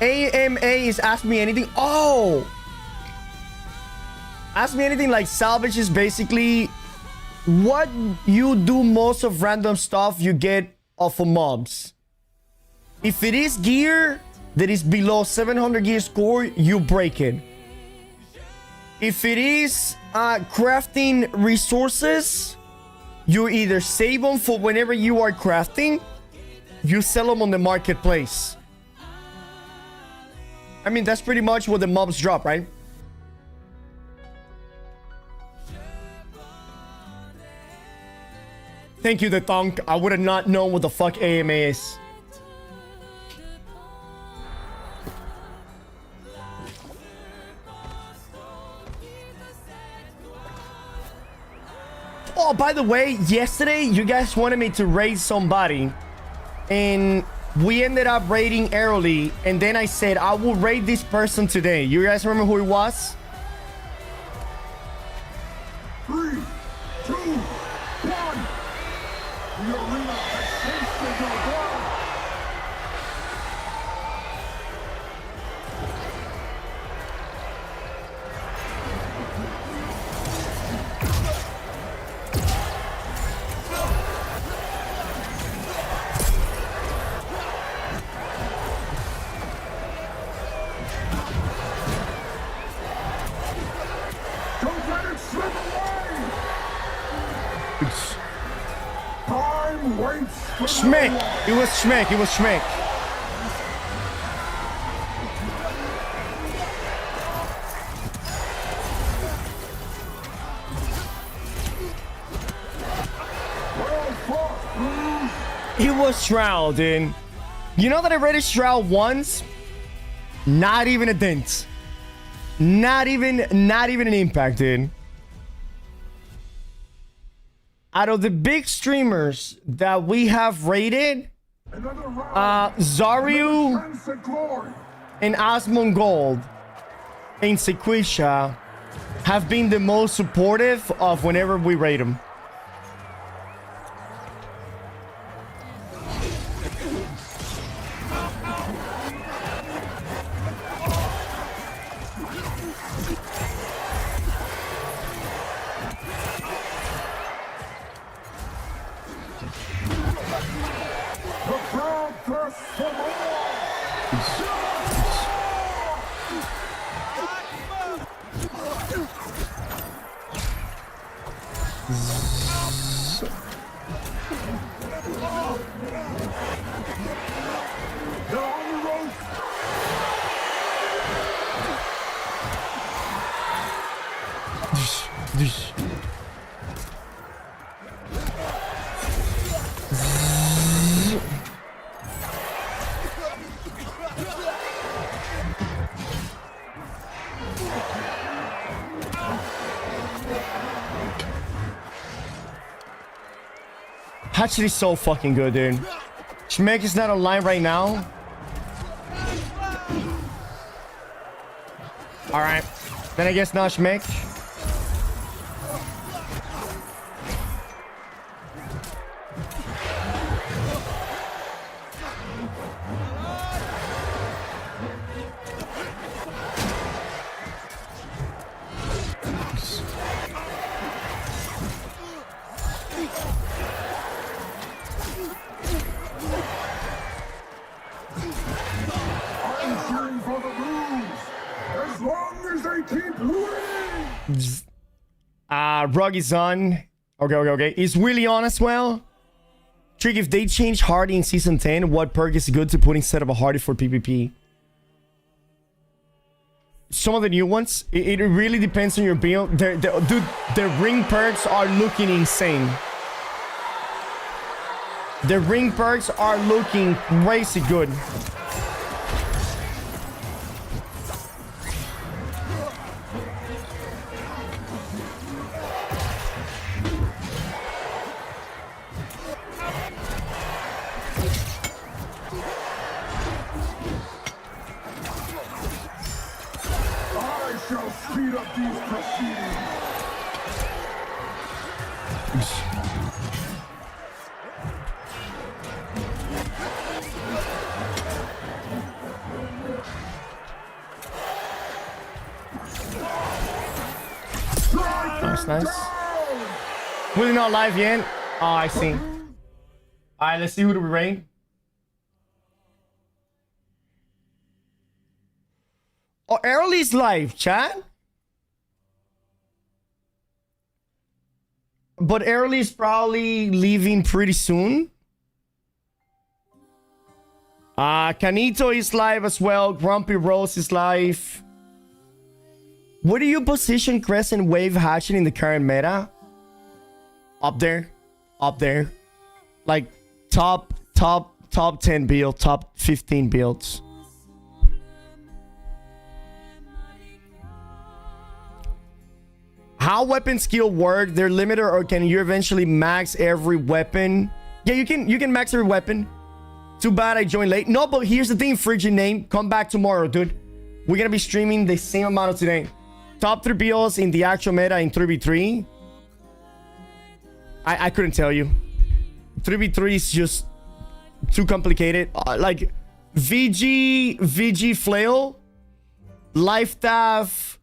AMA is Ask Me Anything. Oh! Ask Me Anything, like salvage, is basically what you do most of random stuff you get off of mobs. If it is gear that is below 700 gear score, you break it. If it is crafting resources, you either save them for whenever you are crafting, you sell them on the marketplace. I mean, that's pretty much what the mobs drop, right? Thank you, the thunk. I would have not known what the fuck AMA is. Oh, by the way, yesterday you guys wanted me to raid somebody, and we ended up raiding early, and then I said I will raid this person today. You guys remember who it was? 3, 2, 1. The arena has tasted your blood. Don't let it slip away! Time waits for Schmeck. no one. It was Schmeck. It was Schmeck. Well fought, Bruce. It was Shroud, dude. You know that I raided Shroud once, Not even a dent. Not even an impact, dude. Out of the big streamers that we have rated, Zaryu and Asmongold and Sequisha have been the most supportive of whenever we rate them. Actually so fucking good, dude. Schmeck is not online right now. Alright. Then I guess not Schmeck. Rug is on. Okay. Is Willie on as well? Trick, if they change Hardy in Season 10, what perk is good to put instead of a Hardy for PvP? Some of the new ones, it really depends on your build. Dude, the ring perks are looking insane. The ring perks are looking crazy good. Nice. We're not live yet. Oh, I see. Alright, let's see who do we rate. Oh, Early's live, chat. But Early's probably leaving pretty soon. Canito is live as well. Grumpy Rose is live. Where do you position Crescent Wave Hatchet in the current meta? Up there. Like top 10 build, top 15 builds. How weapon skill work? They're limited, or can you eventually max every weapon? Yeah, you can max every weapon. Too bad I joined late. No, but here's the thing, Frigid Name. Come back tomorrow, dude. We're gonna be streaming the same amount of today. Top 3 builds in the actual meta in 3v3. I couldn't tell you. 3v3 is just too complicated. Like VG Flail, Life Staff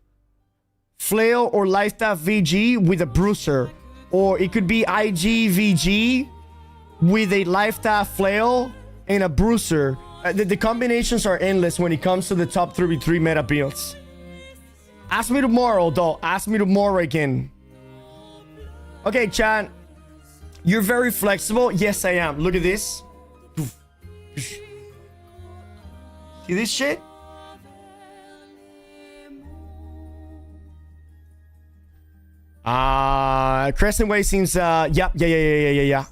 Flail, or Life Staff VG with a Bruiser. Or it could be IG VG with a Life Staff Flail and a Bruiser. The combinations are endless when it comes to the top 3v3 meta builds. Ask me tomorrow, though. Ask me tomorrow again. Okay, chat. You're very flexible. Yes, I am. Look at this. See this shit? Crescent Way seems, yeah.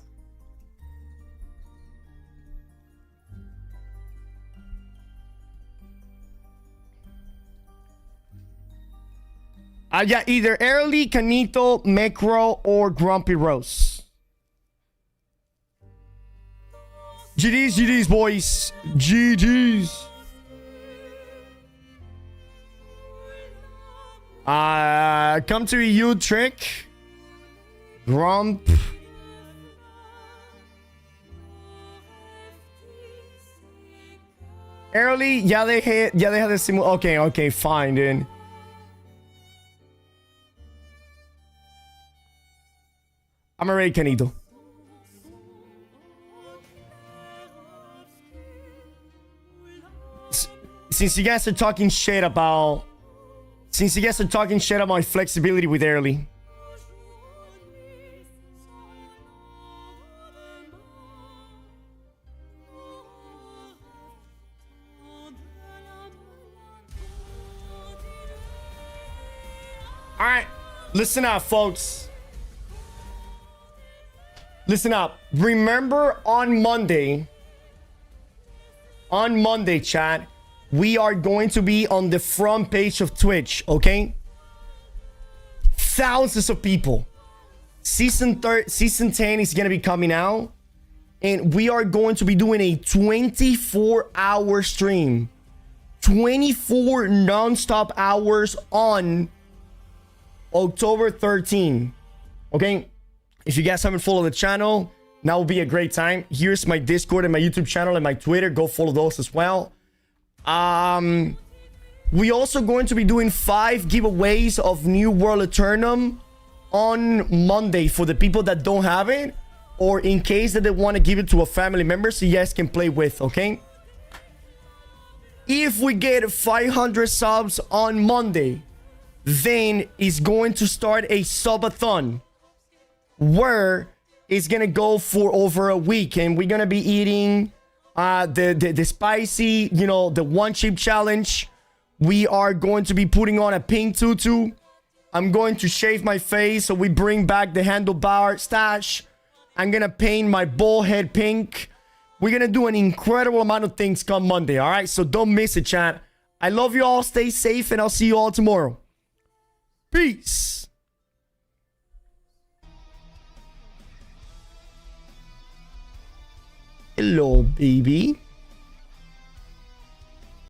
Yeah, either Early, Canito, Macro, or Grumpy Rose. GDs, GDs, boys. GGs. Come to EU trick. Grump. Early, yeah, they had a similar. Okay, fine, dude. I'm already Canito. Since you guys are talking shit about my flexibility with Early. All right, listen up, folks. Listen up. Remember on Monday, chat, we are going to be on the front page of Twitch, okay? Thousands of people. Season 10 is going to be coming out, and we are going to be doing a 24-hour stream. 24 non-stop hours on October 13. Okay? If you guys haven't followed the channel, now will be a great time. Here's my Discord and my YouTube channel and my Twitter. Go follow those as well. We also going to be doing 5 giveaways of New World Eternum on Monday for the people that don't have it, or in case that they want to give it to a family member so you guys can play with, okay? If we get 500 subs on Monday, then it's going to start a subathon where it's gonna go for over a week, and we're gonna be eating the spicy, you know, the one chip challenge. We are going to be putting on a pink tutu. I'm going to shave my face so we bring back the handlebar stash. I'm gonna paint my bald head pink. We're gonna do an incredible amount of things come Monday, all right? So don't miss it, chat. I love you all. Stay safe, and I'll see you all tomorrow. Peace. Hello, baby.